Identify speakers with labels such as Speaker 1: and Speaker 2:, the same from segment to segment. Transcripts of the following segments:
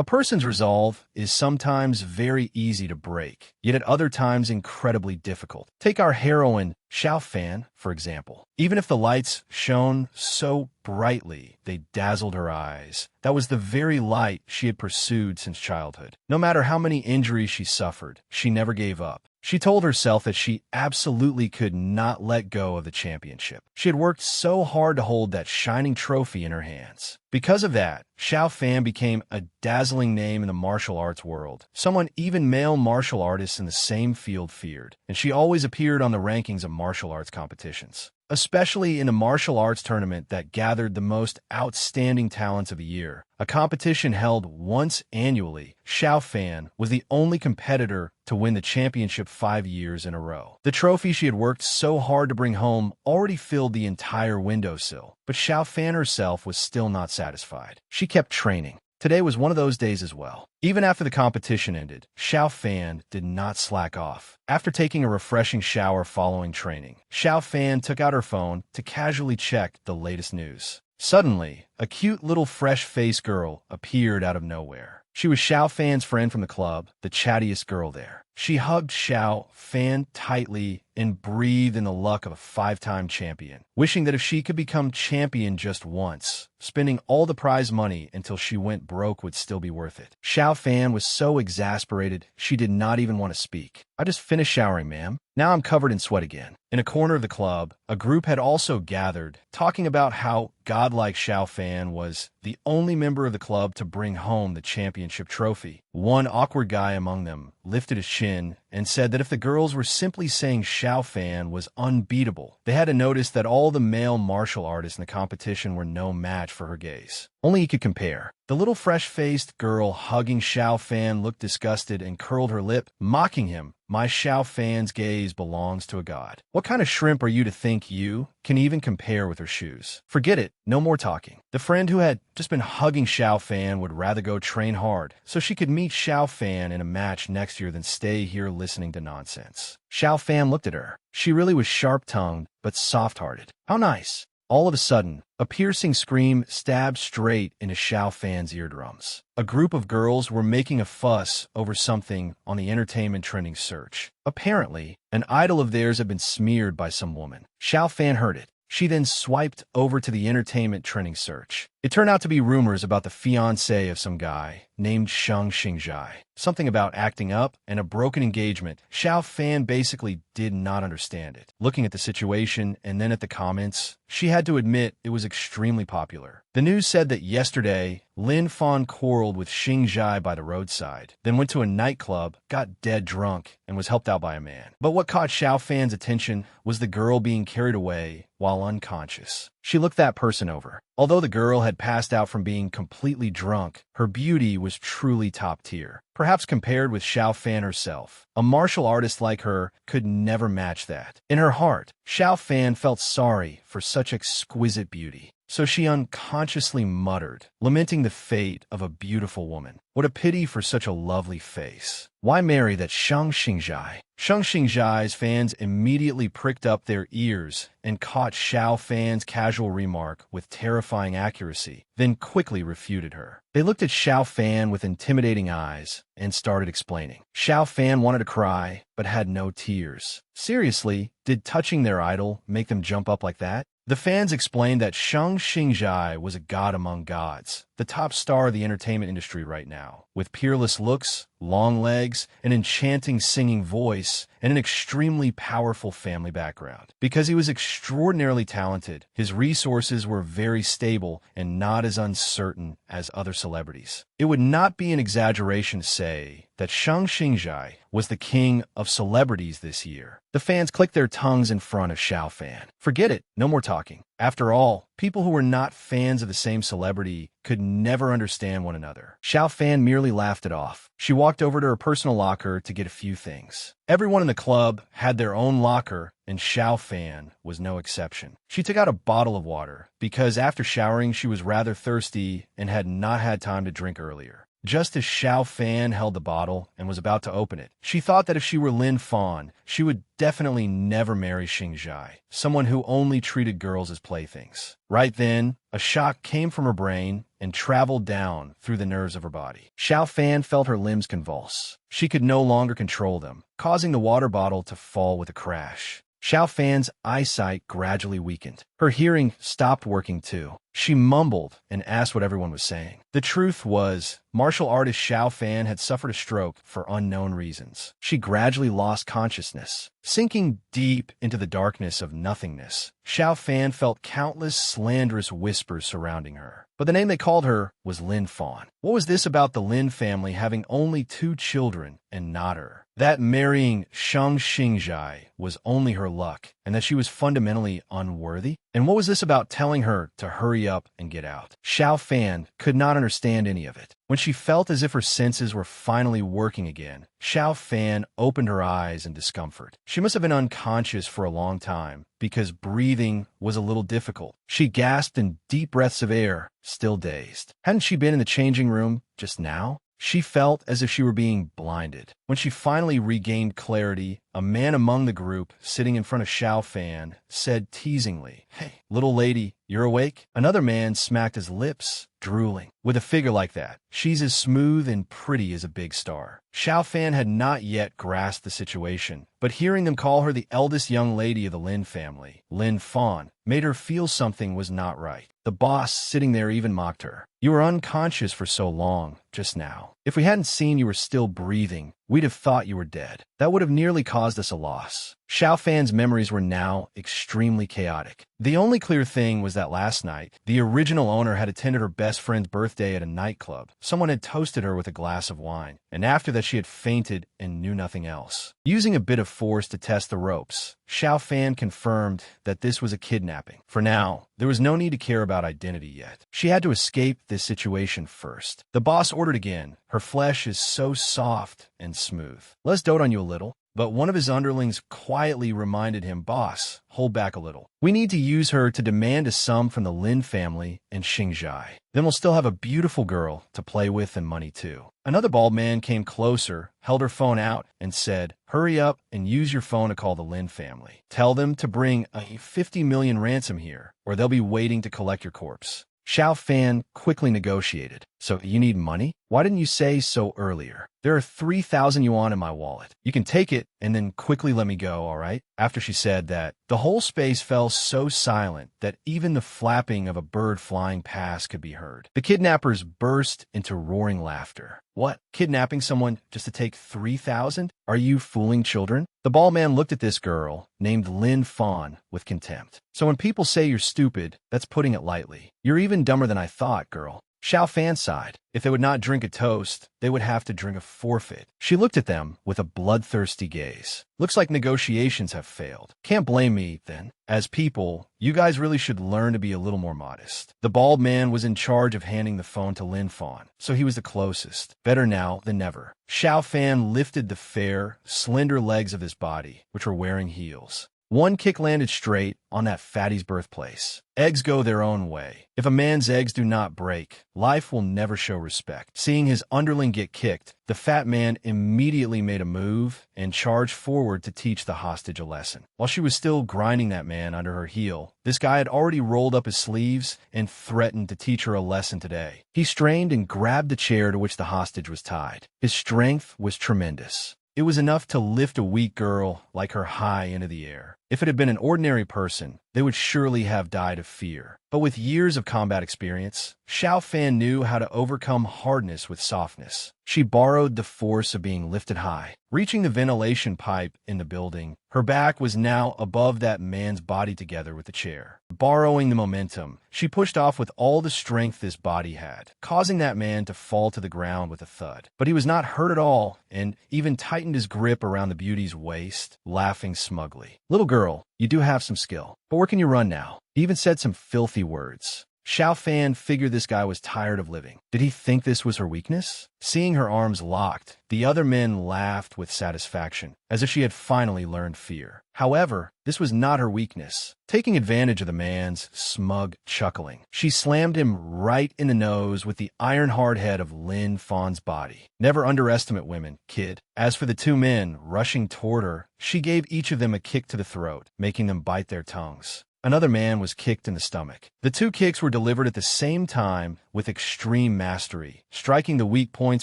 Speaker 1: A person's resolve is sometimes very easy to break, yet at other times incredibly difficult. Take our heroine, Xiao Fan, for example. Even if the lights shone so brightly they dazzled her eyes, that was the very light she had pursued since childhood. No matter how many injuries she suffered, she never gave up. She told herself that she absolutely could not let go of the championship. She had worked so hard to hold that shining trophy in her hands. Because of that, Xiao Fan became a dazzling name in the martial arts world, someone even male martial artists in the same field feared, and she always appeared on the rankings of martial arts competitions. Especially in a martial arts tournament that gathered the most outstanding talents of the year, a competition held once annually, Xiao Fan was the only competitor to win the championship 5 years in a row. The trophy she had worked so hard to bring home already filled the entire windowsill, but Xiao Fan herself was still not satisfied. She kept training. Today was one of those days as well. Even after the competition ended, Xiao Fan did not slack off. After taking a refreshing shower following training, Xiao Fan took out her phone to casually check the latest news. Suddenly, a cute little fresh-faced girl appeared out of nowhere. She was Xiao Fan's friend from the club, the chattiest girl there. She hugged Xiao Fan tightly and breathed in the luck of a 5-time champion, wishing that if she could become champion just once, spending all the prize money until she went broke would still be worth it. Xiao Fan was so exasperated, she did not even want to speak. "I just finished showering, ma'am. Now I'm covered in sweat again." In a corner of the club, a group had also gathered, talking about how godlike Xiao Fan was the only member of the club to bring home the championship trophy. One awkward guy among them lifted his chin and said that if the girls were simply saying Xiao Fan was unbeatable, they had to notice that all the male martial artists in the competition were no match for her gaze. Only he could compare. The little fresh-faced girl hugging Xiao Fan looked disgusted and curled her lip, mocking him. "My Xiao Fan's gaze belongs to a god. What kind of shrimp are you to think you can even compare with her shoes? Forget it, no more talking." The friend who had just been hugging Xiao Fan would rather go train hard, so she could meet Xiao Fan in a match next year than stay here listening to nonsense. Xiao Fan looked at her. She really was sharp-tongued, but soft-hearted. How nice. All of a sudden, a piercing scream stabbed straight into Xiao Fan's eardrums. A group of girls were making a fuss over something on the entertainment trending search. Apparently, an idol of theirs had been smeared by some woman. Xiao Fan heard it. She then swiped over to the entertainment trending search. It turned out to be rumors about the fiancé of some guy named Shang Xingjai. Something about acting up and a broken engagement. Xiao Fan basically did not understand it. Looking at the situation and then at the comments, she had to admit it was extremely popular. The news said that yesterday, Lin Fan quarreled with Xingjai by the roadside, then went to a nightclub, got dead drunk, and was helped out by a man. But what caught Xiao Fan's attention was the girl being carried away while unconscious. She looked that person over. Although the girl had passed out from being completely drunk, her beauty was truly top tier. Perhaps compared with Xiao Fan herself, a martial artist like her could never match that. In her heart, Xiao Fan felt sorry for such exquisite beauty. So she unconsciously muttered, lamenting the fate of a beautiful woman. What a pity for such a lovely face. Why marry that Shang Xingjai? Shang Xingjai's fans immediately pricked up their ears and caught Xiao Fan's casual remark with terrifying accuracy, then quickly refuted her. They looked at Xiao Fan with intimidating eyes and started explaining. Xiao Fan wanted to cry, but had no tears. Seriously, did touching their idol make them jump up like that? The fans explained that Shang Xingjai was a god among gods, the top star of the entertainment industry right now, with peerless looks, long legs, an enchanting singing voice, and an extremely powerful family background. Because he was extraordinarily talented, his resources were very stable and not as uncertain as other celebrities. It would not be an exaggeration to say that Shang Xingjai was the king of celebrities this year. The fans clicked their tongues in front of Xiao Fan. Forget it, no more talking. After all, people who were not fans of the same celebrity could never understand one another. Xiao Fan merely laughed it off. She walked over to her personal locker to get a few things. Everyone in the club had their own locker, and Xiao Fan was no exception. She took out a bottle of water, because after showering she was rather thirsty and had not had time to drink earlier. Just as Xiao Fan held the bottle and was about to open it, she thought that if she were Lin Fan, she would definitely never marry Xing Zhai, someone who only treated girls as playthings. Right then, a shock came from her brain and traveled down through the nerves of her body. Xiao Fan felt her limbs convulse. She could no longer control them, causing the water bottle to fall with a crash. Xiao Fan's eyesight gradually weakened. Her hearing stopped working too. She mumbled and asked what everyone was saying. The truth was, martial artist Xiao Fan had suffered a stroke for unknown reasons. She gradually lost consciousness. Sinking deep into the darkness of nothingness, Xiao Fan felt countless slanderous whispers surrounding her. But the name they called her was Lin Fan. What was this about the Lin family having only 2 children and not her? That marrying Shang Xingzhai was only her luck, and that she was fundamentally unworthy? And what was this about telling her to hurry up and get out? Xiao Fan could not understand any of it. When she felt as if her senses were finally working again, Xiao Fan opened her eyes in discomfort. She must have been unconscious for a long time, because breathing was a little difficult. She gasped in deep breaths of air, still dazed. Hadn't she been in the changing room just now? She felt as if she were being blinded. When she finally regained clarity, a man among the group, sitting in front of Xiao Fan, said teasingly, "Hey, little lady, you're awake?" Another man smacked his lips, drooling. With a figure like that, she's as smooth and pretty as a big star. Xiao Fan had not yet grasped the situation, but hearing them call her the eldest young lady of the Lin family, Lin Fan, made her feel something was not right. The boss sitting there even mocked her. "You were unconscious for so long, just now. If we hadn't seen you were still breathing, we'd have thought you were dead. That would have nearly caused us a loss." Xiao Fan's memories were now extremely chaotic. The only clear thing was that last night, the original owner had attended her best friend's birthday at a nightclub. Someone had toasted her with a glass of wine, and after that she had fainted and knew nothing else. Using a bit of force to test the ropes, Xiao Fan confirmed that this was a kidnapping. For now, there was no need to care about identity yet. She had to escape this situation first. The boss ordered again. Her flesh is so soft and smooth. "Let's dote on you a little." But one of his underlings quietly reminded him, "Boss, hold back a little. We need to use her to demand a sum from the Lin family and Xingzhai. Then we'll still have a beautiful girl to play with and money too." Another bald man came closer, held her phone out, and said, "Hurry up and use your phone to call the Lin family. Tell them to bring a 50 million ransom here, or they'll be waiting to collect your corpse." Xiao Fan quickly negotiated. "So you need money? Why didn't you say so earlier? There are 3,000 yuan in my wallet. You can take it and then quickly let me go, all right?" After she said that, the whole space fell so silent that even the flapping of a bird flying past could be heard. The kidnappers burst into roaring laughter. "What? Kidnapping someone just to take 3,000? Are you fooling children?" The bald man looked at this girl, named Lin Fan, with contempt. "So when people say you're stupid, that's putting it lightly. You're even dumber than I thought, girl." Xiao Fan sighed. If they would not drink a toast, they would have to drink a forfeit. She looked at them with a bloodthirsty gaze. "Looks like negotiations have failed. Can't blame me, then. As people, you guys really should learn to be a little more modest." The bald man was in charge of handing the phone to Lin Fan, so he was the closest. Better now than never. Xiao Fan lifted the fair, slender legs of his body, which were wearing heels. One kick landed straight on that fatty's birthplace. Eggs go their own way. If a man's eggs do not break, life will never show respect. Seeing his underling get kicked, the fat man immediately made a move and charged forward to teach the hostage a lesson. While she was still grinding that man under her heel, this guy had already rolled up his sleeves and threatened to teach her a lesson today. He strained and grabbed the chair to which the hostage was tied. His strength was tremendous. It was enough to lift a weak girl like her high into the air. If it had been an ordinary person, they would surely have died of fear. But with years of combat experience, Xiao Fan knew how to overcome hardness with softness. She borrowed the force of being lifted high. Reaching the ventilation pipe in the building, her back was now above that man's body together with the chair. Borrowing the momentum, she pushed off with all the strength this body had, causing that man to fall to the ground with a thud. But he was not hurt at all, and even tightened his grip around the beauty's waist, laughing smugly. "Little girl, you do have some skill, but where can you run now?" He even said some filthy words. Xiao Fan figured this guy was tired of living. Did he think this was her weakness? Seeing her arms locked, the other men laughed with satisfaction, as if she had finally learned fear. However, this was not her weakness. Taking advantage of the man's smug chuckling, she slammed him right in the nose with the iron-hard head of Lin Fan's body. Never underestimate women, kid. As for the two men rushing toward her, she gave each of them a kick to the throat, making them bite their tongues. Another man was kicked in the stomach. The two kicks were delivered at the same time with extreme mastery, striking the weak points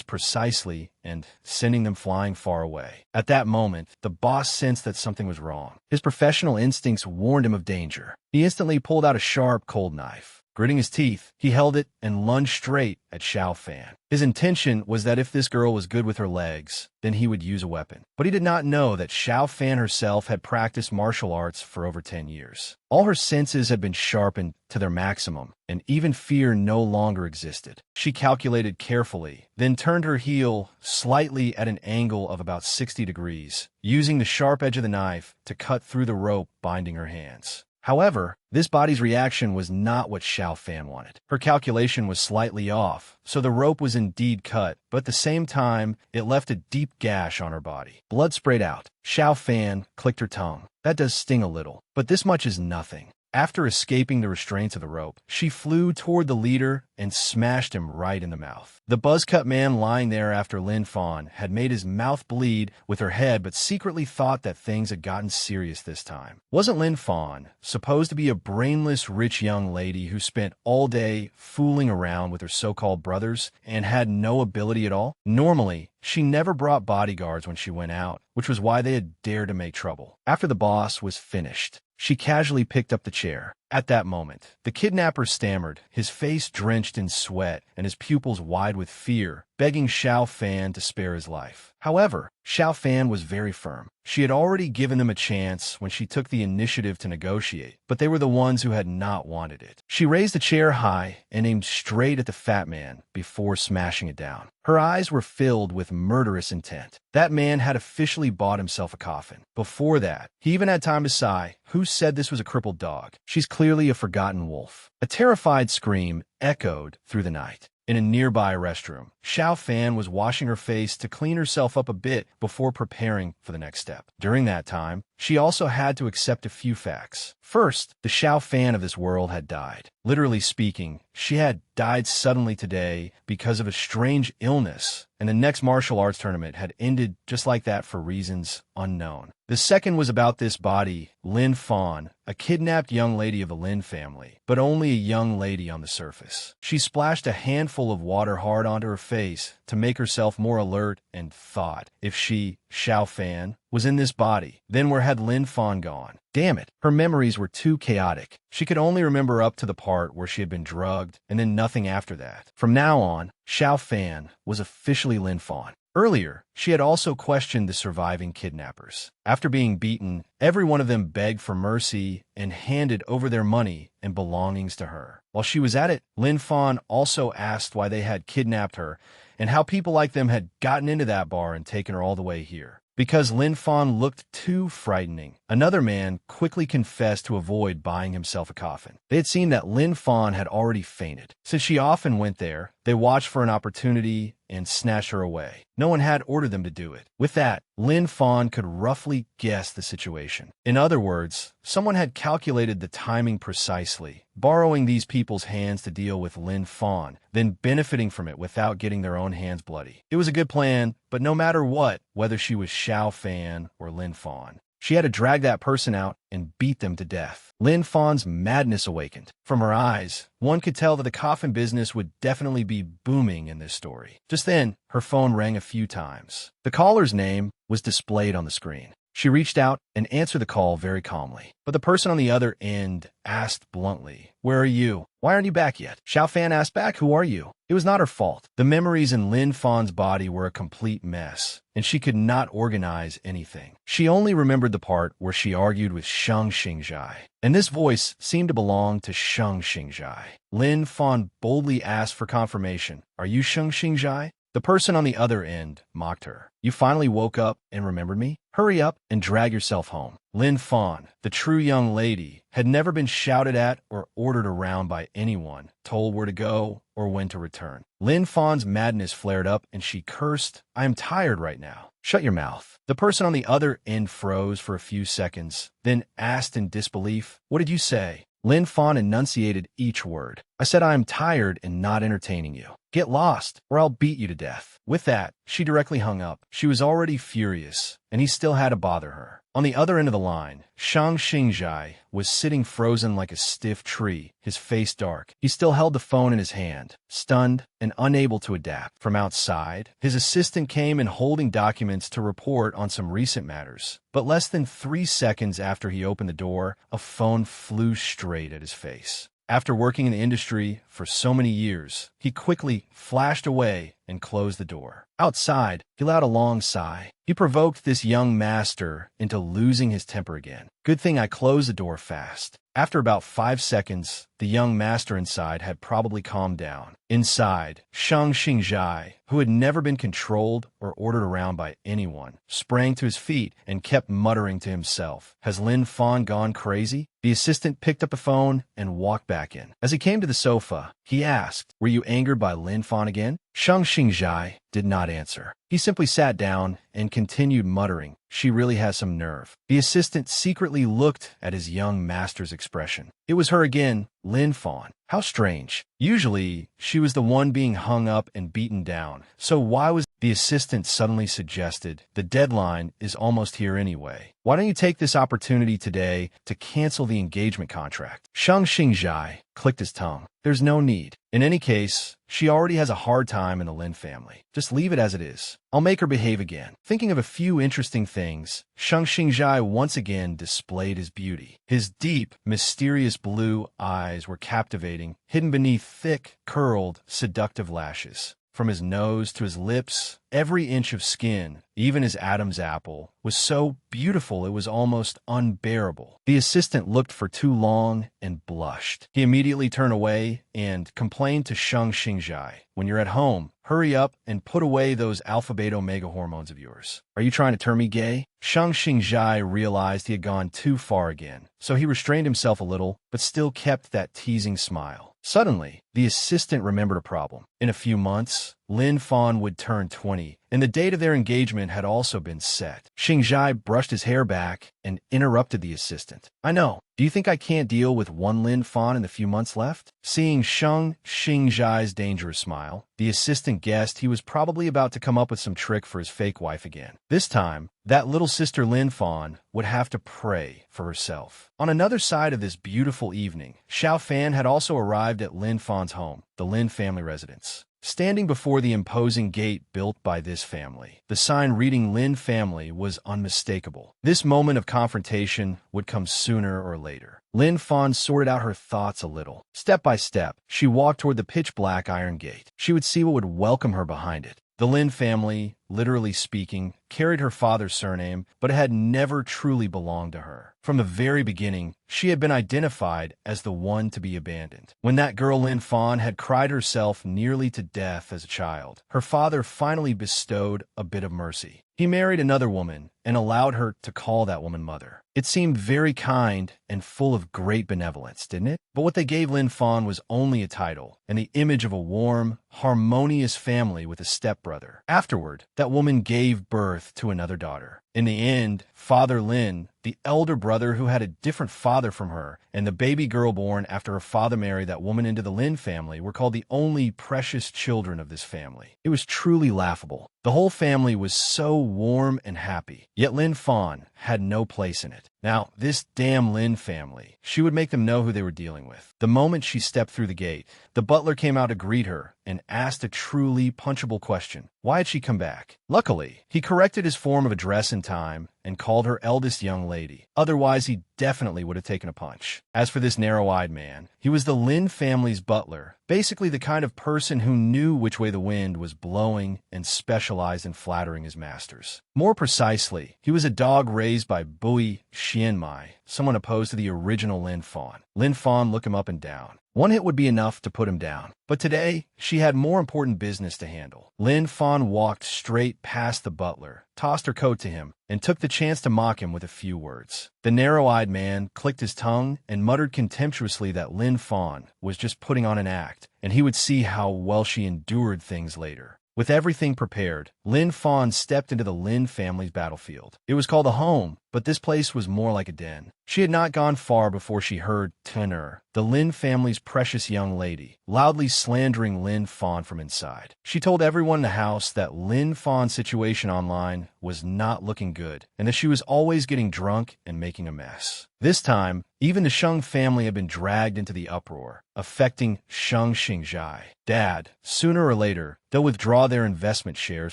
Speaker 1: precisely and sending them flying far away. At that moment, the boss sensed that something was wrong. His professional instincts warned him of danger. He instantly pulled out a sharp, cold knife. Gritting his teeth, he held it and lunged straight at Xiao Fan. His intention was that if this girl was good with her legs, then he would use a weapon. But he did not know that Xiao Fan herself had practiced martial arts for over 10 years. All her senses had been sharpened to their maximum, and even fear no longer existed. She calculated carefully, then turned her heel slightly at an angle of about 60 degrees, using the sharp edge of the knife to cut through the rope binding her hands. However, this body's reaction was not what Xiao Fan wanted. Her calculation was slightly off, so the rope was indeed cut, but at the same time, it left a deep gash on her body. Blood sprayed out. Xiao Fan clicked her tongue. That does sting a little, but this much is nothing. After escaping the restraints of the rope, she flew toward the leader and smashed him right in the mouth. The buzz-cut man lying there after Lin Fan had made his mouth bleed with her head, but secretly thought that things had gotten serious this time. Wasn't Lin Fan supposed to be a brainless rich young lady who spent all day fooling around with her so-called brothers and had no ability at all? Normally, she never brought bodyguards when she went out, which was why they had dared to make trouble. After the boss was finished, she casually picked up the chair. At that moment, the kidnapper stammered, his face drenched in sweat and his pupils wide with fear, begging Xiao Fan to spare his life. However, Xiao Fan was very firm. She had already given them a chance when she took the initiative to negotiate, but they were the ones who had not wanted it. She raised the chair high and aimed straight at the fat man before smashing it down. Her eyes were filled with murderous intent. That man had officially bought himself a coffin. Before that, he even had time to sigh. Who said this was a crippled dog? She's clearly a forgotten wolf. A terrified scream echoed through the night. In a nearby restroom, Xiao Fan was washing her face to clean herself up a bit before preparing for the next step. During that time, she also had to accept a few facts. First, the Xiao Fan of this world had died. Literally speaking, she had died suddenly today because of a strange illness, and the next martial arts tournament had ended just like that for reasons unknown. The second was about this body, Lin Fan, a kidnapped young lady of the Lin family, but only a young lady on the surface. She splashed a handful of water hard onto her face to make herself more alert and thought, if she, Xiao Fan, was in this body, then where had Lin Fan gone? Damn it, her memories were too chaotic. She could only remember up to the part where she had been drugged, and then nothing after that. From now on, Xiao Fan was officially Lin Fan. Earlier, she had also questioned the surviving kidnappers. After being beaten, every one of them begged for mercy and handed over their money and belongings to her. While she was at it, Lin Fan also asked why they had kidnapped her and how people like them had gotten into that bar and taken her all the way here. Because Lin Fan looked too frightening, another man quickly confessed to avoid buying himself a coffin. They had seen that Lin Fan had already fainted. Since she often went there, they watched for an opportunity and snatched her away. No one had ordered them to do it. With that, Lin Fan could roughly guess the situation. In other words, someone had calculated the timing precisely, borrowing these people's hands to deal with Lin Fan, then benefiting from it without getting their own hands bloody. It was a good plan, but no matter what, whether she was Xiao Fan or Lin Fan, she had to drag that person out and beat them to death. Lin Fan's madness awakened. From her eyes, one could tell that the coffin business would definitely be booming in this story. Just then, her phone rang a few times. The caller's name was displayed on the screen. She reached out and answered the call very calmly. But the person on the other end asked bluntly, "Where are you? Why aren't you back yet?" Xiao Fan asked back, "Who are you?" It was not her fault. The memories in Lin Fan's body were a complete mess, and she could not organize anything. She only remembered the part where she argued with Sheng Xingjai, and this voice seemed to belong to Sheng Xingjai. Lin Fan boldly asked for confirmation. "Are you Sheng Xingjai?" The person on the other end mocked her. "You finally woke up and remembered me? Hurry up and drag yourself home." Lin Fan, the true young lady, had never been shouted at or ordered around by anyone, told where to go or when to return. Lin Fan's madness flared up and she cursed, "I am tired right now." "Shut your mouth." The person on the other end froze for a few seconds, then asked in disbelief, "What did you say?" Lin Fan enunciated each word. "I said I am tired and not entertaining you. Get lost, or I'll beat you to death." With that, she directly hung up. She was already furious, and he still had to bother her. On the other end of the line, Shang Xingjai was sitting frozen like a stiff tree, his face dark. He still held the phone in his hand, stunned and unable to adapt. From outside, his assistant came in holding documents to report on some recent matters. But less than 3 seconds after he opened the door, a phone flew straight at his face. After working in the industry for so many years, he quickly flashed away and closed the door. Outside, he let out a long sigh. He provoked this young master into losing his temper again. "Good thing I closed the door fast." After about 5 seconds, the young master inside had probably calmed down. Inside, Shang Xingjai, who had never been controlled or ordered around by anyone, sprang to his feet and kept muttering to himself, "Has Lin Fan gone crazy?" The assistant picked up the phone and walked back in. As he came to the sofa, he asked, "Were you angered by Lin Fan again?" Shang Xingjai did not answer. He simply sat down and continued muttering, "She really has some nerve." The assistant secretly looked at his young master's expression. It was her again, Lin Fan. How strange. Usually, she was the one being hung up and beaten down. So why was the assistant suddenly suggested, "The deadline is almost here anyway. Why don't you take this opportunity today to cancel the engagement contract?" Shang Xingjai clicked his tongue. "There's no need. In any case, she already has a hard time in the Lin family. Just leave it as it is. I'll make her behave again." Thinking of a few interesting things, Shang Xingjai once again displayed his beauty. His deep, mysterious blue eyes were captivating, hidden beneath thick, curled, seductive lashes. From his nose to his lips, every inch of skin, even his Adam's apple, was so beautiful it was almost unbearable. The assistant looked for too long and blushed. He immediately turned away and complained to Shang Xingjai, "When you're at home, hurry up and put away those alpha-beta omega hormones of yours. Are you trying to turn me gay?" Shang Xingjai realized he had gone too far again, so he restrained himself a little, but still kept that teasing smile. Suddenly, the assistant remembered a problem. In a few months, Lin Fan would turn 20, and the date of their engagement had also been set. Xingjai brushed his hair back and interrupted the assistant. "I know. Do you think I can't deal with one Lin Fan in the few months left?" Seeing Shang Xingjai's dangerous smile, the assistant guessed he was probably about to come up with some trick for his fake wife again. This time, that little sister Lin Fan would have to pray for herself. On another side of this beautiful evening, Xiao Fan had also arrived at Lin Fan's home, the Lin family residence. Standing before the imposing gate built by this family, the sign reading Lin family was unmistakable. This moment of confrontation would come sooner or later. Lin Fan sorted out her thoughts a little. Step by step, she walked toward the pitch-black iron gate. She would see what would welcome her behind it. The Lin family, literally speaking, carried her father's surname, but it had never truly belonged to her. From the very beginning, she had been identified as the one to be abandoned. When that girl Lin Fan had cried herself nearly to death as a child, her father finally bestowed a bit of mercy. He married another woman and allowed her to call that woman mother. It seemed very kind and full of great benevolence, didn't it? But what they gave Lin Fan was only a title and the image of a warm, harmonious family with a stepbrother. Afterward, that woman gave birth to another daughter. In the end, Father Lin, the elder brother who had a different father from her, and the baby girl born after her father married that woman into the Lin family were called the only precious children of this family. It was truly laughable. The whole family was so warm and happy, yet Lin Fan had no place in it. Now, this damn Lin family, she would make them know who they were dealing with. The moment she stepped through the gate, the butler came out to greet her and asked a truly punchable question. Why had she come back? Luckily, he corrected his form of address in time and called her eldest young lady. Otherwise, he definitely would have taken a punch. As for this narrow-eyed man, he was the Lin family's butler, basically the kind of person who knew which way the wind was blowing and specialized in flattering his masters. More precisely, he was a dog raised by Bui Xianmai, someone opposed to the original Lin Fan. Lin Fan looked him up and down. One hit would be enough to put him down. But today, she had more important business to handle. Lin Fan walked straight past the butler, tossed her coat to him, and took the chance to mock him with a few words. The narrow-eyed man clicked his tongue and muttered contemptuously that Lin Fan was just putting on an act, and he would see how well she endured things later. With everything prepared, Lin Fan stepped into the Lin family's battlefield. It was called a home, but this place was more like a den. She had not gone far before she heard Tenor, the Lin family's precious young lady, loudly slandering Lin Fan from inside. She told everyone in the house that Lin Fan's situation online was not looking good, and that she was always getting drunk and making a mess. This time, even the Sheng family had been dragged into the uproar, affecting Sheng Xingjai. Dad, sooner or later, they'll withdraw their investment shares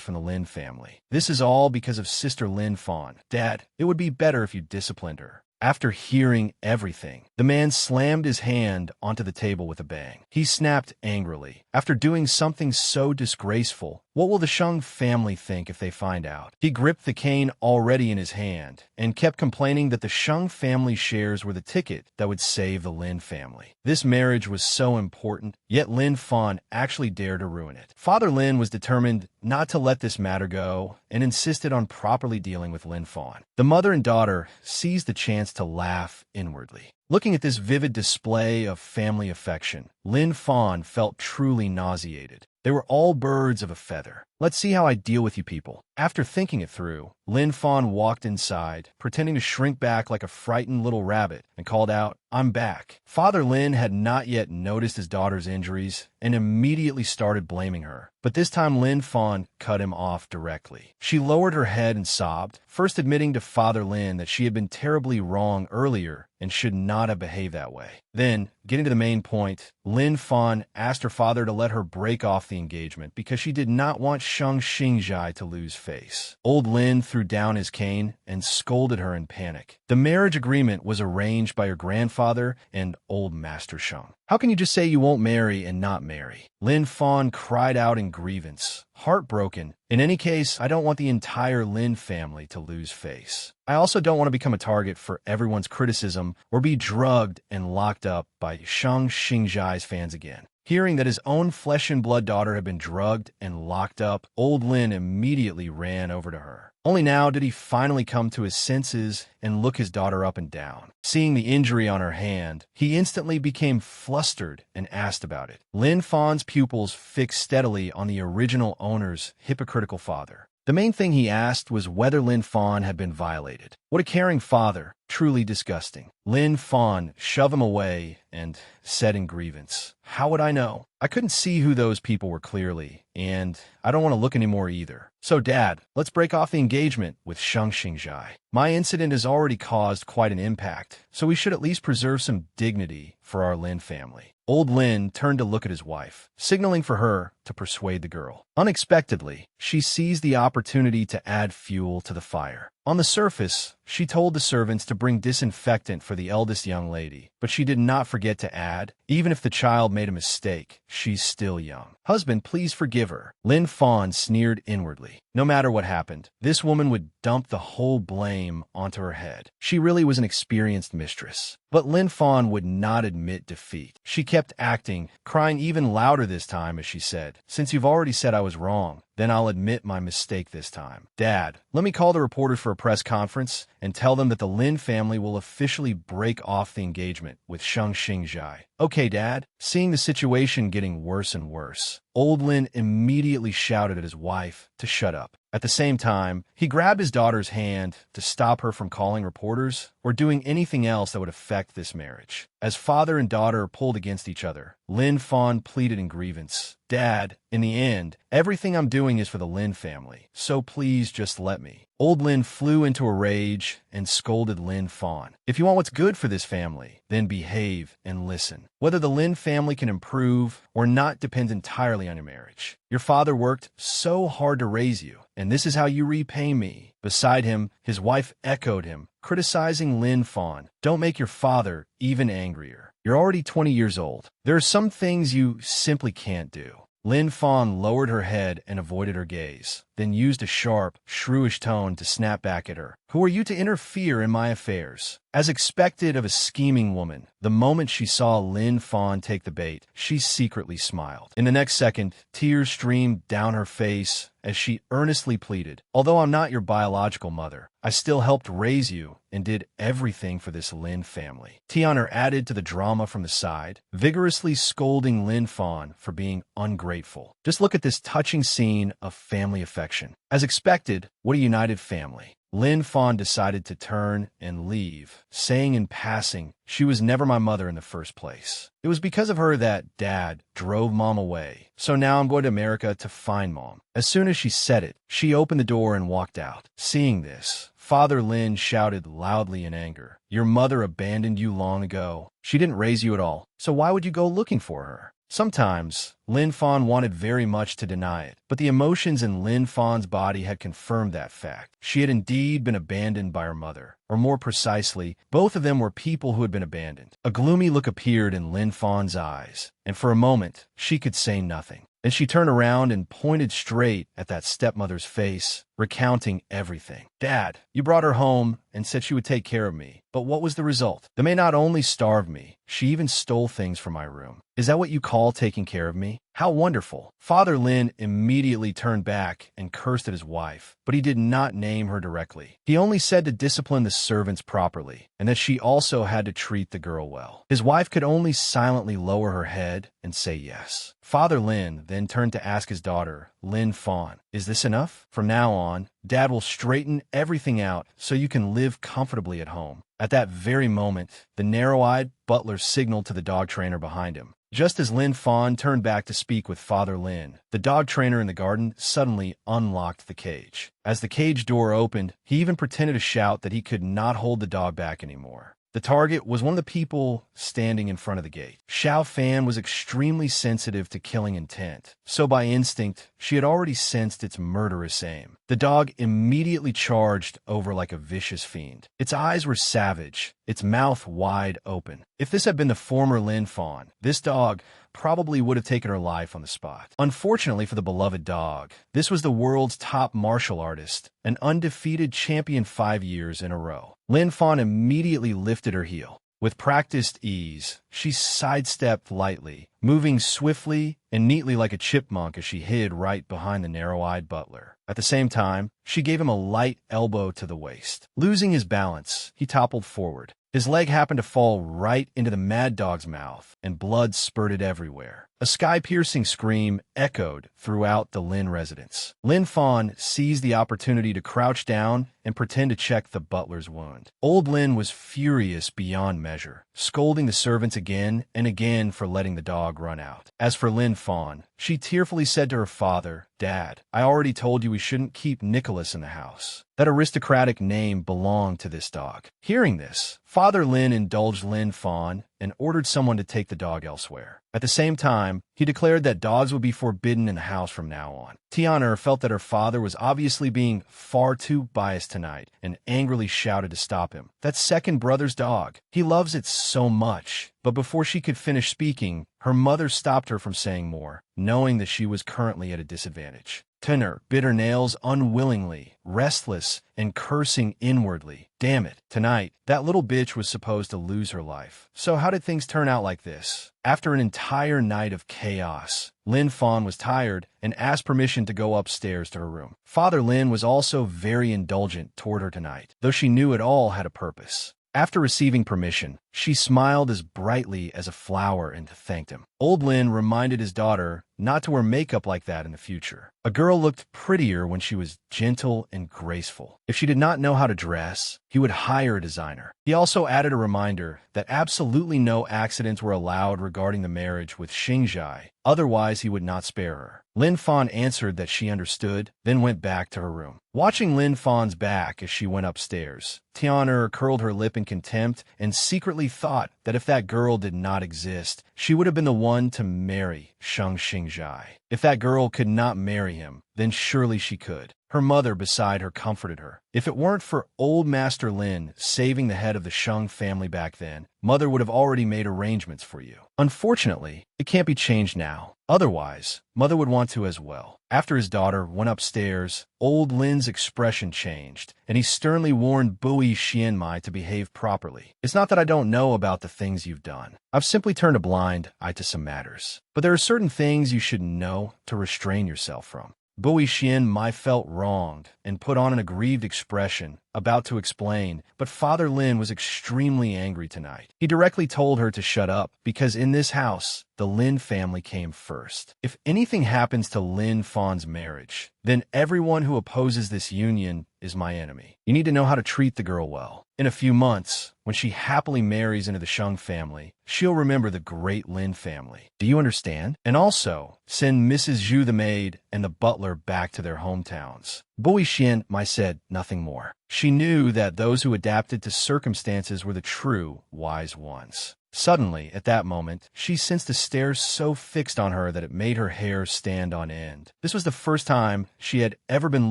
Speaker 1: from the Lin family. This is all because of Sister Lin Fan. Dad, it would be better if you disciplined her. After hearing everything, the man slammed his hand onto the table with a bang. He snapped angrily. After doing something so disgraceful, what will the Sheng family think if they find out? He gripped the cane already in his hand and kept complaining that the Sheng family shares were the ticket that would save the Lin family. This marriage was so important, yet Lin Fan actually dared to ruin it. Father Lin was determined not to let this matter go and insisted on properly dealing with Lin Fan. The mother and daughter seized the chance to laugh inwardly. Looking at this vivid display of family affection, Lin Fan felt truly nauseated. They were all birds of a feather. Let's see how I deal with you people. After thinking it through, Lin Fan walked inside, pretending to shrink back like a frightened little rabbit, and called out, "I'm back." Father Lin had not yet noticed his daughter's injuries and immediately started blaming her. But this time Lin Fan cut him off directly. She lowered her head and sobbed, first admitting to Father Lin that she had been terribly wrong earlier and should not have behaved that way. Then, getting to the main point, Lin Fan asked her father to let her break off the engagement because she did not want Sheng Xingjai to lose face. Old Lin threw down his cane and scolded her in panic. The marriage agreement was arranged by her grandfather and old Master Sheng. How can you just say you won't marry and not marry? Lin Fan cried out in grievance, heartbroken. In any case, I don't want the entire Lin family to lose face. I also don't want to become a target for everyone's criticism or be drugged and locked up by Sheng Xingjai's fans again. Hearing that his own flesh-and-blood daughter had been drugged and locked up, old Lin immediately ran over to her. Only now did he finally come to his senses and look his daughter up and down. Seeing the injury on her hand, he instantly became flustered and asked about it. Lin Fan's pupils fixed steadily on the original owner's hypocritical father. The main thing he asked was whether Lin Fan had been violated. What a caring father. Truly disgusting. Lin Fan shoved him away and said in grievance, "How would I know? I couldn't see who those people were clearly, and I don't want to look anymore either. So, Dad, let's break off the engagement with Sheng Xingjai. My incident has already caused quite an impact, so we should at least preserve some dignity for our Lin family." Old Lin turned to look at his wife, signaling for her to persuade the girl. Unexpectedly, she seized the opportunity to add fuel to the fire. On the surface, she told the servants to bring disinfectant for the eldest young lady, but she did not forget to add, even if the child made a mistake, she's still young. Husband, please forgive her. Lin Fan sneered inwardly. No matter what happened, this woman would dump the whole blame onto her head. She really was an experienced mistress. But Lin Fan would not admit defeat. She kept acting, crying even louder this time as she said, "Since you've already said I was wrong, then I'll admit my mistake this time. Dad, let me call the reporters for a press conference and tell them that the Lin family will officially break off the engagement with Sheng Xingjai." "Okay, Dad." Seeing the situation getting worse and worse, old Lin immediately shouted at his wife to shut up. At the same time, he grabbed his daughter's hand to stop her from calling reporters or doing anything else that would affect this marriage. As father and daughter pulled against each other, Lin Fan pleaded in grievance, "Dad, in the end, everything I'm doing is for the Lin family, so please just let me." Old Lin flew into a rage and scolded Lin Fan. "If you want what's good for this family, then behave and listen. Whether the Lin family can improve or not depends entirely on your marriage. Your father worked so hard to raise you, and this is how you repay me." Beside him, his wife echoed him, criticizing Lin Fan. "Don't make your father even angrier. You're already 20 years old. There are some things you simply can't do." Lin Fan lowered her head and avoided her gaze. then used a sharp, shrewish tone to snap back at her. "Who are you to interfere in my affairs?" As expected of a scheming woman, the moment she saw Lin Fan take the bait, she secretly smiled. In the next second, tears streamed down her face as she earnestly pleaded, "Although I'm not your biological mother, I still helped raise you and did everything for this Lin family." Tian'er added to the drama from the side, vigorously scolding Lin Fan for being ungrateful. Just look at this touching scene of family affection. As expected, what a united family. Lin Fan decided to turn and leave, saying in passing, "She was never my mother in the first place. It was because of her that Dad drove Mom away. So now I'm going to America to find Mom." As soon as she said it, she opened the door and walked out. Seeing this, Father Lin shouted loudly in anger, "Your mother abandoned you long ago. She didn't raise you at all, so why would you go looking for her?" Sometimes, Lin Fan wanted very much to deny it, but the emotions in Lin Fan's body had confirmed that fact. She had indeed been abandoned by her mother, or more precisely, both of them were people who had been abandoned. A gloomy look appeared in Lin Fan's eyes, and for a moment, she could say nothing. Then she turned around and pointed straight at that stepmother's face, recounting everything. "Dad, you brought her home and said she would take care of me. But what was the result? The maid not only starved me, she even stole things from my room. Is that what you call taking care of me? How wonderful." Father Lin immediately turned back and cursed at his wife, but he did not name her directly. He only said to discipline the servants properly, and that she also had to treat the girl well. His wife could only silently lower her head and say yes. Father Lin then turned to ask his daughter, Lin Fan, "Is this enough? From now on, Dad will straighten everything out so you can live comfortably at home." At that very moment, the narrow-eyed butler signaled to the dog trainer behind him. Just as Lin Fan turned back to speak with Father Lin, the dog trainer in the garden suddenly unlocked the cage. As the cage door opened, he even pretended to shout that he could not hold the dog back anymore. The target was one of the people standing in front of the gate. Xiao Fan was extremely sensitive to killing intent, so by instinct, she had already sensed its murderous aim. The dog immediately charged over like a vicious fiend. Its eyes were savage, its mouth wide open. If this had been the former Lin Fan, this dog probably would have taken her life on the spot. Unfortunately for the beloved dog, this was the world's top martial artist, an undefeated champion 5 years in a row. Lin Fan immediately lifted her heel. With practiced ease, she sidestepped lightly, moving swiftly and neatly like a chipmunk as she hid right behind the narrow-eyed butler. At the same time, she gave him a light elbow to the waist. Losing his balance, he toppled forward. His leg happened to fall right into the mad dog's mouth, and blood spurted everywhere. A sky-piercing scream echoed throughout the Lin residence. Lin Fan seized the opportunity to crouch down and pretend to check the butler's wound. Old Lin was furious beyond measure, scolding the servants again and again for letting the dog run out. As for Lin Fan, she tearfully said to her father, "Dad, I already told you we shouldn't keep Nicholas in the house. That aristocratic name belonged to this dog." Hearing this, Father Lin indulged Lin Fan and ordered someone to take the dog elsewhere. At the same time, he declared that dogs would be forbidden in the house from now on. Tian'er felt that her father was obviously being far too biased tonight and angrily shouted to stop him. "That second brother's dog. He loves it so much." But before she could finish speaking, her mother stopped her from saying more, knowing that she was currently at a disadvantage. Tian'er bit her nails unwillingly, restless, and cursing inwardly. Damn it, tonight, that little bitch was supposed to lose her life. So how did things turn out like this? After an entire night of chaos, Lin Fan was tired and asked permission to go upstairs to her room. Father Lin was also very indulgent toward her tonight, though she knew it all had a purpose. After receiving permission, she smiled as brightly as a flower and thanked him. Old Lin reminded his daughter not to wear makeup like that in the future. A girl looked prettier when she was gentle and graceful. If she did not know how to dress, he would hire a designer. He also added a reminder that absolutely no accidents were allowed regarding the marriage with Xingjai, otherwise he would not spare her. Lin Fan answered that she understood, then went back to her room. Watching Lin Fan's back as she went upstairs, Tian'er curled her lip in contempt and secretly thought that if that girl did not exist, she would have been the one to marry Sheng Xingjai. If that girl could not marry him, then surely she could. Her mother beside her comforted her. If it weren't for old Master Lin saving the head of the Sheng family back then, Mother would have already made arrangements for you. Unfortunately, it can't be changed now. Otherwise, Mother would want to as well. After his daughter went upstairs, old Lin's expression changed, and he sternly warned Bui Xianmai to behave properly. It's not that I don't know about the things you've done. I've simply turned a blind eye to some matters. But there are certain things you should know to restrain yourself from. Bui Xianmai felt wronged and put on an aggrieved expression, about to explain, but Father Lin was extremely angry tonight. He directly told her to shut up, because in this house, the Lin family came first. If anything happens to Lin Fan's marriage, then everyone who opposes this union is my enemy. You need to know how to treat the girl well. In a few months, when she happily marries into the Sheng family, she'll remember the great Lin family. Do you understand? And also, send Mrs. Zhu the maid and the butler back to their hometowns. Bui Xianmai said nothing more. She knew that those who adapted to circumstances were the true, wise ones. Suddenly, at that moment, she sensed a stare so fixed on her that it made her hair stand on end. This was the first time she had ever been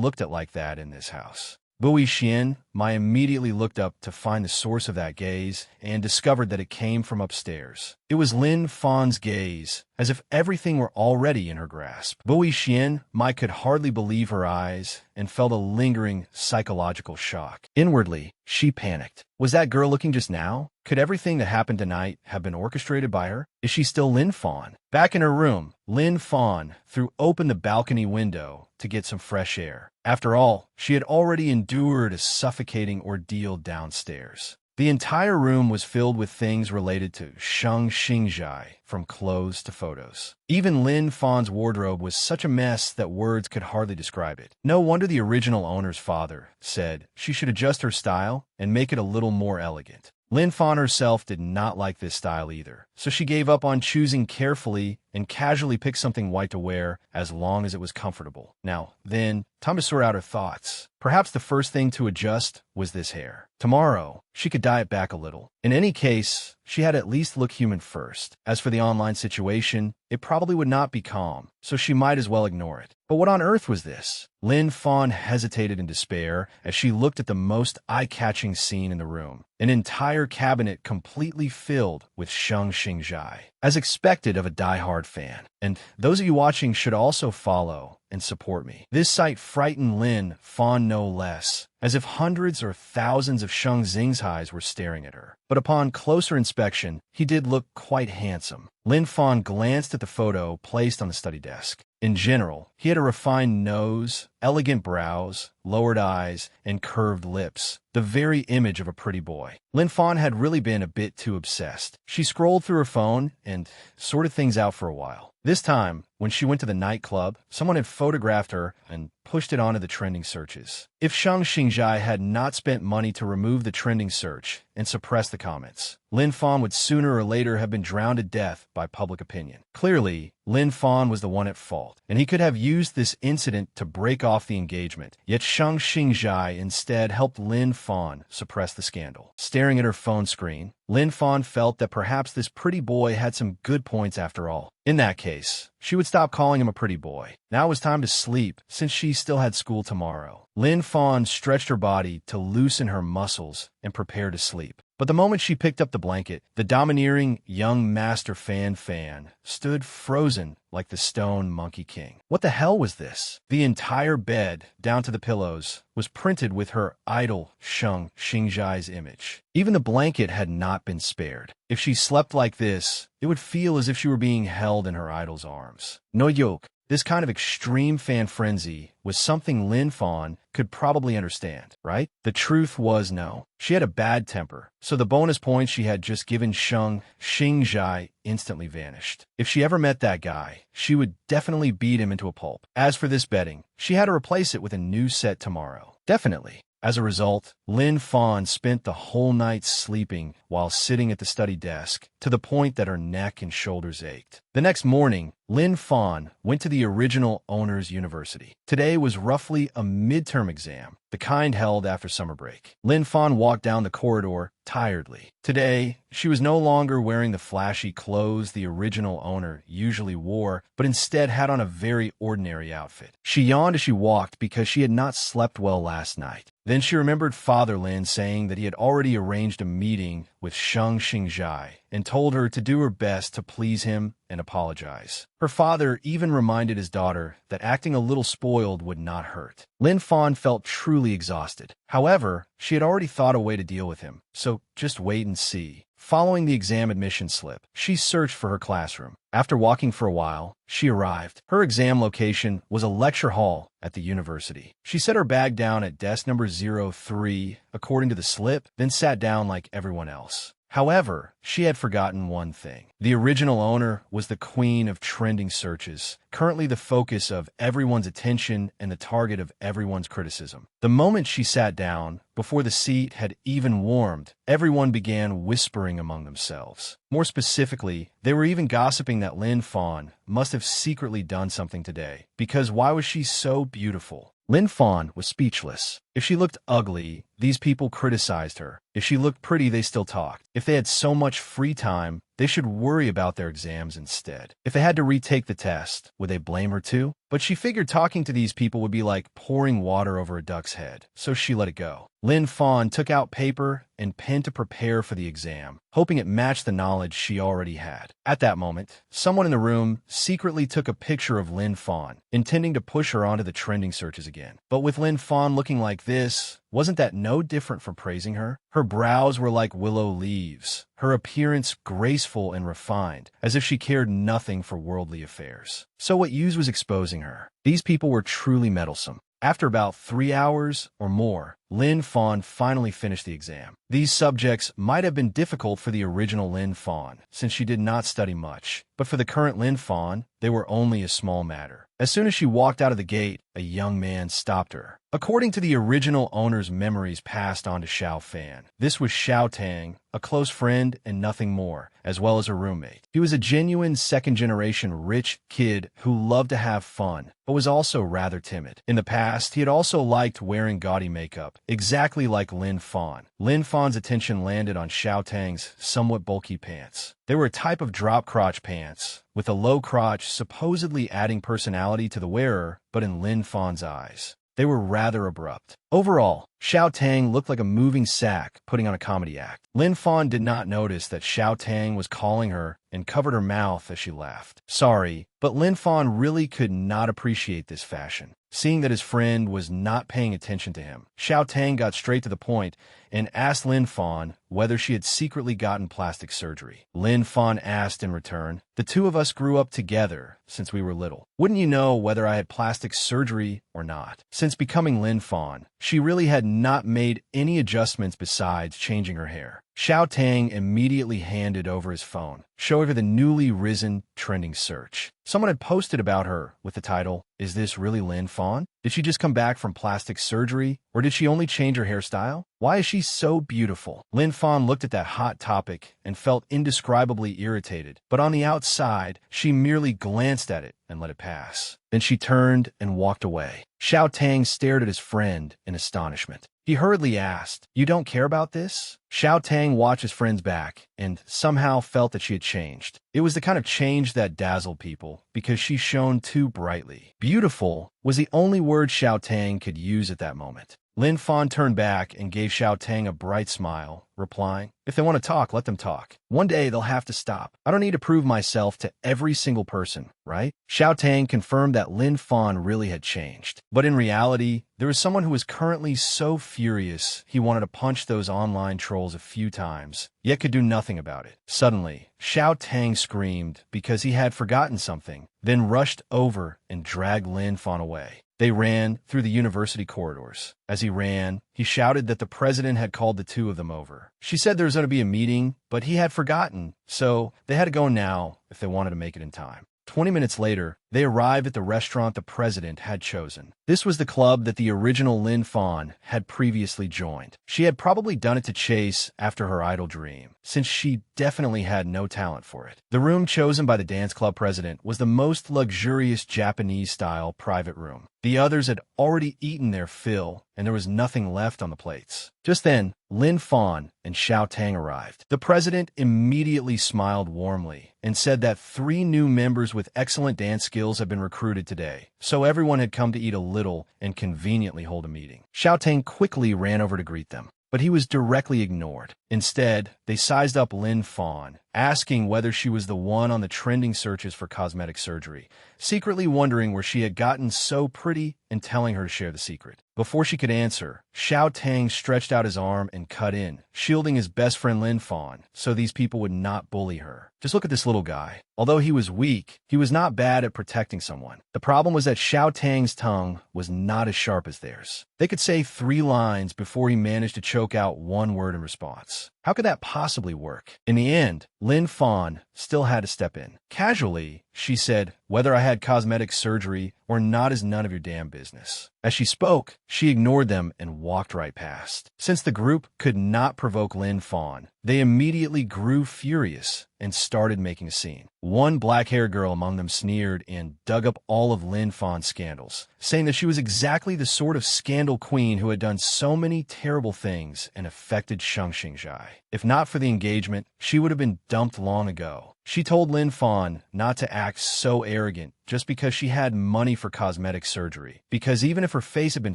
Speaker 1: looked at like that in this house. Bui Xianmai immediately looked up to find the source of that gaze and discovered that it came from upstairs. It was Lin Fan's gaze, as if everything were already in her grasp. Bui Xianmai could hardly believe her eyes and felt a lingering psychological shock. Inwardly, she panicked. Was that girl looking just now? Could everything that happened tonight have been orchestrated by her? Is she still Lin Fan? Back in her room, Lin Fan threw open the balcony window to get some fresh air. After all, she had already endured a suffocating ordeal downstairs. The entire room was filled with things related to Sheng Xingjai, from clothes to photos. Even Lin Fan's wardrobe was such a mess that words could hardly describe it. No wonder the original owner's father said she should adjust her style and make it a little more elegant. Lin Fan herself did not like this style either, so she gave up on choosing carefully and casually picked something white to wear as long as it was comfortable. Now, then, time to sort out her thoughts. Perhaps the first thing to adjust was this hair. Tomorrow, she could dye it back a little. In any case, she had to at least look human first. As for the online situation, it probably would not be calm, so she might as well ignore it. But what on earth was this? Lin Fan hesitated in despair as she looked at the most eye-catching scene in the room. An entire cabinet completely filled with Sheng Xingjai, as expected of a die-hard fan. And those of you watching should also follow and support me. This sight frightened Lin Fan no less, as if hundreds or thousands of Sheng Xingjais were staring at her. But upon closer inspection, he did look quite handsome. Lin Fan glanced at the photo placed on the study desk. In general, he had a refined nose, elegant brows, lowered eyes, and curved lips, the very image of a pretty boy. Lin Fan had really been a bit too obsessed. She scrolled through her phone and sorted things out for a while. This time, when she went to the nightclub, someone had photographed her and pushed it onto the trending searches. If Sheng Xingjai had not spent money to remove the trending search and suppress the comments, Lin Fan would sooner or later have been drowned to death by public opinion. Clearly, Lin Fan was the one at fault, and he could have used this incident to break off the engagement. Yet Sheng Xingjai instead helped Lin Fan suppress the scandal. Staring at her phone screen, Lin Fan felt that perhaps this pretty boy had some good points after all. In that case, she would stop calling him a pretty boy. Now it was time to sleep, since she still had school tomorrow. Lin Fan stretched her body to loosen her muscles and prepare to sleep. But the moment she picked up the blanket, the domineering young Master Fan stood frozen like the stone Monkey King. What the hell was this? The entire bed, down to the pillows, was printed with her idol Sheng Xingjai's image. Even the blanket had not been spared. If she slept like this, it would feel as if she were being held in her idol's arms. No yoke. This kind of extreme fan frenzy was something Lin Fan could probably understand, right? The truth was no. She had a bad temper, so the bonus points she had just given Sheng Xingjai instantly vanished. If she ever met that guy, she would definitely beat him into a pulp. As for this bedding, she had to replace it with a new set tomorrow. Definitely. As a result, Lin Fan spent the whole night sleeping while sitting at the study desk, to the point that her neck and shoulders ached. The next morning, Lin Fan went to the original owner's university. Today was roughly a midterm exam, the kind held after summer break. Lin Fan walked down the corridor tiredly. Today, she was no longer wearing the flashy clothes the original owner usually wore, but instead had on a very ordinary outfit. She yawned as she walked because she had not slept well last night. Then she remembered Father Lin saying that he had already arranged a meeting with Sheng Xingjai and told her to do her best to please him and apologize. Her father even reminded his daughter that acting a little spoiled would not hurt. Lin Fan felt truly exhausted. However, she had already thought a way to deal with him, so just wait and see. Following the exam admission slip, she searched for her classroom. After walking for a while, she arrived. Her exam location was a lecture hall at the university. She set her bag down at desk number 03, according to the slip, then sat down like everyone else. However, she had forgotten one thing. The original owner was the queen of trending searches, currently the focus of everyone's attention and the target of everyone's criticism. The moment she sat down, before the seat had even warmed, everyone began whispering among themselves. More specifically, they were even gossiping that Lin Fan must have secretly done something today, because why was she so beautiful? Lin Fan was speechless. If she looked ugly, these people criticized her. If she looked pretty, they still talked. If they had so much free time, they should worry about their exams instead. If they had to retake the test, would they blame her too? But she figured talking to these people would be like pouring water over a duck's head, so she let it go. Lin Fan took out paper and pen to prepare for the exam, hoping it matched the knowledge she already had. At that moment, someone in the room secretly took a picture of Lin Fan, intending to push her onto the trending searches again. But with Lin Fan looking like this, wasn't that no different from praising her? Her brows were like willow leaves, her appearance graceful and refined, as if she cared nothing for worldly affairs. So what use was exposing her? These people were truly meddlesome. After about 3 hours or more, Lin Fan finally finished the exam. These subjects might have been difficult for the original Lin Fan, since she did not study much, but for the current Lin Fan, they were only a small matter. As soon as she walked out of the gate, a young man stopped her. According to the original owner's memories passed on to Xiao Fan, this was Xiao Tang, a close friend and nothing more, as well as her roommate. He was a genuine second-generation rich kid who loved to have fun, but was also rather timid. In the past, he had also liked wearing gaudy makeup, exactly like Lin Fan. Lin Fan's attention landed on Xiao Tang's somewhat bulky pants. They were a type of drop-crotch pants, with a low crotch supposedly adding personality to the wearer, but in Lin Fan's eyes, they were rather abrupt. Overall, Xiao Tang looked like a moving sack putting on a comedy act. Lin Fan did not notice that Xiao Tang was calling her and covered her mouth as she laughed. Sorry, but Lin Fan really could not appreciate this fashion. Seeing that his friend was not paying attention to him, Xiao Tang got straight to the point and asked Lin Fan whether she had secretly gotten plastic surgery. Lin Fan asked in return, "The two of us grew up together since we were little. Wouldn't you know whether I had plastic surgery or not?" Since becoming Lin Fan, she really had not made any adjustments besides changing her hair. Xiao Tang immediately handed over his phone, showing her the newly risen trending search. Someone had posted about her with the title, "Is this really Lin Fan? Did she just come back from plastic surgery, or did she only change her hairstyle? Why is she so beautiful?" Lin Fan looked at that hot topic and felt indescribably irritated, but on the outside, she merely glanced at it and let it pass. Then she turned and walked away. Xiao Tang stared at his friend in astonishment. He hurriedly asked, "You don't care about this?" Xiao Tang watched his friend's back and somehow felt that she had changed. It was the kind of change that dazzled people because she shone too brightly. Beautiful was the only word Xiao Tang could use at that moment. Lin Fan turned back and gave Xiao Tang a bright smile, replying, "If they want to talk, let them talk. One day they'll have to stop. I don't need to prove myself to every single person, right?" Xiao Tang confirmed that Lin Fan really had changed. But in reality, there was someone who was currently so furious he wanted to punch those online trolls a few times, yet could do nothing about it. Suddenly, Xiao Tang screamed because he had forgotten something, then rushed over and dragged Lin Fan away. They ran through the university corridors. As he ran, he shouted that the president had called the two of them over. She said there was going to be a meeting, but he had forgotten, so they had to go now if they wanted to make it in time. 20 minutes later, They arrive at the restaurant the president had chosen. This was the club that the original Lin Fan had previously joined. She had probably done it to chase after her idol dream, since she definitely had no talent for it. The room chosen by the dance club president was the most luxurious Japanese-style private room. The others had already eaten their fill, and there was nothing left on the plates. Just then, Lin Fan and Xiao Tang arrived. The president immediately smiled warmly and said that 3 new members with excellent dance skills had been recruited today, so everyone had come to eat a little and conveniently hold a meeting. Xiao Tang quickly ran over to greet them, but he was directly ignored. Instead, they sized up Lin Fan, asking whether she was the one on the trending searches for cosmetic surgery, secretly wondering where she had gotten so pretty and telling her to share the secret. Before she could answer, Xiao Tang stretched out his arm and cut in, shielding his best friend Lin Fan so these people would not bully her. Just look at this little guy. Although he was weak, he was not bad at protecting someone. The problem was that Xiao Tang's tongue was not as sharp as theirs. They could say 3 lines before he managed to choke out 1 word in response. How could that possibly work? In the end, Lin Fan still had to step in. Casually, she said, "Whether I had cosmetic surgery or not is none of your damn business." As she spoke, she ignored them and walked right past. Since the group could not provoke Lin Fan, they immediately grew furious and started making a scene. One black-haired girl among them sneered and dug up all of Lin Fan's scandals, saying that she was exactly the sort of scandal queen who had done so many terrible things and affected Shang Xingjai. If not for the engagement, she would have been dumped long ago. She told Lin Fan not to act so arrogant just because she had money for cosmetic surgery, because even if her face had been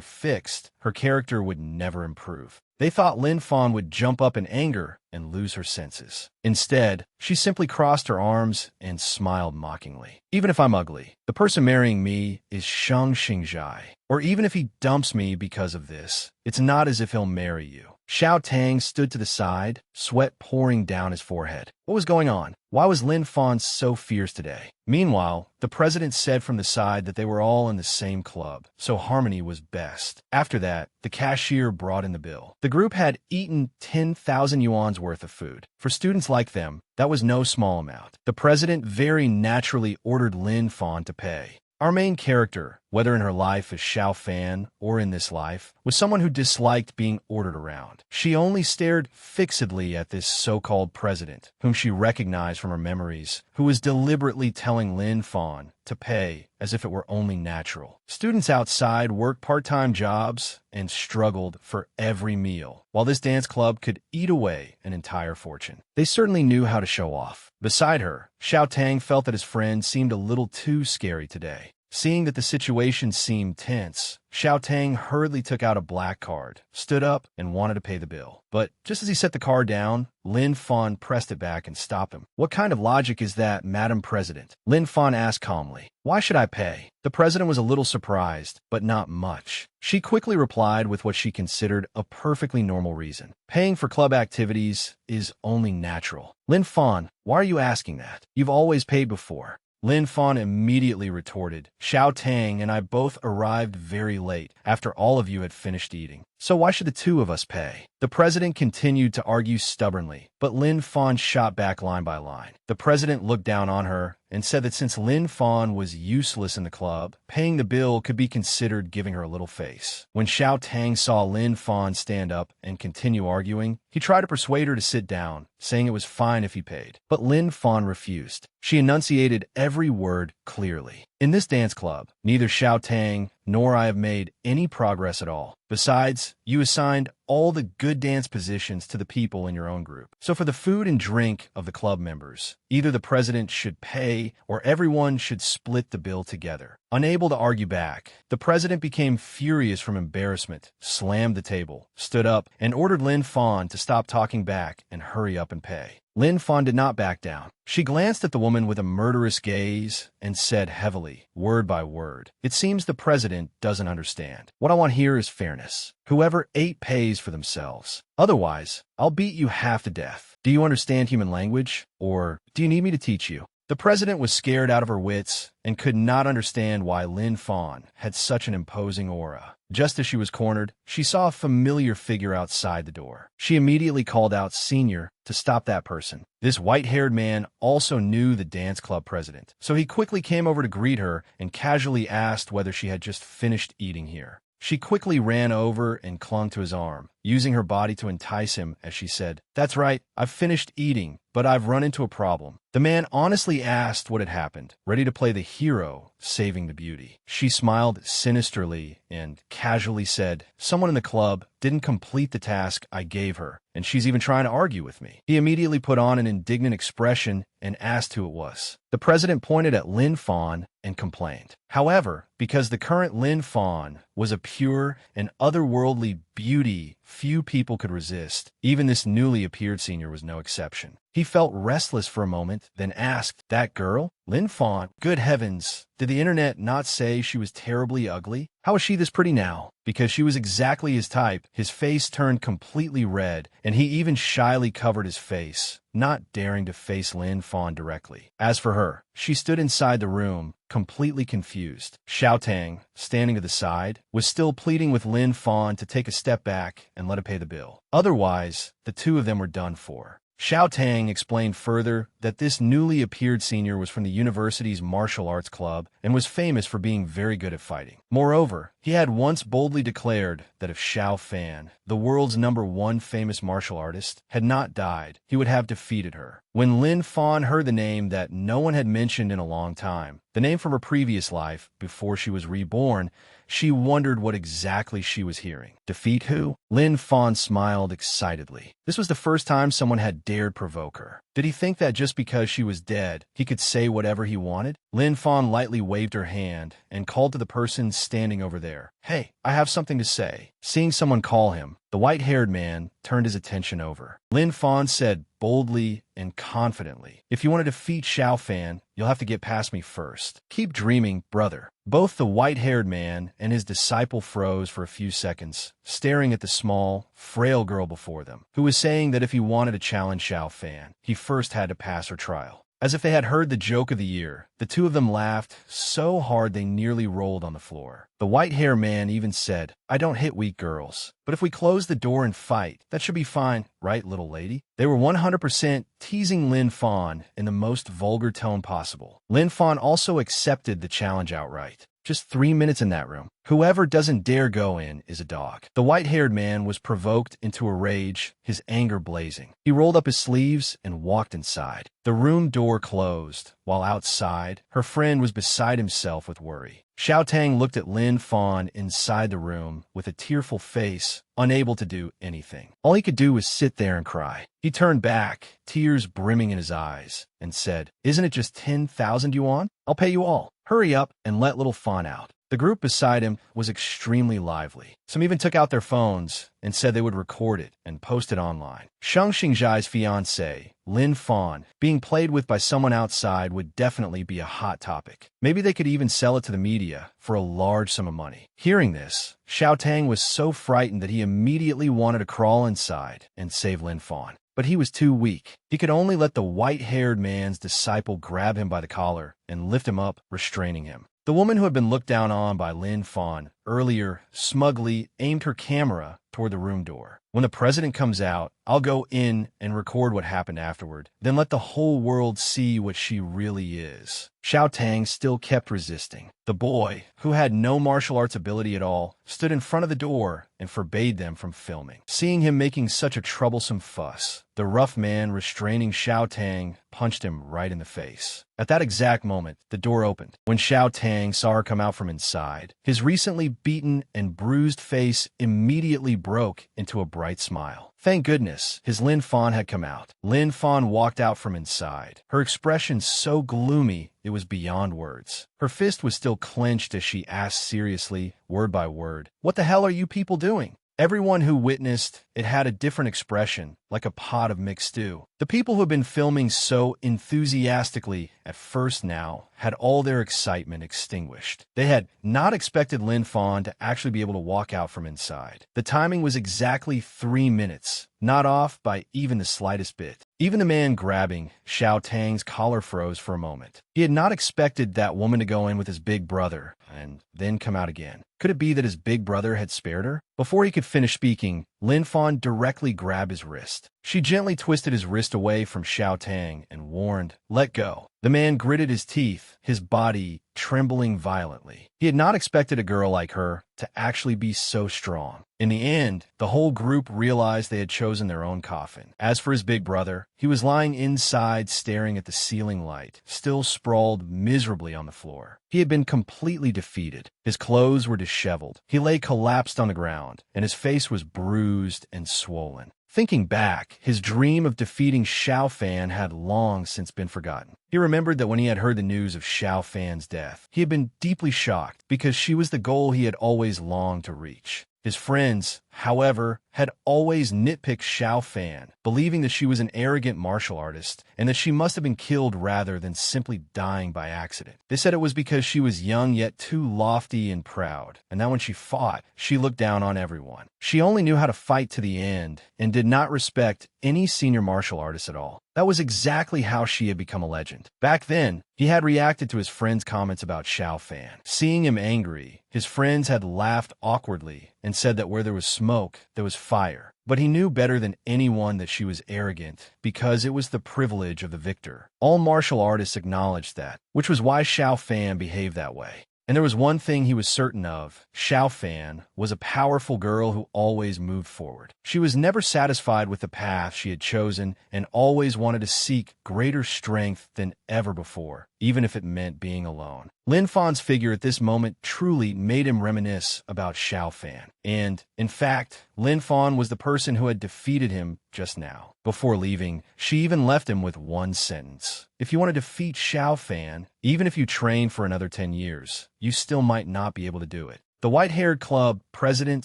Speaker 1: fixed, her character would never improve. They thought Lin Fan would jump up in anger and lose her senses. Instead, she simply crossed her arms and smiled mockingly. Even if I'm ugly, the person marrying me is Shang Xingjai. Or even if he dumps me because of this, it's not as if he'll marry you. Xiao Tang stood to the side, sweat pouring down his forehead. What was going on? Why was Lin Fan so fierce today? Meanwhile, the president said from the side that they were all in the same club, so harmony was best. After that, the cashier brought in the bill. The group had eaten 10,000 yuan's worth of food. For students like them, that was no small amount. The president very naturally ordered Lin Fan to pay. Our main character, whether in her life as Xiao Fan or in this life, was someone who disliked being ordered around. She only stared fixedly at this so-called president, whom she recognized from her memories, who was deliberately telling Lin Fan to pay as if it were only natural. Students outside worked part-time jobs and struggled for every meal, while this dance club could eat away an entire fortune. They certainly knew how to show off. Beside her, Xiao Tang felt that his friend seemed a little too scary today. Seeing that the situation seemed tense, Xiao Tang hurriedly took out a black card, stood up, and wanted to pay the bill. But just as he set the card down, Lin Fan pressed it back and stopped him. "What kind of logic is that, Madam President?" Lin Fan asked calmly. "Why should I pay?" The president was a little surprised, but not much. She quickly replied with what she considered a perfectly normal reason. "Paying for club activities is only natural." "Lin Fan, why are you asking that? You've always paid before." Lin Fan immediately retorted, "Xiao Tang and I both arrived very late, after all of you had finished eating. So why should the 2 of us pay?" The president continued to argue stubbornly, but Lin Fan shot back line by line. The president looked down on her and said that since Lin Fan was useless in the club, paying the bill could be considered giving her a little face. When Xiao Tang saw Lin Fan stand up and continue arguing, he tried to persuade her to sit down, saying it was fine if he paid. But Lin Fan refused. She enunciated every word clearly. "In this dance club, neither Xiao Tang nor I have made any progress at all. Besides, you assigned all the good dance positions to the people in your own group. So for the food and drink of the club members, either the president should pay or everyone should split the bill together." Unable to argue back, the president became furious from embarrassment, slammed the table, stood up, and ordered Lin Fan to stop talking back and hurry up and pay. Lin Fan did not back down. She glanced at the woman with a murderous gaze and said heavily, word by word, "It seems the president doesn't understand. What I want here is fairness. Whoever ate pays for themselves. Otherwise, I'll beat you half to death. Do you understand human language? Or do you need me to teach you?" The president was scared out of her wits and could not understand why Lin Fan had such an imposing aura. Just as she was cornered, she saw a familiar figure outside the door. She immediately called out Senior to stop that person. This white-haired man also knew the dance club president, so he quickly came over to greet her and casually asked whether she had just finished eating here. She quickly ran over and clung to his arm, using her body to entice him as she said, "That's right, I've finished eating, but I've run into a problem." The man honestly asked what had happened, ready to play the hero, saving the beauty. She smiled sinisterly and casually said, "Someone in the club didn't complete the task I gave her, and she's even trying to argue with me." He immediately put on an indignant expression and asked who it was. The president pointed at Lin Fan and complained. However, because the current Lin Fan was a pure and otherworldly beauty few people could resist, even this newly appeared senior was no exception. He felt restless for a moment, then asked, "That girl? Lin Fan? Good heavens, did the internet not say she was terribly ugly? How is she this pretty now?" Because she was exactly his type, his face turned completely red, and he even shyly covered his face, not daring to face Lin Fan directly. As for her, she stood inside the room, completely confused. Xiao Tang, standing to the side, was still pleading with Lin Fan to take a step back and let her pay the bill. Otherwise, the two of them were done for. Xiao Tang explained further that this newly appeared senior was from the university's martial arts club and was famous for being very good at fighting. Moreover, he had once boldly declared that if Xiao Fan, the world's #1 famous martial artist, had not died, he would have defeated her. When Lin Fan heard the name that no one had mentioned in a long time, the name from her previous life, before she was reborn, she wondered what exactly she was hearing. Defeat who? Lin Fan smiled excitedly. This was the first time someone had dared provoke her. Did he think that just because she was dead, he could say whatever he wanted? Lin Fan lightly waved her hand and called to the person standing over there. "Hey, I have something to say." Seeing someone call him, the white-haired man turned his attention over. Lin Fan said boldly and confidently, "If you want to defeat Xiao Fan, you'll have to get past me first. Keep dreaming, brother." Both the white-haired man and his disciple froze for a few seconds, staring at the small, frail girl before them, who was saying that if he wanted to challenge Xiao Fan, he first had to pass her trial. As if they had heard the joke of the year, the two of them laughed so hard they nearly rolled on the floor. The white-haired man even said, "I don't hit weak girls, but if we close the door and fight, that should be fine, right, little lady?" They were 100% teasing Lin Fan in the most vulgar tone possible. Lin Fan also accepted the challenge outright. Just 3 minutes in that room. Whoever doesn't dare go in is a dog. The white-haired man was provoked into a rage, his anger blazing. He rolled up his sleeves and walked inside. The room door closed, while outside, her friend was beside himself with worry. Xiao Tang looked at Lin Fan inside the room with a tearful face, unable to do anything. All he could do was sit there and cry. He turned back, tears brimming in his eyes, and said, "Isn't it just 10,000 yuan? I'll pay you all. Hurry up and let little Fan out." The group beside him was extremely lively. Some even took out their phones and said they would record it and post it online. Shang Xingjai's fiancée, Lin Fan, being played with by someone outside would definitely be a hot topic. Maybe they could even sell it to the media for a large sum of money. Hearing this, Xiao Tang was so frightened that he immediately wanted to crawl inside and save Lin Fan. But he was too weak. He could only let the white-haired man's disciple grab him by the collar and lift him up, restraining him. The woman who had been looked down on by Lin Fan earlier smugly aimed her camera toward the room door. "When the president comes out, I'll go in and record what happened afterward, then let the whole world see what she really is." Xiao Tang still kept resisting. The boy, who had no martial arts ability at all, stood in front of the door and forbade them from filming. Seeing him making such a troublesome fuss, the rough man restraining Xiao Tang punched him right in the face. At that exact moment, the door opened. When Xiao Tang saw her come out from inside, his recently beaten and bruised face immediately broke into a bright smile. Thank goodness, his Lin Fan had come out. Lin Fan walked out from inside, her expression so gloomy it was beyond words. Her fist was still clenched as she asked seriously, word by word, "What the hell are you people doing?" Everyone who witnessed it had a different expression, like a pot of mixed stew. The people who had been filming so enthusiastically at first now had all their excitement extinguished. They had not expected Lin Fan to actually be able to walk out from inside. The timing was exactly 3 minutes, not off by even the slightest bit. Even the man grabbing Xiao Tang's collar froze for a moment. He had not expected that woman to go in with his big brother and then come out again. Could it be that his big brother had spared her? Before he could finish speaking, Lin Fan directly grabbed his wrist. She gently twisted his wrist away from Xiao Tang and warned, "Let go." The man gritted his teeth, his body trembling violently. He had not expected a girl like her to actually be so strong. In the end, the whole group realized they had chosen their own coffin. As for his big brother, he was lying inside staring at the ceiling light, still sprawled miserably on the floor. He had been completely defeated. His clothes were disheveled. He lay collapsed on the ground, and his face was bruised and swollen. Thinking back, his dream of defeating Xiao Fan had long since been forgotten. He remembered that when he had heard the news of Xiao Fan's death, he had been deeply shocked because she was the goal he had always longed to reach. His friends, however, had always nitpicked Xiao Fan, believing that she was an arrogant martial artist and that she must have been killed rather than simply dying by accident. They said it was because she was young yet too lofty and proud, and that when she fought, she looked down on everyone. She only knew how to fight to the end and did not respect any senior martial artist at all. That was exactly how she had become a legend. Back then, he had reacted to his friend's comments about Xiao Fan. Seeing him angry, his friends had laughed awkwardly and said that where there was smoke, there was fire. But he knew better than anyone that she was arrogant because it was the privilege of the victor. All martial artists acknowledged that, which was why Xiao Fan behaved that way. And there was one thing he was certain of. Xiao Fan was a powerful girl who always moved forward. She was never satisfied with the path she had chosen and always wanted to seek greater strength than ever before, even if it meant being alone. Lin Fan's figure at this moment truly made him reminisce about Xiao Fan. And, in fact, Lin Fan was the person who had defeated him just now. Before leaving, she even left him with one sentence. If you want to defeat Xiao Fan, even if you train for another 10 years, you still might not be able to do it. The white-haired club president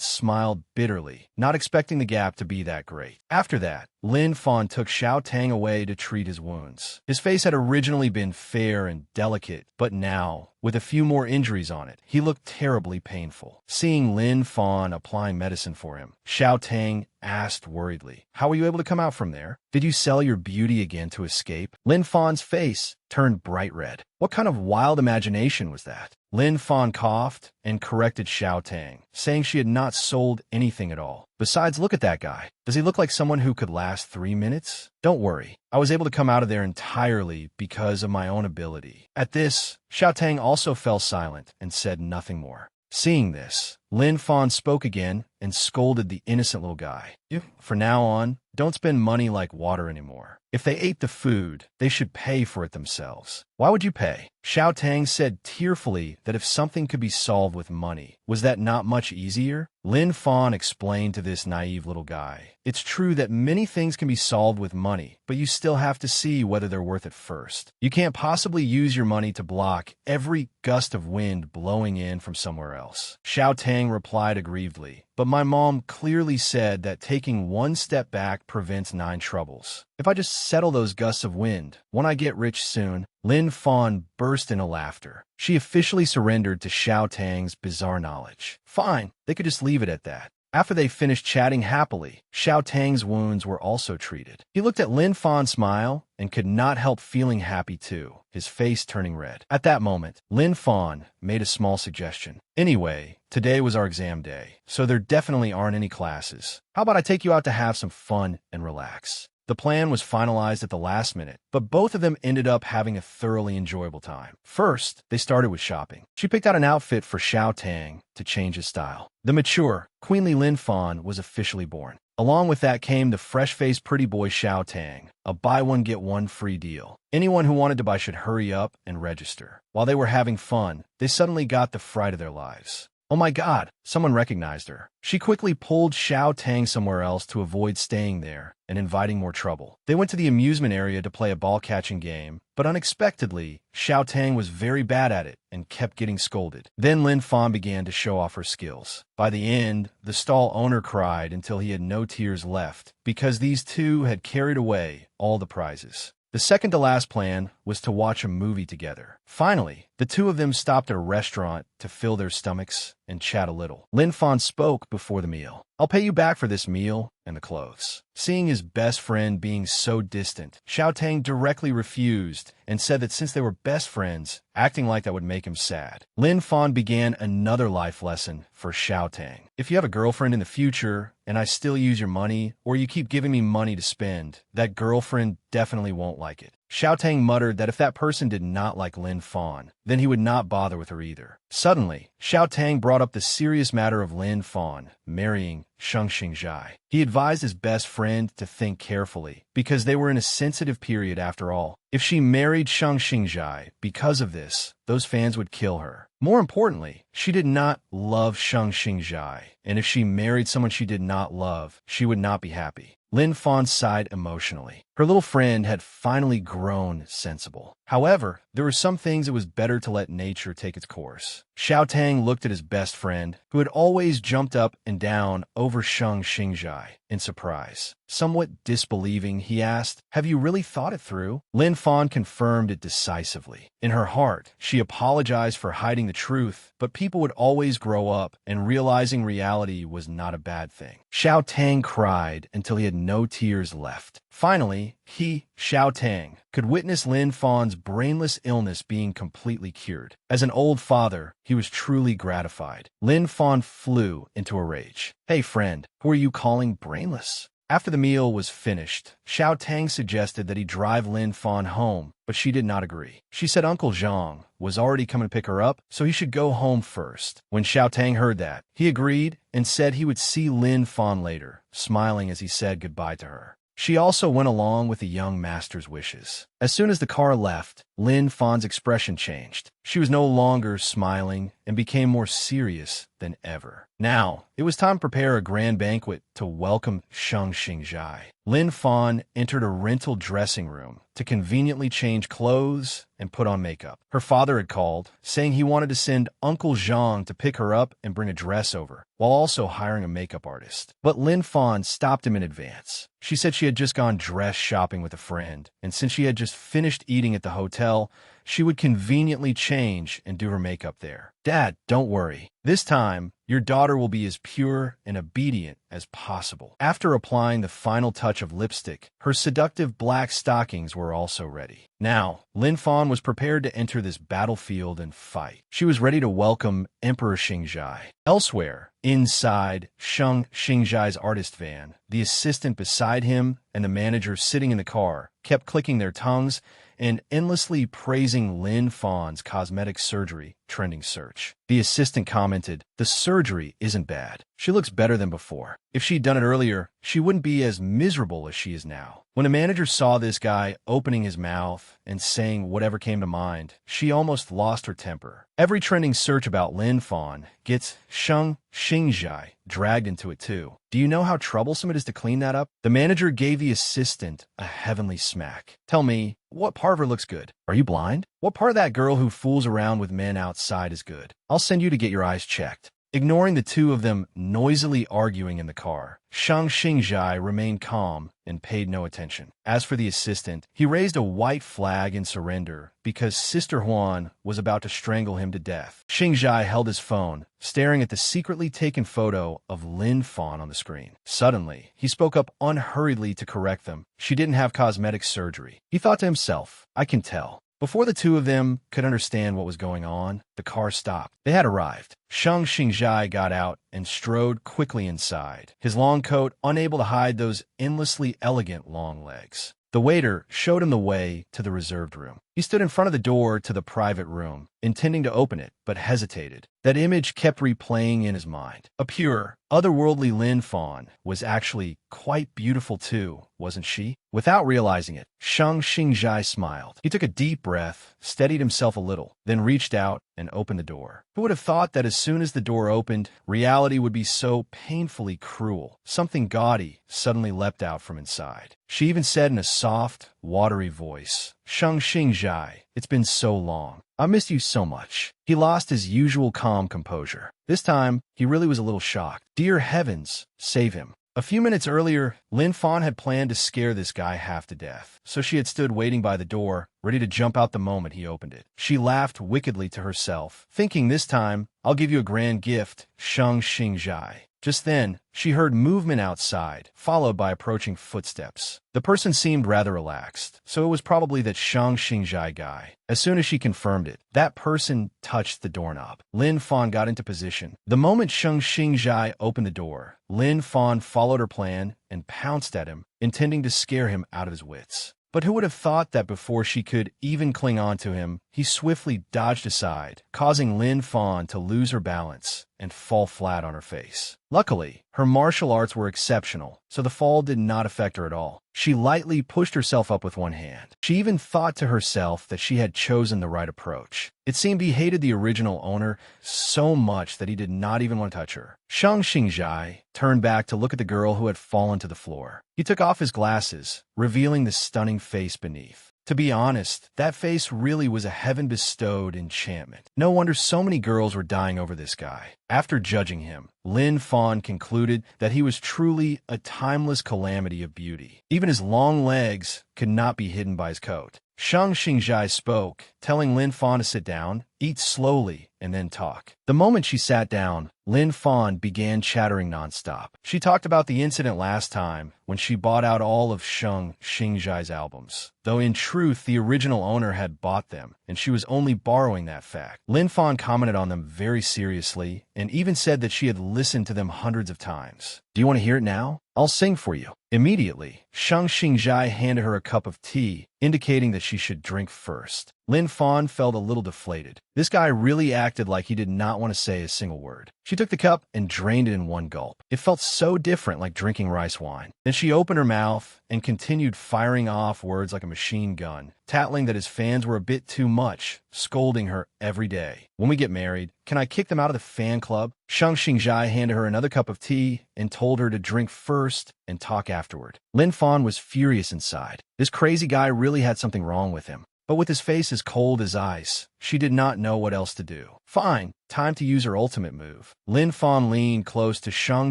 Speaker 1: smiled bitterly, not expecting the gap to be that great. After that, Lin Fan took Xiao Tang away to treat his wounds. His face had originally been fair and delicate, but now, with a few more injuries on it, he looked terribly painful. Seeing Lin Fan applying medicine for him, Xiao Tang asked worriedly, "How were you able to come out from there? Did you sell your beauty again to escape?" Lin Fan's face turned bright red. What kind of wild imagination was that? Lin Fan coughed and corrected Xiao Tang, saying she had not sold anything at all. Besides, look at that guy. Does he look like someone who could last 3 minutes? Don't worry. I was able to come out of there entirely because of my own ability. At this, Xiao Tang also fell silent and said nothing more. Seeing this, Lin Fan spoke again and scolded the innocent little guy. From now on, don't spend money like water anymore. If they ate the food, they should pay for it themselves. Why would you pay? Xiao Tang said tearfully that if something could be solved with money, was that not much easier? Lin Fan explained to this naive little guy, "It's true that many things can be solved with money, but you still have to see whether they're worth it first. You can't possibly use your money to block every gust of wind blowing in from somewhere else." Xiao Tang replied aggrievedly, "But my mom clearly said that taking one step back prevents 9 troubles. If I just settle those gusts of wind, won't I get rich soon?" Lin Fan burst into laughter. She officially surrendered to Xiao Tang's bizarre knowledge. Fine, they could just leave it at that. After they finished chatting happily, Xiao Tang's wounds were also treated. He looked at Lin Fan smile and could not help feeling happy too, his face turning red. At that moment, Lin Fan made a small suggestion. "Anyway, today was our exam day, so there definitely aren't any classes. How about I take you out to have some fun and relax?" The plan was finalized at the last minute, but both of them ended up having a thoroughly enjoyable time. First, they started with shopping. She picked out an outfit for Xiao Tang to change his style. The mature, queenly Lin Fan was officially born. Along with that came the fresh-faced pretty boy Xiao Tang, a buy-one-get-one free deal. Anyone who wanted to buy should hurry up and register. While they were having fun, they suddenly got the fright of their lives. Oh my God, someone recognized her. She quickly pulled Xiao Tang somewhere else to avoid staying there and inviting more trouble. They went to the amusement area to play a ball-catching game, but unexpectedly, Xiao Tang was very bad at it and kept getting scolded. Then Lin Fan began to show off her skills. By the end, the stall owner cried until he had no tears left because these two had carried away all the prizes. The second to last plan was to watch a movie together. Finally, the two of them stopped at a restaurant to fill their stomachs and chat a little. Lin Fan spoke before the meal. "I'll pay you back for this meal and the clothes." Seeing his best friend being so distant, Xiao Tang directly refused and said that since they were best friends, acting like that would make him sad. Lin Fan began another life lesson for Xiao Tang. If you have a girlfriend in the future and I still use your money, or you keep giving me money to spend, that girlfriend definitely won't like it. Xiao Tang muttered that if that person did not like Lin Fan, then he would not bother with her either. Suddenly, Xiao Tang brought up the serious matter of Lin Fan marrying Sheng Xingjai. He advised his best friend to think carefully, because they were in a sensitive period after all. If she married Sheng Xingjai because of this, those fans would kill her. More importantly, she did not love Sheng Xingjai, and if she married someone she did not love, she would not be happy. Lin Fan sighed emotionally. Her little friend had finally grown sensible. However, there were some things it was better to let nature take its course. Xiao Tang looked at his best friend, who had always jumped up and down over Sheng Xingjai, in surprise. Somewhat disbelieving, he asked, "Have you really thought it through?" Lin Fan confirmed it decisively. In her heart, she apologized for hiding the truth, but people would always grow up, and realizing reality was not a bad thing. Xiao Tang cried until he had no tears left. Finally, he, Xiao Tang, could witness Lin Fan's brainless illness being completely cured. As an old father, he was truly gratified. Lin Fan flew into a rage. "Hey friend, who are you calling brainless?" After the meal was finished, Xiao Tang suggested that he drive Lin Fan home, but she did not agree. She said Uncle Zhang was already coming to pick her up, so he should go home first. When Xiao Tang heard that, he agreed and said he would see Lin Fan later, smiling as he said goodbye to her. She also went along with the young master's wishes. As soon as the car left, Lin Fan's expression changed. She was no longer smiling and became more serious than ever. Now, it was time to prepare a grand banquet to welcome Sheng Xingjai. Lin Fan entered a rental dressing room to conveniently change clothes and put on makeup. Her father had called, saying he wanted to send Uncle Zhang to pick her up and bring a dress over, while also hiring a makeup artist. But Lin Fan stopped him in advance. She said she had just gone dress shopping with a friend, and since she had just finished eating at the hotel, she would conveniently change and do her makeup there. "Dad, don't worry. This time, your daughter will be as pure and obedient as possible." After applying the final touch of lipstick, her seductive black stockings were also ready. Now, Lin Fan was prepared to enter this battlefield and fight. She was ready to welcome Emperor Xingjai. Elsewhere, inside Sheng Xingjai's artist van, the assistant beside him and the manager sitting in the car kept clicking their tongues and endlessly praising Lin Fan's cosmetic surgery trending search. The assistant commented, "The surgery isn't bad. She looks better than before. If she'd done it earlier, she wouldn't be as miserable as she is now." When the manager saw this guy opening his mouth and saying whatever came to mind, she almost lost her temper. Every trending search about Lin Fan gets Sheng Xingjai dragged into it too. Do you know how troublesome it is to clean that up? The manager gave the assistant a heavenly smack. "Tell me, what part of her looks good? Are you blind? What part of that girl who fools around with men outside is good? I'll send you to get your eyes checked." Ignoring the two of them noisily arguing in the car, Sheng Xingjai remained calm and paid no attention. As for the assistant, he raised a white flag in surrender because Sister Huan was about to strangle him to death. Xingjai held his phone, staring at the secretly taken photo of Lin Fan on the screen. Suddenly, he spoke up unhurriedly to correct them. She didn't have cosmetic surgery. He thought to himself, "I can tell." Before the two of them could understand what was going on, the car stopped. They had arrived. Sheng Xingjai got out and strode quickly inside, his long coat unable to hide those endlessly elegant long legs. The waiter showed him the way to the reserved room. He stood in front of the door to the private room, intending to open it, but hesitated. That image kept replaying in his mind. A pure, otherworldly Lin Fan was actually quite beautiful too, wasn't she? Without realizing it, Sheng Xingjai smiled. He took a deep breath, steadied himself a little, then reached out and opened the door. Who would have thought that as soon as the door opened, reality would be so painfully cruel? Something gaudy suddenly leapt out from inside. She even said in a soft, watery voice, "Sheng Xingjai, it's been so long. I missed you so much." He lost his usual calm composure. This time, he really was a little shocked. Dear heavens, save him. A few minutes earlier, Lin Fan had planned to scare this guy half to death, so she had stood waiting by the door, ready to jump out the moment he opened it. She laughed wickedly to herself, thinking this time, "I'll give you a grand gift, Sheng Xingjai." Just then, she heard movement outside, followed by approaching footsteps. The person seemed rather relaxed, so it was probably that Shang Xingjai guy. As soon as she confirmed it, that person touched the doorknob. Lin Fan got into position. The moment Shang Xingjai opened the door, Lin Fan followed her plan and pounced at him, intending to scare him out of his wits. But who would have thought that before she could even cling on to him, he swiftly dodged aside, causing Lin Fan to lose her balance and fall flat on her face. Luckily, her martial arts were exceptional, so the fall did not affect her at all. She lightly pushed herself up with one hand. She even thought to herself that she had chosen the right approach. It seemed he hated the original owner so much that he did not even want to touch her. Shang Xingjai turned back to look at the girl who had fallen to the floor. He took off his glasses, revealing the stunning face beneath. To be honest, that face really was a heaven-bestowed enchantment. No wonder so many girls were dying over this guy. After judging him, Lin Fan concluded that he was truly a timeless calamity of beauty. Even his long legs could not be hidden by his coat. Shang Xingjai spoke, telling Lin Fan to sit down, eat slowly, and then talk. The moment she sat down, Lin Fan began chattering nonstop. She talked about the incident last time when she bought out all of Shang Xingjai's albums, though in truth the original owner had bought them, and she was only borrowing that fact. Lin Fan commented on them very seriously, and even said that she had listened to them hundreds of times. "Do you want to hear it now? I'll sing for you." Immediately, Shang Xingjai handed her a cup of tea, indicating that she should drink first. Lin Fan felt a little deflated. This guy really acted like he did not want to say a single word. She took the cup and drained it in one gulp. It felt so different, like drinking rice wine. Then she opened her mouth and continued firing off words like a machine gun, tattling that his fans were a bit too much, scolding her every day. "When we get married, can I kick them out of the fan club?" Shang Xingjai handed her another cup of tea and told her to drink first and talk afterward. Lin Fan was furious inside. This crazy guy really had something wrong with him. But with his face as cold as ice, she did not know what else to do. Fine, time to use her ultimate move. Lin Fan leaned close to Shang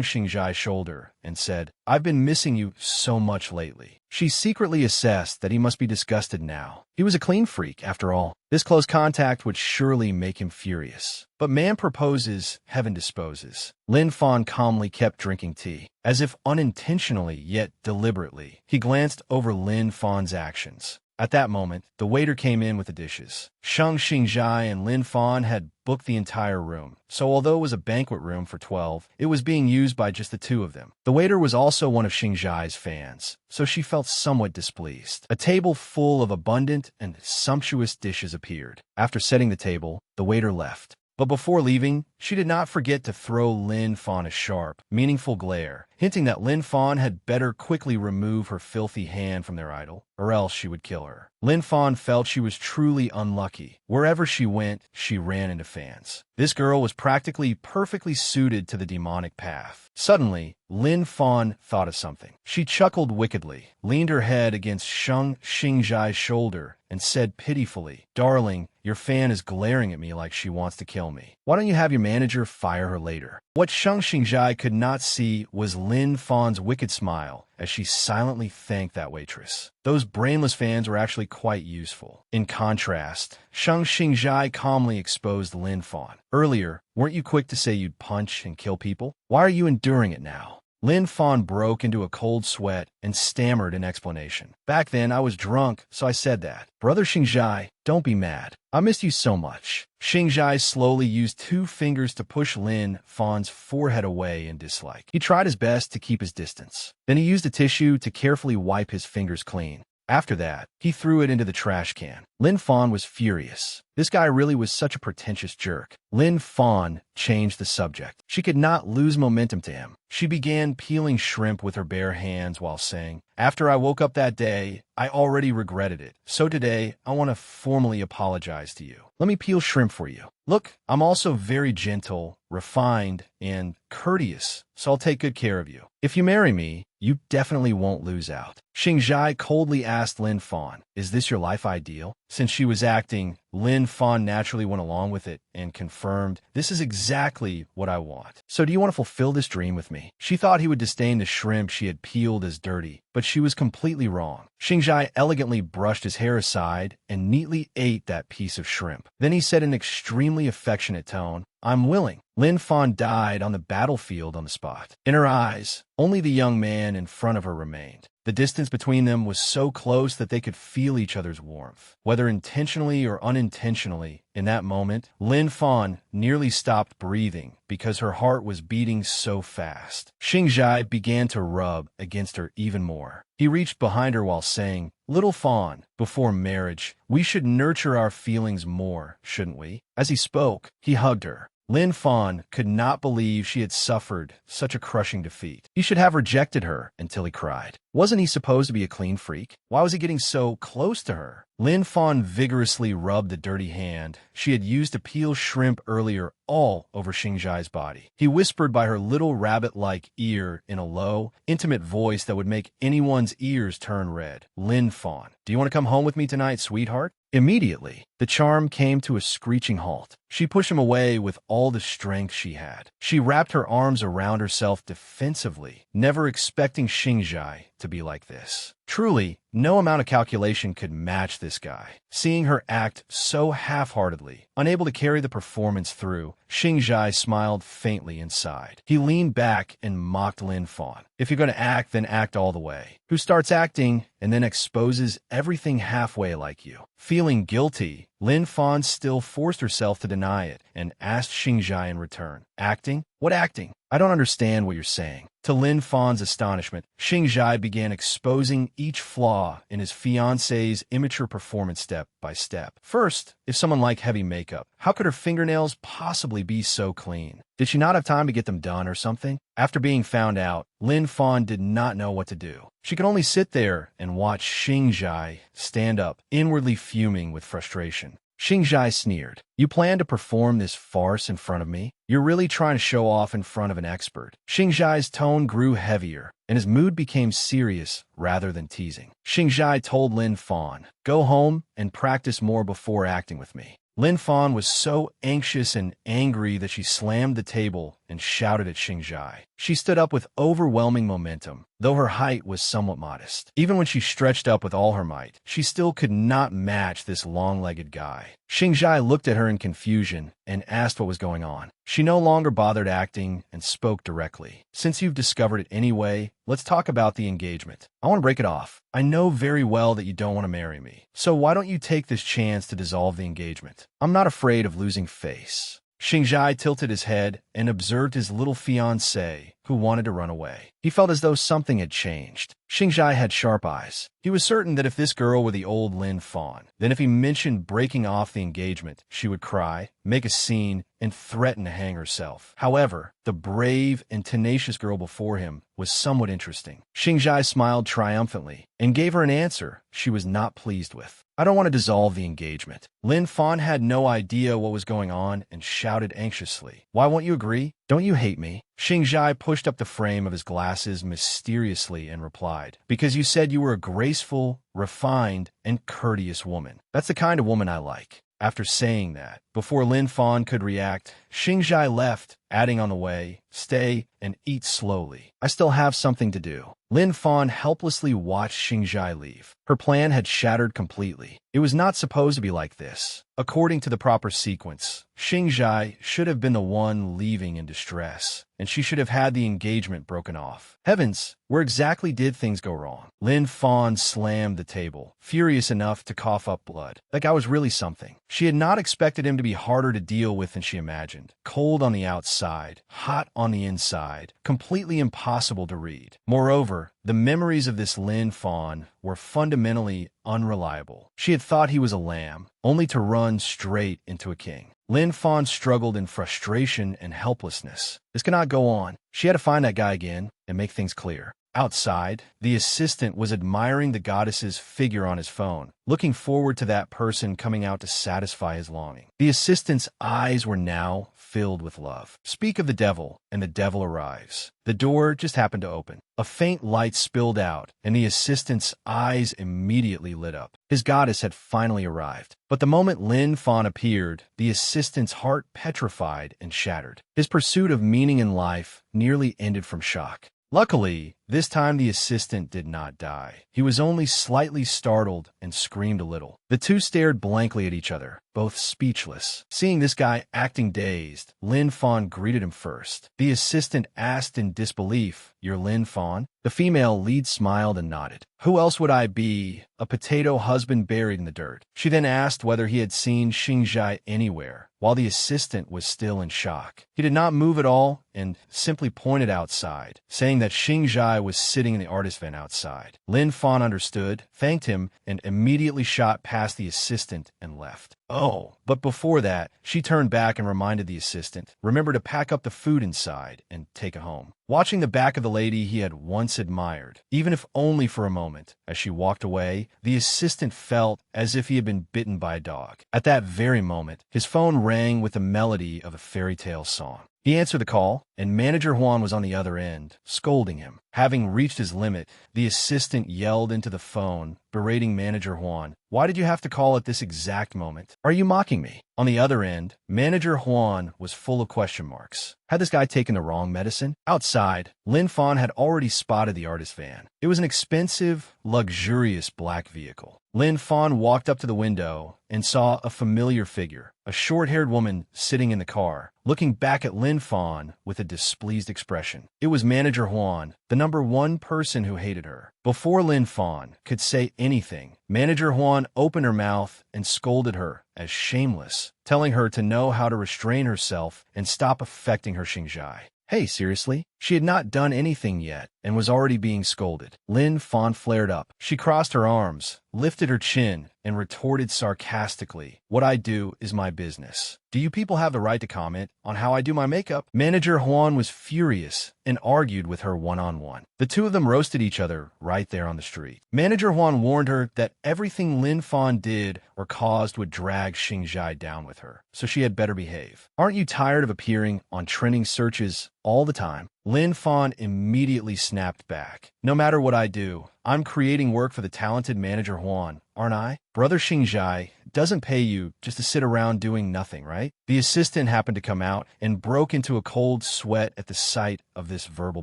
Speaker 1: Xingjai's shoulder and said, "I've been missing you so much lately." She secretly assessed that he must be disgusted now. He was a clean freak, after all. This close contact would surely make him furious. But man proposes, heaven disposes. Lin Fan calmly kept drinking tea. As if unintentionally, yet deliberately, he glanced over Lin Fan's actions. At that moment, the waiter came in with the dishes. Shang Xingjai and Lin Fan had booked the entire room, so although it was a banquet room for 12, it was being used by just the two of them. The waiter was also one of Xingjai's fans, so she felt somewhat displeased. A table full of abundant and sumptuous dishes appeared. After setting the table, the waiter left. But before leaving, she did not forget to throw Lin Fan a sharp, meaningful glare, hinting that Lin Fan had better quickly remove her filthy hand from their idol, or else she would kill her. Lin Fan felt she was truly unlucky. Wherever she went, she ran into fans. This girl was practically perfectly suited to the demonic path. Suddenly, Lin Fan thought of something. She chuckled wickedly, leaned her head against Shang Xingjai's shoulder, and said pitifully, "Darling, your fan is glaring at me like she wants to kill me. Why don't you have your manager fire her later?" What Shang Xingjai could not see was Lin Fan's wicked smile as she silently thanked that waitress. Those brainless fans were actually quite useful. In contrast, Shang Xingjai calmly exposed Lin Fan. "Earlier, weren't you quick to say you'd punch and kill people? Why are you enduring it now?" Lin Fan broke into a cold sweat and stammered an explanation. "Back then, I was drunk, so I said that. Brother Xingjai, don't be mad. I missed you so much." Xingjai slowly used 2 fingers to push Lin Fan's forehead away in dislike. He tried his best to keep his distance. Then he used a tissue to carefully wipe his fingers clean. After that, he threw it into the trash can. Lin Fan was furious. This guy really was such a pretentious jerk. Lin Fan changed the subject. She could not lose momentum to him. She began peeling shrimp with her bare hands while saying, "After I woke up that day, I already regretted it. So today, I want to formally apologize to you. Let me peel shrimp for you. Look, I'm also very gentle, refined, and courteous, so I'll take good care of you. If you marry me, you definitely won't lose out." Xingzhai coldly asked Lin Fan, "Is this your life ideal?" Since she was acting, Lin Fan naturally went along with it and confirmed, "This is exactly what I want. So do you want to fulfill this dream with me?" She thought he would disdain the shrimp she had peeled as dirty, but she was completely wrong. Xingzhai elegantly brushed his hair aside and neatly ate that piece of shrimp. Then he said in an extremely affectionate tone, "I'm willing." Lin Fan died on the battlefield on the spot. In her eyes, only the young man in front of her remained. The distance between them was so close that they could feel each other's warmth. Whether intentionally or unintentionally, in that moment, Lin Fan nearly stopped breathing because her heart was beating so fast. Xingzhai began to rub against her even more. He reached behind her while saying, "Little Fawn, before marriage, we should nurture our feelings more, shouldn't we?" As he spoke, he hugged her. Lin Fan could not believe she had suffered such a crushing defeat. He should have rejected her until he cried. Wasn't he supposed to be a clean freak? Why was he getting so close to her? Lin Fan vigorously rubbed the dirty hand she had used to peel shrimp earlier all over Xingzhai's body. He whispered by her little rabbit-like ear in a low, intimate voice that would make anyone's ears turn red. "Lin Fan, do you want to come home with me tonight, sweetheart?" Immediately, the charm came to a screeching halt. She pushed him away with all the strength she had. She wrapped her arms around herself defensively, never expecting Xingzhai to be like this. Truly, no amount of calculation could match this guy. Seeing her act so half-heartedly, unable to carry the performance through, Xingzhai smiled faintly inside. He leaned back and mocked Lin Fan. "If you're going to act, then act all the way. Who starts acting and then exposes everything halfway like you?" Feeling guilty, Lin Fan still forced herself to deny it and asked Xingzhai in return, "Acting? What acting? I don't understand what you're saying." To Lin Fan's astonishment, Xingzhai began exposing each flaw in his fiancée's immature performance step by step. First, if someone liked heavy makeup, how could her fingernails possibly be so clean? Did she not have time to get them done or something? After being found out, Lin Fan did not know what to do. She could only sit there and watch Xingzhai stand up, inwardly fuming with frustration. Xingzhai sneered, "You plan to perform this farce in front of me? You're really trying to show off in front of an expert." Xingzhai's tone grew heavier, and his mood became serious rather than teasing. Xingzhai told Lin Fan, "Go home and practice more before acting with me." Lin Fan was so anxious and angry that she slammed the table and shouted at Xingzhai. She stood up with overwhelming momentum, though her height was somewhat modest. Even when she stretched up with all her might, she still could not match this long-legged guy. Xingzhai looked at her in confusion and asked what was going on. She no longer bothered acting and spoke directly. "Since you've discovered it anyway, let's talk about the engagement. I want to break it off. I know very well that you don't want to marry me. So why don't you take this chance to dissolve the engagement? I'm not afraid of losing face." Xingzhai tilted his head and observed his little fiancée, who wanted to run away. He felt as though something had changed. Xingzhai had sharp eyes. He was certain that if this girl were the old Lin Fan, then if he mentioned breaking off the engagement, she would cry, make a scene, and threaten to hang herself. However, the brave and tenacious girl before him was somewhat interesting. Xingzhai smiled triumphantly and gave her an answer she was not pleased with. "I don't want to dissolve the engagement." Lin Fan had no idea what was going on and shouted anxiously, "Why won't you agree? Don't you hate me?" Xingzhai pushed up the frame of his glasses mysteriously and replied, "Because you said you were a graceful, refined, and courteous woman. That's the kind of woman I like." After saying that, before Lin Fan could react, Xingzhai left, adding on the way, "Stay and eat slowly. I still have something to do." Lin Fan helplessly watched Xingzhai leave. Her plan had shattered completely. It was not supposed to be like this. According to the proper sequence, Xingzhai should have been the one leaving in distress, and she should have had the engagement broken off. Heavens, where exactly did things go wrong? Lin Fan slammed the table, furious enough to cough up blood. That guy was really something. She had not expected him to be harder to deal with than she imagined. imagined. Cold on the outside, hot on the inside, completely impossible to read. Moreover, the memories of this Lin Fan were fundamentally unreliable. She had thought he was a lamb, only to run straight into a king. Lin Fan struggled in frustration and helplessness. This cannot go on. She had to find that guy again and make things clear. Outside, the assistant was admiring the goddess's figure on his phone, looking forward to that person coming out to satisfy his longing. The assistant's eyes were now filled with love. Speak of the devil, and the devil arrives. The door just happened to open. A faint light spilled out, and the assistant's eyes immediately lit up. His goddess had finally arrived. But the moment Lin Fan appeared, the assistant's heart petrified and shattered. His pursuit of meaning in life nearly ended from shock. Luckily, this time the assistant did not die. He was only slightly startled and screamed a little. The two stared blankly at each other, both speechless. Seeing this guy acting dazed, Lin Fan greeted him first. The assistant asked in disbelief, "You're Lin Fan?" The female lead smiled and nodded. "Who else would I be? A potato husband buried in the dirt." She then asked whether he had seen Xingjai anywhere, while the assistant was still in shock. He did not move at all and simply pointed outside, saying that Xingjai was sitting in the artist van outside. Lin Fan understood, thanked him, and immediately shot past the assistant and left. Oh, but before that, she turned back and reminded the assistant, "Remember to pack up the food inside and take it home." Watching the back of the lady he had once admired, even if only for a moment, as she walked away, the assistant felt as if he had been bitten by a dog. At that very moment, his phone rang with the melody of a fairy tale song. He answered the call, and Manager Juan was on the other end, scolding him. Having reached his limit, the assistant yelled into the phone, berating Manager Juan. "Why did you have to call at this exact moment? Are you mocking me?" On the other end, Manager Juan was full of question marks. Had this guy taken the wrong medicine? Outside, Lin Fan had already spotted the artist van. It was an expensive, luxurious black vehicle. Lin Fan walked up to the window and saw a familiar figure, a short-haired woman sitting in the car, looking back at Lin Fan with a displeased expression. It was Manager Juan, the number one person who hated her. Before Lin Fan could say anything, Manager Juan opened her mouth and scolded her as shameless, telling her to know how to restrain herself and stop affecting her Xingjai. Hey, seriously? She had not done anything yet and was already being scolded. Lin Fan flared up. She crossed her arms, lifted her chin, and retorted sarcastically, "What I do is my business. Do you people have the right to comment on how I do my makeup?" Manager Juan was furious and argued with her one-on-one. The two of them roasted each other right there on the street. Manager Juan warned her that everything Lin Fan did or caused would drag Xingjai down with her, so she had better behave. "Aren't you tired of appearing on trending searches all the time?" Lin Fan immediately snapped back. "No matter what I do, I'm creating work for the talented Manager Juan, aren't I? Brother Xingjai doesn't pay you just to sit around doing nothing, right?" The assistant happened to come out and broke into a cold sweat at the sight of this verbal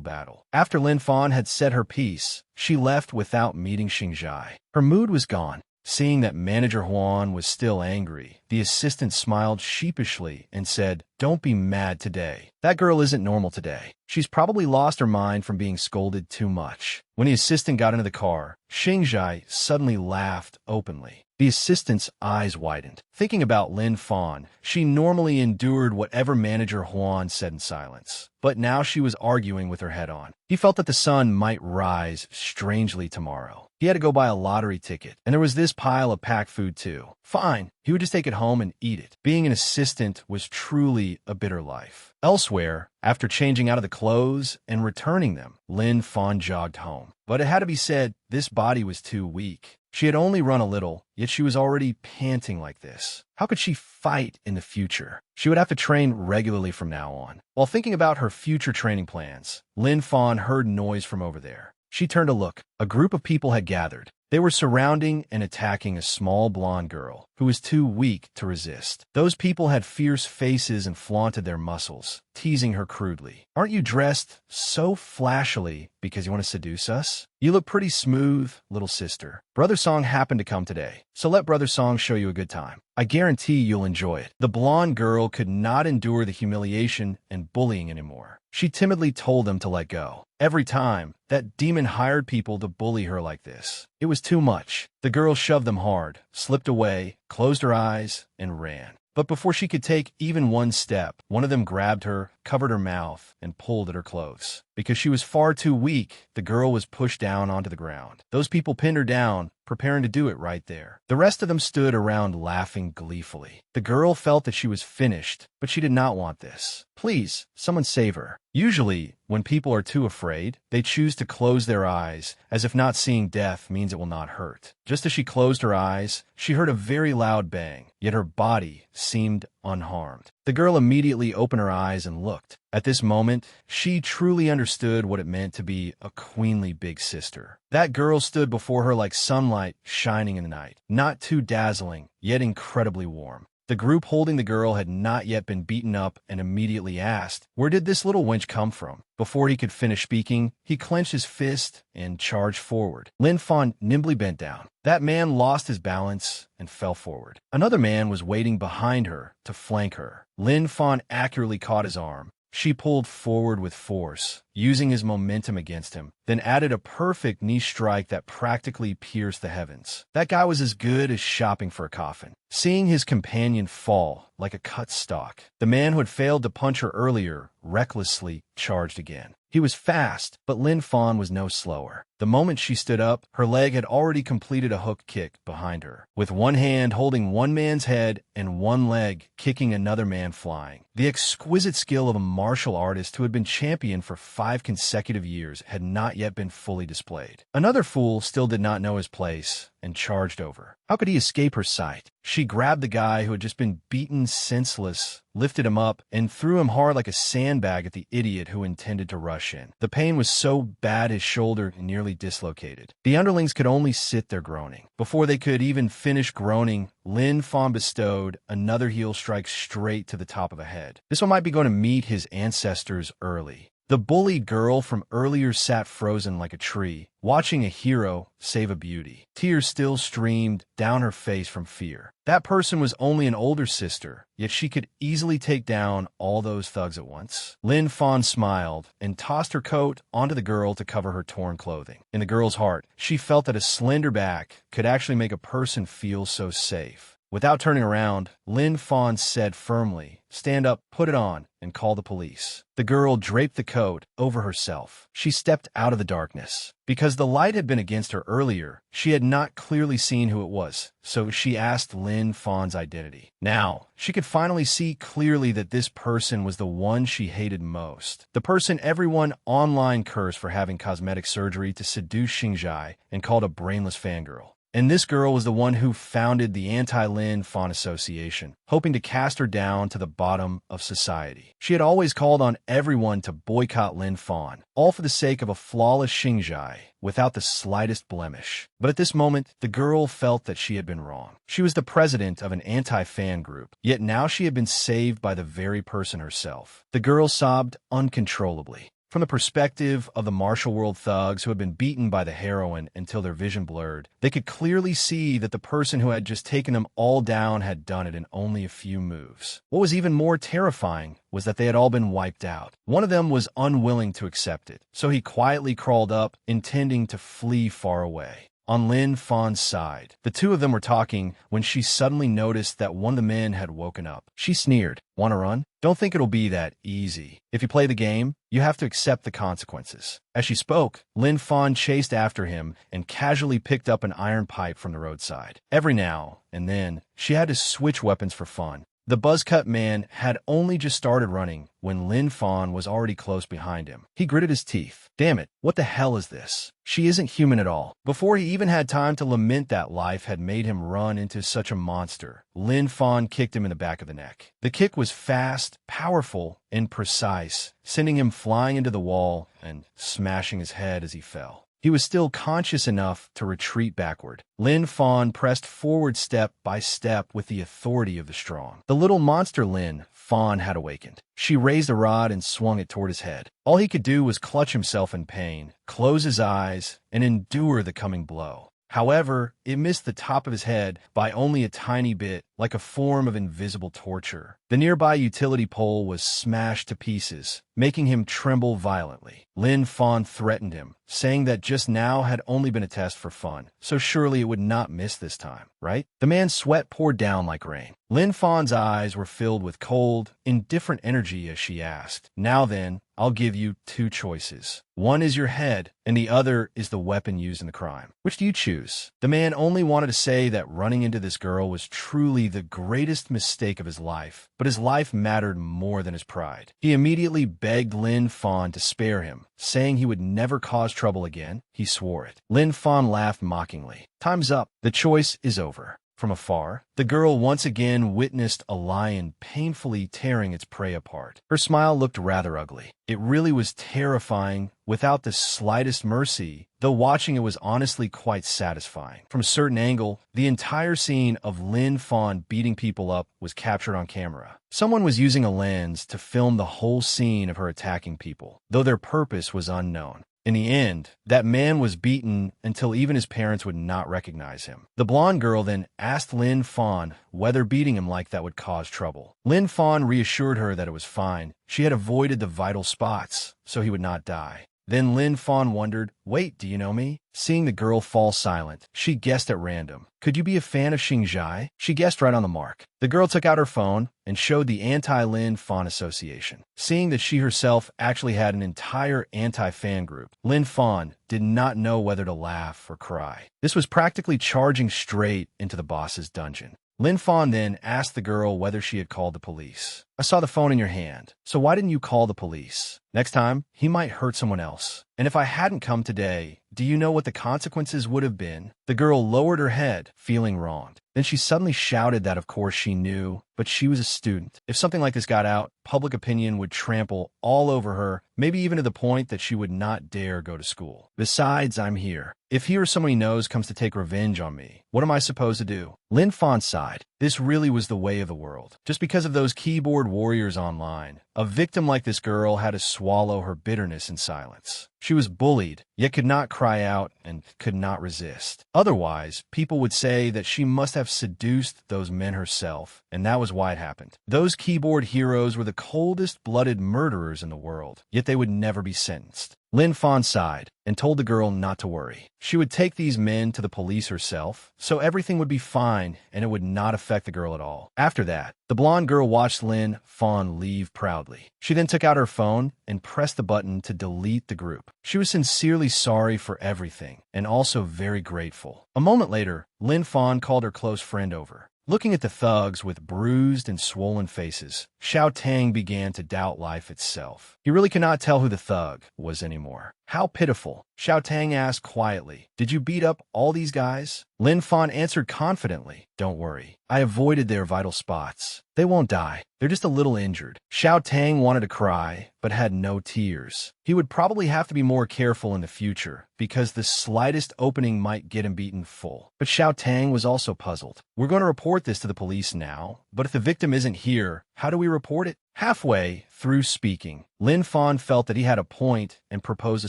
Speaker 1: battle. After Lin Fan had said her piece, she left without meeting Xingjai. Her mood was gone. Seeing that Manager Juan was still angry, the assistant smiled sheepishly and said, "Don't be mad today. That girl isn't normal today. She's probably lost her mind from being scolded too much." When the assistant got into the car, Xingjai suddenly laughed openly. The assistant's eyes widened. Thinking about Lin Fan, she normally endured whatever Manager Juan said in silence. But now she was arguing with her head on. He felt that the sun might rise strangely tomorrow. He had to go buy a lottery ticket, and there was this pile of packed food too. Fine, he would just take it home and eat it. Being an assistant was truly a bitter life. Elsewhere, after changing out of the clothes and returning them, Lin Fan jogged home. But it had to be said, this body was too weak. She had only run a little, yet she was already panting like this. How could she fight in the future? She would have to train regularly from now on. While thinking about her future training plans, Lin Fan heard noise from over there. She turned to look. A group of people had gathered. They were surrounding and attacking a small blonde girl who was too weak to resist. Those people had fierce faces and flaunted their muscles, teasing her crudely. "Aren't you dressed so flashily because you want to seduce us? You look pretty smooth, little sister. Brother Song happened to come today, so let Brother Song show you a good time. I guarantee you'll enjoy it." The blonde girl could not endure the humiliation and bullying anymore. She timidly told them to let go. Every time, that demon hired people to bully her like this. It was too much. The girl shoved them hard, slipped away, closed her eyes, and ran. But before she could take even one step, one of them grabbed her, covered her mouth, and pulled at her clothes. Because she was far too weak, the girl was pushed down onto the ground. Those people pinned her down, preparing to do it right there. The rest of them stood around laughing gleefully. The girl felt that she was finished, but she did not want this. Please, someone save her. Usually, when people are too afraid, they choose to close their eyes, as if not seeing death means it will not hurt. Just as she closed her eyes, she heard a very loud bang, yet her body seemed unharmed. The girl immediately opened her eyes and looked. At this moment, she truly understood what it meant to be a queenly big sister. That girl stood before her like sunlight shining in the night, not too dazzling, yet incredibly warm. The group holding the girl had not yet been beaten up and immediately asked, "Where did this little wench come from?" Before he could finish speaking, he clenched his fist and charged forward. Lin Fan nimbly bent down. That man lost his balance and fell forward. Another man was waiting behind her to flank her. Lin Fan accurately caught his arm. She pulled forward with force, using his momentum against him, then added a perfect knee strike that practically pierced the heavens. That guy was as good as shopping for a coffin. Seeing his companion fall like a cut stalk, the man who had failed to punch her earlier recklessly charged again. He was fast, but Lin Fan was no slower. The moment she stood up, her leg had already completed a hook kick behind her, with one hand holding one man's head and one leg kicking another man flying. The exquisite skill of a martial artist who had been champion for 5 consecutive years had not yet been fully displayed. Another fool still did not know his place and charged over. How could he escape her sight? She grabbed the guy who had just been beaten senseless, lifted him up, and threw him hard like a sandbag at the idiot who intended to rush in. The pain was so bad his shoulder nearly dislocated. The underlings could only sit there groaning. Before they could even finish groaning, Lin Fan bestowed another heel strike straight to the top of the head. This one might be going to meet his ancestors early. The bullied girl from earlier sat frozen like a tree, watching a hero save a beauty. Tears still streamed down her face from fear. That person was only an older sister, yet she could easily take down all those thugs at once. Lin Fan smiled and tossed her coat onto the girl to cover her torn clothing. In the girl's heart, she felt that a slender back could actually make a person feel so safe. Without turning around, Lin Fan said firmly, "Stand up, put it on, and call the police." The girl draped the coat over herself. She stepped out of the darkness. Because the light had been against her earlier, she had not clearly seen who it was, so she asked Lin Fan's identity. Now, she could finally see clearly that this person was the one she hated most. The person everyone online cursed for having cosmetic surgery to seduce Xingjai and called a brainless fangirl. And this girl was the one who founded the Anti-Lin Fan Association, hoping to cast her down to the bottom of society. She had always called on everyone to boycott Lin Fan, all for the sake of a flawless Xingjai, without the slightest blemish. But at this moment, the girl felt that she had been wrong. She was the president of an anti-fan group, yet now she had been saved by the very person herself. The girl sobbed uncontrollably. From the perspective of the martial world thugs who had been beaten by the heroine until their vision blurred, they could clearly see that the person who had just taken them all down had done it in only a few moves. What was even more terrifying was that they had all been wiped out. One of them was unwilling to accept it, so he quietly crawled up, intending to flee far away. On Lin Fan's side, the two of them were talking when she suddenly noticed that one of the men had woken up. She sneered, "Want to run? Don't think it'll be that easy. If you play the game, you have to accept the consequences." As she spoke, Lin Fan chased after him and casually picked up an iron pipe from the roadside. Every now and then, she had to switch weapons for fun. The buzzcut man had only just started running when Lin Fan was already close behind him. He gritted his teeth. Damn it, what the hell is this? She isn't human at all. Before he even had time to lament that life had made him run into such a monster, Lin Fan kicked him in the back of the neck. The kick was fast, powerful, and precise, sending him flying into the wall and smashing his head as he fell. He was still conscious enough to retreat backward. Lin Fan pressed forward step by step with the authority of the strong. The little monster Lin Fan had awakened. She raised a rod and swung it toward his head. All he could do was clutch himself in pain, close his eyes, and endure the coming blow. However, it missed the top of his head by only a tiny bit, like a form of invisible torture. The nearby utility pole was smashed to pieces, making him tremble violently. Lin Fan threatened him, saying that just now had only been a test for fun, so surely it would not miss this time, right? The man's sweat poured down like rain. Lin Fan's eyes were filled with cold, indifferent energy as she asked, "Now then, I'll give you two choices. One is your head, and the other is the weapon used in the crime. Which do you choose?" The man only wanted to say that running into this girl was truly the greatest mistake of his life, but his life mattered more than his pride. He immediately begged Lin Fan to spare him, saying he would never cause trouble again. He swore it. Lin Fan laughed mockingly. "Time's up. The choice is over." From afar, the girl once again witnessed a lion painfully tearing its prey apart. Her smile looked rather ugly. It really was terrifying, without the slightest mercy, though watching it was honestly quite satisfying. From a certain angle, the entire scene of Lin Fan beating people up was captured on camera. Someone was using a lens to film the whole scene of her attacking people, though their purpose was unknown. In the end, that man was beaten until even his parents would not recognize him. The blonde girl then asked Lin Fan whether beating him like that would cause trouble. Lin Fan reassured her that it was fine. She had avoided the vital spots, so he would not die. Then Lin Fan wondered, "Wait, do you know me?" Seeing the girl fall silent, she guessed at random. "Could you be a fan of Xingzhai?" She guessed right on the mark. The girl took out her phone and showed the Anti-Lin Fan Association. Seeing that she herself actually had an entire anti-fan group, Lin Fan did not know whether to laugh or cry. This was practically charging straight into the boss's dungeon. Lin Fan then asked the girl whether she had called the police. "I saw the phone in your hand, so why didn't you call the police? Next time, he might hurt someone else. And if I hadn't come today, do you know what the consequences would have been?" The girl lowered her head, feeling wronged. Then she suddenly shouted that of course she knew, but she was a student. If something like this got out, public opinion would trample all over her, maybe even to the point that she would not dare go to school. Besides, I'm here. If he or someone he knows comes to take revenge on me, what am I supposed to do? Lin Fan sighed. This really was the way of the world. Just because of those keyboard warriors online, a victim like this girl had to swallow her bitterness in silence. She was bullied, yet could not cry out and could not resist. Otherwise, people would say that she must have seduced those men herself, and that was why it happened. Those keyboard heroes were the coldest-blooded murderers in the world, yet they would never be sentenced. Lin Fan sighed and told the girl not to worry. She would take these men to the police herself, so everything would be fine and it would not affect the girl at all. After that, the blonde girl watched Lin Fan leave proudly. She then took out her phone and pressed the button to delete the group. She was sincerely sorry for everything and also very grateful. A moment later, Lin Fan called her close friend over. Looking at the thugs with bruised and swollen faces, Xiao Tang began to doubt life itself. He really could not tell who the thug was anymore. "How pitiful." Xiao Tang asked quietly, "Did you beat up all these guys?" Lin Fan answered confidently, "Don't worry. I avoided their vital spots. They won't die. They're just a little injured." Xiao Tang wanted to cry, but had no tears. He would probably have to be more careful in the future, because the slightest opening might get him beaten full. But Xiao Tang was also puzzled. "We're going to report this to the police now, but if the victim isn't here, how do we report it?" Halfway through speaking, Lin Fan felt that he had a point and proposed a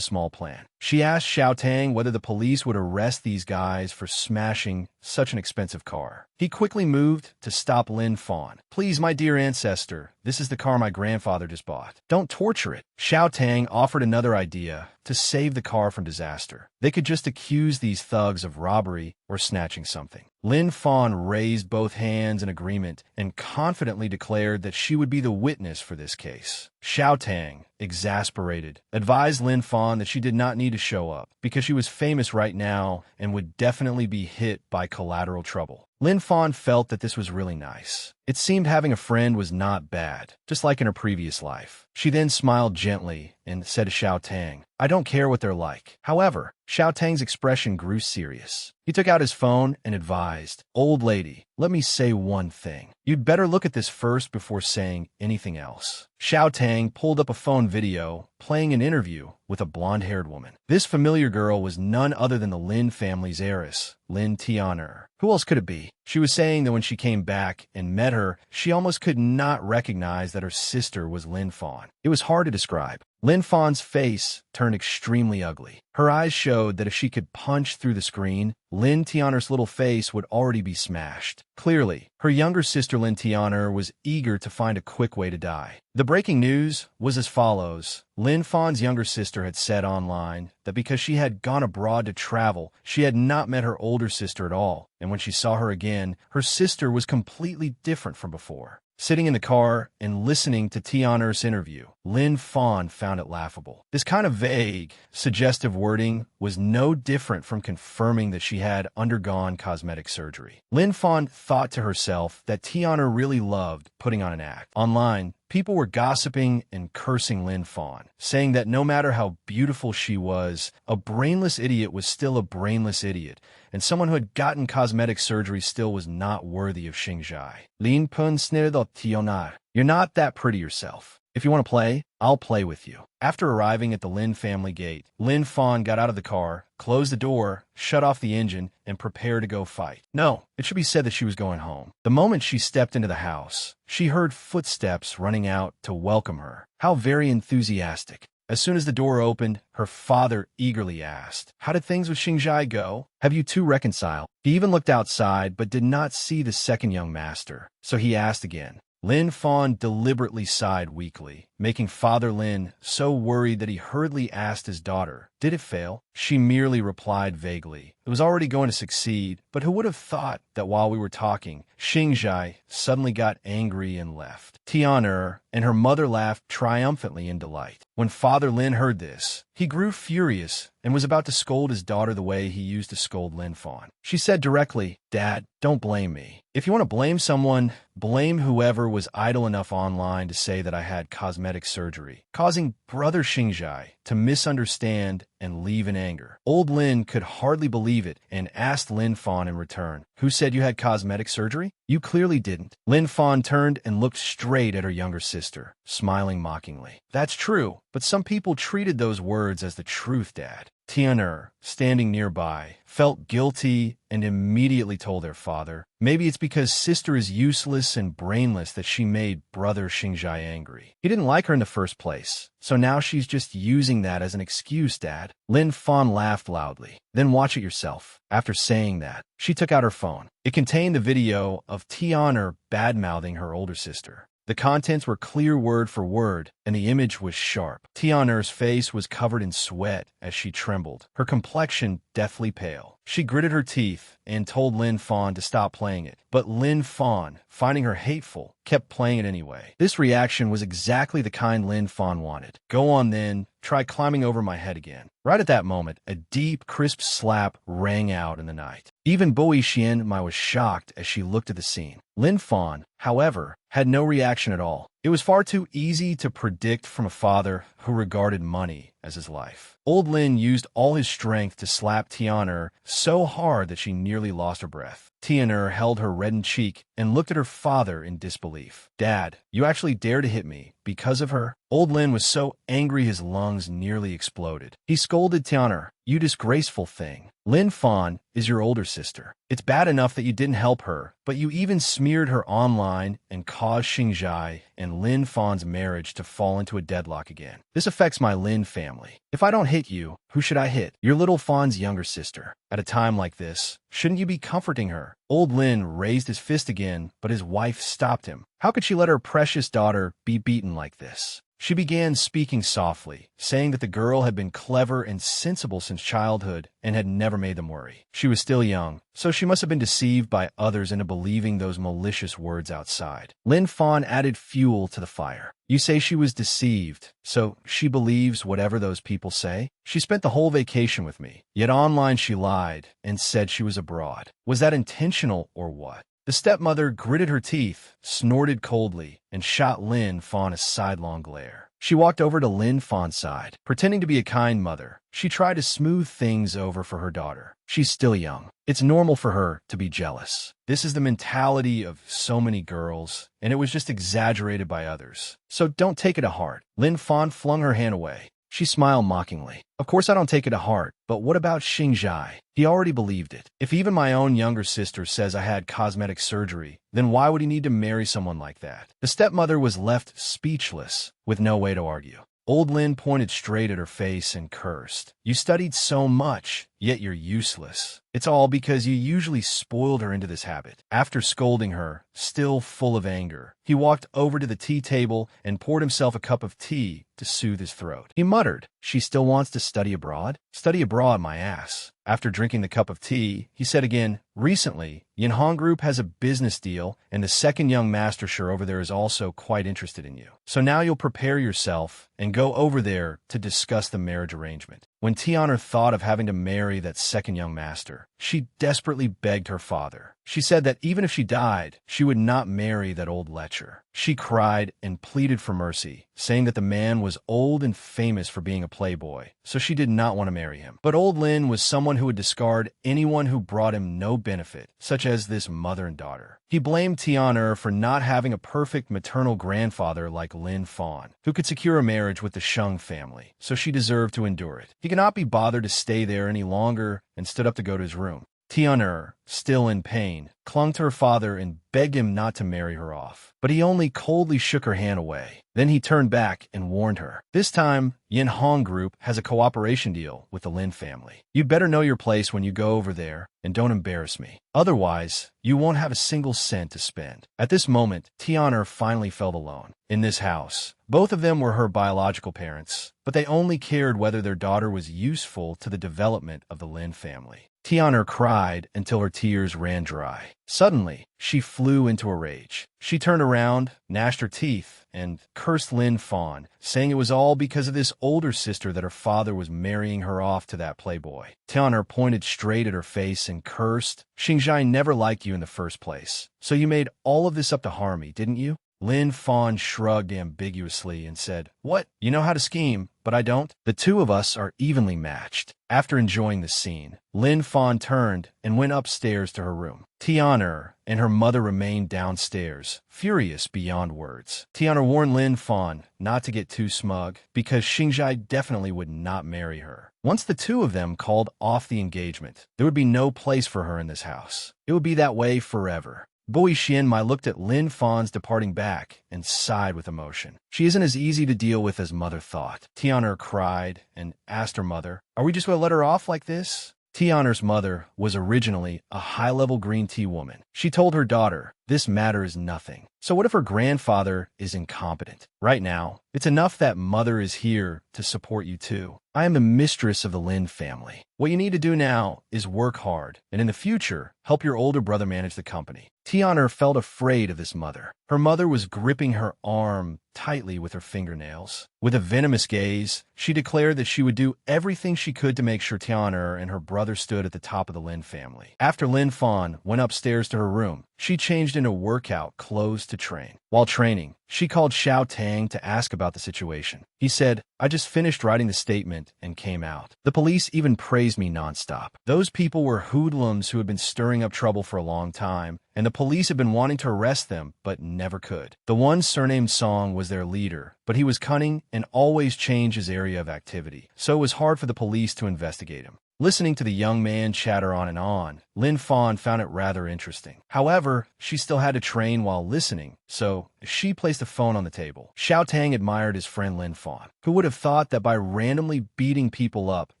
Speaker 1: small plan. She asked Xiao Tang whether the police would arrest these guys for smashing such an expensive car. He quickly moved to stop Lin Fan. "Please, my dear ancestor, this is the car my grandfather just bought. Don't torture it." Xiao Tang offered another idea to save the car from disaster. They could just accuse these thugs of robbery or snatching something. Lin Fan raised both hands in agreement and confidently declared that she would be the witness for this case. Xiao Tang, exasperated, advised Lin Fan that she did not need to show up because she was famous right now and would definitely be hit by collateral trouble. Lin Fan felt that this was really nice. It seemed having a friend was not bad, just like in her previous life. She then smiled gently and said to Xiao Tang, "I don't care what they're like." However, Xiao Tang's expression grew serious. He took out his phone and advised, "Old lady, let me say one thing. You'd better look at this first before saying anything else." Xiao Tang pulled up a phone video playing an interview with a blonde-haired woman. This familiar girl was none other than the Lin family's heiress, Lin Tianer. Who else could it be? She was saying that when she came back and met her, she almost could not recognize that her sister was Lin Fan. It was hard to describe. Lin Fan's face turned extremely ugly. Her eyes showed that if she could punch through the screen, Lin Tianer's little face would already be smashed. Clearly, her younger sister Lin Tianer was eager to find a quick way to die. The breaking news was as follows. Lin Fan's younger sister had said online that because she had gone abroad to travel, she had not met her older sister at all, and when she saw her again, her sister was completely different from before. Sitting in the car and listening to Tianer's interview, Lin Fan found it laughable. This kind of vague, suggestive wording was no different from confirming that she had undergone cosmetic surgery. Lin Fan thought to herself that Tianer really loved putting on an act. Online, people were gossiping and cursing Lin Fan, saying that no matter how beautiful she was, a brainless idiot was still a brainless idiot, and someone who had gotten cosmetic surgery still was not worthy of Xingjai. Lin Pun snirdo Tionar. You're not that pretty yourself. If you want to play, I'll play with you. After arriving at the Lin family gate, Lin Fan got out of the car, closed the door, shut off the engine, and prepared to go fight. No, it should be said that she was going home. The moment she stepped into the house, she heard footsteps running out to welcome her. How very enthusiastic. As soon as the door opened, her father eagerly asked, "How did things with Xingjai go? Have you two reconciled?" He even looked outside but did not see the second young master, so he asked again. Lin Fan deliberately sighed weakly, making Father Lin so worried that he hurriedly asked his daughter, "Did it fail?" She merely replied vaguely. It was already going to succeed, but who would have thought that while we were talking, Xingjai suddenly got angry and left. Tianer and her mother laughed triumphantly in delight. When Father Lin heard this, he grew furious and was about to scold his daughter the way he used to scold Lin Fan. She said directly, "Dad, don't blame me. If you want to blame someone, blame whoever was idle enough online to say that I had cosmetic surgery, causing brother Xingjai to misunderstand and leave in anger." Old Lin could hardly believe it and asked Lin Fan in return, "Who said you had cosmetic surgery? You clearly didn't." Lin Fan turned and looked straight at her younger sister, smiling mockingly. "That's true, but some people treated those words as the truth, Dad." Tianer, standing nearby, felt guilty and immediately told their father, "Maybe it's because sister is useless and brainless that she made brother Xingjai angry. He didn't like her in the first place, so now she's just using that as an excuse, Dad." Lin Fan laughed loudly. "Then watch it yourself." After saying that, she took out her phone. It contained the video of Tianer bad-mouthing her older sister. The contents were clear word for word, and the image was sharp. Tianer's face was covered in sweat as she trembled, her complexion deathly pale. She gritted her teeth and told Lin Fan to stop playing it, but Lin Fan, finding her hateful, kept playing it anyway. This reaction was exactly the kind Lin Fan wanted. "Go on then, try climbing over my head again." Right at that moment, a deep, crisp slap rang out in the night. Even Boi Xianmai was shocked as she looked at the scene. Lin Fan, however, had no reaction at all. It was far too easy to predict from a father who regarded money as his life. Old Lin used all his strength to slap Tianer so hard that she nearly lost her breath. Tianer held her reddened cheek and looked at her father in disbelief. "Dad, you actually dare to hit me because of her?" Old Lin was so angry his lungs nearly exploded. He scolded Tianer, "You disgraceful thing. Lin Fan is your older sister. It's bad enough that you didn't help her, but you even smeared her online and caused Xingjai and Lin Fan's marriage to fall into a deadlock again. This affects my Lin family. If I don't hit you, who should I hit? Your little Fan's younger sister. At a time like this, shouldn't you be comforting her?" Old Lin raised his fist again, but his wife stopped him. How could she let her precious daughter be beaten like this? She began speaking softly, saying that the girl had been clever and sensible since childhood and had never made them worry. She was still young, so she must have been deceived by others into believing those malicious words outside. Lin Fan added fuel to the fire. "You say she was deceived, so she believes whatever those people say? She spent the whole vacation with me, yet online she lied and said she was abroad. Was that intentional or what?" The stepmother gritted her teeth, snorted coldly, and shot Lin Fan a sidelong glare. She walked over to Lin Fan's side, pretending to be a kind mother. She tried to smooth things over for her daughter. She's still young. It's normal for her to be jealous. This is the mentality of so many girls, and it was just exaggerated by others. So don't take it to heart. Lin Fan flung her hand away. She smiled mockingly. Of course I don't take it to heart, but what about Xingjai? He already believed it. If even my own younger sister says I had cosmetic surgery, then why would he need to marry someone like that? The stepmother was left speechless, with no way to argue. Old Lin pointed straight at her face and cursed. You studied so much, yet you're useless. It's all because you usually spoiled her into this habit. After scolding her, still full of anger, he walked over to the tea table and poured himself a cup of tea to soothe his throat. He muttered, "She still wants to study abroad? Study abroad, my ass." After drinking the cup of tea, he said again, "Recently, Yinhong Group has a business deal, and the second young mastershore over there is also quite interested in you. So now you'll prepare yourself and go over there to discuss the marriage arrangement." When Tian'er thought of having to marry that second young master, she desperately begged her father. She said that even if she died, she would not marry that old lecher. She cried and pleaded for mercy, saying that the man was old and famous for being a playboy, so she did not want to marry him. But old Lin was someone who would discard anyone who brought him no benefit, such as this mother and daughter. He blamed Tian'er for not having a perfect maternal grandfather like Lin Fan, who could secure a marriage with the Sheng family, so she deserved to endure it. He could not be bothered to stay there any longer and stood up to go to his room. Tian'er, still in pain, clung to her father and begged him not to marry her off. But he only coldly shook her hand away. Then he turned back and warned her. This time, Yinhong Group has a cooperation deal with the Lin family. You'd better know your place when you go over there and don't embarrass me. Otherwise, you won't have a single cent to spend. At this moment, Tian'er finally felt alone. In this house, both of them were her biological parents, but they only cared whether their daughter was useful to the development of the Lin family. Tian'er cried until her tears ran dry. Suddenly, she flew into a rage. She turned around, gnashed her teeth, and cursed Lin Fan, saying it was all because of this older sister that her father was marrying her off to that playboy. Tian'er pointed straight at her face and cursed, "Xingjai never liked you in the first place, so you made all of this up to harm me, didn't you?" Lin Fan shrugged ambiguously and said, "What? You know how to scheme, but I don't. The two of us are evenly matched." After enjoying the scene, Lin Fan turned and went upstairs to her room. Tian'er and her mother remained downstairs, furious beyond words. Tian'er warned Lin Fan not to get too smug, because Xingjai definitely would not marry her. Once the two of them called off the engagement, there would be no place for her in this house. It would be that way forever. Bui Xianmai looked at Lin Fan's departing back and sighed with emotion. She isn't as easy to deal with as mother thought. Tian'er cried and asked her mother, "Are we just going to let her off like this?" Tian'er's mother was originally a high-level green tea woman. She told her daughter, "This matter is nothing. So what if her grandfather is incompetent? Right now, it's enough that mother is here to support you too. I am the mistress of the Lin family. What you need to do now is work hard, and in the future, help your older brother manage the company." Tian'er felt afraid of this mother. Her mother was gripping her arm tightly with her fingernails. With a venomous gaze, she declared that she would do everything she could to make sure Tian'er and her brother stood at the top of the Lin family. After Lin Fan went upstairs to her room, she changed into workout clothes to train. While training, she called Xiao Tang to ask about the situation. He said, "I just finished writing the statement and came out. The police even praised me nonstop. Those people were hoodlums who had been stirring up trouble for a long time, and the police had been wanting to arrest them, but never could. The one surnamed Song was their leader, but he was cunning and always changed his area of activity, so it was hard for the police to investigate him." Listening to the young man chatter on, Lin Fan found it rather interesting. However, she still had to train while listening, so she placed the phone on the table. Xiao Tang admired his friend Lin Fan. Who would have thought that by randomly beating people up,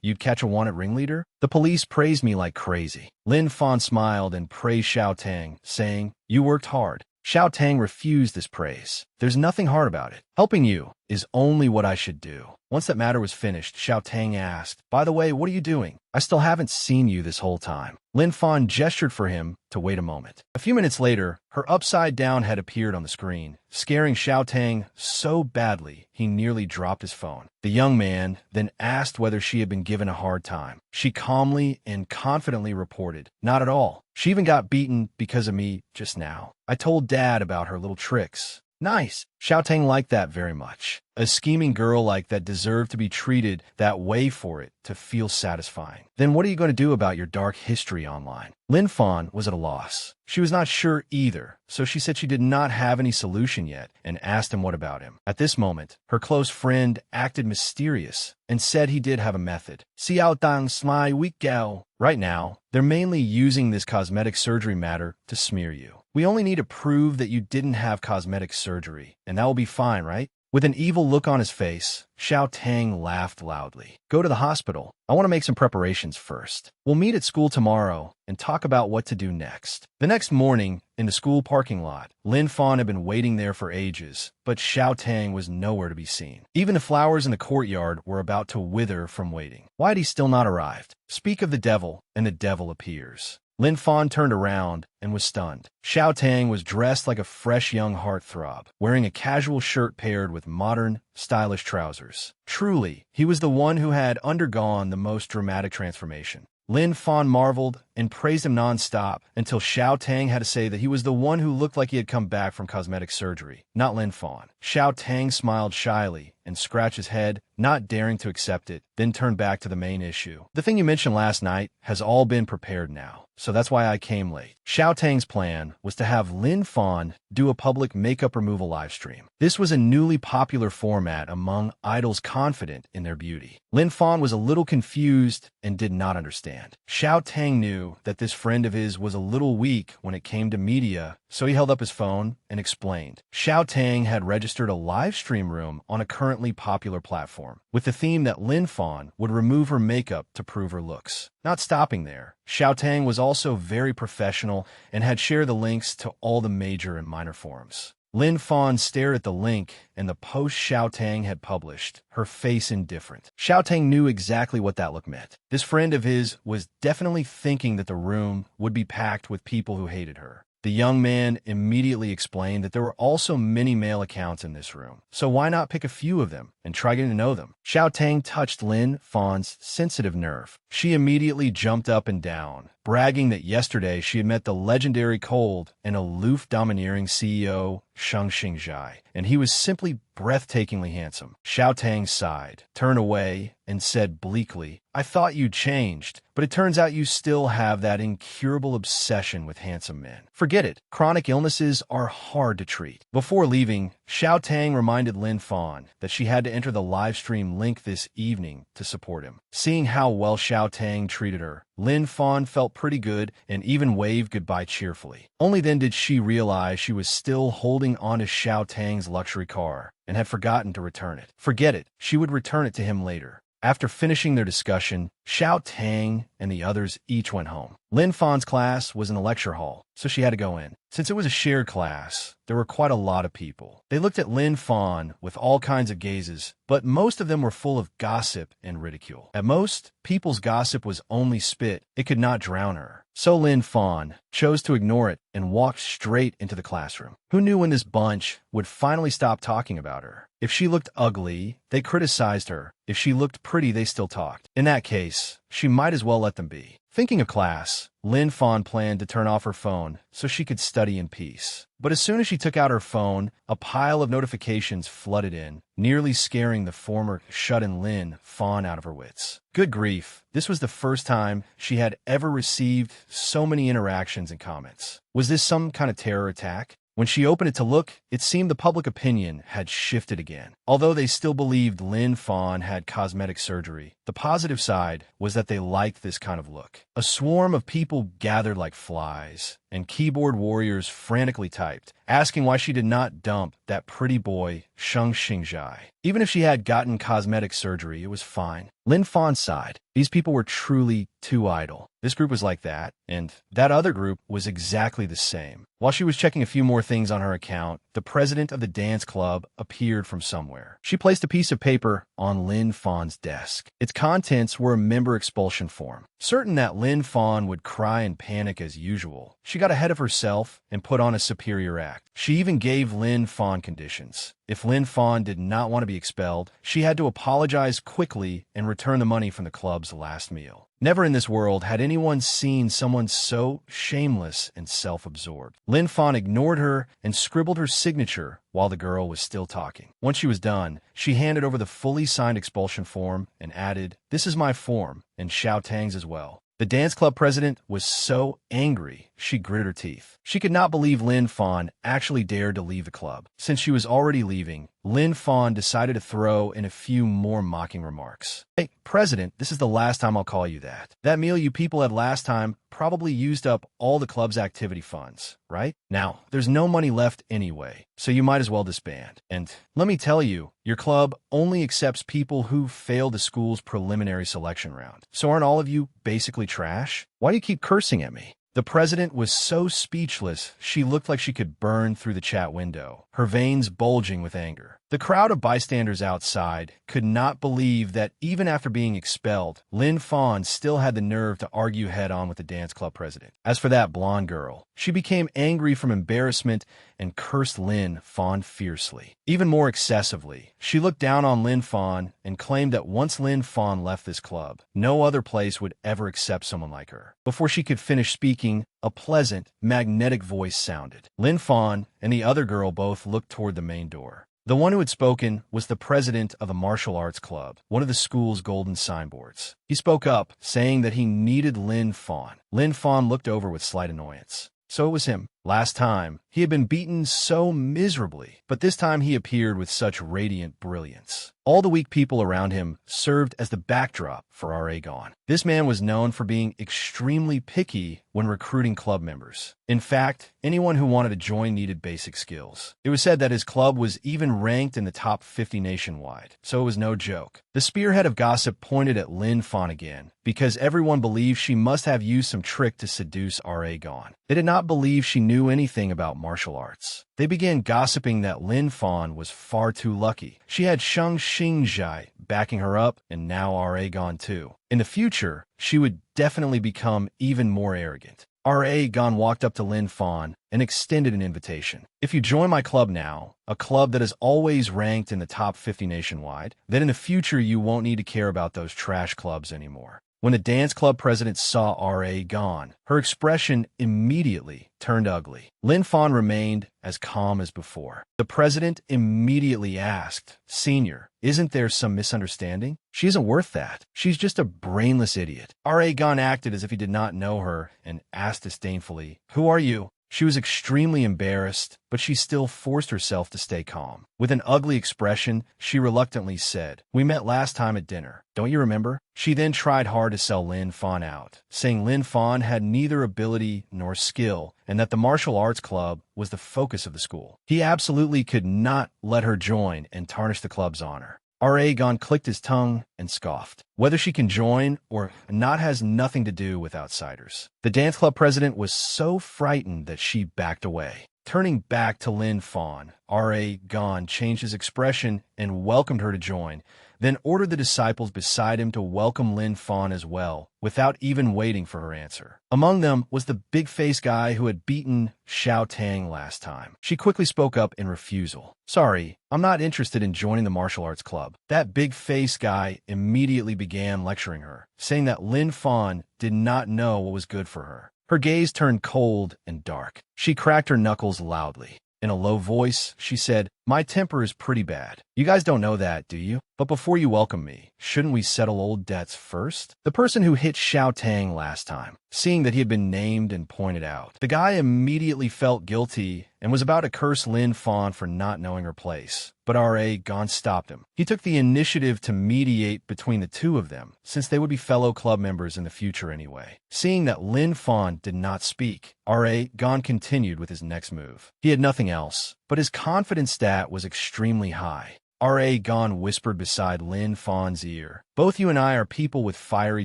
Speaker 1: you'd catch a wanted ringleader? The police praised me like crazy. Lin Fan smiled and praised Xiao Tang, saying, "You worked hard." Xiao Tang refused this praise. "There's nothing hard about it. Helping you is only what I should do." Once that matter was finished, Xiao Tang asked, "By the way, what are you doing? I still haven't seen you this whole time." Lin Fan gestured for him to wait a moment. A few minutes later, her upside-down head appeared on the screen, scaring Xiao Tang so badly he nearly dropped his phone. The young man then asked whether she had been given a hard time. She calmly and confidently reported, "Not at all. She even got beaten because of me just now. I told Dad about her little tricks." Nice. Xiao Tang liked that very much. A scheming girl like that deserved to be treated that way for it to feel satisfying. Then what are you going to do about your dark history online? Lin Fan was at a loss. She was not sure either, so she said she did not have any solution yet and asked him what about him. At this moment, her close friend acted mysterious and said he did have a method. Xiao Tang Sly Week Gao. Right now, they're mainly using this cosmetic surgery matter to smear you. We only need to prove that you didn't have cosmetic surgery, and that will be fine, right? With an evil look on his face, Xiao Tang laughed loudly. Go to the hospital. I want to make some preparations first. We'll meet at school tomorrow and talk about what to do next. The next morning, in the school parking lot, Lin Fan had been waiting there for ages, but Xiao Tang was nowhere to be seen. Even the flowers in the courtyard were about to wither from waiting. Why had he still not arrived? Speak of the devil, and the devil appears. Lin Fan turned around and was stunned. Xiao Tang was dressed like a fresh young heartthrob, wearing a casual shirt paired with modern, stylish trousers. Truly, he was the one who had undergone the most dramatic transformation. Lin Fan marveled and praised him non-stop until Xiao Tang had to say that he was the one who looked like he had come back from cosmetic surgery, not Lin Fan. Xiao Tang smiled shyly and scratched his head, not daring to accept it, then turned back to the main issue. The thing you mentioned last night has all been prepared now, so that's why I came late. Xiao Tang's plan was to have Lin Fan do a public makeup removal livestream. This was a newly popular format among idols confident in their beauty. Lin Fan was a little confused and did not understand. Xiao Tang knew that this friend of his was a little weak when it came to media, so he held up his phone and explained. Xiao Tang had registered a live stream room on a currently popular platform, with the theme that Lin Fan would remove her makeup to prove her looks. Not stopping there, Xiao Tang was also very professional and had shared the links to all the major and minor forums. Lin Fan stared at the link and the post Xiao Tang had published, her face indifferent. Xiao Tang knew exactly what that look meant. This friend of his was definitely thinking that the room would be packed with people who hated her. The young man immediately explained that there were also many male accounts in this room, so why not pick a few of them and try getting to know them? Xiao Tang touched Lin Fan's sensitive nerve. She immediately jumped up and down, bragging that yesterday she had met the legendary cold and aloof domineering CEO Shang Xingjai, and he was simply breathtakingly handsome. Xiao Tang sighed, turned away, and said bleakly, I thought you'd changed, but it turns out you still have that incurable obsession with handsome men. Forget it. Chronic illnesses are hard to treat. Before leaving, Xiao Tang reminded Lin Fan that she had to enter the livestream link this evening to support him. Seeing how well Xiao Tang treated her, Lin Fan felt pretty good and even waved goodbye cheerfully. Only then did she realize she was still holding onto Xiao Tang's luxury car and had forgotten to return it. Forget it. She would return it to him later. After finishing their discussion, Xiao Tang and the others each went home. Lin Fan's class was in a lecture hall, so she had to go in. Since it was a shared class, there were quite a lot of people. They looked at Lin Fan with all kinds of gazes, but most of them were full of gossip and ridicule. At most, people's gossip was only spit. It could not drown her. So Lin Fan chose to ignore it and walked straight into the classroom. Who knew when this bunch would finally stop talking about her? If she looked ugly, they criticized her. If she looked pretty, they still talked. In that case, she might as well let them be. Thinking of class, Lin Fan planned to turn off her phone so she could study in peace. But as soon as she took out her phone, a pile of notifications flooded in, nearly scaring the former shut-in Lin Fan out of her wits. Good grief, this was the first time she had ever received so many interactions and comments. Was this some kind of terror attack? When she opened it to look, it seemed the public opinion had shifted again. Although they still believed Lin Fan had cosmetic surgery, the positive side was that they liked this kind of look. A swarm of people gathered like flies, and keyboard warriors frantically typed, asking why she did not dump that pretty boy, Shang Xingjai. Even if she had gotten cosmetic surgery, it was fine. Lin Fan sighed. These people were truly too idle. This group was like that, and that other group was exactly the same. While she was checking a few more things on her account, the president of the dance club appeared from somewhere. She placed a piece of paper on Lin Fan's desk. Its contents were a member expulsion form. Certain that Lin Fan would cry and panic as usual, she got ahead of herself and put on a superior act. She even gave Lin Fan conditions. If Lin Fan did not want to be expelled, she had to apologize quickly and return the money from the club's last meal. Never in this world had anyone seen someone so shameless and self-absorbed. Lin Fan ignored her and scribbled her signature while the girl was still talking. Once she was done, she handed over the fully signed expulsion form and added, "This is my form, and Xiao Tang's as well." The dance club president was so angry, she gritted her teeth. She could not believe Lin Fan actually dared to leave the club. Since she was already leaving, Lin Fan decided to throw in a few more mocking remarks. "Hey, President, this is the last time I'll call you that. That meal you people had last time probably used up all the club's activity funds, right? Now, there's no money left anyway, so you might as well disband. And let me tell you, your club only accepts people who failed the school's preliminary selection round. So aren't all of you basically trash? Why do you keep cursing at me?" The president was so speechless, she looked like she could burn through the chat window, her veins bulging with anger. The crowd of bystanders outside could not believe that even after being expelled, Lin Fan still had the nerve to argue head-on with the dance club president. As for that blonde girl, she became angry from embarrassment and cursed Lin Fan fiercely. Even more excessively, she looked down on Lin Fan and claimed that once Lin Fan left this club, no other place would ever accept someone like her. Before she could finish speaking, a pleasant, magnetic voice sounded. Lin Fan and the other girl both looked toward the main door. The one who had spoken was the president of the martial arts club, one of the school's golden signboards. He spoke up, saying that he needed Lin Fan. Lin Fan looked over with slight annoyance. So it was him. Last time, he had been beaten so miserably, but this time he appeared with such radiant brilliance. All the weak people around him served as the backdrop for Aragon. This man was known for being extremely picky when recruiting club members. In fact, anyone who wanted to join needed basic skills. It was said that his club was even ranked in the top 50 nationwide, so it was no joke. The spearhead of gossip pointed at Lin Fan again, because everyone believed she must have used some trick to seduce Aragon. They did not believe she knew anything about martial arts. They began gossiping that Lin Fan was far too lucky. She had Shang Xingjai backing her up, and now Aragon too. In the future, she would definitely become even more arrogant. Aragon walked up to Lin Fan and extended an invitation. "If you join my club now, a club that is always ranked in the top 50 nationwide, then in the future you won't need to care about those trash clubs anymore." When the dance club president saw Aragon, her expression immediately turned ugly. Lin Fan remained as calm as before. The president immediately asked, "Senior, isn't there some misunderstanding? She isn't worth that. She's just a brainless idiot." Aragon acted as if he did not know her and asked disdainfully, "Who are you?" She was extremely embarrassed, but she still forced herself to stay calm. With an ugly expression, she reluctantly said, "We met last time at dinner. Don't you remember?" She then tried hard to sell Lin Fan out, saying Lin Fan had neither ability nor skill, and that the martial arts club was the focus of the school. He absolutely could not let her join and tarnish the club's honor. Aragon clicked his tongue and scoffed. Whether she can join or not has nothing to do with outsiders. The dance club president was so frightened that she backed away. Turning back to Lin Fan, Aragon changed his expression and welcomed her to join, then ordered the disciples beside him to welcome Lin Fan as well, without even waiting for her answer. Among them was the big-faced guy who had beaten Xiao Tang last time. She quickly spoke up in refusal. "Sorry, I'm not interested in joining the martial arts club." That big-faced guy immediately began lecturing her, saying that Lin Fan did not know what was good for her. Her gaze turned cold and dark. She cracked her knuckles loudly. In a low voice, she said, "My temper is pretty bad. You guys don't know that, do you? But before you welcome me, shouldn't we settle old debts first?" The person who hit Xiao Tang last time, seeing that he had been named and pointed out, the guy immediately felt guilty and was about to curse Lin Fan for not knowing her place. But Aragon stopped him. He took the initiative to mediate between the two of them, since they would be fellow club members in the future anyway. Seeing that Lin Fan did not speak, Aragon continued with his next move. He had nothing else, but his confidence stat was extremely high. Aragon whispered beside Lin Fan's ear, "Both you and I are people with fiery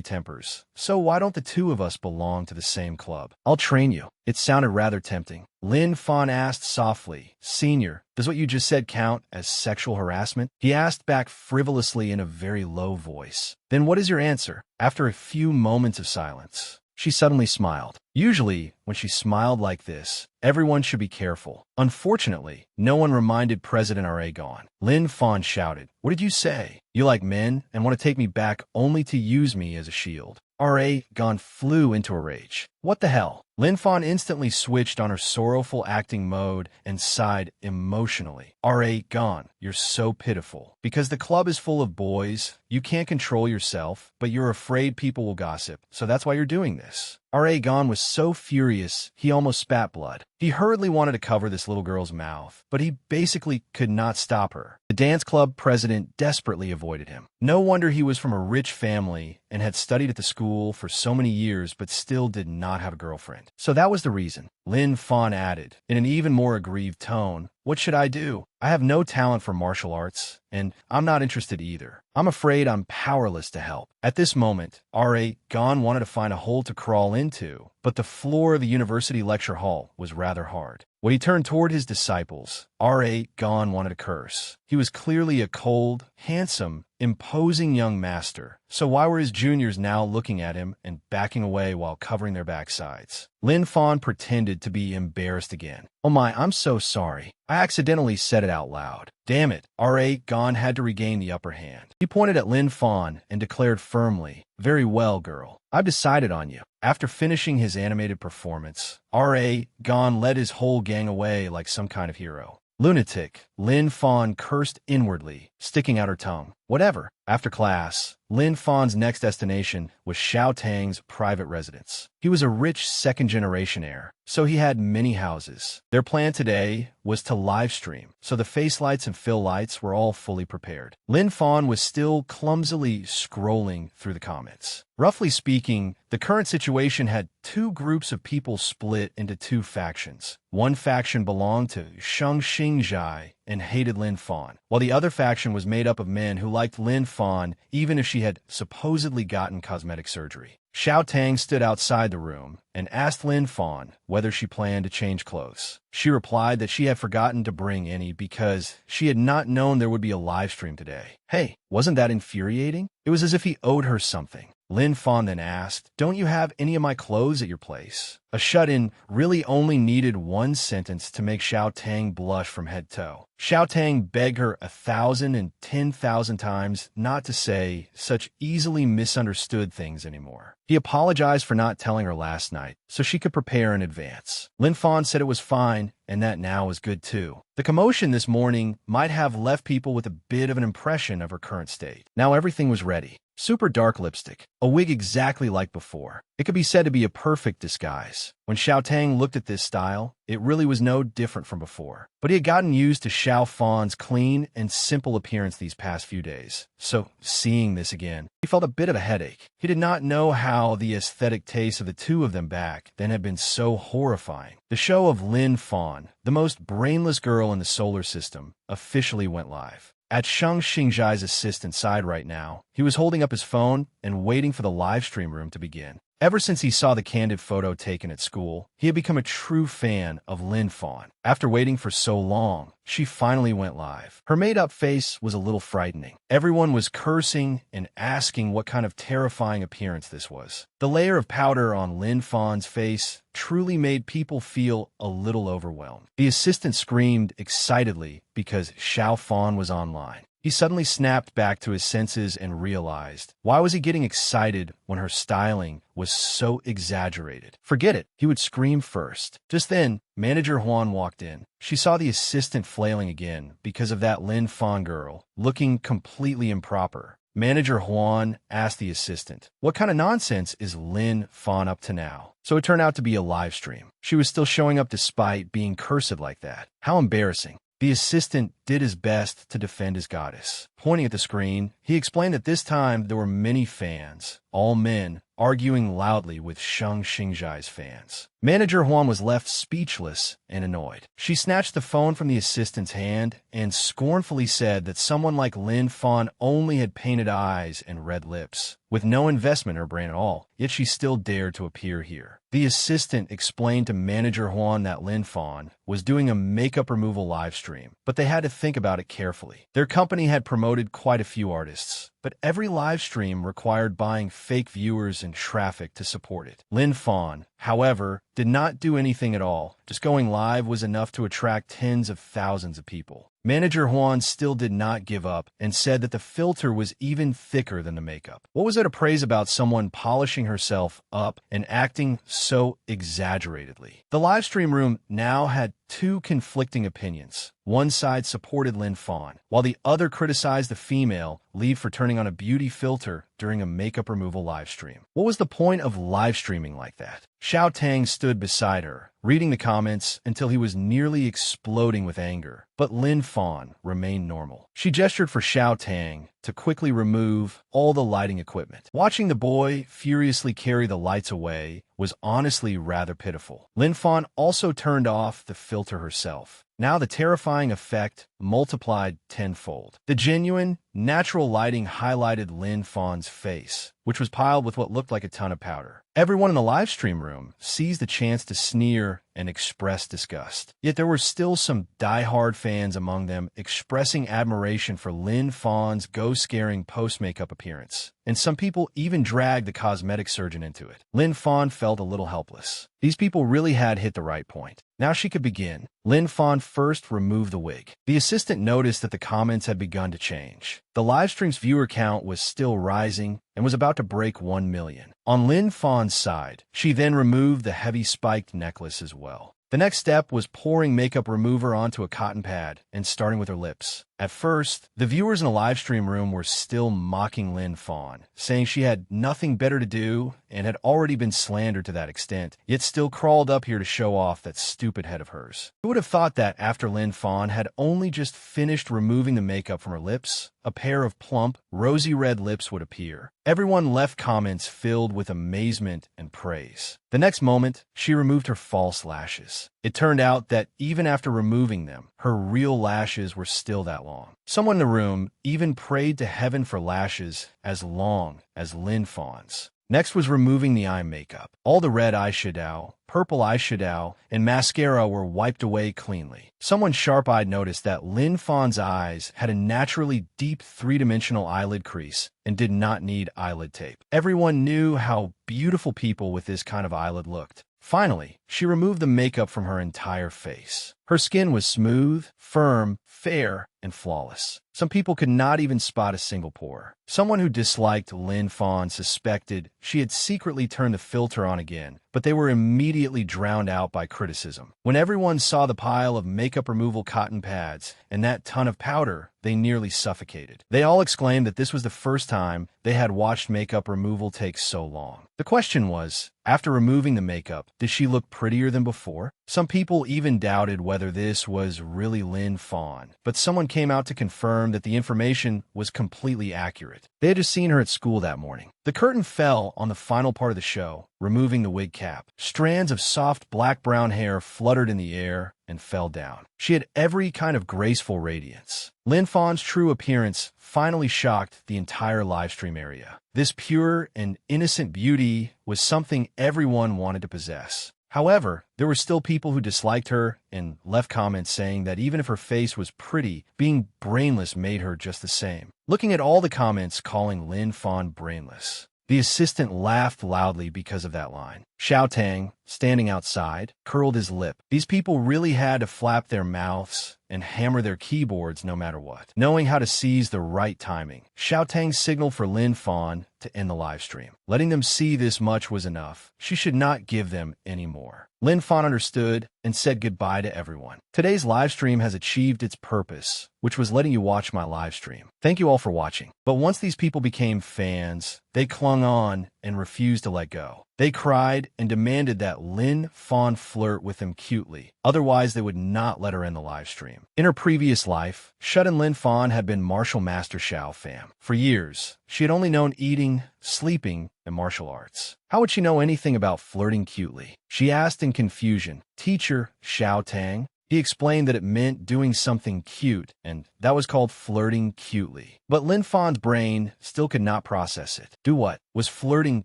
Speaker 1: tempers, so why don't the two of us belong to the same club? I'll train you." It sounded rather tempting. Lin Fan asked softly, "Senior, does what you just said count as sexual harassment?" He asked back frivolously in a very low voice. "Then what is your answer?" After a few moments of silence, she suddenly smiled. Usually, when she smiled like this, everyone should be careful. Unfortunately, no one reminded President Aragon. Lin Fan shouted, "What did you say? You like men and want to take me back only to use me as a shield?" Aragon flew into a rage. "What the hell? Lin Fan instantly switched on her sorrowful acting mode and sighed emotionally. "R.A. gone. You're so pitiful. Because the club is full of boys, you can't control yourself, but you're afraid people will gossip, so that's why you're doing this." R.A. Gon was so furious, he almost spat blood. He hurriedly wanted to cover this little girl's mouth, but he basically could not stop her. The dance club president desperately avoided him. No wonder he was from a rich family and had studied at the school for so many years but still did not have a girlfriend. So that was the reason. Lin Fan added, in an even more aggrieved tone, "What should I do? I have no talent for martial arts, and I'm not interested either. I'm afraid I'm powerless to help." At this moment, R.A. Gon wanted to find a hole to crawl into, but the floor of the university lecture hall was rather hard. When he turned toward his disciples, R.A. Gon wanted to curse. He was clearly a cold, handsome, imposing young master, so why were his juniors now looking at him and backing away while covering their backsides? Lin Fan pretended to be embarrassed again. "Oh my, I'm so sorry. I accidentally said it out loud." Damn it, R.A. Gon had to regain the upper hand. He pointed at Lin Fan and declared firmly, "Very well, girl. I've decided on you." After finishing his animated performance, R.A. Gon led his whole gang away like some kind of hero. "Lunatic," Lin Fan cursed inwardly, sticking out her tongue. Whatever. After class, Lin Fan's next destination was Xiao Tang's private residence. He was a rich second-generation heir, so he had many houses. Their plan today was to live stream, so the face lights and fill lights were all fully prepared. Lin Fan was still clumsily scrolling through the comments. Roughly speaking, the current situation had two groups of people split into two factions. One faction belonged to Shang Xingjai and hated Lin Fan, while the other faction was made up of men who liked Lin Fan even if she had supposedly gotten cosmetic surgery. Xiao Tang stood outside the room and asked Lin Fan whether she planned to change clothes. She replied that she had forgotten to bring any because she had not known there would be a live stream today. Hey, wasn't that infuriating? It was as if he owed her something. Lin Fan then asked, "Don't you have any of my clothes at your place?" A shut-in really only needed one sentence to make Xiao Tang blush from head to toe. Xiao Tang begged her 1,000 and 10,000 times not to say such easily misunderstood things anymore. He apologized for not telling her last night, so she could prepare in advance. Lin Fan said it was fine, and that now was good too. The commotion this morning might have left people with a bit of an impression of her current state. Now everything was ready. Super dark lipstick, a wig exactly like before. It could be said to be a perfect disguise. When Xiao Tang looked at this style, it really was no different from before. But he had gotten used to Xiao Fan's clean and simple appearance these past few days. So, seeing this again, he felt a bit of a headache. He did not know how the aesthetic taste of the two of them back then had been so horrifying. The show of Lin Fan, the most brainless girl in the solar system, officially went live. At Shang Xingjai's assistant's side right now, he was holding up his phone and waiting for the live stream room to begin. Ever since he saw the candid photo taken at school, he had become a true fan of Lin Fan. After waiting for so long, she finally went live. Her made-up face was a little frightening. Everyone was cursing and asking what kind of terrifying appearance this was. The layer of powder on Lin Fan's face truly made people feel a little overwhelmed. The assistant screamed excitedly because Xiao Fan was online. He suddenly snapped back to his senses and realized, why was he getting excited when her styling was so exaggerated? Forget it, he would scream first. Just then, Manager Huan walked in. She saw the assistant flailing again because of that Lin Fan girl, looking completely improper. Manager Huan asked the assistant, "What kind of nonsense is Lin Fan up to now?" So it turned out to be a live stream. She was still showing up despite being cursed like that. How embarrassing. The assistant did his best to defend his goddess. Pointing at the screen, he explained that this time there were many fans, all men, arguing loudly with Shang Xingjai's fans. Manager Huan was left speechless and annoyed. She snatched the phone from the assistant's hand and scornfully said that someone like Lin Fan only had painted eyes and red lips, with no investment in her brain at all, yet she still dared to appear here. The assistant explained to Manager Huan that Lin Fan was doing a makeup removal live stream, but they had to think about it carefully. Their company had promoted quite a few artists, but every live stream required buying fake viewers and traffic to support it. Lin Fan, however, did not do anything at all. Just going live was enough to attract tens of thousands of people. Manager Huan still did not give up and said that the filter was even thicker than the makeup. What was there to praise about someone polishing herself up and acting so exaggeratedly? The livestream room now had two conflicting opinions. One side supported Lin Fan, while the other criticized the female lead for turning on a beauty filter during a makeup removal livestream. What was the point of live streaming like that? Xiao Tang stood beside her, reading the comments until he was nearly exploding with anger. But Lin Fan remained normal. She gestured for Xiao Tang to quickly remove all the lighting equipment. Watching the boy furiously carry the lights away was honestly rather pitiful. Lin Fan also turned off the filter herself. Now the terrifying effect multiplied tenfold. The genuine, natural lighting highlighted Lin Fan's face, which was piled with what looked like a ton of powder. Everyone in the live stream room seized the chance to sneer and express disgust. Yet there were still some die-hard fans among them expressing admiration for Lin Fan's ghost-scaring post-makeup appearance. And some people even dragged the cosmetic surgeon into it. Lin Fan felt a little helpless. These people really had hit the right point. Now she could begin. Lin Fan first removed the wig. The assistant noticed that the comments had begun to change. The livestream's viewer count was still rising and was about to break 1 million. On Lin Fan's side, she then removed the heavy spiked necklace as well. The next step was pouring makeup remover onto a cotton pad and starting with her lips. At first, the viewers in the live stream room were still mocking Lin Fan, saying she had nothing better to do and had already been slandered to that extent, yet still crawled up here to show off that stupid head of hers. Who would have thought that after Lin Fan had only just finished removing the makeup from her lips, a pair of plump, rosy red lips would appear? Everyone left comments filled with amazement and praise. The next moment, she removed her false lashes. It turned out that even after removing them, her real lashes were still that long. Someone in the room even prayed to heaven for lashes as long as Lin Fan's. Next was removing the eye makeup. All the red eyeshadow, purple eyeshadow, and mascara were wiped away cleanly. Someone sharp-eyed noticed that Lin Fan's eyes had a naturally deep three-dimensional eyelid crease and did not need eyelid tape. Everyone knew how beautiful people with this kind of eyelid looked. Finally, she removed the makeup from her entire face. Her skin was smooth, firm, fair, and flawless. Some people could not even spot a single pore. Someone who disliked Lin Fan suspected she had secretly turned the filter on again, but they were immediately drowned out by criticism. When everyone saw the pile of makeup removal cotton pads and that ton of powder, they nearly suffocated. They all exclaimed that this was the first time they had watched makeup removal take so long. The question was, after removing the makeup, did she look prettier than before? Some people even doubted whether this was really Lin Fan, but someone came out to confirm that the information was completely accurate. They had just seen her at school that morning. The curtain fell on the final part of the show, removing the wig cap. Strands of soft black-brown hair fluttered in the air and fell down. She had every kind of graceful radiance. Lin Fan's true appearance finally shocked the entire livestream area. This pure and innocent beauty was something everyone wanted to possess. However, there were still people who disliked her and left comments saying that even if her face was pretty, being brainless made her just the same. Looking at all the comments calling Lin Fan brainless, the assistant laughed loudly because of that line. Xiao Tang, standing outside, curled his lip. These people really had to flap their mouths and hammer their keyboards no matter what. Knowing how to seize the right timing, Xiao Tang signaled for Lin Fan to end the live stream. Letting them see this much was enough. She should not give them any more. Lin Fan understood and said goodbye to everyone. Today's live stream has achieved its purpose, which was letting you watch my live stream. Thank you all for watching. But once these people became fans, they clung on and refused to let go. They cried and demanded that Lin Fan flirt with them cutely. Otherwise, they would not let her end the live stream. In her previous life, Shut-in Lin Fan had been martial master Xiao Fam. For years, she had only known eating, sleeping, and martial arts. How would she know anything about flirting cutely? She asked in confusion. Teacher Xiao Tang. He explained that it meant doing something cute, and that was called flirting cutely. But Lin Fan's brain still could not process it. Do what? Was flirting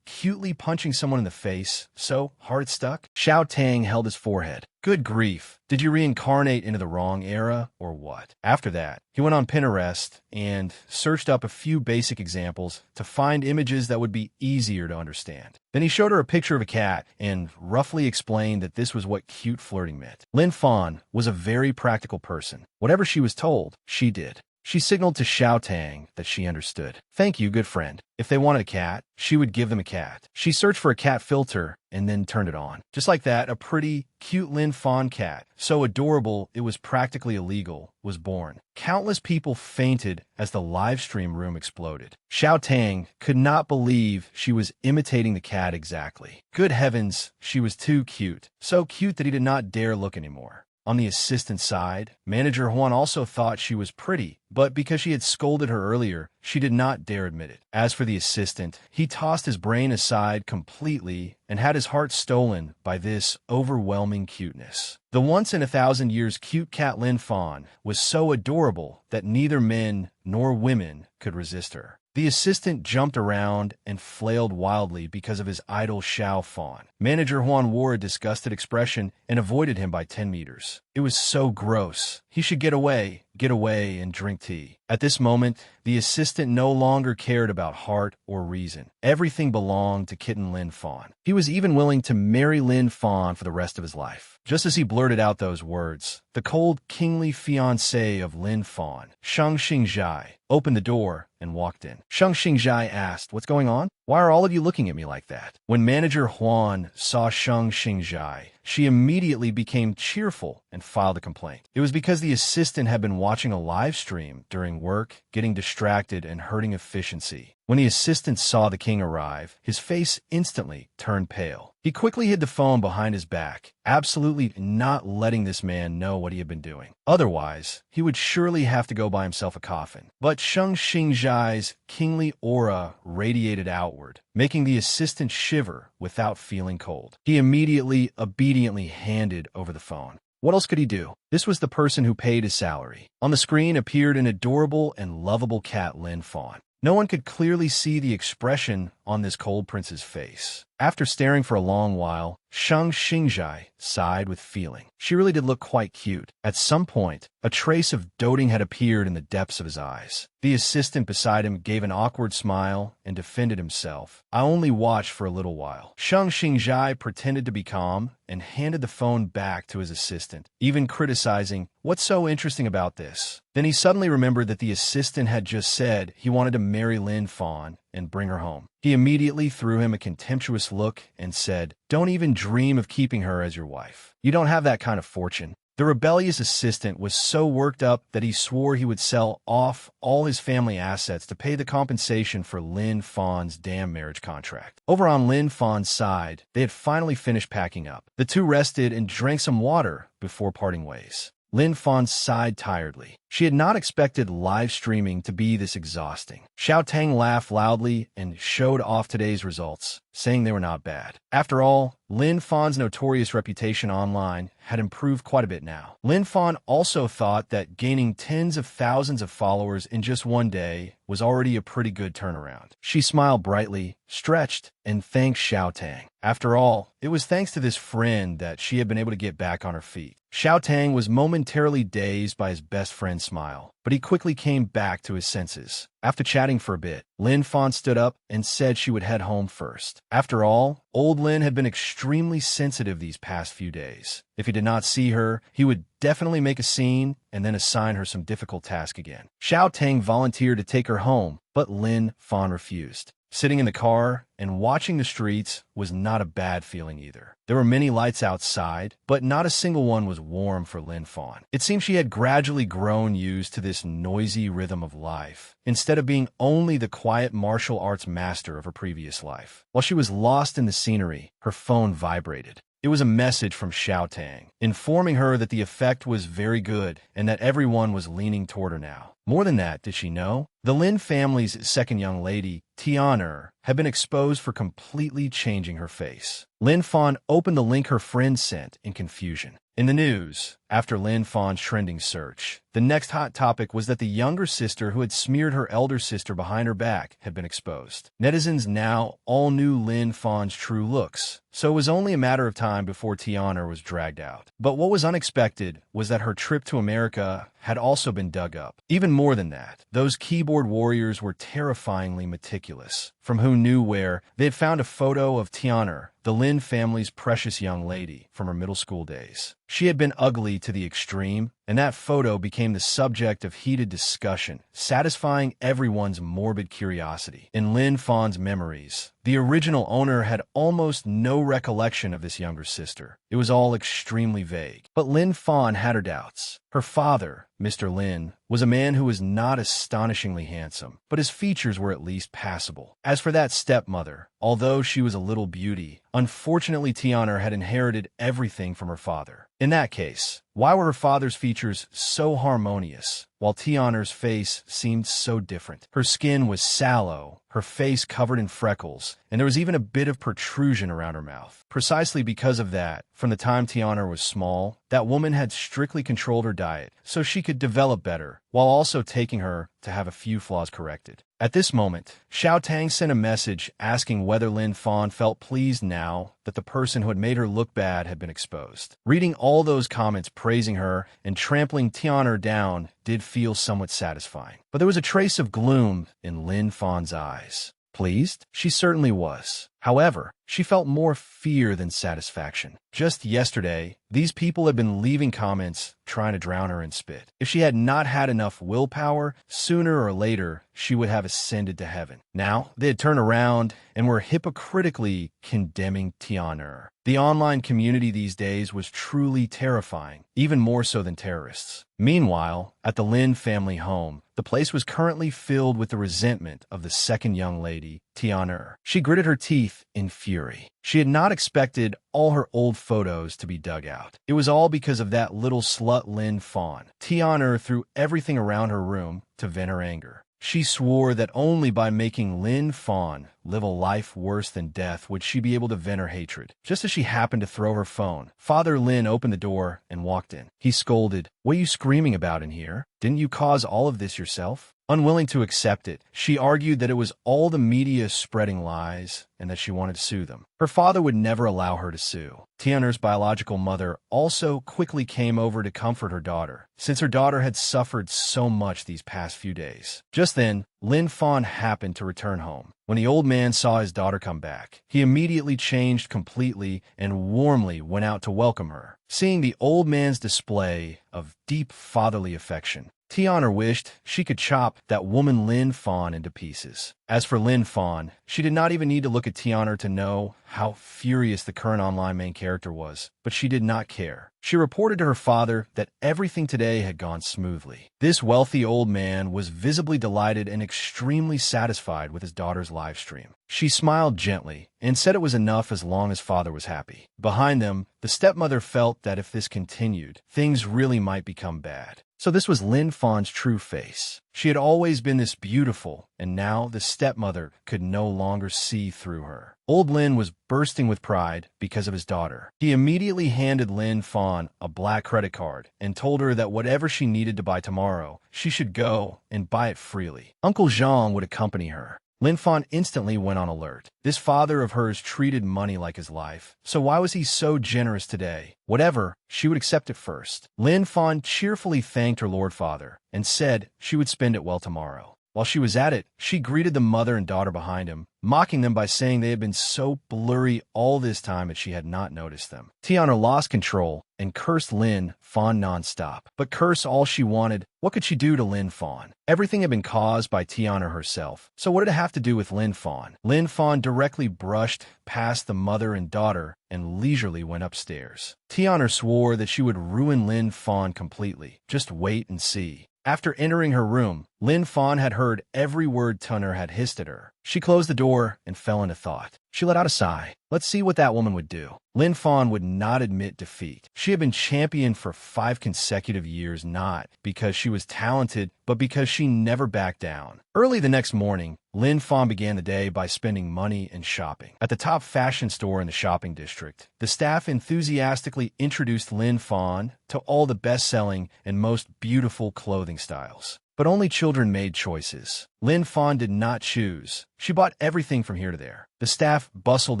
Speaker 1: cutely punching someone in the face so hard stuck? Xiao Tang held his forehead. Good grief. Did you reincarnate into the wrong era, or what? After that, he went on Pinterest and searched up a few basic examples to find images that would be easier to understand. Then he showed her a picture of a cat and roughly explained that this was what cute flirting meant. Lin Fan was a very practical person. Whatever she was told, she did. She signaled to Xiao Tang that she understood. Thank you, good friend. If they wanted a cat, she would give them a cat. She searched for a cat filter and then turned it on. Just like that, a pretty, cute Lin Fan cat, so adorable it was practically illegal, was born. Countless people fainted as the live stream room exploded. Xiao Tang could not believe she was imitating the cat exactly. Good heavens, she was too cute. So cute that he did not dare look anymore. On the assistant side, Manager Huan also thought she was pretty, but because she had scolded her earlier, she did not dare admit it. As for the assistant, he tossed his brain aside completely and had his heart stolen by this overwhelming cuteness. The once-in-a-thousand-years cute cat Lin Fan was so adorable that neither men nor women could resist her. The assistant jumped around and flailed wildly because of his idol Xiao Fan. Manager Huan wore a disgusted expression and avoided him by 10 meters. It was so gross. He should get away, and drink tea. At this moment, the assistant no longer cared about heart or reason. Everything belonged to kitten Lin Fan. He was even willing to marry Lin Fan for the rest of his life. Just as he blurted out those words, the cold, kingly fiancé of Lin Fan, Shang Xingjai, opened the door and walked in. Shang Xingjai asked, "What's going on? Why are all of you looking at me like that?" When Manager Huan saw Shang Xingjai, she immediately became cheerful and filed a complaint. It was because the assistant had been watching a live stream during work, getting distracted and hurting efficiency. When the assistant saw the king arrive, his face instantly turned pale. He quickly hid the phone behind his back, absolutely not letting this man know what he had been doing. Otherwise, he would surely have to go buy himself a coffin. But Shang Xingjai's kingly aura radiated outward, making the assistant shiver without feeling cold. He immediately, obediently handed over the phone. What else could he do? This was the person who paid his salary. On the screen appeared an adorable and lovable cat Lin Fan. No one could clearly see the expression on this cold prince's face. After staring for a long while, Shang Xingjai sighed with feeling. She really did look quite cute. At some point, a trace of doting had appeared in the depths of his eyes. The assistant beside him gave an awkward smile and defended himself. "I only watched for a little while." Shang Xingjai pretended to be calm and handed the phone back to his assistant, even criticizing, "What's so interesting about this?" Then he suddenly remembered that the assistant had just said he wanted to marry Lin Fan and bring her home. He immediately threw him a contemptuous look and said, "Don't even dream of keeping her as your wife. You don't have that kind of fortune." The rebellious assistant was so worked up that he swore he would sell off all his family assets to pay the compensation for Lin Fan's damn marriage contract. Over on Lin Fan's side, they had finally finished packing up. The two rested and drank some water before parting ways. Lin Fan sighed tiredly. She had not expected live streaming to be this exhausting. Xiao Tang laughed loudly and showed off today's results, saying they were not bad. After all, Lin Fan's notorious reputation online had improved quite a bit now. Lin Fan also thought that gaining tens of thousands of followers in just one day was already a pretty good turnaround. She smiled brightly, stretched, and thanked Xiao Tang. After all, it was thanks to this friend that she had been able to get back on her feet. Xiao Tang was momentarily dazed by his best friend's smile, but he quickly came back to his senses. After chatting for a bit, Lin Fan stood up and said she would head home first. After all, old Lin had been extremely sensitive these past few days. If he did not see her, he would definitely make a scene and then assign her some difficult task again. Xiao Tang volunteered to take her home, but Lin Fan refused. Sitting in the car and watching the streets was not a bad feeling either. There were many lights outside, but not a single one was warm for Lin Fan. It seemed she had gradually grown used to this noisy rhythm of life, instead of being only the quiet martial arts master of her previous life. While she was lost in the scenery, her phone vibrated. It was a message from Xiao Tang, informing her that the effect was very good and that everyone was leaning toward her now. More than that, did she know? The Lin family's second young lady, Tian'er, had been exposed for completely changing her face. Lin Fan opened the link her friend sent in confusion. In the news, after Lin Fan's trending search, the next hot topic was that the younger sister who had smeared her elder sister behind her back had been exposed. Netizens now all knew Lin Fan's true looks, so it was only a matter of time before Tian'er was dragged out. But what was unexpected was that her trip to America had also been dug up. Even more than that, those keyboard warriors were terrifyingly meticulous. From who knew where, they had found a photo of Tian'er, the Lin family's precious young lady, from her middle school days. She had been ugly to the extreme, and that photo became the subject of heated discussion, satisfying everyone's morbid curiosity. In Lin Fan's memories, the original owner had almost no recollection of this younger sister. It was all extremely vague. But Lin Fan had her doubts. Her father, Mr. Lin, was a man who was not astonishingly handsome, but his features were at least passable. As for that stepmother, although she was a little beauty, unfortunately Tian'er had inherited everything from her father. In that case, why were her father's features so harmonious, while Tian'er's face seemed so different? Her skin was sallow, her face covered in freckles, and there was even a bit of protrusion around her mouth. Precisely because of that, from the time Tian'er was small, that woman had strictly controlled her diet so she could develop better, while also taking her to have a few flaws corrected. At this moment, Xiao Tang sent a message asking whether Lin Fan felt pleased now that the person who had made her look bad had been exposed. Reading all those comments praising her and trampling Tian'er down did feel somewhat satisfying. But there was a trace of gloom in Lin Fan's eyes. Pleased? She certainly was. However, she felt more fear than satisfaction. Just yesterday, these people had been leaving comments trying to drown her in spit. If she had not had enough willpower, sooner or later, she would have ascended to heaven. Now, they had turned around and were hypocritically condemning Tian'er. The online community these days was truly terrifying, even more so than terrorists. Meanwhile, at the Lin family home, the place was currently filled with the resentment of the second young lady, Tian'er. She gritted her teeth in fury. She had not expected all her old photos to be dug out. It was all because of that little slut Lin Fan. Tian'er threw everything around her room to vent her anger. She swore that only by making Lin Fan live a life worse than death would she be able to vent her hatred. Just as she happened to throw her phone, Father Lin opened the door and walked in. He scolded, "What are you screaming about in here? Didn't you cause all of this yourself?" Unwilling to accept it, she argued that it was all the media spreading lies and that she wanted to sue them. Her father would never allow her to sue. Tian'er's biological mother also quickly came over to comfort her daughter, since her daughter had suffered so much these past few days. Just then, Lin Fan happened to return home. When the old man saw his daughter come back, he immediately changed completely and warmly went out to welcome her. Seeing the old man's display of deep fatherly affection, Tian'er wished she could chop that woman Lin Fan into pieces. As for Lin Fan, she did not even need to look at Tian'er to know how furious the current online main character was, but she did not care. She reported to her father that everything today had gone smoothly. This wealthy old man was visibly delighted and extremely satisfied with his daughter's live stream. She smiled gently and said it was enough as long as father was happy. Behind them, the stepmother felt that if this continued, things really might become bad. So this was Lin Fan's true face. She had always been this beautiful, and now the stepmother could no longer see through her. Old Lin was bursting with pride because of his daughter. He immediately handed Lin Fan a black credit card and told her that whatever she needed to buy tomorrow, she should go and buy it freely. Uncle Jean would accompany her. Lin Fan instantly went on alert. This father of hers treated money like his life, so why was he so generous today? Whatever, she would accept it first. Lin Fan cheerfully thanked her Lord Father and said she would spend it well tomorrow. While she was at it, she greeted the mother and daughter behind him, mocking them by saying they had been so blurry all this time that she had not noticed them. Tian'er lost control and cursed Lin Fan nonstop. But curse all she wanted, what could she do to Lin Fan? Everything had been caused by Tian'er herself, so what did it have to do with Lin Fan? Lin Fan directly brushed past the mother and daughter and leisurely went upstairs. Tian'er swore that she would ruin Lin Fan completely. Just wait and see. After entering her room, Lin Fan had heard every word Tunner had hissed at her. She closed the door and fell into thought. She let out a sigh. Let's see what that woman would do. Lin Fan would not admit defeat. She had been champion for 5 consecutive years, not because she was talented, but because she never backed down. Early the next morning, Lin Fan began the day by spending money and shopping. At the top fashion store in the shopping district, the staff enthusiastically introduced Lin Fan to all the best-selling and most beautiful clothing styles. But only children made choices. Lin Fan did not choose. She bought everything from here to there. The staff bustled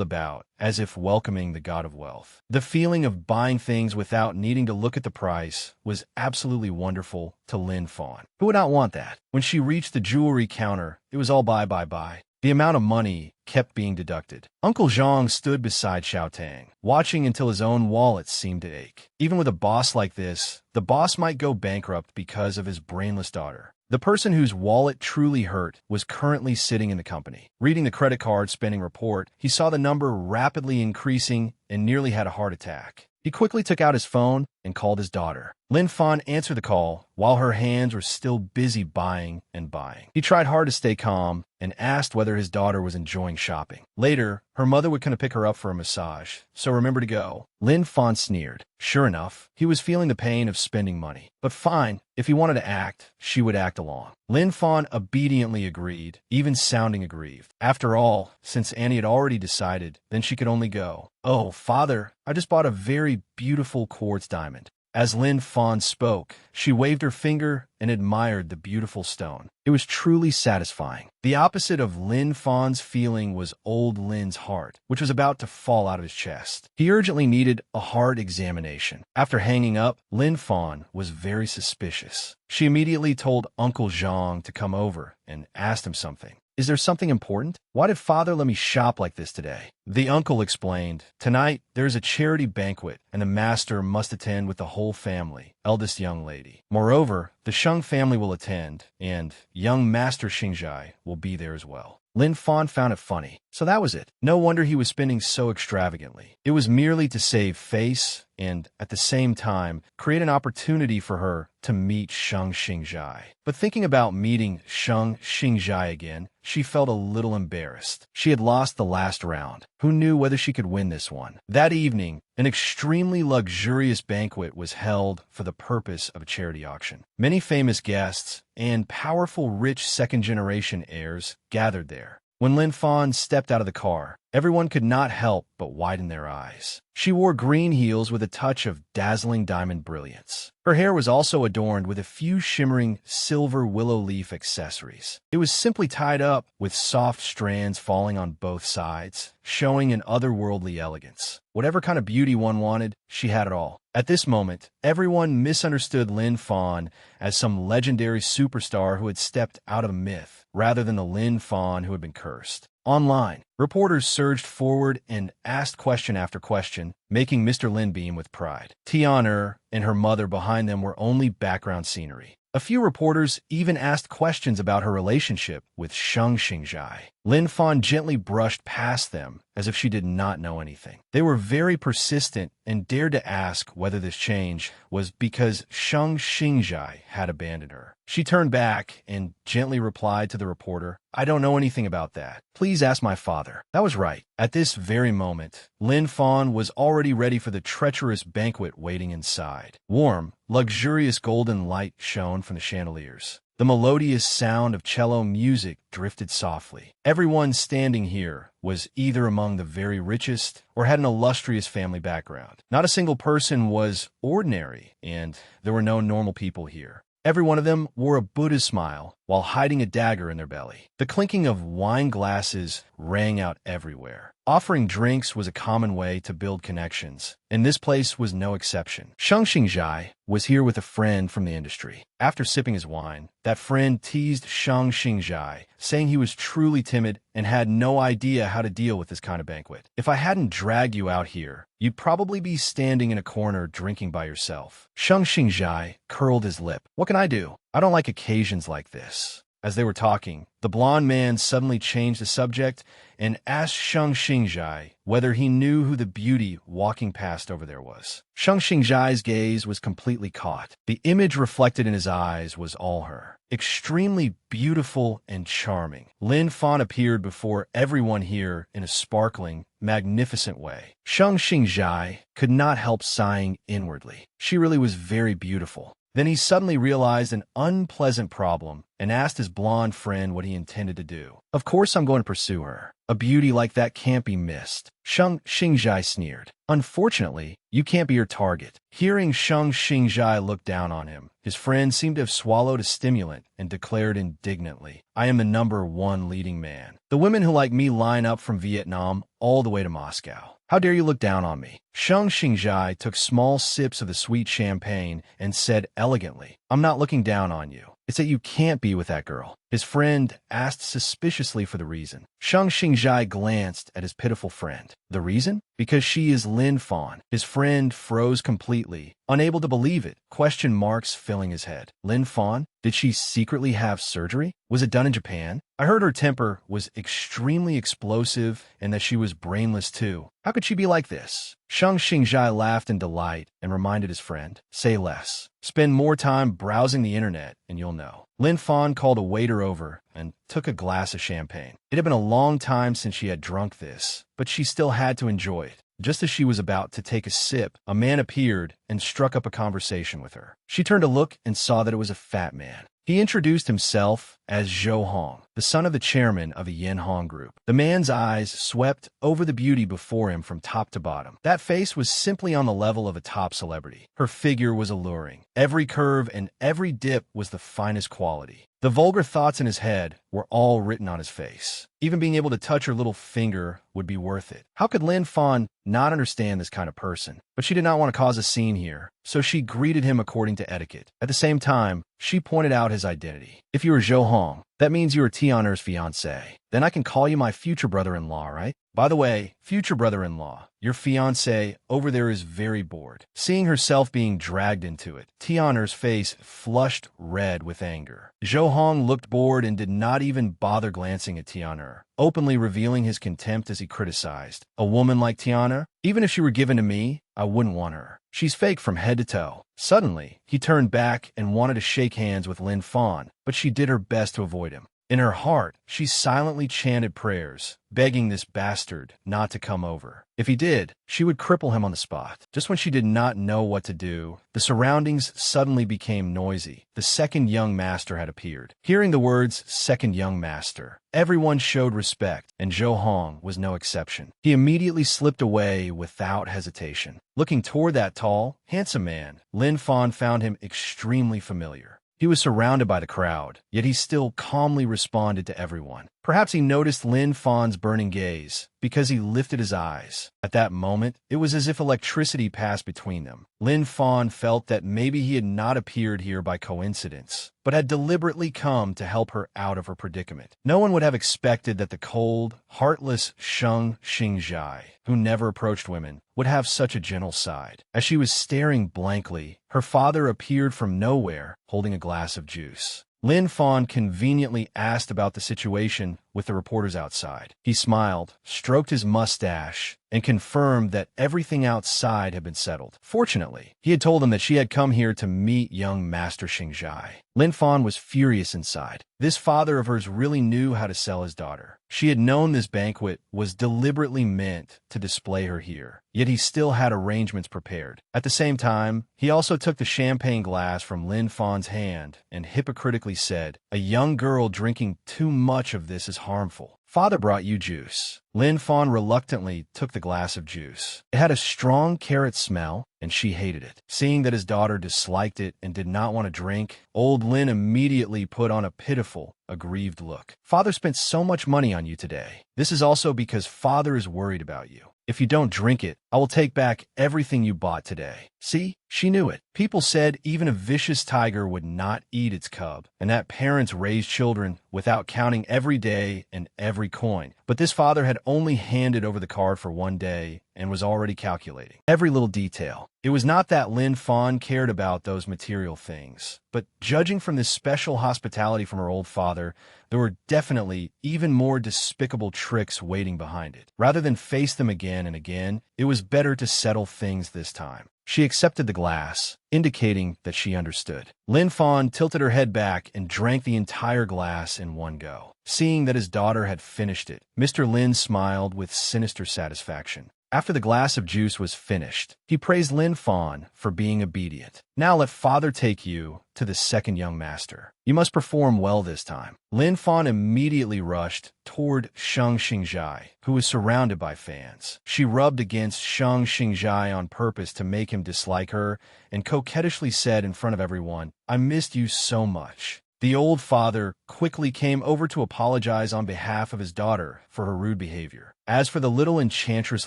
Speaker 1: about, as if welcoming the god of wealth. The feeling of buying things without needing to look at the price was absolutely wonderful to Lin Fan. Who would not want that? When she reached the jewelry counter, it was all buy, buy, buy. The amount of money kept being deducted. Uncle Zhang stood beside Xiao Tang, watching until his own wallet seemed to ache. Even with a boss like this, the boss might go bankrupt because of his brainless daughter. The person whose wallet truly hurt was currently sitting in the company. Reading the credit card spending report, he saw the number rapidly increasing and nearly had a heart attack. He quickly took out his phone and called his daughter. Lin Fan answered the call while her hands were still busy buying and buying. He tried hard to stay calm and asked whether his daughter was enjoying shopping. Later, her mother would come to pick her up for a massage, so remember to go. Lin Fan sneered. Sure enough, he was feeling the pain of spending money. But fine, if he wanted to act, she would act along. Lin Fan obediently agreed, even sounding aggrieved. After all, since Annie had already decided, then she could only go. Oh, father, I just bought a very beautiful quartz diamond. As Lin Fan spoke, she waved her finger and admired the beautiful stone. It was truly satisfying. The opposite of Lin Fan's feeling was old Lin's heart, which was about to fall out of his chest. He urgently needed a heart examination. After hanging up, Lin Fan was very suspicious. She immediately told Uncle Zhang to come over and asked him something. Is there something important? Why did father let me shop like this today? The uncle explained, tonight there's a charity banquet and the master must attend with the whole family, eldest young lady. Moreover, the Sheng family will attend and young master Xingjai will be there as well. Lin Fan found it funny. So that was it. No wonder he was spending so extravagantly. It was merely to save face and, at the same time, create an opportunity for her to meet Sheng Xingjai. But thinking about meeting Sheng Xingjai again, she felt a little embarrassed. She had lost the last round. Who knew whether she could win this one? That evening, an extremely luxurious banquet was held for the purpose of a charity auction. Many famous guests and powerful rich second-generation heirs gathered there. When Lin Fan stepped out of the car, everyone could not help but widen their eyes. She wore green heels with a touch of dazzling diamond brilliance. Her hair was also adorned with a few shimmering silver willow leaf accessories. It was simply tied up with soft strands falling on both sides, showing an otherworldly elegance. Whatever kind of beauty one wanted, she had it all. At this moment, everyone misunderstood Lin Fan as some legendary superstar who had stepped out of a myth, rather than the Lin Fan who had been cursed. Online, reporters surged forward and asked question after question, making Mr. Lin beam with pride. Tian and her mother behind them were only background scenery. A few reporters even asked questions about her relationship with Sheng Xingjai. Lin Fan gently brushed past them as if she did not know anything. They were very persistent and dared to ask whether this change was because Sheng Xingjai had abandoned her. She turned back and gently replied to the reporter, I don't know anything about that. Please ask my father. That was right. At this very moment, Lin Fan was already ready for the treacherous banquet waiting inside. Warm, luxurious golden light shone from the chandeliers. The melodious sound of cello music drifted softly. Everyone standing here was either among the very richest or had an illustrious family background. Not a single person was ordinary, and there were no normal people here. Every one of them wore a Buddha smile while hiding a dagger in their belly. The clinking of wine glasses rang out everywhere. Offering drinks was a common way to build connections, and this place was no exception. Sheng Xingjai was here with a friend from the industry. After sipping his wine, that friend teased Sheng Xingjai, saying he was truly timid and had no idea how to deal with this kind of banquet. If I hadn't dragged you out here, you'd probably be standing in a corner drinking by yourself. Sheng Xingjai curled his lip. What can I do? I don't like occasions like this. As they were talking, the blond man suddenly changed the subject and asked Sheng Xingjai whether he knew who the beauty walking past over there was. Sheng Xingjai's gaze was completely caught. The image reflected in his eyes was all her. Extremely beautiful and charming, Lin Fan appeared before everyone here in a sparkling, magnificent way. Sheng Xingjai could not help sighing inwardly. She really was very beautiful. Then he suddenly realized an unpleasant problem and asked his blonde friend what he intended to do. Of course I'm going to pursue her. A beauty like that can't be missed. Sheng Xingjai sneered. Unfortunately, you can't be her target. Hearing Sheng Xingjai look down on him, his friend seemed to have swallowed a stimulant and declared indignantly, I am the #1 leading man. The women who like me line up from Vietnam all the way to Moscow. How dare you look down on me? Sheng Xingjai took small sips of the sweet champagne and said elegantly, I'm not looking down on you. It's that you can't be with that girl. His friend asked suspiciously for the reason. Sheng Xingjai glanced at his pitiful friend. The reason? Because she is Lin Fan. His friend froze completely, unable to believe it, question marks filling his head. Lin Fan? Did she secretly have surgery? Was it done in Japan? I heard her temper was extremely explosive and that she was brainless too. How could she be like this? Sheng Xingjai laughed in delight and reminded his friend, say less. Spend more time browsing the internet and you'll know. Lin Fan called a waiter over and took a glass of champagne. It had been a long time since she had drunk this, but she still had to enjoy it. Just as she was about to take a sip, a man appeared and struck up a conversation with her. She turned to look and saw that it was a fat man. He introduced himself as Zhou Hong, the son of the chairman of the Yin Hong Group. The man's eyes swept over the beauty before him from top to bottom. That face was simply on the level of a top celebrity. Her figure was alluring. Every curve and every dip was the finest quality. The vulgar thoughts in his head were all written on his face. Even being able to touch her little finger would be worth it. How could Lin Fan not understand this kind of person? But she did not want to cause a scene here, so she greeted him according to etiquette. At the same time, she pointed out his identity. If you are Zhou Hong, that means you are Tianer's fiancé. Then I can call you my future brother-in-law, right? By the way, future brother-in-law, your fiancé over there is very bored. Seeing herself being dragged into it, Tianer's face flushed red with anger. Zhou Hong looked bored and did not even bother glancing at Tianer, openly revealing his contempt as he criticized. A woman like Tianer? Even if she were given to me, I wouldn't want her. She's fake from head to toe. Suddenly, he turned back and wanted to shake hands with Lin Fan, but she did her best to avoid him. In her heart, she silently chanted prayers, begging this bastard not to come over. If he did, she would cripple him on the spot. Just when she did not know what to do, the surroundings suddenly became noisy. The second young master had appeared. Hearing the words, second young master, everyone showed respect, and Zhou Hong was no exception. He immediately slipped away without hesitation. Looking toward that tall, handsome man, Lin Fan found him extremely familiar. He was surrounded by the crowd, yet he still calmly responded to everyone. Perhaps he noticed Lin Fan's burning gaze, because he lifted his eyes. At that moment, it was as if electricity passed between them. Lin Fan felt that maybe he had not appeared here by coincidence, but had deliberately come to help her out of her predicament. No one would have expected that the cold, heartless Sheng Xingjai, who never approached women, would have such a gentle side. As she was staring blankly, her father appeared from nowhere, holding a glass of juice. Lin Fan conveniently asked about the situation with the reporters outside. He smiled, stroked his mustache, and confirmed that everything outside had been settled. Fortunately, he had told them that she had come here to meet young Master Xingjai. Lin Fan was furious inside. This father of hers really knew how to sell his daughter. She had known this banquet was deliberately meant to display her here, yet he still had arrangements prepared. At the same time, he also took the champagne glass from Lin Fan's hand and hypocritically said, "A young girl drinking too much of this is harmful. Father brought you juice." Lin Fan reluctantly took the glass of juice. It had a strong carrot smell, and she hated it. Seeing that his daughter disliked it and did not want to drink, old Lin immediately put on a pitiful, aggrieved look. "Father spent so much money on you today. This is also because Father is worried about you. If you don't drink it, I will take back everything you bought today. See, She knew it. People said even a vicious tiger would not eat its cub, and that parents raise children without counting every day and every coin. But this father had only handed over the card for one day and was already calculating every little detail. It was not that Lin Fan cared about those material things, but judging from this special hospitality from her old father, there were definitely even more despicable tricks waiting behind it. Rather than face them again and again, it was better to settle things this time. She accepted the glass, indicating that she understood. Lin Fan tilted her head back and drank the entire glass in one go. Seeing that his daughter had finished it, Mr. Lin smiled with sinister satisfaction. After the glass of juice was finished, he praised Lin Fan for being obedient. Now let father take you to the second young master. You must perform well this time. Lin Fan immediately rushed toward Shang Xingjai, who was surrounded by fans. She rubbed against Shang Xingjai on purpose to make him dislike her and coquettishly said in front of everyone, "I missed you so much." The old father quickly came over to apologize on behalf of his daughter for her rude behavior. As for the little enchantress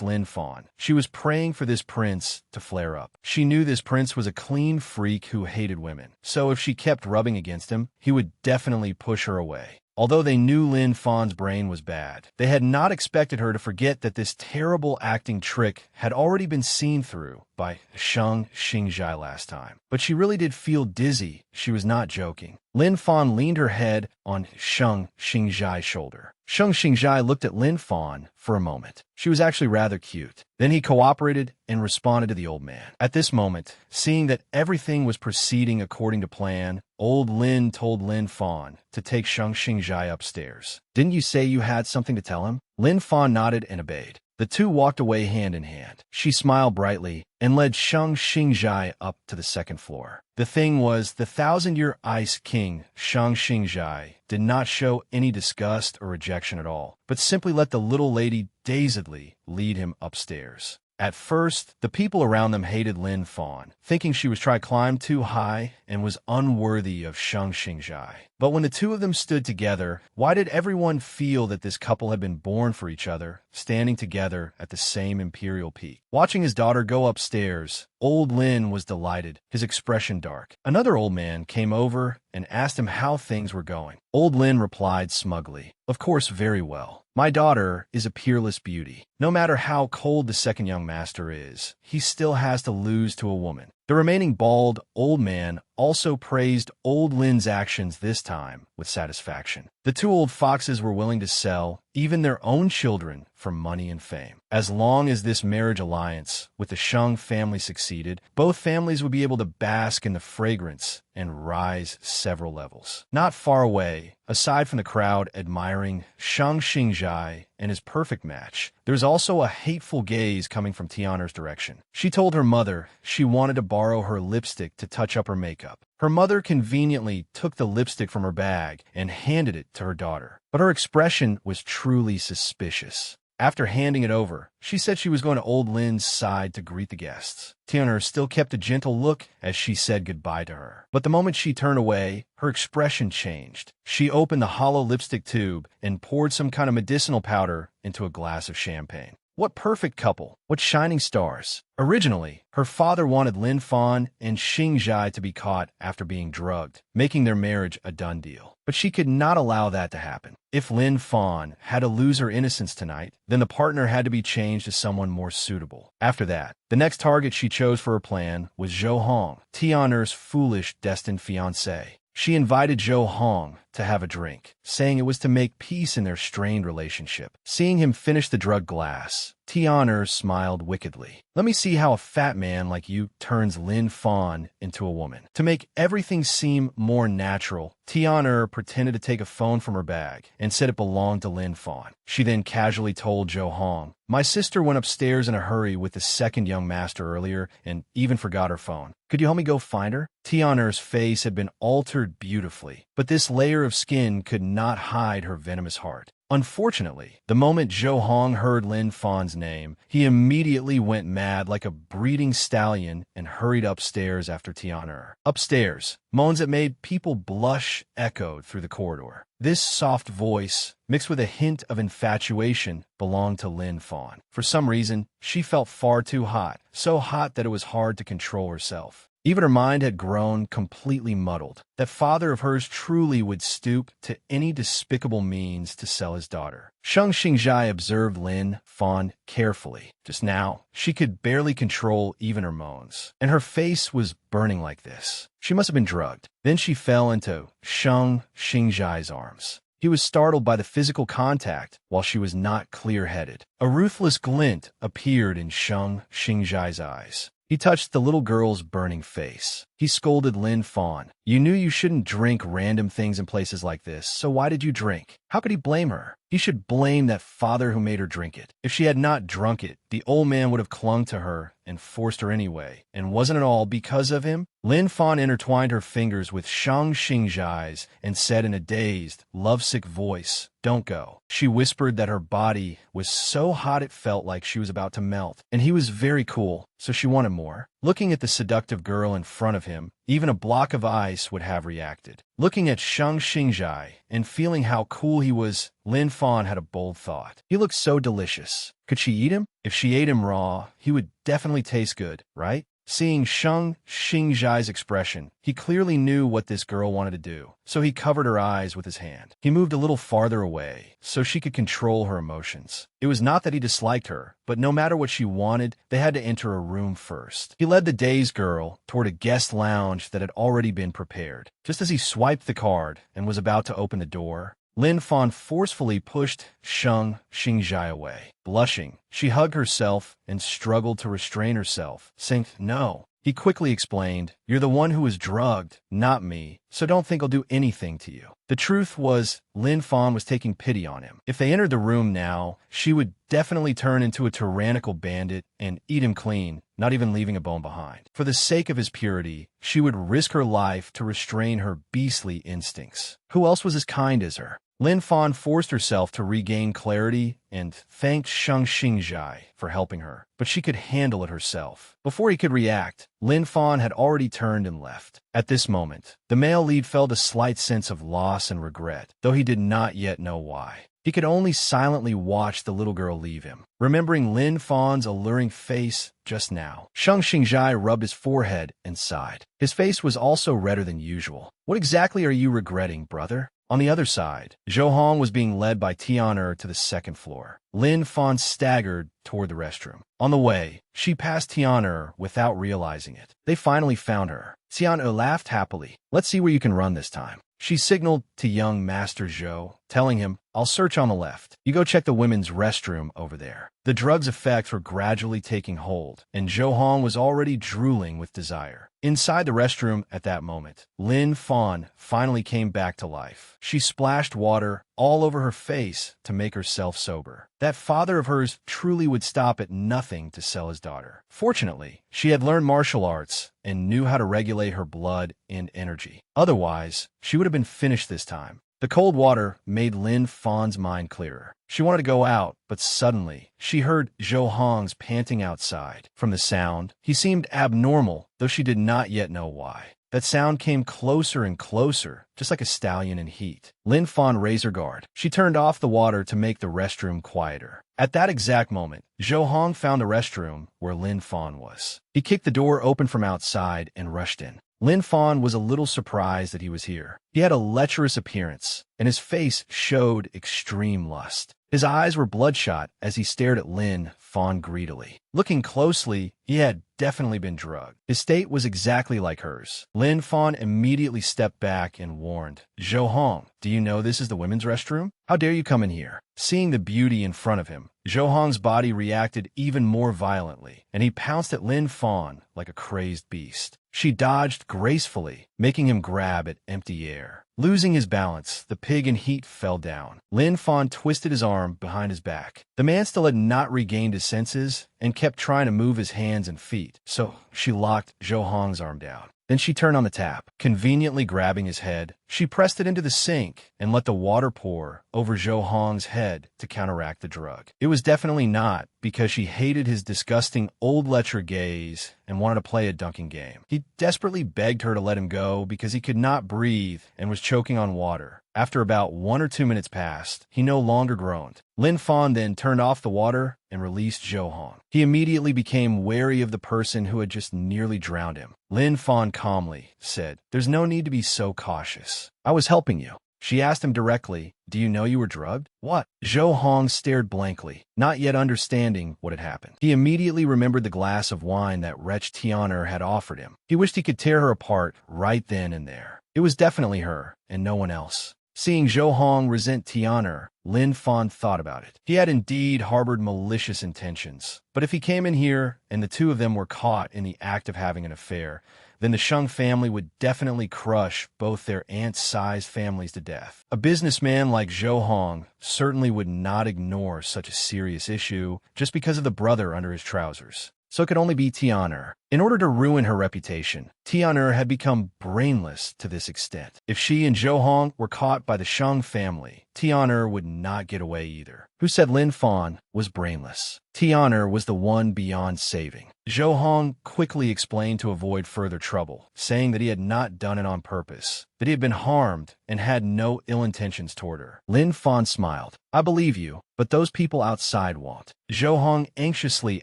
Speaker 1: Lin Fan, she was praying for this prince to flare up. She knew this prince was a clean freak who hated women, so if she kept rubbing against him, he would definitely push her away. Although they knew Lin Fan's brain was bad, they had not expected her to forget that this terrible acting trick had already been seen through by Shang Xingjai last time. But she really did feel dizzy. She was not joking. Lin Fan leaned her head on Shang Xingjai's shoulder. Shang Xingjai looked at Lin Fan for a moment. She was actually rather cute. Then he cooperated and responded to the old man. At this moment, seeing that everything was proceeding according to plan, old Lin told Lin Fan to take Shang Xingjai upstairs. "Didn't you say you had something to tell him?" Lin Fan nodded and obeyed. The two walked away hand in hand. She smiled brightly and led Shang Xingjai up to the second floor. The thing was, the thousand-year ice king, Shang Xingjai, did not show any disgust or rejection at all, but simply let the little lady dazedly lead him upstairs. At first, the people around them hated Lin Fan, thinking she was trying to climb too high and was unworthy of Shang Xingjai. But when the two of them stood together, why did everyone feel that this couple had been born for each other, standing together at the same imperial peak? Watching his daughter go upstairs, old Lin was delighted, his expression dark. Another old man came over and asked him how things were going. Old Lin replied smugly, "Of course, very well. My daughter is a peerless beauty. No matter how cold the second young master is, he still has to lose to a woman." The remaining bald old man also praised old Lin's actions this time with satisfaction. The two old foxes were willing to sell even their own children for money and fame. As long as this marriage alliance with the Shang family succeeded, both families would be able to bask in the fragrance and rise several levels. Not far away, aside from the crowd admiring Shang Xingjai and his perfect match, there's also a hateful gaze coming from Tianer's direction. She told her mother she wanted to borrow her lipstick to touch up her makeup. Her mother conveniently took the lipstick from her bag and handed it to her daughter, but her expression was truly suspicious. After handing it over, she said she was going to old Lin's side to greet the guests. Tianer still kept a gentle look as she said goodbye to her. But the moment she turned away, her expression changed. She opened the hollow lipstick tube and poured some kind of medicinal powder into a glass of champagne. What perfect couple! What shining stars! Originally, her father wanted Lin Fan and Xingjai to be caught after being drugged, making their marriage a done deal. But she could not allow that to happen. If Lin Fan had to lose her innocence tonight, then the partner had to be changed to someone more suitable. After that, the next target she chose for her plan was Zhou Hong, Tianer's foolish destined fiancé. She invited Zhou Hong to have a drink, saying it was to make peace in their strained relationship. Seeing him finish the drug glass, Tianer smiled wickedly. "Let me see how a fat man like you turns Lin Fan into a woman." To make everything seem more natural, Tianer pretended to take a phone from her bag and said it belonged to Lin Fan. She then casually told Zhou Hong, "My sister went upstairs in a hurry with the second young master earlier and even forgot her phone. Could you help me go find her?" Tianer's face had been altered beautifully, but this layer of skin could not hide her venomous heart. Unfortunately, the moment Zhou Hong heard Lin Fan's name, he immediately went mad like a breeding stallion and hurried upstairs after Tian'er. Upstairs, moans that made people blush echoed through the corridor. This soft voice, mixed with a hint of infatuation, belonged to Lin Fan. For some reason, she felt far too hot, so hot that it was hard to control herself. Even her mind had grown completely muddled. That father of hers truly would stoop to any despicable means to sell his daughter. Sheng Xingjai observed Lin Fan carefully. Just now, she could barely control even her moans, and her face was burning like this. She must have been drugged. Then she fell into Sheng Xingjai's arms. He was startled by the physical contact while she was not clear-headed. A ruthless glint appeared in Sheng Xingjai's eyes. He touched the little girl's burning face. He scolded Lin Fan. You knew you shouldn't drink random things in places like this, so why did you drink? How could he blame her? He should blame that father who made her drink it. If she had not drunk it, the old man would have clung to her and forced her anyway. And wasn't it all because of him? Lin Fan intertwined her fingers with Shang Xingjai's and said in a dazed, lovesick voice, "Don't go." She whispered that her body was so hot it felt like she was about to melt, and he was very cool, so she wanted more. Looking at the seductive girl in front of him, even a block of ice would have reacted. Looking at Shang Xingjai and feeling how cool he was, Lin Fan had a bold thought. He looked so delicious. Could she eat him? If she ate him raw, he would definitely taste good, right? Seeing Sheng Xingjai's expression, he clearly knew what this girl wanted to do, so he covered her eyes with his hand. He moved a little farther away, so she could control her emotions. It was not that he disliked her, but no matter what she wanted, they had to enter a room first. He led the dazed girl toward a guest lounge that had already been prepared. Just as he swiped the card and was about to open the door, Lin Fan forcefully pushed Sheng Xingjai away. Blushing, she hugged herself and struggled to restrain herself, saying, "No." He quickly explained, "You're the one who was drugged, not me, so don't think I'll do anything to you." The truth was, Lin Fan was taking pity on him. If they entered the room now, she would definitely turn into a tyrannical bandit and eat him clean, not even leaving a bone behind. For the sake of his purity, she would risk her life to restrain her beastly instincts. Who else was as kind as her? Lin Fan forced herself to regain clarity and thanked Sheng Xingjai for helping her, but she could handle it herself. Before he could react, Lin Fan had already turned and left. At this moment, the male lead felt a slight sense of loss and regret, though he did not yet know why. He could only silently watch the little girl leave him, remembering Lin Fan's alluring face just now. Sheng Xingjai rubbed his forehead and sighed. His face was also redder than usual. "What exactly are you regretting, brother?" On the other side, Zhou Hong was being led by Tian'er to the second floor. Lin Fan staggered toward the restroom. On the way, she passed Tian'er without realizing it. They finally found her. Tian'er laughed happily. "Let's see where you can run this time." She signaled to young Master Zhou, telling him, "I'll search on the left. You go check the women's restroom over there." The drug's effects were gradually taking hold, and Zhou Hong was already drooling with desire. Inside the restroom at that moment, Lin Fan finally came back to life. She splashed water all over her face to make herself sober. That father of hers truly would stop at nothing to sell his daughter. Fortunately, she had learned martial arts and knew how to regulate her blood and energy. Otherwise, she would have been finished this time. The cold water made Lin Fan's mind clearer. She wanted to go out, but suddenly, she heard Zhou Hong's panting outside. From the sound, he seemed abnormal, though she did not yet know why. That sound came closer and closer, just like a stallion in heat. Lin Fan raised her guard. She turned off the water to make the restroom quieter. At that exact moment, Zhou Hong found the restroom where Lin Fan was. He kicked the door open from outside and rushed in. Lin Fan was a little surprised that he was here. He had a lecherous appearance, and his face showed extreme lust. His eyes were bloodshot as he stared at Lin Fan greedily. Looking closely, he had definitely been drugged. His state was exactly like hers. Lin Fan immediately stepped back and warned, "Zhou Hong, do you know this is the women's restroom? How dare you come in here?" Seeing the beauty in front of him, Zhou Hong's body reacted even more violently, and he pounced at Lin Fan like a crazed beast. She dodged gracefully, making him grab at empty air. Losing his balance, the pig in heat fell down. Lin Fan twisted his arm behind his back. The man still had not regained his senses and kept trying to move his hands and feet, so she locked Zhou Hong's arm down. Then she turned on the tap. Conveniently grabbing his head, she pressed it into the sink and let the water pour over Zhou Hong's head to counteract the drug. It was definitely not because she hated his disgusting old lecture gaze and wanted to play a dunking game. He desperately begged her to let him go because he could not breathe and was choking on water. After about 1 or 2 minutes passed, he no longer groaned. Lin Fan then turned off the water and released Zhou Hong. He immediately became wary of the person who had just nearly drowned him. Lin Fan calmly said, "There's no need to be so cautious. I was helping you." She asked him directly, "Do you know you were drugged?" "What?" Zhou Hong stared blankly, not yet understanding what had happened. He immediately remembered the glass of wine that wretched Tian'er had offered him. He wished he could tear her apart right then and there. It was definitely her, and no one else. Seeing Zhou Hong resent Tian'er, Lin Fan thought about it. He had indeed harbored malicious intentions. But if he came in here and the two of them were caught in the act of having an affair, then the Sheng family would definitely crush both their ant-sized families to death. A businessman like Zhou Hong certainly would not ignore such a serious issue just because of the brother under his trousers. So it could only be Tian'er. In order to ruin her reputation, Tian'er had become brainless to this extent. If she and Zhou Hong were caught by the Sheng family, Tian'er would not get away either. Who said Lin Fan was brainless? Tian'er was the one beyond saving. Zhou Hong quickly explained to avoid further trouble, saying that he had not done it on purpose, that he had been harmed and had no ill intentions toward her. Lin Fan smiled. "I believe you, but those people outside won't." Zhou Hong anxiously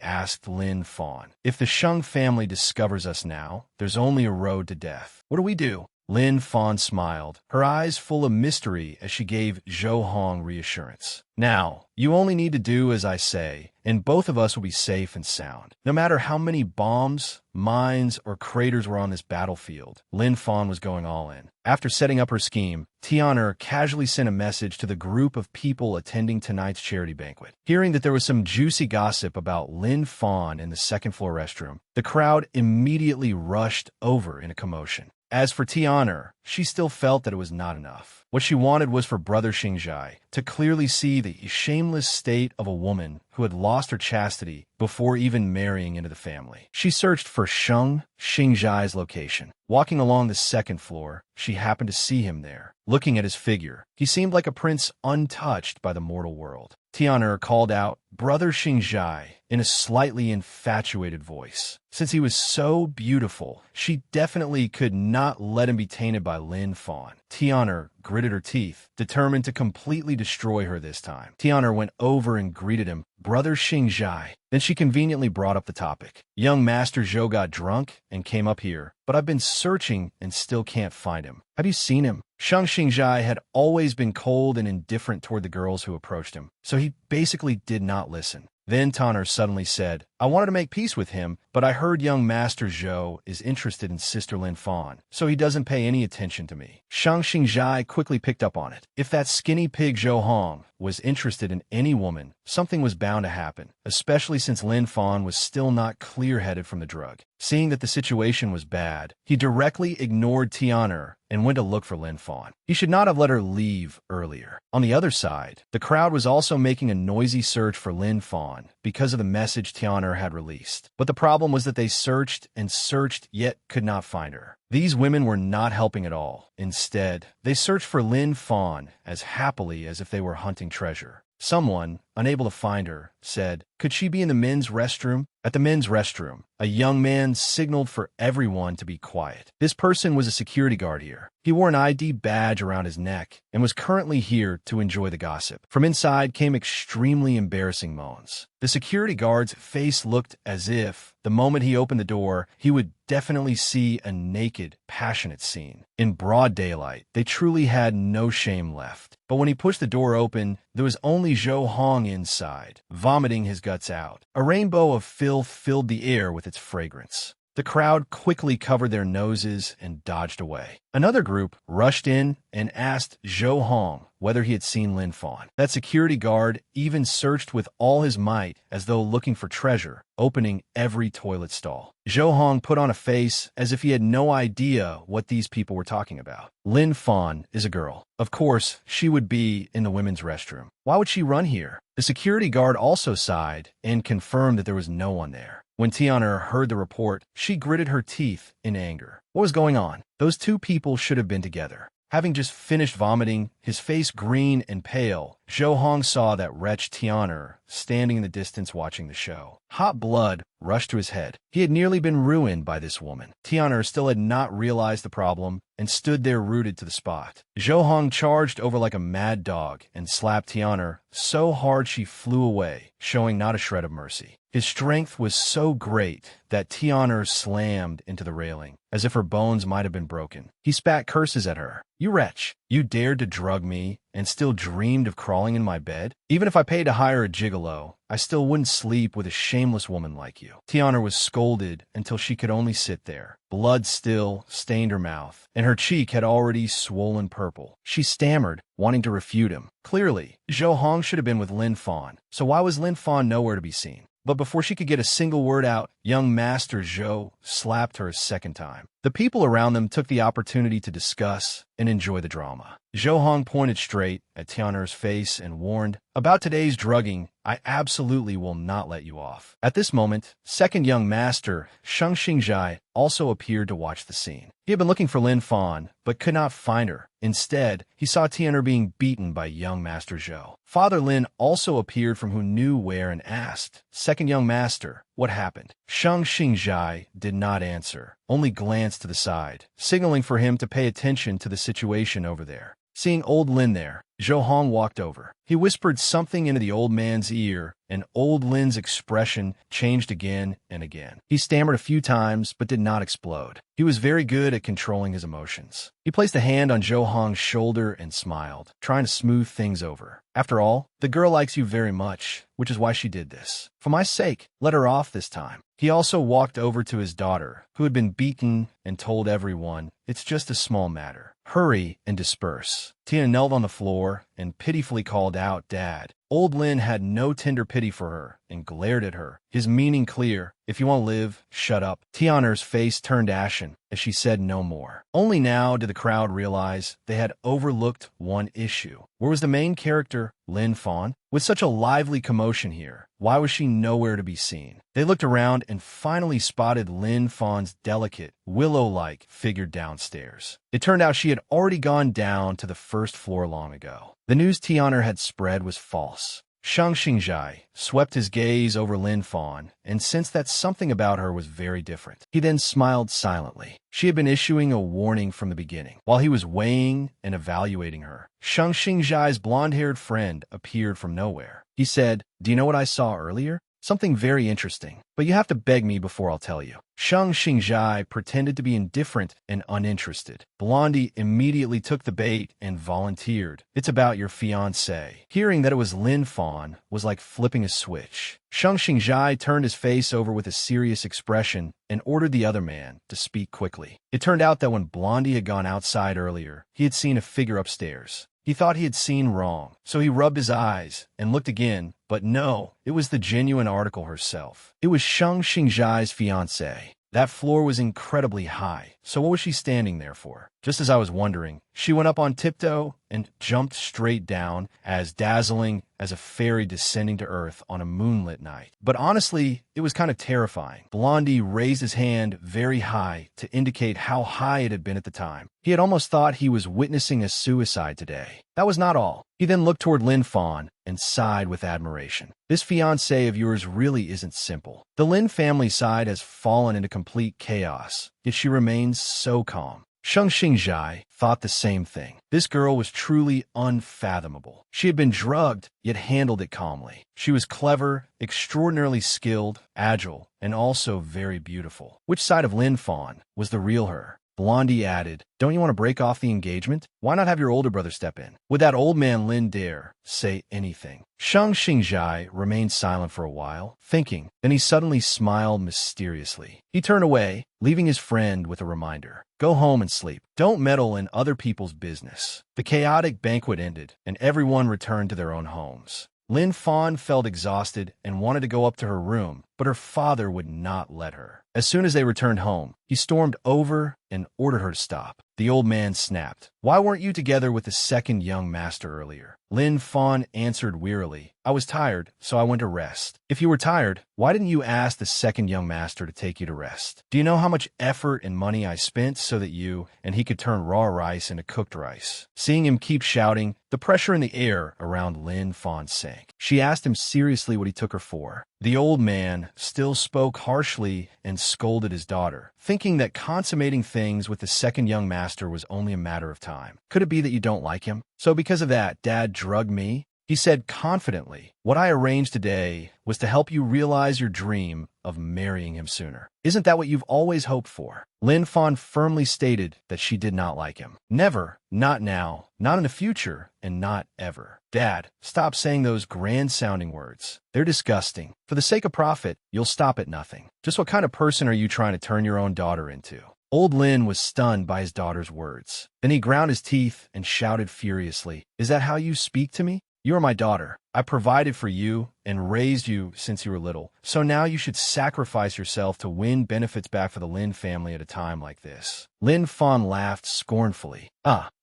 Speaker 1: asked Lin Fan, "If the Sheng family discovers us now, there's only a road to death. What do we do?" Lin Fan smiled, her eyes full of mystery as she gave Zhou Hong reassurance. "Now, you only need to do as I say, and both of us will be safe and sound. No matter how many bombs, mines, or craters were on this battlefield," Lin Fan was going all in. After setting up her scheme, Tian'er casually sent a message to the group of people attending tonight's charity banquet. Hearing that there was some juicy gossip about Lin Fan in the second-floor restroom, the crowd immediately rushed over in a commotion. As for Tian'er, she still felt that it was not enough. What she wanted was for Brother Xingjai to clearly see the shameless state of a woman who had lost her chastity before even marrying into the family. She searched for Xingjai's location. Walking along the second floor, she happened to see him there. Looking at his figure, he seemed like a prince untouched by the mortal world. Tian'er called out, "Brother Xingjai," in a slightly infatuated voice. Since he was so beautiful, she definitely could not let him be tainted by Lin Fan. Tian'er gritted her teeth, determined to completely destroy her this time. Tian'er went over and greeted him, "Brother Xingjai." Then she conveniently brought up the topic. "Young Master Zhou got drunk and came up here, but I've been searching and still can't find him. Have you seen him?" Shang Xingjai had always been cold and indifferent toward the girls who approached him, so he basically did not listen. Then Tian'er suddenly said, "I wanted to make peace with him, but I heard young Master Zhou is interested in Sister Lin Fan, so he doesn't pay any attention to me." Shang Xingjai quickly picked up on it. If that skinny pig Zhou Hong was interested in any woman, something was bound to happen, especially since Lin Fan was still not clear-headed from the drug. Seeing that the situation was bad, he directly ignored Tian'er and went to look for Lin Fan. He should not have let her leave earlier. On the other side, the crowd was also making a noisy search for Lin Fan because of the message Tian'er had released. But the problem was that they searched and searched yet could not find her. These women were not helping at all. Instead, they searched for Lin Fan as happily as if they were hunting treasure. Someone, unable to find her, said, "Could she be in the men's restroom?" At the men's restroom, a young man signaled for everyone to be quiet. This person was a security guard here. He wore an ID badge around his neck and was currently here to enjoy the gossip. From inside came extremely embarrassing moans. The security guard's face looked as if, the moment he opened the door, he would definitely see a naked, passionate scene. In broad daylight, they truly had no shame left. But when he pushed the door open, there was only Zhou Hong inside, vomiting his guts out. A rainbow of filth filled the air with its fragrance. The crowd quickly covered their noses and dodged away. Another group rushed in and asked Zhou Hong whether he had seen Lin Fan. That security guard even searched with all his might as though looking for treasure, opening every toilet stall. Zhou Hong put on a face as if he had no idea what these people were talking about. Lin Fan is a girl. Of course, she would be in the women's restroom. Why would she run here? The security guard also sighed and confirmed that there was no one there. When Tiana heard the report, she gritted her teeth in anger. What was going on? Those two people should have been together. Having just finished vomiting, his face green and pale, Zhou Hong saw that wretch Tianer standing in the distance watching the show. Hot blood rushed to his head. He had nearly been ruined by this woman. Tianer still had not realized the problem and stood there rooted to the spot. Zhou Hong charged over like a mad dog and slapped Tianer so hard she flew away, showing not a shred of mercy. His strength was so great that Tianer slammed into the railing, as if her bones might have been broken. He spat curses at her. "You wretch! You dared to drug me and still dreamed of crawling in my bed? Even if I paid to hire a gigolo, I still wouldn't sleep with a shameless woman like you." Tiana was scolded until she could only sit there. Blood still stained her mouth, and her cheek had already swollen purple. She stammered, wanting to refute him. Clearly, Zhou Hong should have been with Lin Fan, so why was Lin Fan nowhere to be seen? But before she could get a single word out, young Master Zhou slapped her a second time. The people around them took the opportunity to discuss and enjoy the drama. Zhou Hong pointed straight at Tianer's face and warned, "About today's drugging, I absolutely will not let you off." At this moment, second young master, Sheng Xingjai, also appeared to watch the scene. He had been looking for Lin Fan, but could not find her. Instead, he saw Tianer being beaten by young Master Zhou. Father Lin also appeared from who knew where and asked, "Second young master, what happened?" Sheng Xingjai did not answer, only glanced to the side, signaling for him to pay attention to the situation over there. Seeing old Lin there, Zhou Hong walked over. He whispered something into the old man's ear, and old Lin's expression changed again and again. He stammered a few times, but did not explode. He was very good at controlling his emotions. He placed a hand on Zhou Hong's shoulder and smiled, trying to smooth things over. "After all, the girl likes you very much, which is why she did this. For my sake, let her off this time." He also walked over to his daughter, who had been beaten, and told everyone, "It's just a small matter. Hurry and disperse." Tina knelt on the floor and pitifully called out, "Dad." Old Lin had no tender pity for her and glared at her, his meaning clear. "If you want to live, shut up." Tianer's face turned ashen as she said no more. Only now did the crowd realize they had overlooked one issue. Where was the main character, Lin Fan? With such a lively commotion here, why was she nowhere to be seen? They looked around and finally spotted Lin Fan's delicate, willow-like figure downstairs. It turned out she had already gone down to the first floor long ago. The news Tianer had spread was false. Shang Xingjai swept his gaze over Lin Fan and sensed that something about her was very different. He then smiled silently. She had been issuing a warning from the beginning. While he was weighing and evaluating her, Shang Xingjai's blonde-haired friend appeared from nowhere. He said, "Do you know what I saw earlier? Something very interesting, but you have to beg me before I'll tell you." Shang Xingjai pretended to be indifferent and uninterested. Blondie immediately took the bait and volunteered, "It's about your fiancé." Hearing that it was Lin Fan was like flipping a switch. Shang Xingjai turned his face over with a serious expression and ordered the other man to speak quickly. It turned out that when Blondie had gone outside earlier, he had seen a figure upstairs. He thought he had seen wrong, so he rubbed his eyes and looked again, but no, it was the genuine article herself. It was Shang Xingjai's fiancé. That floor was incredibly high, so what was she standing there for? Just as I was wondering, she went up on tiptoe and jumped straight down, as dazzling as a fairy descending to earth on a moonlit night. But honestly, it was kind of terrifying. Blondie raised his hand very high to indicate how high it had been at the time. He had almost thought he was witnessing a suicide today. That was not all. He then looked toward Lin Fan and sighed with admiration. "This fiancé of yours really isn't simple." The Lin family side has fallen into complete chaos, yet she remains so calm. Shang Xingjai thought the same thing. This girl was truly unfathomable. She had been drugged, yet handled it calmly. She was clever, extraordinarily skilled, agile, and also very beautiful. Which side of Lin Fan was the real her? Blondie added, "Don't you want to break off the engagement? Why not have your older brother step in?" Would that old man Lin dare say anything? Shang Xingjai remained silent for a while, thinking. Then he suddenly smiled mysteriously. He turned away, leaving his friend with a reminder. "Go home and sleep. Don't meddle in other people's business." The chaotic banquet ended, and everyone returned to their own homes. Lin Fan felt exhausted and wanted to go up to her room, but her father would not let her. As soon as they returned home, He stormed over and ordered her to stop. The old man snapped. Why weren't you together with the second young master earlier? Lin Fan answered wearily. I was tired, so I went to rest. If you were tired, why didn't you ask the second young master to take you to rest? Do you know how much effort and money I spent so that you and he could turn raw rice into cooked rice? Seeing him keep shouting, the pressure in the air around Lin Fan sank. She asked him seriously what he took her for. The old man still spoke harshly and scolded his daughter, thinking that consummating things with the second young master was only a matter of time. Could it be that you don't like him? So because of that, Dad drugged me? He said confidently, what I arranged today was to help you realize your dream of marrying him sooner. Isn't that what you've always hoped for? Lin Fan firmly stated that she did not like him. Never, not now, not in the future, and not ever. Dad, stop saying those grand-sounding words. They're disgusting. For the sake of profit, you'll stop at nothing. Just what kind of person are you trying to turn your own daughter into? Old Lin was stunned by his daughter's words. Then he ground his teeth and shouted furiously, Is that how you speak to me? You are my daughter. I provided for you and raised you since you were little. So now you should sacrifice yourself to win benefits back for the Lin family at a time like this. Lin Fan laughed scornfully.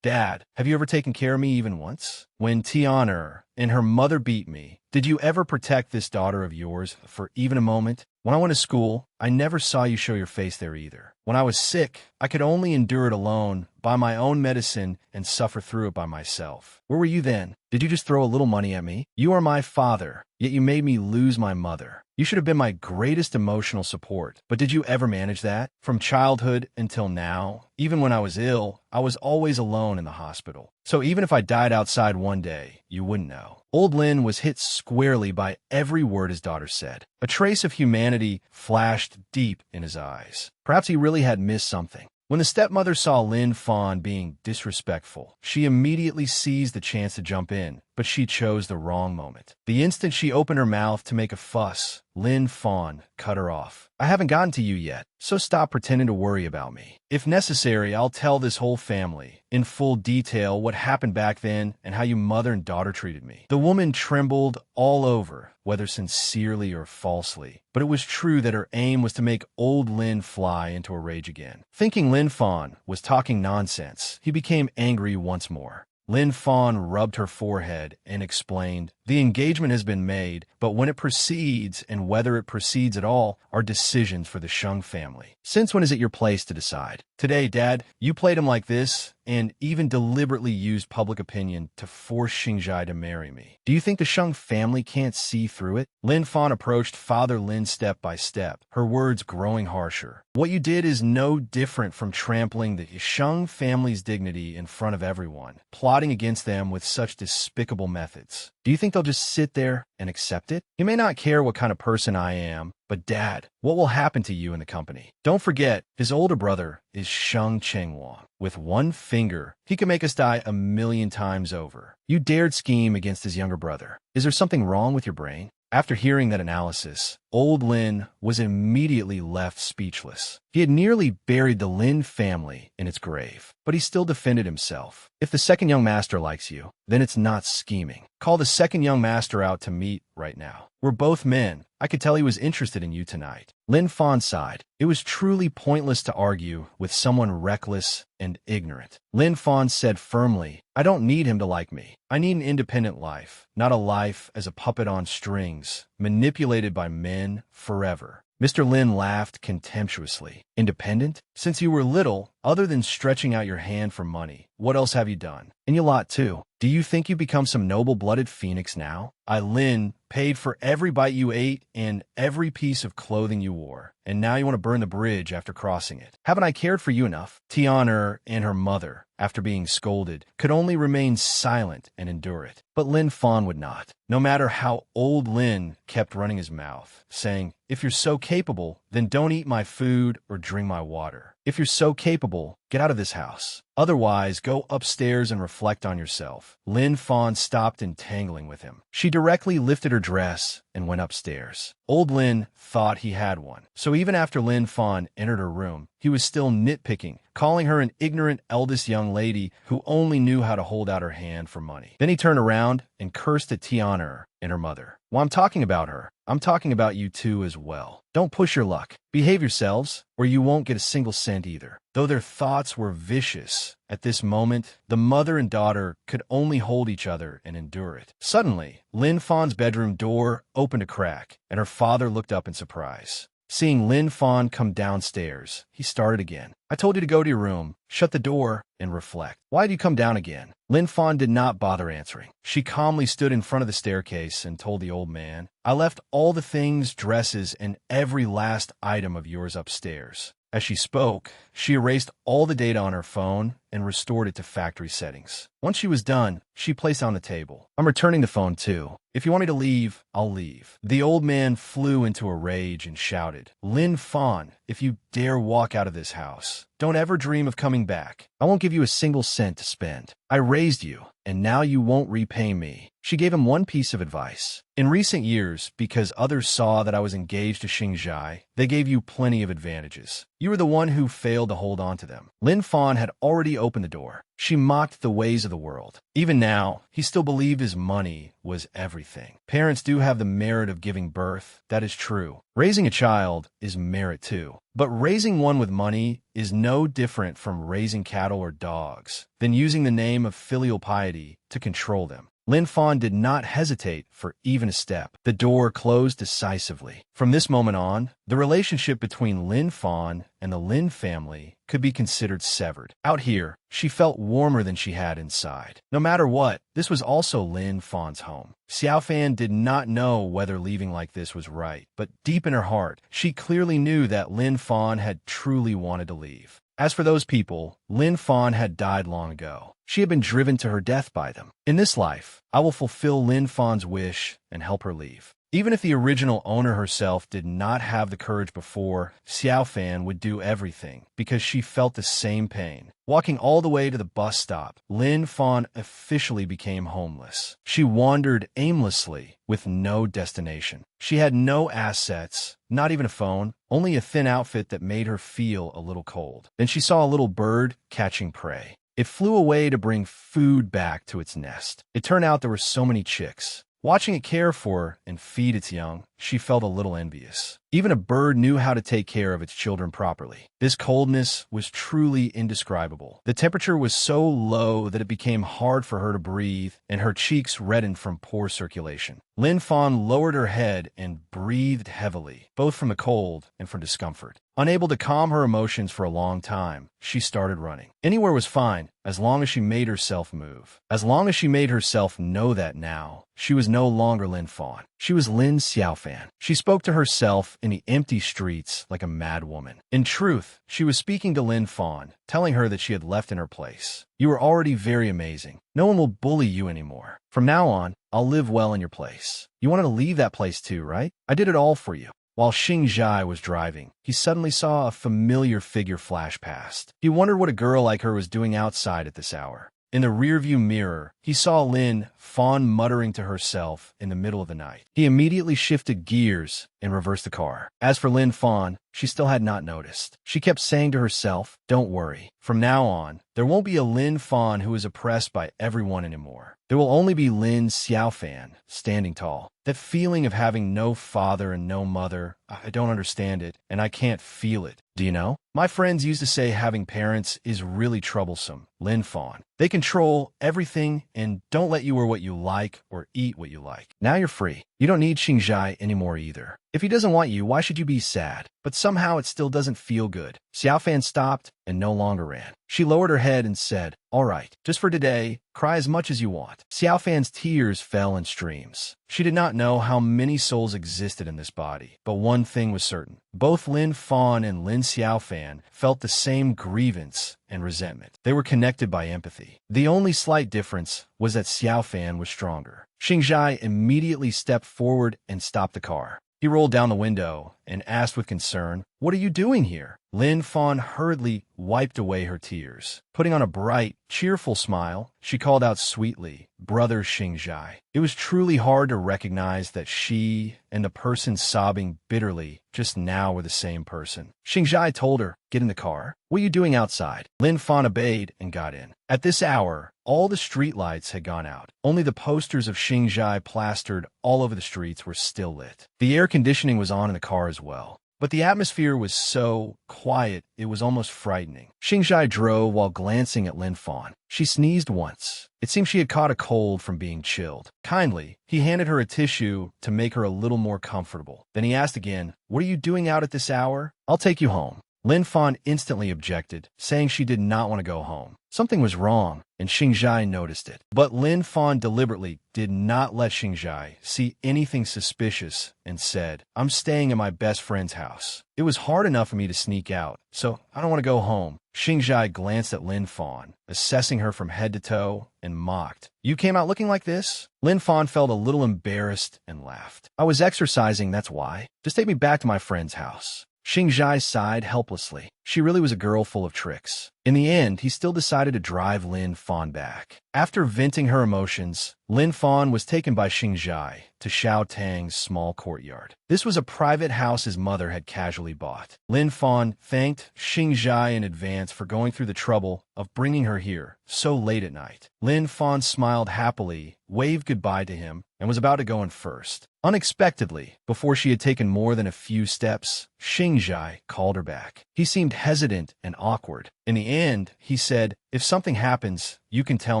Speaker 1: Dad, have you ever taken care of me even once? When Tian'er and her mother beat me, did you ever protect this daughter of yours for even a moment? When I went to school, I never saw you show your face there either. When I was sick, I could only endure it alone, buy my own medicine, and suffer through it by myself. Where were you then? Did you just throw a little money at me? You are my father, yet you made me lose my mother. You should have been my greatest emotional support. But did you ever manage that? From childhood until now, even when I was ill, I was always alone in the hospital. So even if I died outside one day, you wouldn't know. Old Lin was hit squarely by every word his daughter said. A trace of humanity flashed deep in his eyes. Perhaps he really had missed something. When the stepmother saw Lin Fan being disrespectful, she immediately seized the chance to jump in, but she chose the wrong moment. The instant she opened her mouth to make a fuss, Lin Fan cut her off. I haven't gotten to you yet, so stop pretending to worry about me. If necessary, I'll tell this whole family, in full detail, what happened back then and how you mother and daughter treated me. The woman trembled all over, whether sincerely or falsely, but it was true that her aim was to make old Lin fly into a rage again. Thinking Lin Fan was talking nonsense, he became angry once more. Lin Fan rubbed her forehead and explained, the engagement has been made, but when it proceeds and whether it proceeds at all are decisions for the Sheng family. Since when is it your place to decide? Today, Dad, you played him like this and even deliberately used public opinion to force Xingjai to marry me. Do you think the Sheng family can't see through it? Lin Fan approached Father Lin step by step, her words growing harsher. What you did is no different from trampling the Sheng family's dignity in front of everyone, plotting against them with such despicable methods. Do you think they'll just sit there and accept it? You may not care what kind of person I am, but Dad, what will happen to you in the company? Don't forget, his older brother is Sheng Chenghua. With one finger, he can make us die 1,000,000 times over. You dared scheme against his younger brother. Is there something wrong with your brain? After hearing that analysis, old Lin was immediately left speechless. He had nearly buried the Lin family in its grave, but he still defended himself. If the second young master likes you, then it's not scheming. Call the second young master out to meet right now. We're both men. I could tell he was interested in you tonight. Lin Fan sighed. It was truly pointless to argue with someone reckless and ignorant. Lin Fan said firmly, I don't need him to like me. I need an independent life, not a life as a puppet on strings, manipulated by men forever. Mr. Lin laughed contemptuously. Independent? Since you were little, other than stretching out your hand for money, what else have you done? And you lot too. Do you think you become some noble-blooded phoenix now? Lin, paid for every bite you ate and every piece of clothing you wore, and now you want to burn the bridge after crossing it. Haven't I cared for you enough? Tian'er and her mother, after being scolded, could only remain silent and endure it. But Lin Fan would not. No matter how old Lin kept running his mouth, saying, if you're so capable, then don't eat my food or drink my water. If you're so capable, get out of this house. Otherwise, go upstairs and reflect on yourself. Lin Fan stopped entangling with him. She directly lifted her dress and went upstairs. Old Lin thought he had one. So even after Lin Fan entered her room, he was still nitpicking, calling her an ignorant eldest young lady who only knew how to hold out her hand for money. Then he turned around and cursed at Tiana and her mother. Well, I'm talking about her. I'm talking about you two as well. Don't push your luck. Behave yourselves, or you won't get a single cent either. Though their thoughts were vicious, at this moment, the mother and daughter could only hold each other and endure it. Suddenly, Lin Fan's bedroom door opened a crack, and her father looked up in surprise. Seeing Lin Fan come downstairs, he started again. I told you to go to your room, shut the door, and reflect. Why did you come down again? Lin Fan did not bother answering. She calmly stood in front of the staircase and told the old man, I left all the things, dresses, and every last item of yours upstairs. As she spoke, she erased all the data on her phone and restored it to factory settings. Once she was done, she placed it on the table. I'm returning the phone too. If you want me to leave, I'll leave. The old man flew into a rage and shouted, Lin Fan, if you dare walk out of this house, don't ever dream of coming back. I won't give you a single cent to spend. I raised you, and now you won't repay me. She gave him one piece of advice. In recent years, because others saw that I was engaged to Xingzhai, they gave you plenty of advantages. You were the one who failed to hold on to them. Lin Fan had already opened the door. She mocked the ways of the world. Even now, he still believed his money was everything. Parents do have the merit of giving birth, that is true. Raising a child is merit too. But raising one with money is no different from raising cattle or dogs, than using the name of filial piety to control them. Lin Fan did not hesitate for even a step. The door closed decisively. From this moment on, the relationship between Lin Fan and the Lin family could be considered severed. Out here, she felt warmer than she had inside. No matter what, this was also Lin Fan's home. Xiao Fan did not know whether leaving like this was right, but deep in her heart, she clearly knew that Lin Fan had truly wanted to leave. As for those people, Lin Fan had died long ago. She had been driven to her death by them. In this life, I will fulfill Lin Fan's wish and help her leave. Even if the original owner herself did not have the courage before, Xiao Fan would do everything because she felt the same pain. Walking all the way to the bus stop, Lin Fan officially became homeless. She wandered aimlessly with no destination. She had no assets, not even a phone, only a thin outfit that made her feel a little cold. Then she saw a little bird catching prey. It flew away to bring food back to its nest. It turned out there were so many chicks. Watching it care for and feed its young, she felt a little envious. Even a bird knew how to take care of its children properly. This coldness was truly indescribable. The temperature was so low that it became hard for her to breathe, and her cheeks reddened from poor circulation. Lin Fan lowered her head and breathed heavily, both from the cold and from discomfort. Unable to calm her emotions for a long time, she started running. Anywhere was fine, as long as she made herself move. As long as she made herself know that now, she was no longer Lin Fan. She was Lin Xiaofan. She spoke to herself in the empty streets like a mad woman. In truth, she was speaking to Lin Fan, telling her that she had left in her place. You are already very amazing. No one will bully you anymore. From now on, I'll live well in your place. You wanted to leave that place too, right? I did it all for you. While Xingzhai was driving, he suddenly saw a familiar figure flash past. He wondered what a girl like her was doing outside at this hour. In the rearview mirror, he saw Lin Fan muttering to herself in the middle of the night. He immediately shifted gears and reversed the car. As for Lin Fan, she still had not noticed. She kept saying to herself, don't worry. From now on, there won't be a Lin Fan who is oppressed by everyone anymore. There will only be Lin Xiaofan, standing tall. That feeling of having no father and no mother, I don't understand it, and I can't feel it. Do you know? My friends used to say having parents is really troublesome. Lin Fan. They control everything and don't let you wear what you like or eat what you like. Now you're free. You don't need Xingzhai anymore either. If he doesn't want you, why should you be sad? But somehow it still doesn't feel good. Xiaofan stopped and no longer ran. She lowered her head and said, all right, just for today, cry as much as you want. Xiaofan's tears fell in streams. She did not know how many souls existed in this body, but one thing was certain. Both Lin Fan and Lin Xiaofan felt the same grievance and resentment. They were connected by empathy. The only slight difference was that Xiaofan was stronger. Xingzhai immediately stepped forward and stopped the car. He rolled down the window and asked with concern, "What are you doing here?" Lin Fan hurriedly wiped away her tears. Putting on a bright, cheerful smile, she called out sweetly, "Brother Xingjai." It was truly hard to recognize that she and the person sobbing bitterly just now were the same person. Xingjai told her, "Get in the car. What are you doing outside?" Lin Fan obeyed and got in. At this hour, all the streetlights had gone out. Only the posters of Xingjai plastered all over the streets were still lit. The air conditioning was on in the car as well. But the atmosphere was so quiet, it was almost frightening. Xingjai drove while glancing at Lin Fan. She sneezed once. It seemed she had caught a cold from being chilled. Kindly, he handed her a tissue to make her a little more comfortable. Then he asked again, "What are you doing out at this hour?" "I'll take you home." Lin Fan instantly objected, saying she did not want to go home. Something was wrong, and Xingjai noticed it. But Lin Fan deliberately did not let Xingjai see anything suspicious and said, "I'm staying at my best friend's house. It was hard enough for me to sneak out, so I don't want to go home." Xingjai glanced at Lin Fan, assessing her from head to toe, and mocked. "You came out looking like this?" Lin Fan felt a little embarrassed and laughed. "I was exercising, that's why. Just take me back to my friend's house." Xingjai sighed helplessly. She really was a girl full of tricks. In the end, he still decided to drive Lin Fan back. After venting her emotions, Lin Fan was taken by Xingjai to Xiao Tang's small courtyard. This was a private house his mother had casually bought. Lin Fan thanked Xingjai in advance for going through the trouble of bringing her here so late at night. Lin Fan smiled happily, waved goodbye to him, and was about to go in first. Unexpectedly, before she had taken more than a few steps, Xingjai called her back. He seemed hesitant and awkward. In the end, he said, "If something happens, you can tell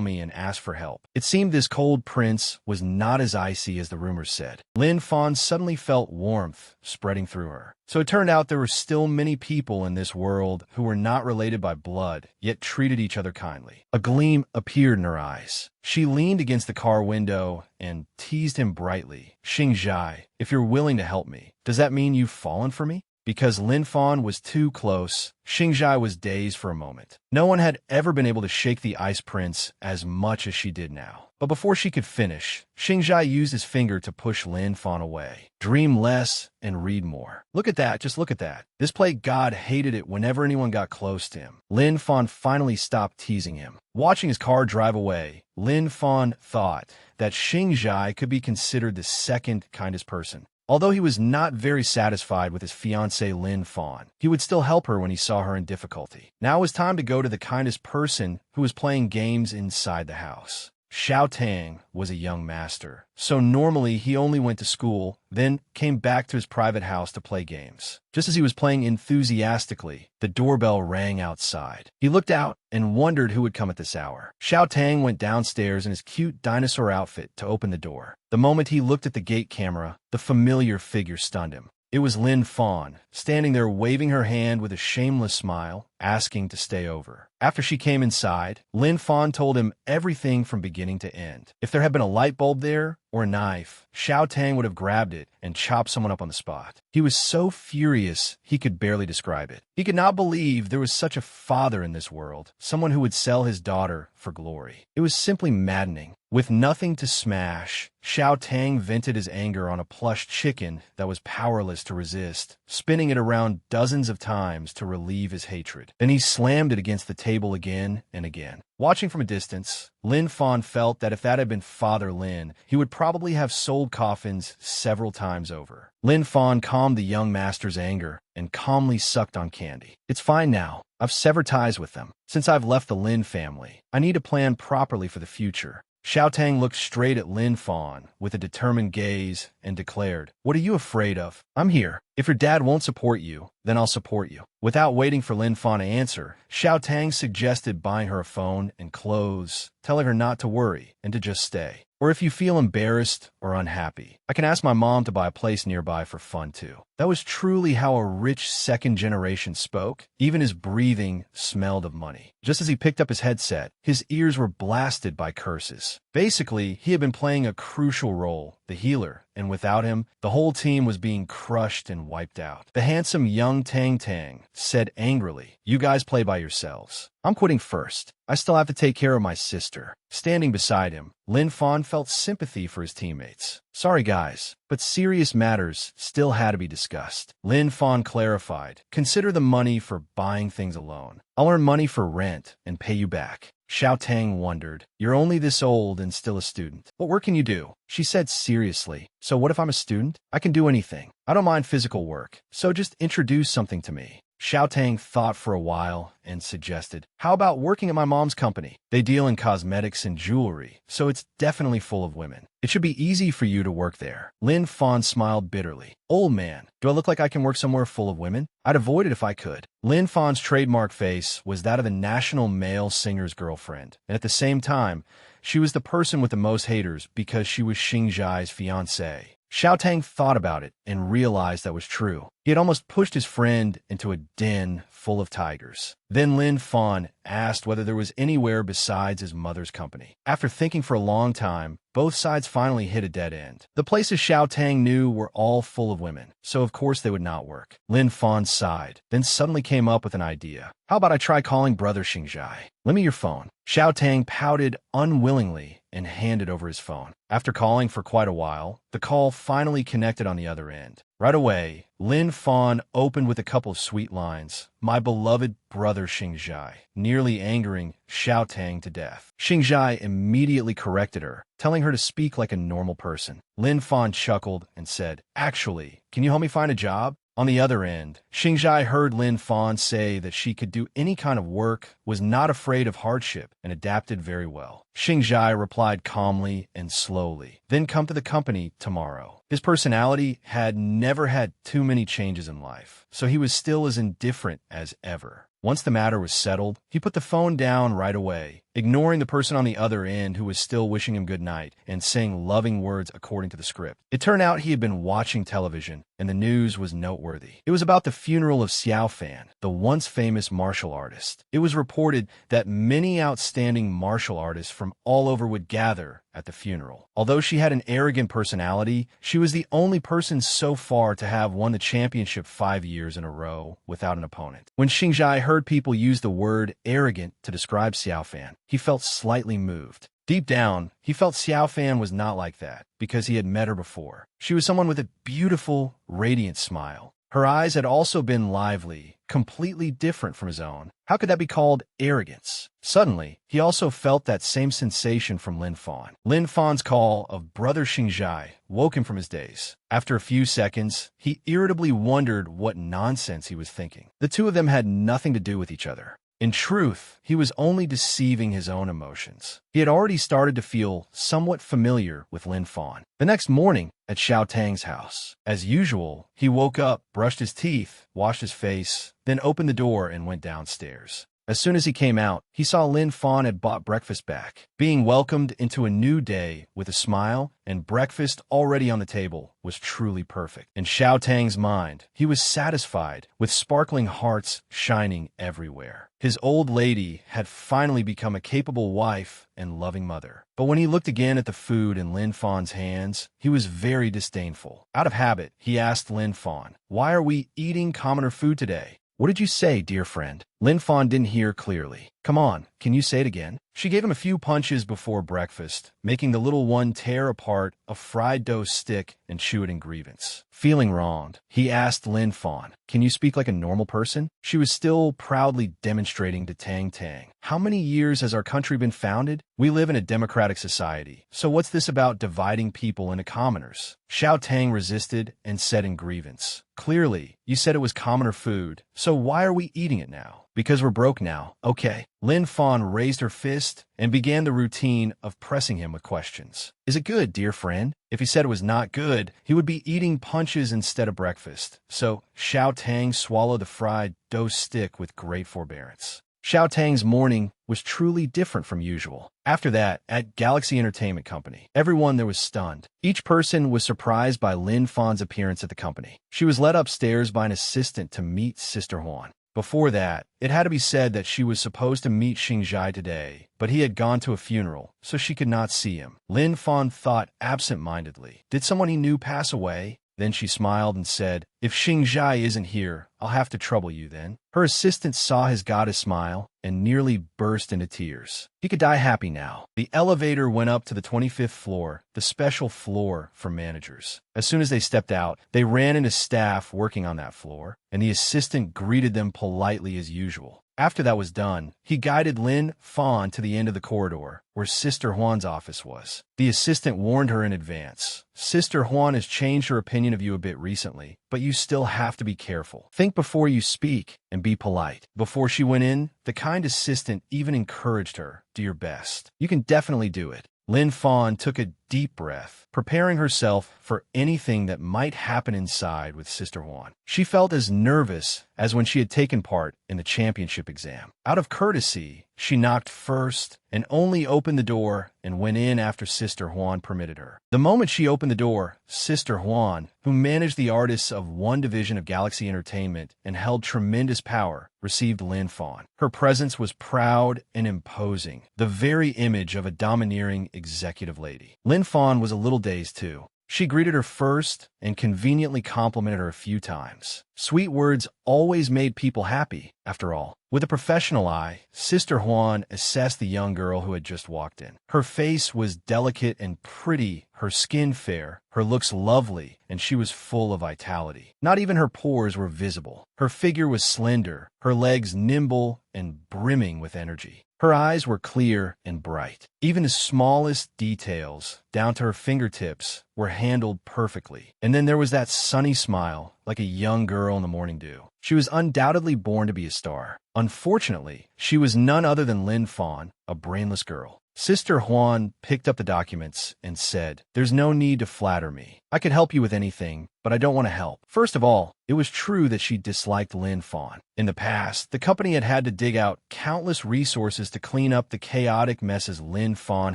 Speaker 1: me and ask for help." It seemed this cold prince was not as icy as the rumors said. Lin Fan suddenly felt warmth spreading through her. So it turned out there were still many people in this world who were not related by blood, yet treated each other kindly. A gleam appeared in her eyes. She leaned against the car window and teased him brightly. "Xingjai, if you're willing to help me, does that mean you've fallen for me?" Because Lin Fan was too close, Xingjai was dazed for a moment. No one had ever been able to shake the Ice Prince as much as she did now. But before she could finish, Xingjai used his finger to push Lin Fan away. "Dream less and read more." "Look at that, just look at that." This play god hated it whenever anyone got close to him. Lin Fan finally stopped teasing him. Watching his car drive away, Lin Fan thought that Xingjai could be considered the second kindest person. Although he was not very satisfied with his fiancée Lin Fan, he would still help her when he saw her in difficulty. Now it was time to go to the kindest person who was playing games inside the house. Xiao Tang was a young master, so normally he only went to school, then came back to his private house to play games. Just as he was playing enthusiastically, the doorbell rang outside. He looked out and wondered who would come at this hour. Xiao Tang went downstairs in his cute dinosaur outfit to open the door. The moment he looked at the gate camera, the familiar figure stunned him. It was Lin Fan, standing there waving her hand with a shameless smile, asking to stay over. After she came inside, Lin Fan told him everything from beginning to end. If there had been a light bulb there, or a knife, Xiao Tang would have grabbed it and chopped someone up on the spot. He was so furious he could barely describe it. He could not believe there was such a father in this world, someone who would sell his daughter for glory. It was simply maddening. With nothing to smash, Xiao Tang vented his anger on a plush chicken that was powerless to resist, spinning it around dozens of times to relieve his hatred. Then he slammed it against the table again and again. Watching from a distance, Lin Fan felt that if that had been Father Lin, he would probably have sold coffins several times over. Lin Fan calmed the young master's anger and calmly sucked on candy. "It's fine now. I've severed ties with them. Since I've left the Lin family, I need to plan properly for the future." Xiao Tang looked straight at Lin Fan with a determined gaze and declared, "What are you afraid of? I'm here. If your dad won't support you, then I'll support you." Without waiting for Lin Fan to answer, Xiao Tang suggested buying her a phone and clothes, telling her not to worry and to just stay. "Or if you feel embarrassed or unhappy, I can ask my mom to buy a place nearby for fun too." That was truly how a rich second generation spoke. Even his breathing smelled of money. Just as he picked up his headset, his ears were blasted by curses. Basically, he had been playing a crucial role the healer, and without him, the whole team was being crushed and wiped out. The handsome young Tang Tang said angrily, "You guys play by yourselves. I'm quitting first. I still have to take care of my sister." Standing beside him, Lin Fan felt sympathy for his teammates. "Sorry guys, but serious matters still had to be discussed." Lin Fan clarified, "Consider the money for buying things alone. I'll earn money for rent and pay you back." Xiao Tang wondered, "You're only this old and still a student. What work can you do?" She said seriously, "So what if I'm a student? I can do anything. I don't mind physical work, so just introduce something to me." Xiao Tang thought for a while and suggested, "How about working at my mom's company? They deal in cosmetics and jewelry, so it's definitely full of women. It should be easy for you to work there." Lin Fan smiled bitterly. "Old man, do I look like I can work somewhere full of women? I'd avoid it if I could." Lin Fan's trademark face was that of a national male singer's girlfriend, and at the same time, she was the person with the most haters because she was Xing Zhai's fiancée. Xiao Tang thought about it and realized that was true. He had almost pushed his friend into a den full of tigers. Then Lin Fan asked whether there was anywhere besides his mother's company. After thinking for a long time, both sides finally hit a dead end. The places Xiao Tang knew were all full of women, so of course they would not work. Lin Fan sighed, then suddenly came up with an idea. "How about I try calling brother Xingzhai? Lend me your phone." Xiao Tang pouted unwillingly and handed over his phone. After calling for quite a while, the call finally connected on the other end. Right away, Lin Fan opened with a couple of sweet lines, "My beloved brother Xingzhai," nearly angering Xiao Tang to death. Xingzhai immediately corrected her, telling her to speak like a normal person. Lin Fan chuckled and said, "Actually, can you help me find a job?" On the other end, Xingzhai heard Lin Fan say that she could do any kind of work, was not afraid of hardship, and adapted very well. Xingzhai replied calmly and slowly, "Then come to the company tomorrow." His personality had never had too many changes in life, so he was still as indifferent as ever. Once the matter was settled, he put the phone down right away, ignoring the person on the other end who was still wishing him good night and saying loving words according to the script. It turned out he had been watching television, and the news was noteworthy. It was about the funeral of Xiao Fan, the once famous martial artist. It was reported that many outstanding martial artists from all over would gather at the funeral. Although she had an arrogant personality, she was the only person so far to have won the championship 5 years in a row without an opponent. When Xingzhai heard people use the word arrogant to describe Xiao Fan, he felt slightly moved. Deep down, he felt Xiao Fan was not like that because he had met her before. She was someone with a beautiful, radiant smile. Her eyes had also been lively, completely different from his own. How could that be called arrogance? Suddenly, he also felt that same sensation from Lin Fan. Lin Fan's call of brother Xingzhai woke him from his daze. After a few seconds, he irritably wondered what nonsense he was thinking. The two of them had nothing to do with each other. In truth, he was only deceiving his own emotions. He had already started to feel somewhat familiar with Lin Fan. The next morning, at Xiao Tang's house, as usual, he woke up, brushed his teeth, washed his face, then opened the door and went downstairs. As soon as he came out, he saw Lin Fan had bought breakfast back. Being welcomed into a new day with a smile and breakfast already on the table was truly perfect. In Xiao Tang's mind, he was satisfied with sparkling hearts shining everywhere. His old lady had finally become a capable wife and loving mother. But when he looked again at the food in Lin Fan's hands, he was very disdainful. Out of habit, he asked Lin Fan, "Why are we eating commoner food today?" "What did you say, dear friend?" Lin Fan didn't hear clearly. "Come on, can you say it again?" She gave him a few punches before breakfast, making the little one tear apart a fried dough stick and chew it in grievance. Feeling wronged, he asked Lin Fan, "Can you speak like a normal person?" She was still proudly demonstrating to Tang Tang. "How many years has our country been founded? We live in a democratic society, so what's this about dividing people into commoners?" Xiao Tang resisted and said in grievance, "Clearly, you said it was commoner food, so why are we eating it now?" "Because we're broke now." "Okay." Lin Fan raised her fist and began the routine of pressing him with questions. "Is it good, dear friend?" If he said it was not good, he would be eating punches instead of breakfast. So Xiao Tang swallowed the fried dough stick with great forbearance. Xiao Tang's morning was truly different from usual. After that, at Galaxy Entertainment Company, everyone there was stunned. Each person was surprised by Lin Fan's appearance at the company. She was led upstairs by an assistant to meet Sister Huan. Before that, it had to be said that she was supposed to meet Xingzhai today, but he had gone to a funeral, so she could not see him. Lin Fan thought absent-mindedly. Did someone he knew pass away? Then she smiled and said, "If Xingzhai isn't here, I'll have to trouble you then." Her assistant saw his goddess smile and nearly burst into tears. He could die happy now. The elevator went up to the 25th floor, the special floor for managers. As soon as they stepped out, they ran into staff working on that floor, and the assistant greeted them politely as usual. After that was done, he guided Lin Fan to the end of the corridor, where Sister Huan's office was. The assistant warned her in advance. "Sister Huan has changed her opinion of you a bit recently, but you still have to be careful. Think before you speak and be polite." Before she went in, the kind assistant even encouraged her, "Do your best. You can definitely do it." Lin Fan took a deep breath, preparing herself for anything that might happen inside with Sister Huan. She felt as nervous as when she had taken part in the championship exam. Out of courtesy, she knocked first and only opened the door and went in after Sister Huan permitted her. The moment she opened the door, Sister Huan, who managed the artists of one division of Galaxy Entertainment and held tremendous power, received Lin Fan. Her presence was proud and imposing, the very image of a domineering executive lady. Lin Fan was a little dazed too. She greeted her first and conveniently complimented her a few times. Sweet words always made people happy, after all. With a professional eye, Sister Huan assessed the young girl who had just walked in. Her face was delicate and pretty, her skin fair, her looks lovely, and she was full of vitality. Not even her pores were visible. Her figure was slender, her legs nimble and brimming with energy. Her eyes were clear and bright. Even the smallest details, down to her fingertips, were handled perfectly. And then there was that sunny smile, like a young girl in the morning dew. She was undoubtedly born to be a star. Unfortunately, she was none other than Lin Fan, a brainless girl. Sister Huan picked up the documents and said, "There's no need to flatter me. I could help you with anything, but I don't want to help." First of all, it was true that she disliked Lin Fan. In the past, the company had had to dig out countless resources to clean up the chaotic messes Lin Fan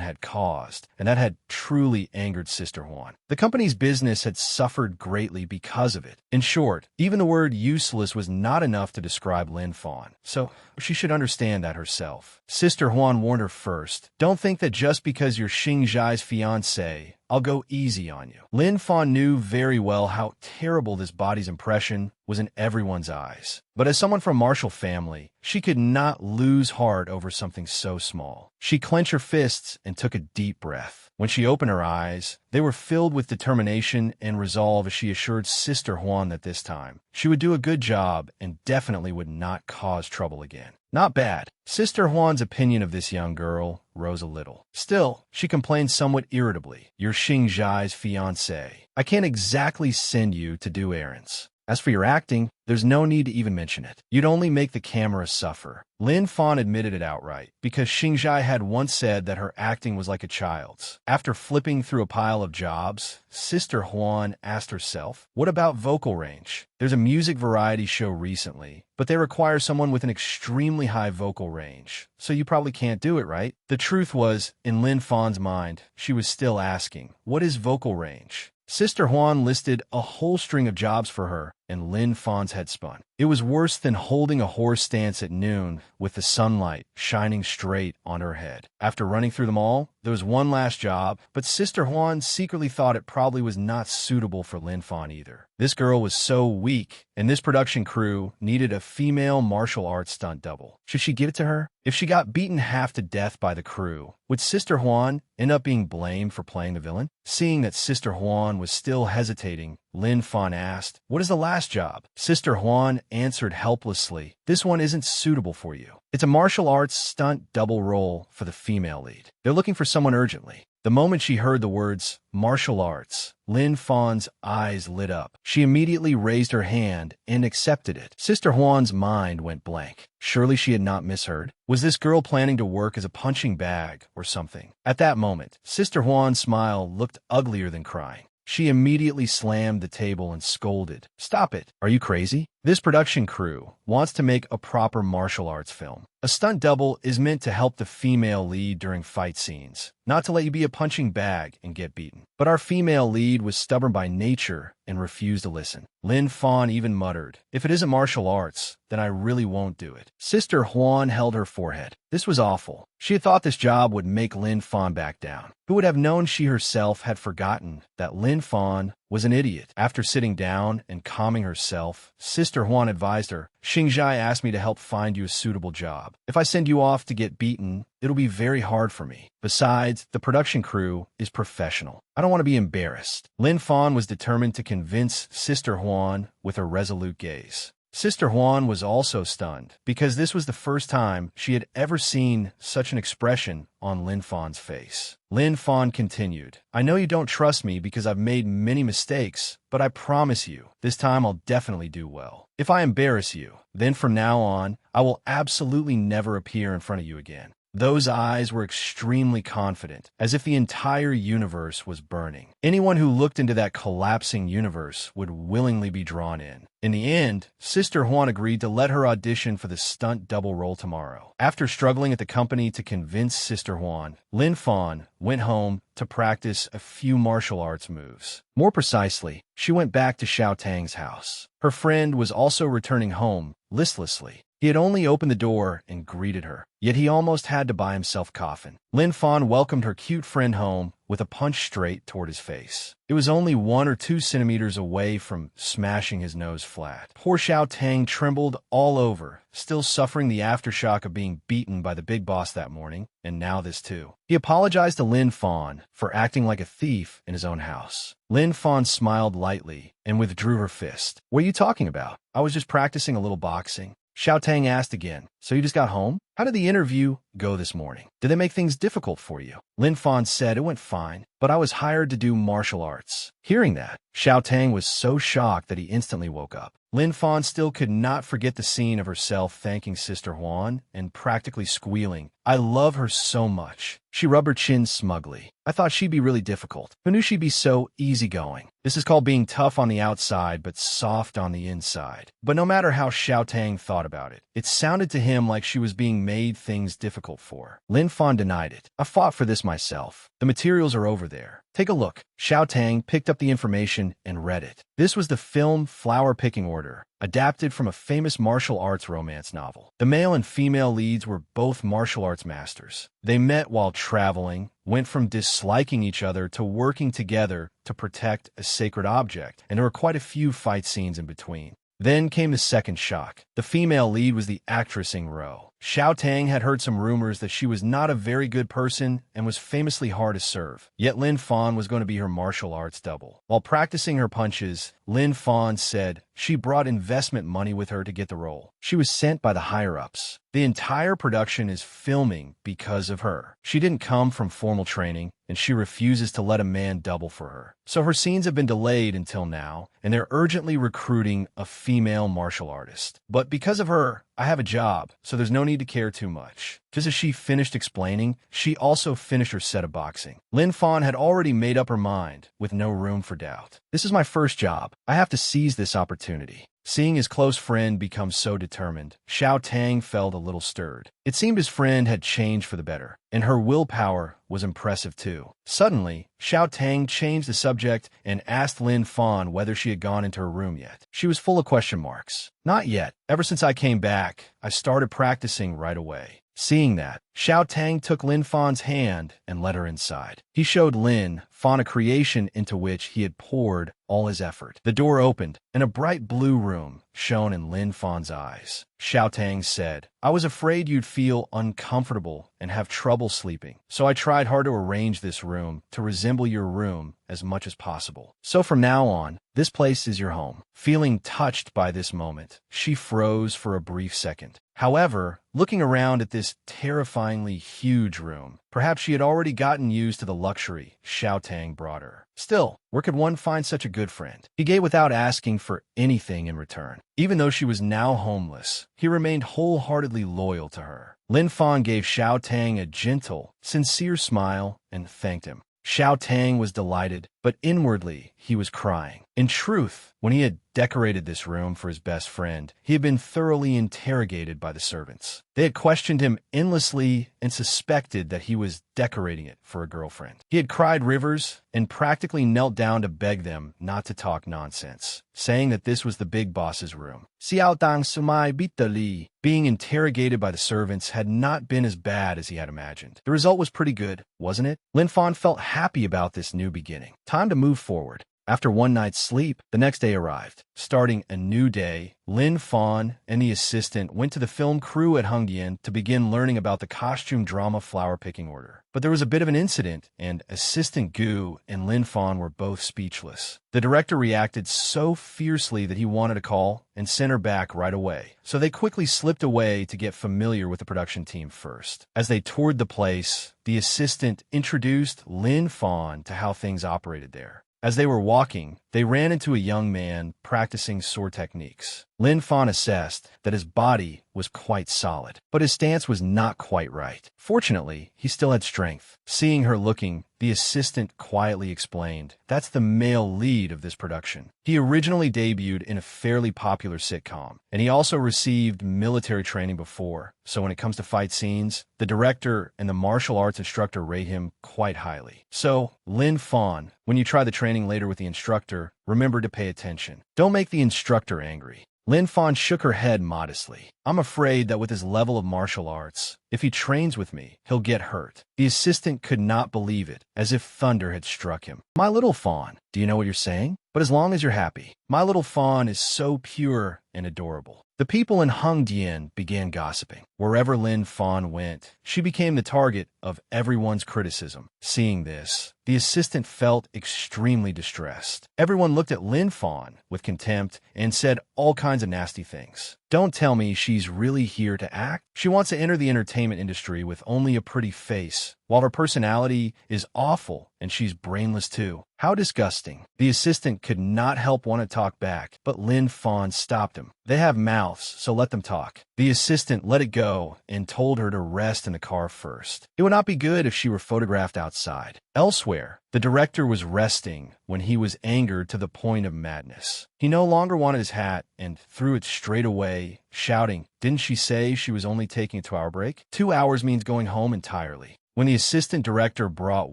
Speaker 1: had caused, and that had truly angered Sister Huan. The company's business had suffered greatly because of it. In short, even the word useless was not enough to describe Lin Fan, so she should understand that herself. Sister Huan warned her first, "Don't think that just because you're Xingzhai's fiancé, I'll go easy on you." Lin Fan knew very well how terrible this body's impression was in everyone's eyes. But as someone from martial family, she could not lose heart over something so small. She clenched her fists and took a deep breath. When she opened her eyes, they were filled with determination and resolve as she assured Sister Huan that this time, she would do a good job and definitely would not cause trouble again. Not bad. Sister Huan's opinion of this young girl rose a little. Still, she complained somewhat irritably. "You're Xingzhai's fiancé. I can't exactly send you to do errands. As for your acting, there's no need to even mention it. You'd only make the camera suffer." Lin Fan admitted it outright, because Xingzhai had once said that her acting was like a child's. After flipping through a pile of jobs, Sister Huan asked herself, what about vocal range? There's a music variety show recently, but they require someone with an extremely high vocal range, so you probably can't do it, right? The truth was, in Lin Fan's mind, she was still asking, what is vocal range? Sister Huan listed a whole string of jobs for her, and Lin Fan's head spun. It was worse than holding a horse stance at noon with the sunlight shining straight on her head. After running through them all, there was one last job, but Sister Huan secretly thought it probably was not suitable for Lin Fan either. This girl was so weak, and this production crew needed a female martial arts stunt double. Should she give it to her? If she got beaten half to death by the crew, would Sister Huan end up being blamed for playing the villain? Seeing that Sister Huan was still hesitating, Lin Fan asked, what is the last job? Sister Huan answered helplessly, this one isn't suitable for you. It's a martial arts stunt double role for the female lead. They're looking for someone urgently. The moment she heard the words, martial arts, Lin Fan's eyes lit up. She immediately raised her hand and accepted it. Sister Huan's mind went blank. Surely she had not misheard. Was this girl planning to work as a punching bag or something? At that moment, Sister Huan's smile looked uglier than crying. She immediately slammed the table and scolded, "Stop it! Are you crazy? This production crew wants to make a proper martial arts film. A stunt double is meant to help the female lead during fight scenes, not to let you be a punching bag and get beaten. But our female lead was stubborn by nature and refused to listen. Lin Fan even muttered, "If it isn't martial arts, then I really won't do it." Sister Huan held her forehead. This was awful. She had thought this job would make Lin Fan back down. Who would have known she herself had forgotten that Lin Fan was an idiot? After sitting down and calming herself, Sister Huan advised her, "Xingzhai asked me to help find you a suitable job. If I send you off to get beaten, it'll be very hard for me. Besides, the production crew is professional. I don't want to be embarrassed." Lin Fan was determined to convince Sister Huan with her resolute gaze. Sister Huan was also stunned, because this was the first time she had ever seen such an expression on Lin Fan's face. Lin Fan continued, "I know you don't trust me because I've made many mistakes, but I promise you, this time I'll definitely do well. If I embarrass you, then from now on, I will absolutely never appear in front of you again." Those eyes were extremely confident, as if the entire universe was burning. Anyone who looked into that collapsing universe would willingly be drawn in. In the end, Sister Huan agreed to let her audition for the stunt double role tomorrow. After struggling at the company to convince Sister Huan, Lin Fan went home to practice a few martial arts moves. More precisely, she went back to Xiao Tang's house. Her friend was also returning home, listlessly. He had only opened the door and greeted her, yet he almost had to buy himself coffin. Lin Fan welcomed her cute friend home with a punch straight toward his face. It was only 1 or 2 centimeters away from smashing his nose flat. Poor Xiao Tang trembled all over, still suffering the aftershock of being beaten by the big boss that morning, and now this too. He apologized to Lin Fan for acting like a thief in his own house. Lin Fan smiled lightly and withdrew her fist. "What are you talking about? I was just practicing a little boxing." Xiao Tang asked again, "So you just got home? How did the interview go this morning? Did they make things difficult for you?" Lin Fan said, "It went fine, but I was hired to do martial arts." Hearing that, Xiao Tang was so shocked that he instantly woke up. Lin Fan still could not forget the scene of herself thanking Sister Huan and practically squealing, "I love her so much." She rubbed her chin smugly. "I thought she'd be really difficult. Who knew she'd be so easygoing? This is called being tough on the outside but soft on the inside." But no matter how Xiao Tang thought about it, it sounded to him like she was being made things difficult for. Lin Fan denied it. "I fought for this myself. The materials are over there. Take a look." Xiao Tang picked up the information and read it. This was the film Flower Picking Order, adapted from a famous martial arts romance novel. The male and female leads were both martial arts masters. They met while traveling, went from disliking each other to working together to protect a sacred object, and there were quite a few fight scenes in between. Then came the second shock. The female lead was the actress Ing Ro. Xiao Tang had heard some rumors that she was not a very good person and was famously hard to serve. Yet Lin Fan was going to be her martial arts double. While practicing her punches, Lin Fan said she brought investment money with her to get the role. She was sent by the higher-ups. The entire production is filming because of her. She didn't come from formal training, and she refuses to let a man double for her. So her scenes have been delayed until now, and they're urgently recruiting a female martial artist. But because of her, I have a job, so there's no need to care too much. Just as she finished explaining, she also finished her set of boxing. Lin Fan had already made up her mind, with no room for doubt. "This is my first job. I have to seize this opportunity." Seeing his close friend become so determined, Xiao Tang felt a little stirred. It seemed his friend had changed for the better, and her willpower was impressive too. Suddenly, Xiao Tang changed the subject and asked Lin Fan whether she had gone into her room yet. She was full of question marks. "Not yet. Ever since I came back, I started practicing right away." Seeing that, Xiao Tang took Lin Fan's hand and led her inside. He showed Lin Fan a creation into which he had poured all his effort. The door opened, and a bright blue room shone in Lin Fan's eyes. Xiao Tang said, "I was afraid you'd feel uncomfortable and have trouble sleeping, so I tried hard to arrange this room to resemble your room as much as possible. So from now on, this place is your home." Feeling touched by this moment, she froze for a brief second. However, looking around at this terrifyingly huge room, perhaps she had already gotten used to the luxury Xiao Tang brought her. Still, where could one find such a good friend? He gave without asking for anything in return. Even though she was now homeless, he remained wholeheartedly loyal to her. Lin Fan gave Xiao Tang a gentle, sincere smile and thanked him. Xiao Tang was delighted but inwardly he was crying. In truth, when he had decorated this room for his best friend, he had been thoroughly interrogated by the servants. They had questioned him endlessly and suspected that he was decorating it for a girlfriend. He had cried rivers and practically knelt down to beg them not to talk nonsense, saying that this was the big boss's room. Xiao Dang Sumai Bitali. Being interrogated by the servants had not been as bad as he had imagined. The result was pretty good, wasn't it? Lin Fan felt happy about this new beginning. Time to move forward. After one night's sleep, the next day arrived. Starting a new day, Lin Fan and the assistant went to the film crew at Hongdian to begin learning about the costume drama flower picking order. But there was a bit of an incident, and Assistant Gu and Lin Fan were both speechless. The director reacted so fiercely that he wanted to call and send her back right away. So they quickly slipped away to get familiar with the production team first. As they toured the place, the assistant introduced Lin Fan to how things operated there. As they were walking, they ran into a young man practicing sword techniques. Lin Fan assessed that his body was quite solid, but his stance was not quite right. Fortunately, he still had strength. Seeing her looking, the assistant quietly explained, "That's the male lead of this production. He originally debuted in a fairly popular sitcom, and he also received military training before, so when it comes to fight scenes, the director and the martial arts instructor rate him quite highly. So, Lin Fan, when you try the training later with the instructor, remember to pay attention. Don't make the instructor angry." Lin Fan shook her head modestly. "I'm afraid that with his level of martial arts, if he trains with me, he'll get hurt." The assistant could not believe it, as if thunder had struck him. "My little Fan, do you know what you're saying? But as long as you're happy. My little Fan is so pure and adorable." The people in Hongdian began gossiping. Wherever Lin Fan went, she became the target of everyone's criticism. Seeing this, the assistant felt extremely distressed. Everyone looked at Lin Fan with contempt and said all kinds of nasty things. Don't tell me she's really here to act. She wants to enter the entertainment industry with only a pretty face, while her personality is awful and she's brainless too. How disgusting. The assistant could not help want to talk back, but Lin Fan stopped him. They have mouths, so let them talk. The assistant let it go and told her to rest in the car first. It would not be good if she were photographed outside. Elsewhere, the director was resting when he was angered to the point of madness. He no longer wanted his hat and threw it straight away, shouting, "Didn't she say she was only taking a 2-hour break? 2 hours means going home entirely." When the assistant director brought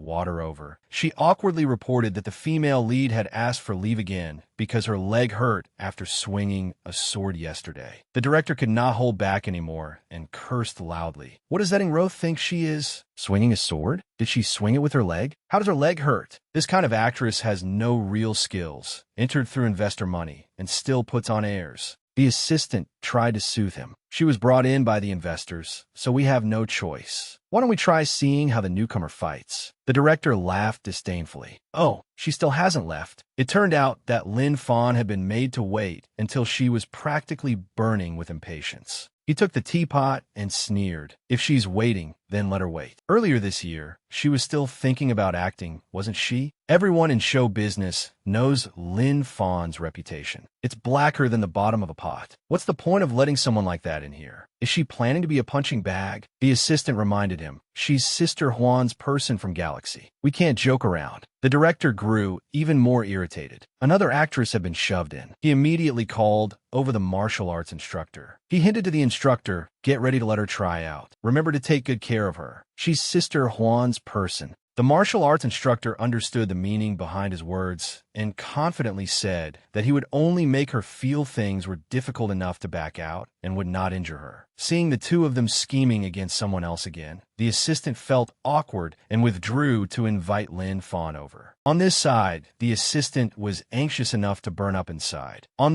Speaker 1: water over, she awkwardly reported that the female lead had asked for leave again because her leg hurt after swinging a sword yesterday. The director could not hold back anymore and cursed loudly. What does that Roth think she is? Swinging a sword? Did she swing it with her leg? How does her leg hurt? This kind of actress has no real skills, entered through investor money, and still puts on airs. The assistant tried to soothe him. She was brought in by the investors, so we have no choice. Why don't we try seeing how the newcomer fights? The director laughed disdainfully. Oh, she still hasn't left. It turned out that Lin Fan had been made to wait until she was practically burning with impatience. He took the teapot and sneered. If she's waiting, then let her wait. Earlier this year, she was still thinking about acting, wasn't she? Everyone in show business knows Lin Fan's reputation. It's blacker than the bottom of a pot. What's the point of letting someone like that in here? Is she planning to be a punching bag? The assistant reminded him. She's Sister Huan's person from Galaxy. We can't joke around. The director grew even more irritated. Another actress had been shoved in. He immediately called over the martial arts instructor. He hinted to the instructor, get ready to let her try out. Remember to take good care of her. She's Sister Huan's person. The martial arts instructor understood the meaning behind his words and confidently said that he would only make her feel things were difficult enough to back out and would not injure her. Seeing the two of them scheming against someone else again, the assistant felt awkward and withdrew to invite Lin Fan over. On this side, the assistant was anxious enough to burn up inside. He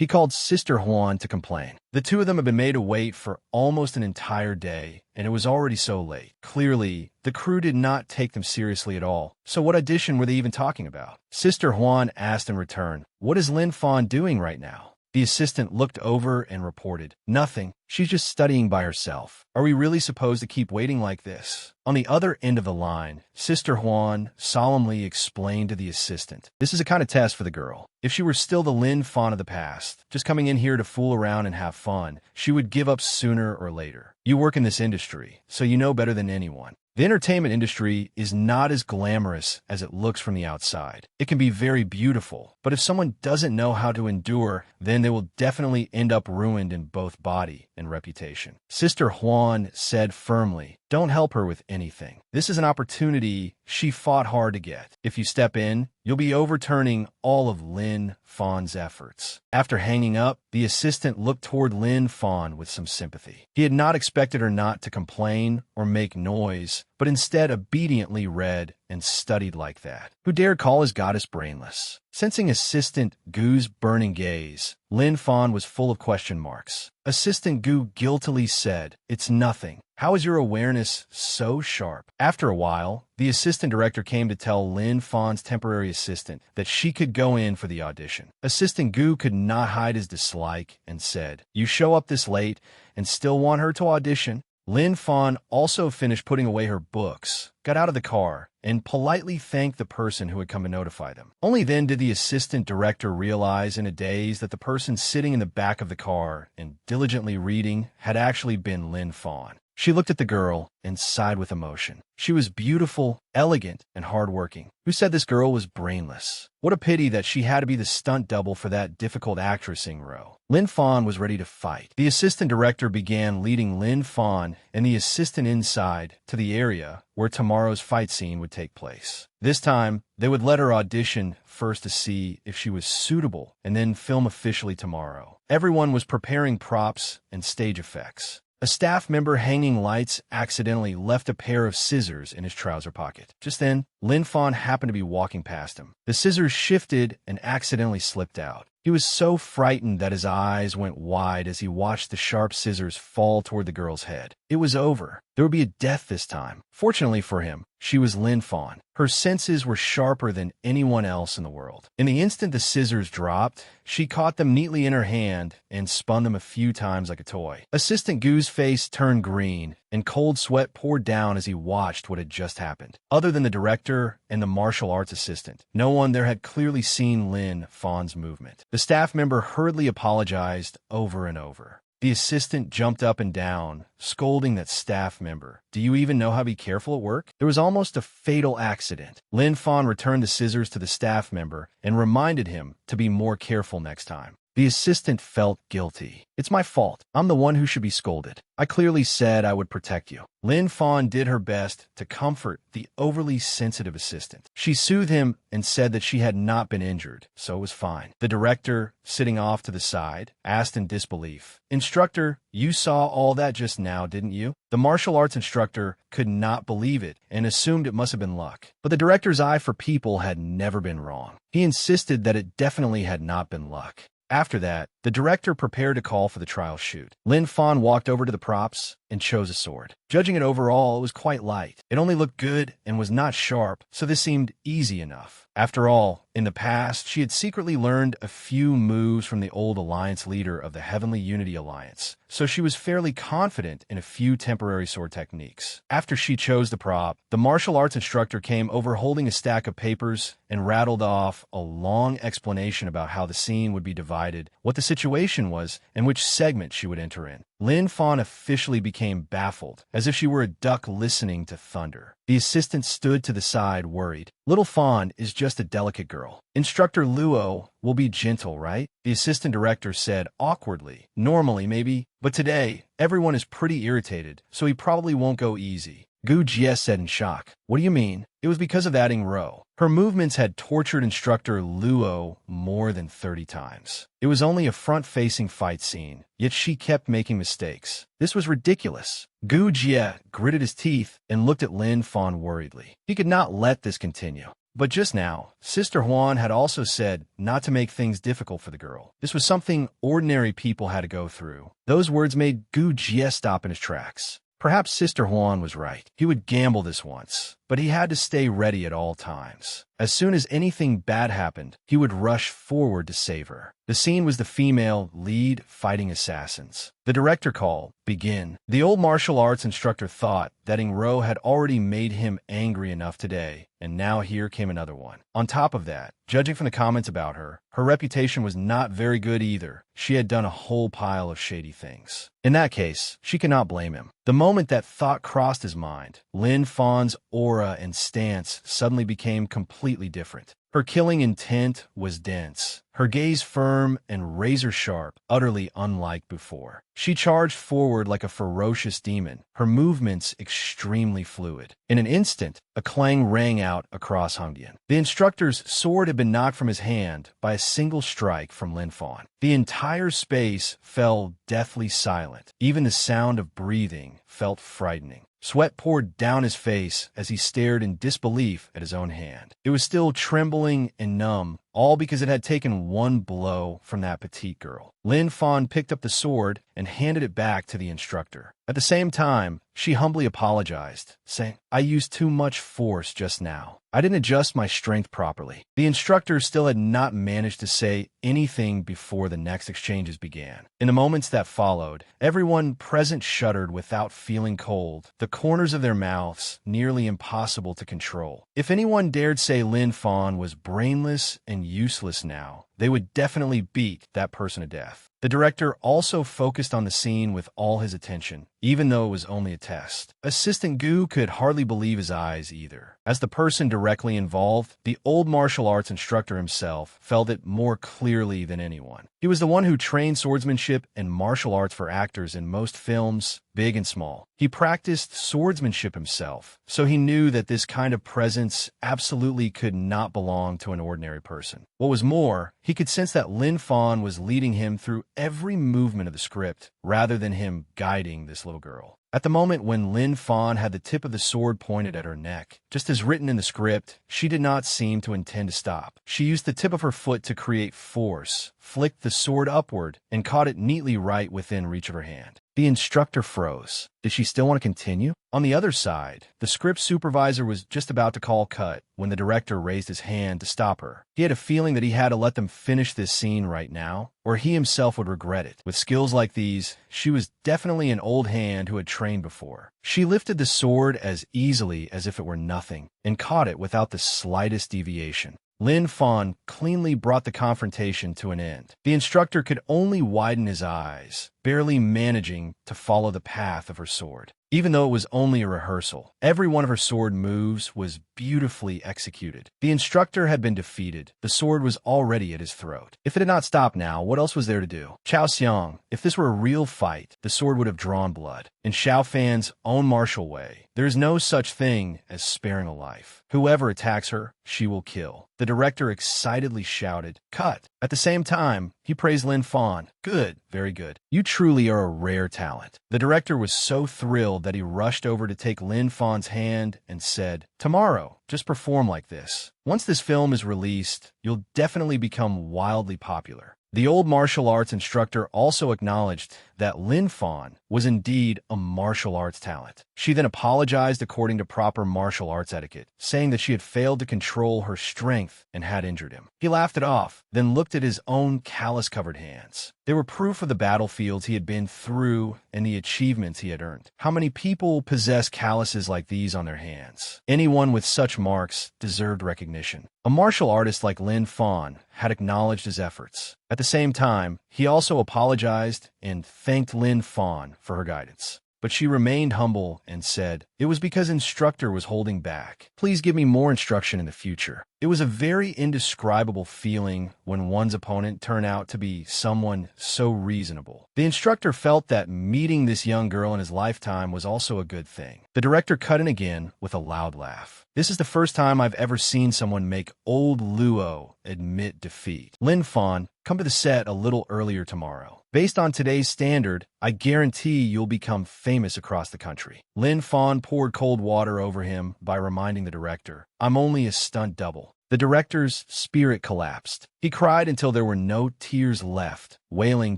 Speaker 1: called Sister Huan to complain. The two of them had been made to wait for almost an entire day, and it was already so late. Clearly, the crew did not take them seriously at all. So what audition were they even talking about? Sister Huan asked in return, "What is Lin Fan doing right now?" The assistant looked over and reported, "Nothing. She's just studying by herself." Are we really supposed to keep waiting like this? On the other end of the line, Sister Huan solemnly explained to the assistant, "This is a kind of test for the girl. If she were still the Lin Fan of the past, just coming in here to fool around and have fun, she would give up sooner or later. You work in this industry, so you know better than anyone. The entertainment industry is not as glamorous as it looks from the outside. It can be very beautiful, but if someone doesn't know how to endure, then they will definitely end up ruined in both body and reputation. Sister Huan said firmly, "Don't help her with anything. This is an opportunity she fought hard to get. If you step in, you'll be overturning all of Lin Fan's efforts." After hanging up, the assistant looked toward Lin Fan with some sympathy. He had not expected her not to complain or make noise, but instead obediently read and studied like that. Who dared call his goddess brainless? Sensing Assistant Gu's burning gaze, Lin Fan was full of question marks. Assistant Gu guiltily said, "It's nothing. How is your awareness so sharp?" After a while, the assistant director came to tell Lin Fan's temporary assistant that she could go in for the audition. Assistant Gu could not hide his dislike and said, "You show up this late and still want her to audition?" Lin Fan also finished putting away her books, got out of the car, and politely thanked the person who had come to notify them. Only then did the assistant director realize in a daze that the person sitting in the back of the car and diligently reading had actually been Lin Fan. She looked at the girl and sighed with emotion. She was beautiful, elegant, and hardworking. Who said this girl was brainless? What a pity that she had to be the stunt double for that difficult actressing role. Lin Fan was ready to fight. The assistant director began leading Lin Fan and the assistant inside to the area where tomorrow's fight scene would take place. This time, they would let her audition first to see if she was suitable and then film officially tomorrow. Everyone was preparing props and stage effects. A staff member hanging lights accidentally left a pair of scissors in his trouser pocket. Just then, Lin Fan happened to be walking past him. The scissors shifted and accidentally slipped out. He was so frightened that his eyes went wide as he watched the sharp scissors fall toward the girl's head. It was over. There would be a death this time. Fortunately for him, she was Lin Fan. Her senses were sharper than anyone else in the world. In the instant the scissors dropped, she caught them neatly in her hand and spun them a few times like a toy. Assistant Gu's face turned green, and cold sweat poured down as he watched what had just happened. Other than the director and the martial arts assistant, no one there had clearly seen Lin Fan's movement. The staff member hurriedly apologized over and over. The assistant jumped up and down, scolding that staff member. "Do you even know how to be careful at work?" There was almost a fatal accident. Lin Fan returned the scissors to the staff member and reminded him to be more careful next time. The assistant felt guilty. "It's my fault. I'm the one who should be scolded. I clearly said I would protect you." Lin Fan did her best to comfort the overly sensitive assistant. She soothed him and said that she had not been injured, so it was fine. The director, sitting off to the side, asked in disbelief, "Instructor, you saw all that just now, didn't you?" The martial arts instructor could not believe it and assumed it must have been luck. But the director's eye for people had never been wrong. He insisted that it definitely had not been luck. After that, the director prepared to call for the trial shoot. Lin Fan walked over to the props and chose a sword. Judging it overall, it was quite light. It only looked good and was not sharp, so this seemed easy enough. After all, in the past, she had secretly learned a few moves from the old alliance leader of the Heavenly Unity Alliance, so she was fairly confident in a few temporary sword techniques. After she chose the prop, the martial arts instructor came over holding a stack of papers and rattled off a long explanation about how the scene would be divided, what the situation was, and which segment she would enter in. Lin Fan officially became baffled, as if she were a duck listening to thunder. The assistant stood to the side, worried. "Little Fan is just a delicate girl. Instructor Luo will be gentle, right?" The assistant director said awkwardly. "Normally, maybe, but today, everyone is pretty irritated, so he probably won't go easy." Gu Jie said in shock. "What do you mean?" It was because of that Ro. Her movements had tortured instructor Luo more than 30 times. It was only a front-facing fight scene, yet she kept making mistakes. This was ridiculous. Gu Jie gritted his teeth and looked at Lin Fan worriedly. He could not let this continue. But just now, Sister Huan had also said not to make things difficult for the girl. This was something ordinary people had to go through. Those words made Gu Jie stop in his tracks. Perhaps Sister Huan was right. He would gamble this once, but he had to stay ready at all times. As soon as anything bad happened, he would rush forward to save her. The scene was the female lead fighting assassins. The director call, begin. The old martial arts instructor thought that Ro had already made him angry enough today, and now here came another one. On top of that, judging from the comments about her, her reputation was not very good either. She had done a whole pile of shady things. In that case, she could not blame him. The moment that thought crossed his mind, Lin Fan's aura and stance suddenly became completely different. Her killing intent was dense, her gaze firm and razor-sharp, utterly unlike before. She charged forward like a ferocious demon, her movements extremely fluid. In an instant, a clang rang out across Hongdian. The instructor's sword had been knocked from his hand by a single strike from Lin Fan. The entire space fell deathly silent. Even the sound of breathing felt frightening. Sweat poured down his face as he stared in disbelief at his own hand. It was still trembling and numb, all because it had taken one blow from that petite girl. Lin Fan picked up the sword and handed it back to the instructor. At the same time, she humbly apologized, saying, "I used too much force just now. I didn't adjust my strength properly." The instructor still had not managed to say anything before the next exchanges began. In the moments that followed, everyone present shuddered without feeling cold, the corners of their mouths nearly impossible to control. If anyone dared say Lin Fan was brainless and useless now, they would definitely beat that person to death. The director also focused on the scene with all his attention, even though it was only a test. Assistant Gu could hardly believe his eyes either. As the person directly involved, the old martial arts instructor himself felt it more clearly than anyone. He was the one who trained swordsmanship and martial arts for actors in most films, big and small. He practiced swordsmanship himself, so he knew that this kind of presence absolutely could not belong to an ordinary person. What was more, he could sense that Lin Fan was leading him through every movement of the script, rather than him guiding this little girl. At the moment when Lin Fan had the tip of the sword pointed at her neck, just as written in the script, she did not seem to intend to stop. She used the tip of her foot to create force, flicked the sword upward, and caught it neatly right within reach of her hand. The instructor froze. Did she still want to continue? On the other side, the script supervisor was just about to call cut when the director raised his hand to stop her. He had a feeling that he had to let them finish this scene right now, or he himself would regret it. With skills like these, she was definitely an old hand who had trained before. She lifted the sword as easily as if it were nothing, and caught it without the slightest deviation. Lin Fan cleanly brought the confrontation to an end. The instructor could only widen his eyes, barely managing to follow the path of her sword. Even though it was only a rehearsal, every one of her sword moves was beautifully executed. The instructor had been defeated. The sword was already at his throat. If it had not stopped now, what else was there to do? Chao Xiang, if this were a real fight, the sword would have drawn blood. In Xiao Fan's own martial way, there is no such thing as sparing a life. Whoever attacks her, she will kill. The director excitedly shouted, "Cut!" At the same time, he praised Lin Fan. "Good, very good. You truly are a rare talent." The director was so thrilled that he rushed over to take Lin Fan's hand and said, "Tomorrow, just perform like this. Once this film is released, you'll definitely become wildly popular." The old martial arts instructor also acknowledged that Lin Fan was indeed a martial arts talent. She then apologized according to proper martial arts etiquette, saying that she had failed to control her strength and had injured him. He laughed it off, then looked at his own callus-covered hands. They were proof of the battlefields he had been through and the achievements he had earned. How many people possess calluses like these on their hands? Anyone with such marks deserved recognition. A martial artist like Lin Fan had acknowledged his efforts. At the same time, he also apologized and thanked Lin Fan for her guidance. But she remained humble and said, "It was because instructor was holding back. Please give me more instruction in the future." It was a very indescribable feeling when one's opponent turned out to be someone so reasonable. The instructor felt that meeting this young girl in his lifetime was also a good thing. The director cut in again with a loud laugh. "This is the first time I've ever seen someone make old Luo admit defeat. Lin Fan, come to the set a little earlier tomorrow. Based on today's standard, I guarantee you'll become famous across the country." Lin Fan poured cold water over him by reminding the director, "I'm only a stunt double." The director's spirit collapsed. He cried until there were no tears left, wailing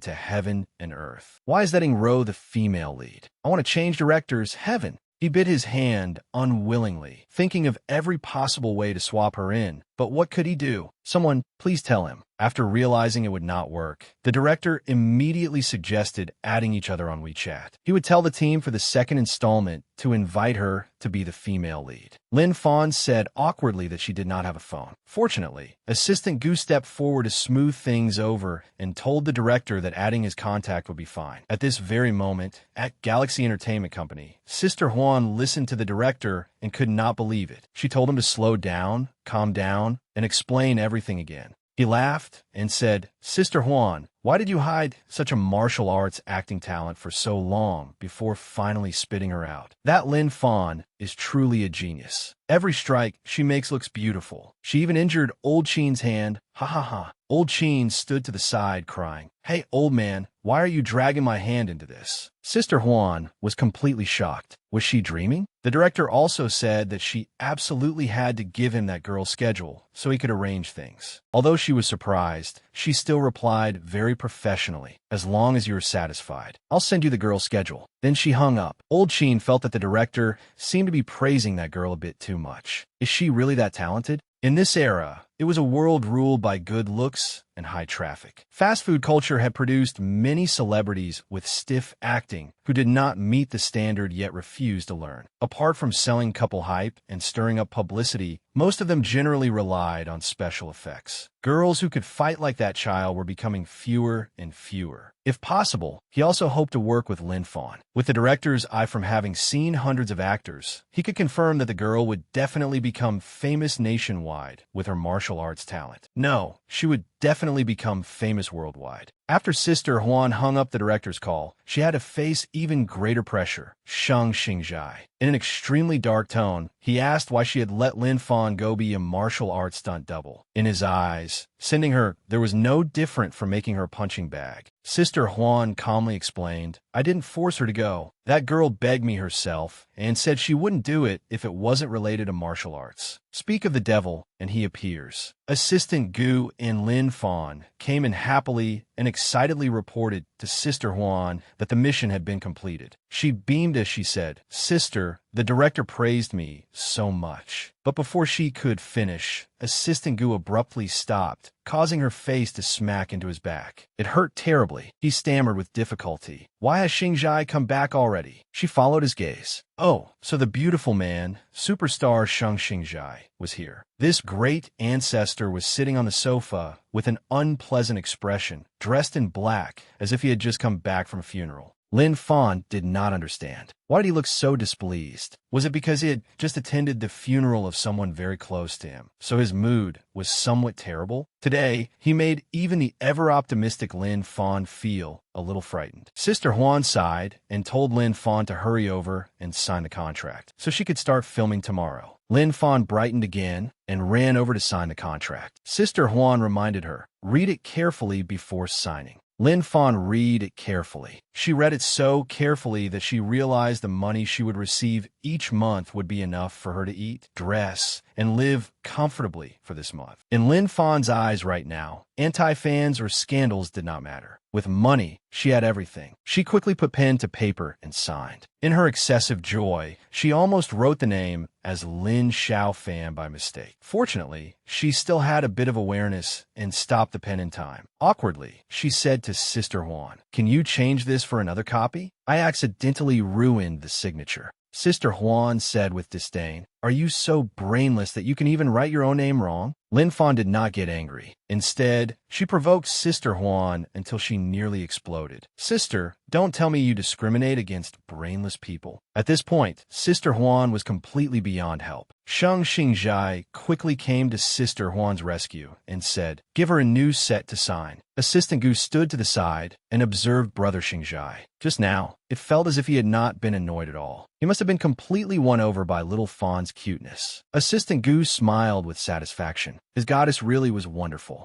Speaker 1: to heaven and earth. "Why is that Ro the female lead? I want to change directors, heaven." He bit his hand unwillingly, thinking of every possible way to swap her in. But what could he do? Someone, please tell him. After realizing it would not work, the director immediately suggested adding each other on WeChat. He would tell the team for the second installment to invite her to be the female lead. Lin Fan said awkwardly that she did not have a phone. Fortunately, Assistant Gu stepped forward to smooth things over and told the director that adding his contact would be fine. At this very moment, at Galaxy Entertainment Company, Sister Huan listened to the director and could not believe it. She told him to slow down, calm down, and explain everything again. He laughed and said, Sister Huan, why did you hide such a martial arts acting talent for so long before finally spitting her out? That Lin Fan is truly a genius. Every strike she makes looks beautiful. She even injured Old Chin's hand. Ha ha ha. Old Chin stood to the side crying, Hey, old man, why are you dragging my hand into this? Sister Huan was completely shocked. Was she dreaming? The director also said that she absolutely had to give him that girl's schedule so he could arrange things. Although she was surprised, she still replied very professionally, as long as you're satisfied. I'll send you the girl's schedule. Then she hung up. Old Chin felt that the director seemed to be praising that girl a bit too much. Is she really that talented? In this era, it was a world ruled by good looks and high traffic. Fast food culture had produced many celebrities with stiff acting who did not meet the standard yet refused to learn. Apart from selling couple hype and stirring up publicity, most of them generally relied on special effects. Girls who could fight like that child were becoming fewer and fewer. If possible, he also hoped to work with Lin Fan. With the director's eye from having seen hundreds of actors, he could confirm that the girl would definitely become famous nationwide with her martial arts talent. No, she would definitely become famous worldwide. After Sister Huan hung up the director's call, she had to face even greater pressure. Shang Xingjai. In an extremely dark tone, he asked why she had let Lin Fan go be a martial arts stunt double. In his eyes, sending her, there was no different from making her a punching bag. Sister Huan calmly explained, I didn't force her to go. That girl begged me herself and said she wouldn't do it if it wasn't related to martial arts. Speak of the devil, and he appears. Assistant Gu and Lin Fan came in happily and excitedly reported to Sister Huan that the mission had been completed. She beamed as she said, Sister, the director praised me so much. But before she could finish, Assistant Gu abruptly stopped, causing her face to smack into his back. It hurt terribly. He stammered with difficulty. Why has Xingjai come back already? She followed his gaze. Oh, so the beautiful man, superstar Shang Xingjai, was here. This great ancestor was sitting on the sofa with an unpleasant expression, dressed in black, as if he had just come back from a funeral. Lin Fan did not understand. Why did he look so displeased? Was it because he had just attended the funeral of someone very close to him, so his mood was somewhat terrible? Today, he made even the ever-optimistic Lin Fan feel a little frightened. Sister Huan sighed and told Lin Fan to hurry over and sign the contract, so she could start filming tomorrow. Lin Fan brightened again and ran over to sign the contract. Sister Huan reminded her, read it carefully before signing. Lin Fan read it carefully. She read it so carefully that she realized the money she would receive each month would be enough for her to eat, dress, and live comfortably for this month. In Lin Fan's eyes right now, anti-fans or scandals did not matter. With money, she had everything. She quickly put pen to paper and signed. In her excessive joy, she almost wrote the name as Lin Xiaofan by mistake. Fortunately, she still had a bit of awareness and stopped the pen in time. Awkwardly, she said to Sister Huan, Can you change this for another copy? I accidentally ruined the signature. Sister Huan said with disdain, Are you so brainless that you can even write your own name wrong? Lin Fan did not get angry. Instead, she provoked Sister Huan until she nearly exploded. Sister, don't tell me you discriminate against brainless people. At this point, Sister Huan was completely beyond help. Shang Xingjai quickly came to Sister Huan's rescue and said, Give her a new set to sign. Assistant Gu stood to the side and observed Brother Xingjai. Just now, it felt as if he had not been annoyed at all. He must have been completely won over by little Fan's cuteness. Assistant Gu smiled with satisfaction. His goddess really was wonderful.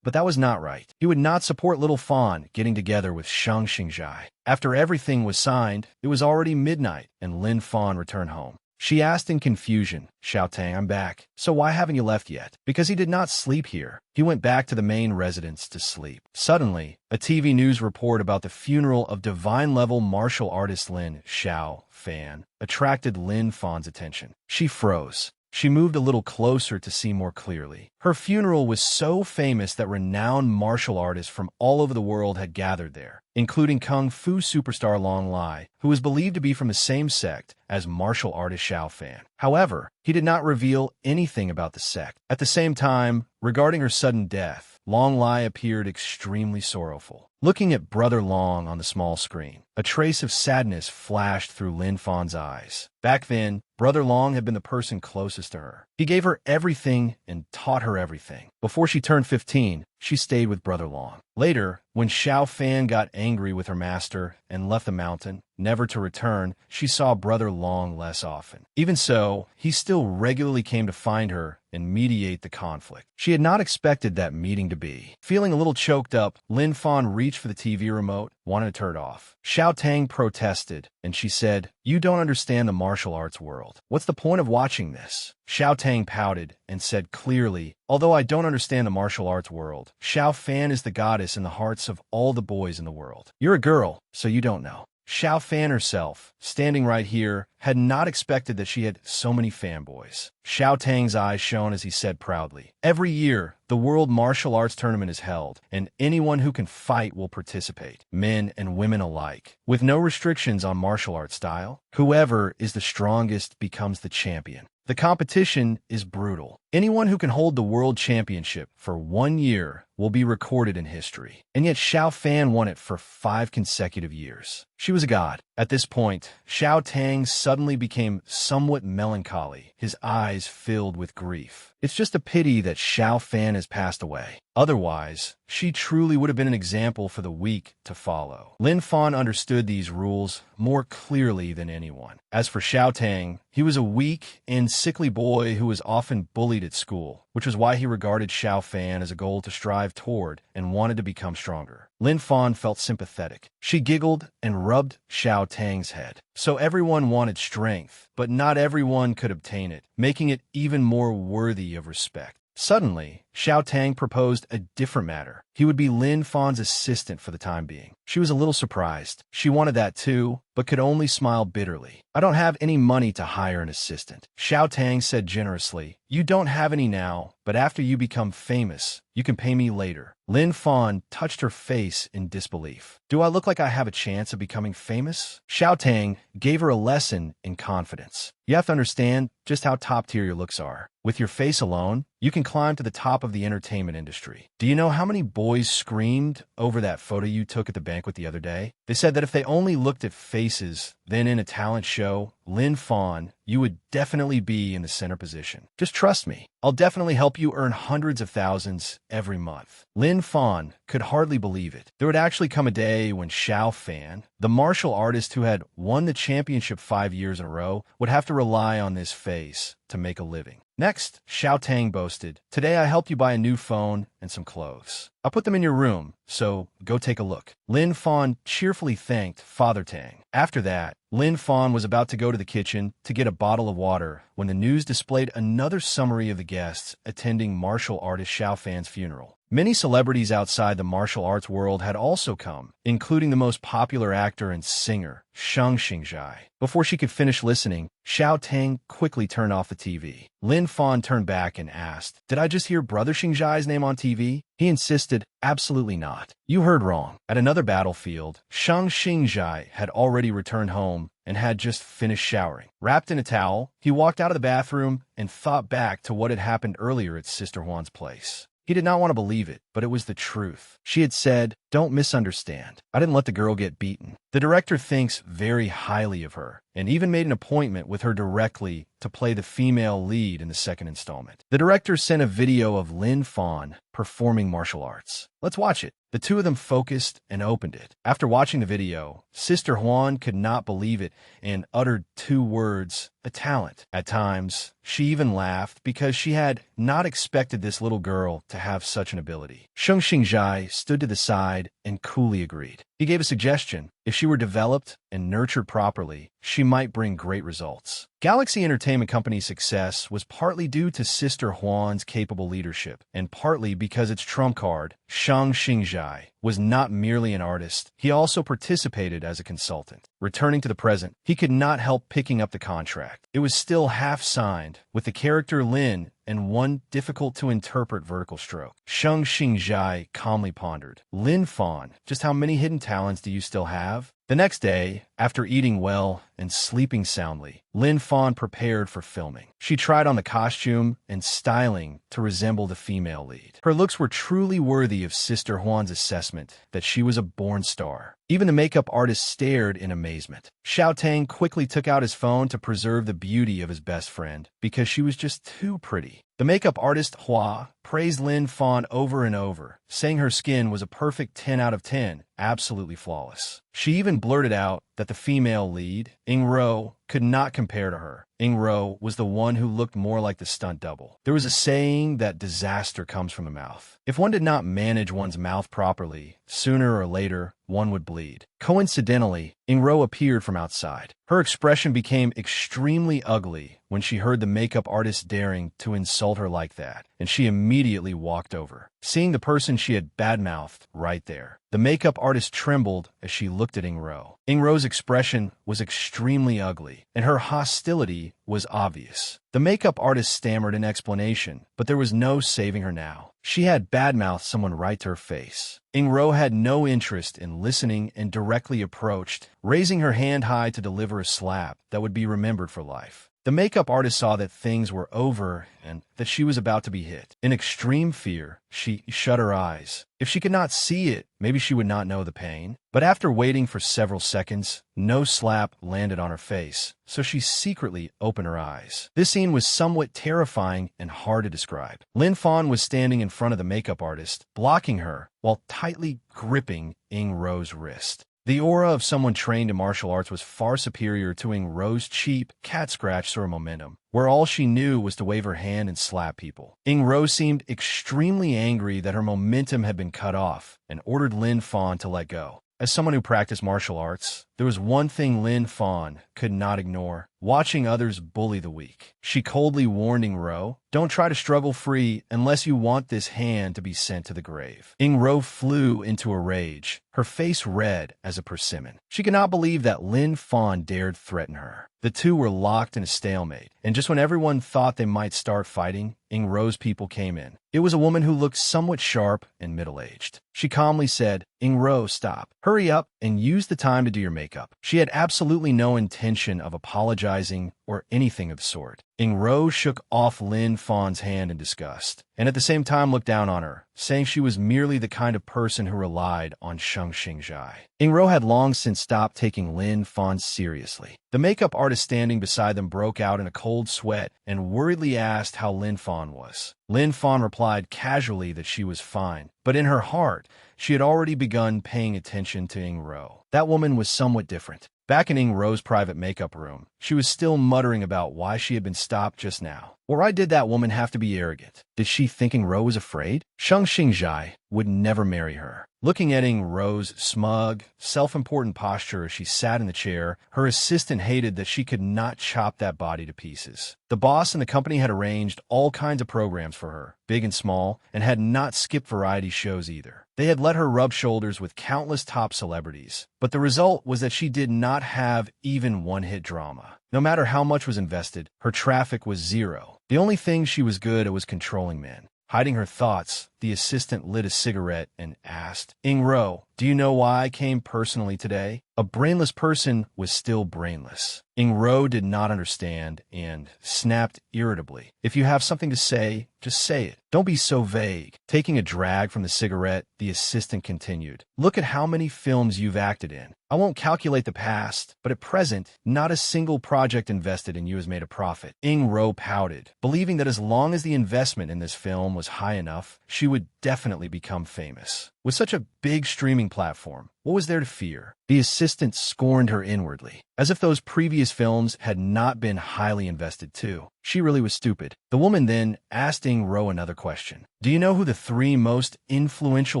Speaker 1: But that was not right. He would not support little Fan getting together with Shang Xingjai. After everything was signed, it was already midnight, and Lin Fan returned home. She asked in confusion. Xiao Tang, I'm back. So why haven't you left yet? Because he did not sleep here. He went back to the main residence to sleep. Suddenly, a TV news report about the funeral of divine-level martial artist Lin Xiao Fan attracted Lin Fan's attention. She froze. She moved a little closer to see more clearly. Her funeral was so famous that renowned martial artists from all over the world had gathered there, including kung fu superstar Long Lai, who was believed to be from the same sect as martial artist Xiao Fan. However, he did not reveal anything about the sect. At the same time, regarding her sudden death, Long Lai appeared extremely sorrowful. Looking at Brother Long on the small screen, a trace of sadness flashed through Lin Fan's eyes. Back then, Brother Long had been the person closest to her. He gave her everything and taught her everything. Before she turned 15, she stayed with Brother Long. Later, when Xiao Fan got angry with her master and left the mountain, never to return, she saw Brother Long less often. Even so, he still regularly came to find her and mediate the conflict. She had not expected that meeting to be. Feeling a little choked up, Lin Fan reached for the TV remote, wanted to turn it off. Xiao Tang protested, and she said, "You don't understand the martial arts world. What's the point of watching this?" Xiao Tang pouted and said clearly, "Although I don't understand the martial arts world, Xiao Fan is the goddess in the hearts of all the boys in the world. You're a girl, so you don't know." Xiao Fan herself, standing right here, had not expected that she had so many fanboys. Xiao Tang's eyes shone as he said proudly, "Every year, the World Martial Arts Tournament is held, and anyone who can fight will participate, men and women alike, with no restrictions on martial arts style. Whoever is the strongest becomes the champion. The competition is brutal. Anyone who can hold the world championship for 1 year will be recorded in history." And yet Xiao Fan won it for 5 consecutive years. She was a god. At this point, Xiao Tang suddenly became somewhat melancholy, his eyes filled with grief. It's just a pity that Xiao Fan has passed away. Otherwise, she truly would have been an example for the weak to follow. Lin Fan understood these rules more clearly than anyone. As for Xiao Tang, he was a weak and sickly boy who was often bullied at school, which was why he regarded Xiao Fan as a goal to strive toward and wanted to become stronger. Lin Fan felt sympathetic. She giggled and rubbed Xiao Tang's head. So everyone wanted strength, but not everyone could obtain it, making it even more worthy of respect. Suddenly, Xiao Tang proposed a different matter. He would be Lin Fan's assistant for the time being. She was a little surprised. She wanted that too, but could only smile bitterly. "I don't have any money to hire an assistant," Xiao Tang said generously. "You don't have any now, but after you become famous, you can pay me later." Lin Fan touched her face in disbelief. "Do I look like I have a chance of becoming famous?" Xiao Tang gave her a lesson in confidence. "You have to understand just how top-tier your looks are. With your face alone, you can climb to the top of the entertainment industry. Do you know how many boys screamed over that photo you took at the banquet the other day? They said that if they only looked at faces, then in a talent show, Lin Fan, you would definitely be in the center position. Just trust me. I'll definitely help you earn hundreds of thousands every month." Lin Fan could hardly believe it. There would actually come a day when Xiao Fan, the martial artist who had won the championship 5 years in a row, would have to rely on this face to make a living. Next, Xiao Tang boasted, "Today I helped you buy a new phone and some clothes. I'll put them in your room, so go take a look." Lin Fan cheerfully thanked Father Tang. After that, Lin Fan was about to go to the kitchen to get a bottle of water when the news displayed another summary of the guests attending martial artist Xiao Fan's funeral. Many celebrities outside the martial arts world had also come, including the most popular actor and singer, Shang Xingjai. Before she could finish listening, Xiao Tang quickly turned off the TV. Lin Fan turned back and asked, "Did I just hear Brother Xingjai's name on TV?" He insisted, "Absolutely not. You heard wrong." At another battlefield, Shang Xingjai had already returned home and had just finished showering. Wrapped in a towel, he walked out of the bathroom and thought back to what had happened earlier at Sister Huan's place. He did not want to believe it, but it was the truth. She had said, "Don't misunderstand. I didn't let the girl get beaten." The director thinks very highly of her, and even made an appointment with her directly to play the female lead in the second installment. The director sent a video of Lin Fan performing martial arts. Let's watch it. The two of them focused and opened it. After watching the video, Sister Huan could not believe it and uttered 2 words, "a talent." At times, she even laughed because she had not expected this little girl to have such an ability. Shang Xingjai stood to the side and coolly agreed. He gave a suggestion. If she were developed and nurtured properly, she might bring great results. Galaxy Entertainment Company's success was partly due to Sister Huan's capable leadership, and partly because its trump card, Shang Xingjai, was not merely an artist, he also participated as a consultant. Returning to the present, he could not help picking up the contract. It was still half-signed, with the character Lin and one difficult-to-interpret vertical stroke. Shang Xingjai calmly pondered. Lin Fan, just how many hidden talents do you still have? The next day, after eating well and sleeping soundly, Lin Fan prepared for filming. She tried on the costume and styling to resemble the female lead. Her looks were truly worthy of Sister Huan's assessment that she was a born star. Even the makeup artist stared in amazement. Xiao Tang quickly took out his phone to preserve the beauty of his best friend because she was just too pretty. The makeup artist Hua praised Lin Fan over and over, saying her skin was a perfect 10 out of 10, absolutely flawless. She even blurted out that the female lead, Ying Ro, could not compare to her. Ying Ro was the one who looked more like the stunt double. There was a saying that disaster comes from the mouth. If one did not manage one's mouth properly, sooner or later, one would bleed. Coincidentally, Ying Ro appeared from outside. Her expression became extremely ugly when she heard the makeup artist daring to insult her like that, and she immediately walked over, seeing the person she had badmouthed right there. The makeup artist trembled as she looked at Ying Ro. Ying Ro's expression was extremely ugly, and her hostility was obvious. The makeup artist stammered an explanation, but there was no saving her now. She had badmouthed someone right to her face. Ying Ro had no interest in listening and directly approached, raising her hand high to deliver a slap that would be remembered for life. The makeup artist saw that things were over and that she was about to be hit. In extreme fear, she shut her eyes. If she could not see it, maybe she would not know the pain. But after waiting for several seconds, no slap landed on her face, so she secretly opened her eyes. This scene was somewhat terrifying and hard to describe. Lin Fan was standing in front of the makeup artist, blocking her while tightly gripping Ying Ro's wrist. The aura of someone trained in martial arts was far superior to Ying Ro's cheap, cat-scratch sort of momentum, where all she knew was to wave her hand and slap people. Ying Ro seemed extremely angry that her momentum had been cut off and ordered Lin Fan to let go. As someone who practiced martial arts, there was one thing Lin Fan could not ignore: watching others bully the weak. She coldly warned Ying Ro, "Don't try to struggle free unless you want this hand to be sent to the grave." Ying Ro flew into a rage, her face red as a persimmon. She could not believe that Lin Fan dared threaten her. The two were locked in a stalemate, and just when everyone thought they might start fighting, Ying Ro's people came in. It was a woman who looked somewhat sharp and middle-aged. She calmly said, "Ying Ro, stop. Hurry up and use the time to do your makeup." She had absolutely no intention of apologizing or anything of the sort. Ying Ro shook off Lin Fan's hand in disgust, and at the same time looked down on her, saying she was merely the kind of person who relied on Shang Xingjai. Ying Ro had long since stopped taking Lin Fan seriously. The makeup artist standing beside them broke out in a cold sweat and worriedly asked how Lin Fan was. Lin Fan replied casually that she was fine, but in her heart, she had already begun paying attention to Ying Ro. That woman was somewhat different. Back in Ying Ro's private makeup room, she was still muttering about why she had been stopped just now. Why did that woman have to be arrogant? Did she think Ying Ro was afraid? Shang Xingjai would never marry her. Looking at Ying Ro's smug, self-important posture as she sat in the chair, her assistant hated that she could not chop that body to pieces. The boss and the company had arranged all kinds of programs for her, big and small, and had not skipped variety shows either. They had let her rub shoulders with countless top celebrities, but the result was that she did not have even one-hit drama. No matter how much was invested, her traffic was zero. The only thing she was good at was controlling men. Hiding her thoughts, the assistant lit a cigarette and asked, "Ying Ro, do you know why I came personally today?" A brainless person was still brainless. Ying Ro did not understand and snapped irritably. "If you have something to say, just say it. Don't be so vague." Taking a drag from the cigarette, the assistant continued, "Look at how many films you've acted in. I won't calculate the past, but at present, not a single project invested in you has made a profit." Ying Ro pouted, believing that as long as the investment in this film was high enough, she would definitely become famous. With such a big streaming platform, what was there to fear? The assistant scorned her inwardly, as if those previous films had not been highly invested too. She really was stupid. The woman then asked Ro another question. Do you know who the 3 most influential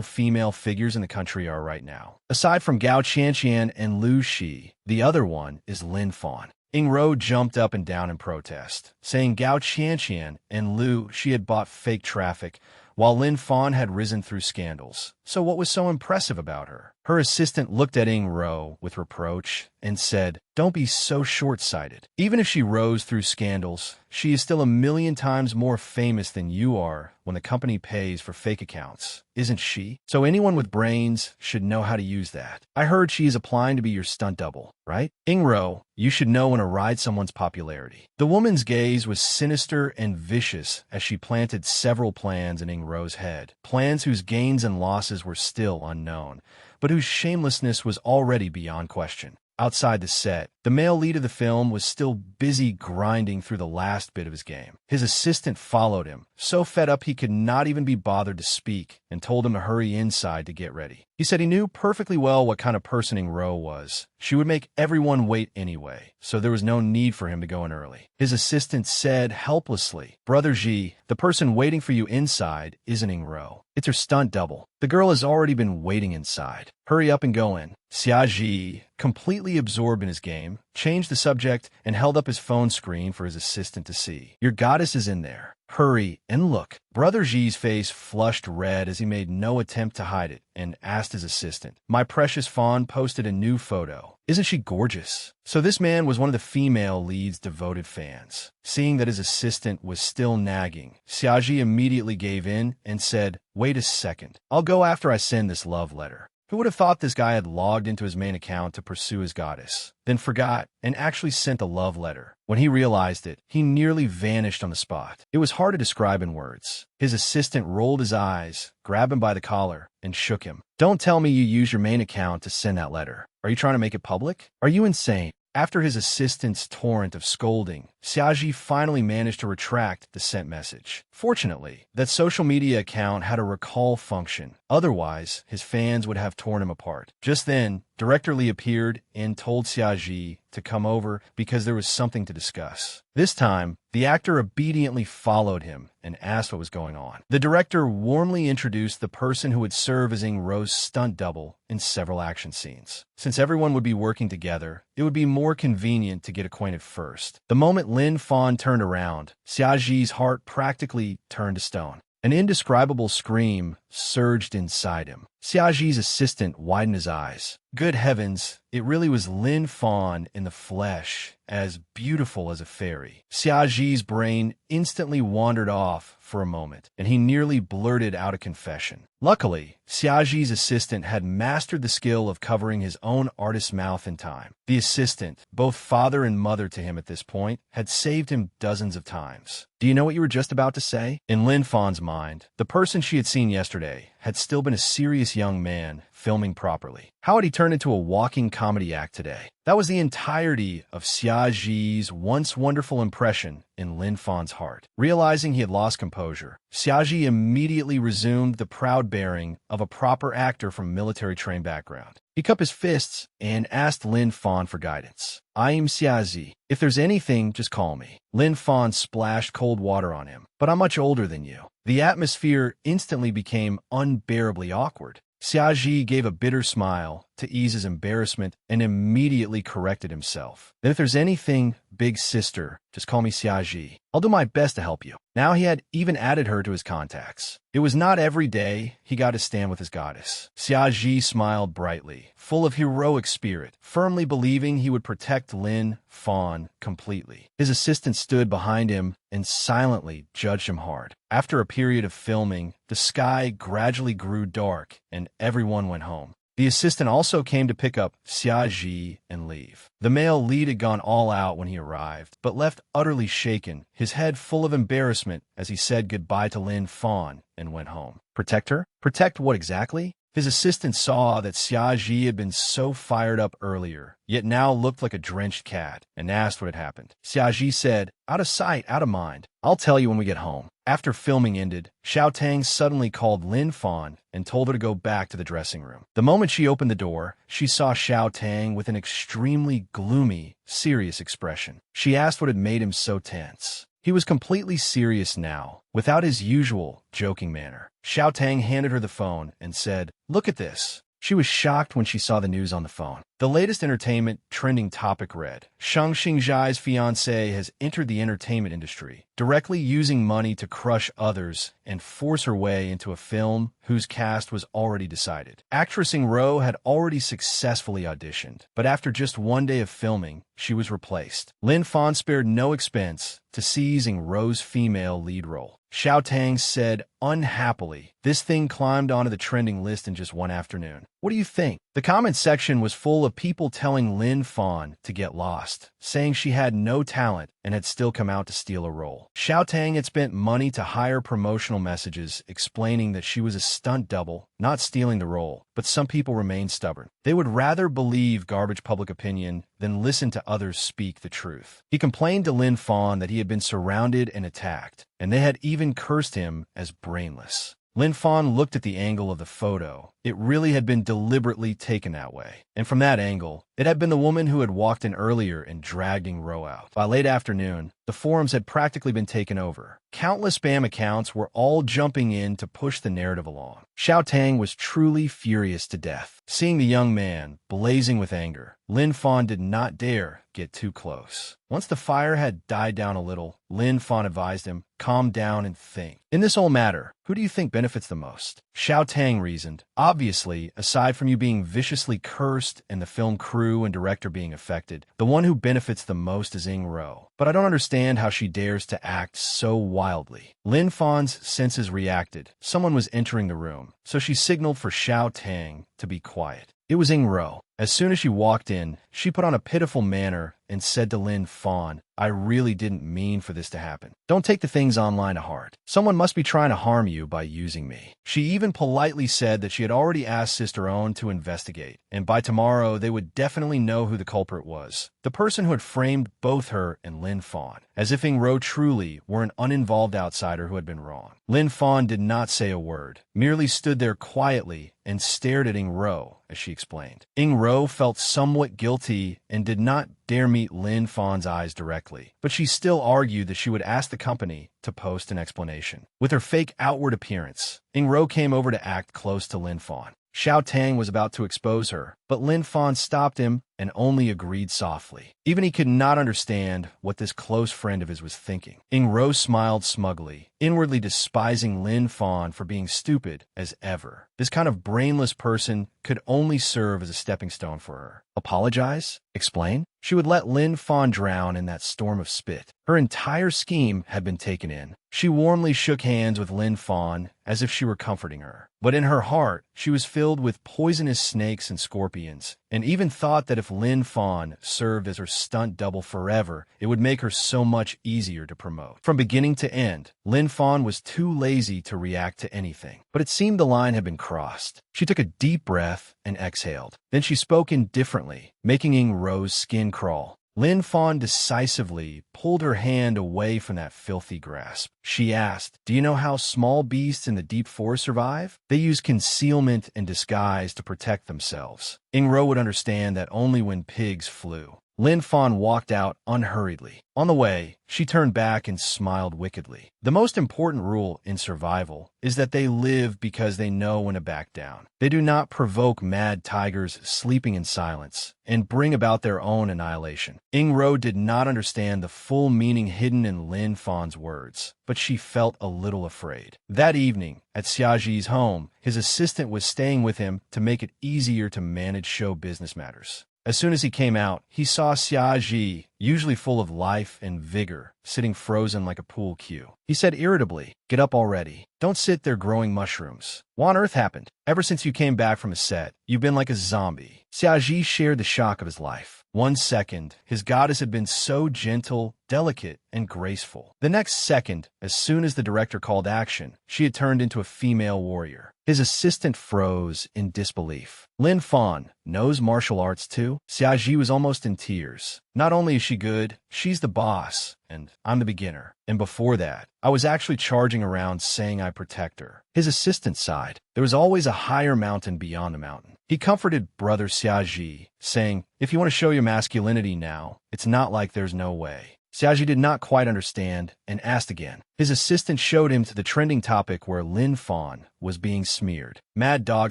Speaker 1: female figures in the country are right now? Aside from Gao Qianqian and Liu Shi, the other one is Lin Fan. Ro jumped up and down in protest, saying Gao Qianqian and Liu Shi had bought fake traffic, while Lin Fan had risen through scandals. So what was so impressive about her? Her assistant looked at Ro with reproach and said, "Don't be so short-sighted. Even if she rose through scandals, she is still 1,000,000 times more famous than you are when the company pays for fake accounts, isn't she? So anyone with brains should know how to use that. I heard she is applying to be your stunt double, right? Ro, you should know when to ride someone's popularity." The woman's gaze was sinister and vicious as she planted several plans in Ro's head, plans whose gains and losses were still unknown, but whose shamelessness was already beyond question. Outside the set, the male lead of the film was still busy grinding through the last bit of his game. His assistant followed him, so fed up he could not even be bothered to speak, and told him to hurry inside to get ready. He said he knew perfectly well what kind of person Ro was. She would make everyone wait anyway, so there was no need for him to go in early. His assistant said helplessly, "Brother Ji, the person waiting for you inside isn't Ro. It's her stunt double. The girl has already been waiting inside. Hurry up and go in." Xia Ji, completely absorbed in his game, changed the subject and held up his phone screen for his assistant to see. "Your goddess is in there. Hurry and look." Brother Ji's face flushed red as he made no attempt to hide it and asked his assistant, "My precious Fawn posted a new photo. Isn't she gorgeous?" So this man was one of the female lead's devoted fans. Seeing that his assistant was still nagging, Xiaoji immediately gave in and said, "Wait a second. I'll go after I send this love letter." Who would have thought this guy had logged into his main account to pursue his goddess, then forgot and actually sent a love letter? When he realized it, he nearly vanished on the spot. It was hard to describe in words. His assistant rolled his eyes, grabbed him by the collar, and shook him. "Don't tell me you use your main account to send that letter. Are you trying to make it public? Are you insane?" After his assistant's torrent of scolding, Xiaoji finally managed to retract the sent message. Fortunately, that social media account had a recall function. Otherwise, his fans would have torn him apart. Just then, Director Lee appeared and told Xiaoji to come over because there was something to discuss. This time, the actor obediently followed him and asked what was going on. The director warmly introduced the person who would serve as Ro's stunt double in several action scenes. Since everyone would be working together, it would be more convenient to get acquainted first. The moment Lin Fan turned around, Xiaoji's heart practically turned to stone. An indescribable scream surged inside him. Xiaoji's assistant widened his eyes. Good heavens, it really was Lin Fan in the flesh, as beautiful as a fairy. Xiaoji's brain instantly wandered off for a moment, and he nearly blurted out a confession. Luckily, Xiaoji's assistant had mastered the skill of covering his own artist's mouth in time. The assistant, both father and mother to him at this point, had saved him dozens of times. "Do you know what you were just about to say?" In Lin Fan's mind, the person she had seen yesterday had still been a serious young man filming properly. How had he turned into a walking comedy act today? That was the entirety of Xiaoji's once wonderful impression in Lin Fan's heart. Realizing he had lost composure, Xiaoji immediately resumed the proud bearing of a proper actor from military-trained background. He cupped his fists and asked Lin Fan for guidance. "I'm Xiaoji. If there's anything, just call me." Lin Fan splashed cold water on him. "But I'm much older than you." The atmosphere instantly became unbearably awkward. Xiaoji gave a bitter smile to ease his embarrassment and immediately corrected himself. "Then if there's anything, big sister, just call me Xiaoji. I'll do my best to help you." Now he had even added her to his contacts. It was not every day he got to stand with his goddess. Xiaoji smiled brightly, full of heroic spirit, firmly believing he would protect Lin Fan completely. His assistant stood behind him and silently judged him hard. After a period of filming, the sky gradually grew dark and everyone went home. The assistant also came to pick up Xiaoji and leave. The male lead had gone all out when he arrived, but left utterly shaken, his head full of embarrassment as he said goodbye to Lin Fan and went home. Protect her? Protect what exactly? His assistant saw that Xiaoji had been so fired up earlier, yet now looked like a drenched cat, and asked what had happened. Xiaoji said, "Out of sight, out of mind. I'll tell you when we get home." After filming ended, Xiao Tang suddenly called Lin Fan and told her to go back to the dressing room. The moment she opened the door, she saw Xiao Tang with an extremely gloomy, serious expression. She asked what had made him so tense. He was completely serious now, without his usual joking manner. Xiao Tang handed her the phone and said, "Look at this." She was shocked when she saw the news on the phone. The latest entertainment trending topic read, Shang Xingzhai's fiancé has entered the entertainment industry, directly using money to crush others and force her way into a film whose cast was already decided. Actress Ing Ro had already successfully auditioned, but after just one day of filming, she was replaced. Lin Fan spared no expense to seize Ing Ro's female lead role. Xiao Tang said unhappily, "This thing climbed onto the trending list in just one afternoon. What do you think?" The comment section was full of people telling Lin Fan to get lost, saying she had no talent and had still come out to steal a role. Xiao Tang had spent money to hire promotional messages explaining that she was a stunt double, not stealing the role, but some people remained stubborn. They would rather believe garbage public opinion than listen to others speak the truth. He complained to Lin Fan that he had been surrounded and attacked, and they had even cursed him as brainless. Lin Fan looked at the angle of the photo. It really had been deliberately taken that way. And from that angle, it had been the woman who had walked in earlier and dragged Ing Ro out. By late afternoon, the forums had practically been taken over. Countless spam accounts were all jumping in to push the narrative along. Xiao Tang was truly furious to death. Seeing the young man blazing with anger, Lin Fan did not dare get too close. Once the fire had died down a little, Lin Fan advised him, "Calm down and think. In this whole matter, who do you think benefits the most?" Xiao Tang reasoned, "Obviously, aside from you being viciously cursed and the film crew and director being affected, the one who benefits the most is Ing Ro. But I don't understand how she dares to act so wildly." Lin Fan's senses reacted. Someone was entering the room, so she signaled for Xiao Tang to be quiet. It was Ing Ro. As soon as she walked in, she put on a pitiful manner and said to Lin Fan, "I really didn't mean for this to happen. Don't take the things online to heart. Someone must be trying to harm you by using me." She even politely said that she had already asked Sister Owen to investigate, and by tomorrow they would definitely know who the culprit was, the person who had framed both her and Lin Fan, as if Ing Ro truly were an uninvolved outsider who had been wrong. Lin Fan did not say a word, merely stood there quietly and stared at Ing Ro as she explained. Ing Ro felt somewhat guilty and did not dare meet Lin Fan's eyes directly, but she still argued that she would ask the company to post an explanation. With her fake outward appearance, Ing Ro came over to act close to Lin Fan. Xiao Tang was about to expose her, but Lin Fan stopped him and only agreed softly. Even he could not understand what this close friend of his was thinking. Ing Ro smiled smugly, inwardly despising Lin Fan for being stupid as ever. This kind of brainless person could only serve as a stepping stone for her. Apologize? Explain? She would let Lin Fan drown in that storm of spit. Her entire scheme had been taken in. She warmly shook hands with Lin Fan as if she were comforting her. But in her heart, she was filled with poisonous snakes and scorpions, and even thought that if Lin Fan served as her stunt double forever, it would make her so much easier to promote. From beginning to end, Lin Fan was too lazy to react to anything. But it seemed the line had been crossed. She took a deep breath and exhaled. Then she spoke indifferently, making Ing Ro's skin crawl. Lin Fan decisively pulled her hand away from that filthy grasp. She asked, "Do you know how small beasts in the deep forest survive? They use concealment and disguise to protect themselves." Ing Ro would understand that only when pigs flew. Lin Fan walked out unhurriedly. On the way, she turned back and smiled wickedly. The most important rule in survival is that they live because they know when to back down. They do not provoke mad tigers sleeping in silence and bring about their own annihilation. Ing Ro did not understand the full meaning hidden in Lin Fan's words, but she felt a little afraid. That evening, at Xiaji's home, his assistant was staying with him to make it easier to manage show business matters. As soon as he came out, he saw Xiaji, usually full of life and vigor, sitting frozen like a pool cue. He said irritably, "Get up already. Don't sit there growing mushrooms. What on earth happened? Ever since you came back from a set, you've been like a zombie." Xiaji shared the shock of his life. 1 second, his goddess had been so gentle, delicate, and graceful. The next second, as soon as the director called action, she had turned into a female warrior. His assistant froze in disbelief. Lin Fan knows martial arts too? Xiaoji was almost in tears. Not only is she good, she's the boss, and I'm the beginner. And before that, I was actually charging around saying I protect her. His assistant sighed. There was always a higher mountain beyond the mountain. He comforted brother Xiaoji, saying, if you want to show your masculinity now, it's not like there's no way. Xiaoji did not quite understand and asked again. His assistant showed him to the trending topic where Lin Fan was being smeared. Mad Dog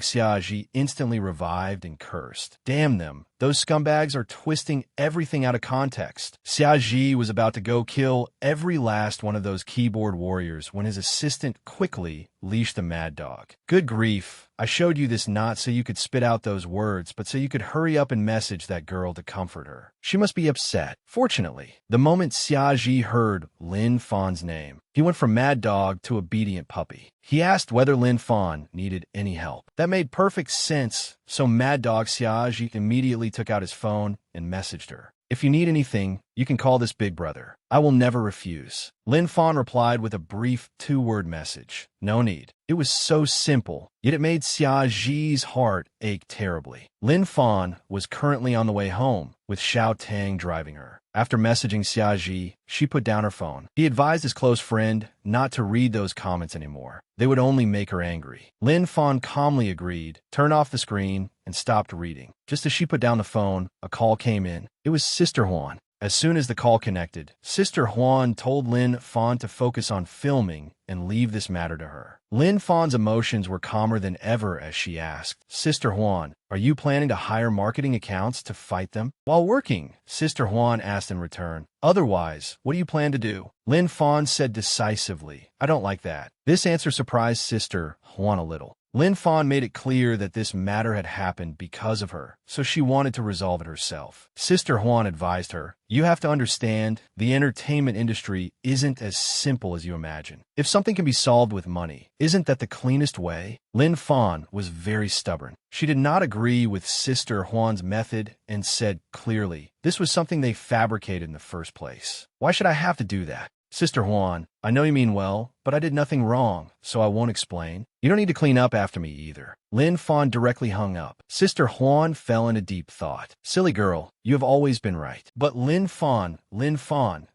Speaker 1: Xiaoji instantly revived and cursed. Damn them. Those scumbags are twisting everything out of context. Xiaoji was about to go kill every last one of those keyboard warriors when his assistant quickly leashed the Mad Dog. Good grief. I showed you this not so you could spit out those words, but so you could hurry up and message that girl to comfort her. She must be upset. Fortunately, the moment Xiaoji heard Lin Fan's name, he went from mad dog to obedient puppy. He asked whether Lin Fan needed any help. That made perfect sense, so Mad Dog Xiaoji immediately took out his phone and messaged her. If you need anything, you can call this big brother. I will never refuse. Lin Fan replied with a brief 2-word message. No need. It was so simple, yet it made Xiaoji's heart ache terribly. Lin Fan was currently on the way home, with Xiao Tang driving her. After messaging Xiaoji, she put down her phone. He advised his close friend not to read those comments anymore. They would only make her angry. Lin Fan calmly agreed, turned off the screen, and stopped reading. Just as she put down the phone, a call came in. It was Sister Huan. As soon as the call connected, Sister Huan told Lin Fan to focus on filming and leave this matter to her. Lin Fan's emotions were calmer than ever as she asked, Sister Huan, are you planning to hire marketing accounts to fight them? While working, Sister Huan asked in return, otherwise, what do you plan to do? Lin Fan said decisively, I don't like that. This answer surprised Sister Huan a little. Lin Fan made it clear that this matter had happened because of her, so she wanted to resolve it herself. Sister Huan advised her, you have to understand, the entertainment industry isn't as simple as you imagine. If something can be solved with money, isn't that the cleanest way? Lin Fan was very stubborn. She did not agree with Sister Huan's method and said clearly, this was something they fabricated in the first place. Why should I have to do that? Sister Huan, I know you mean well, but I did nothing wrong, so I won't explain. You don't need to clean up after me either. Lin Fan directly hung up. Sister Huan fell into deep thought. Silly girl, you have always been right. But Lin Fan,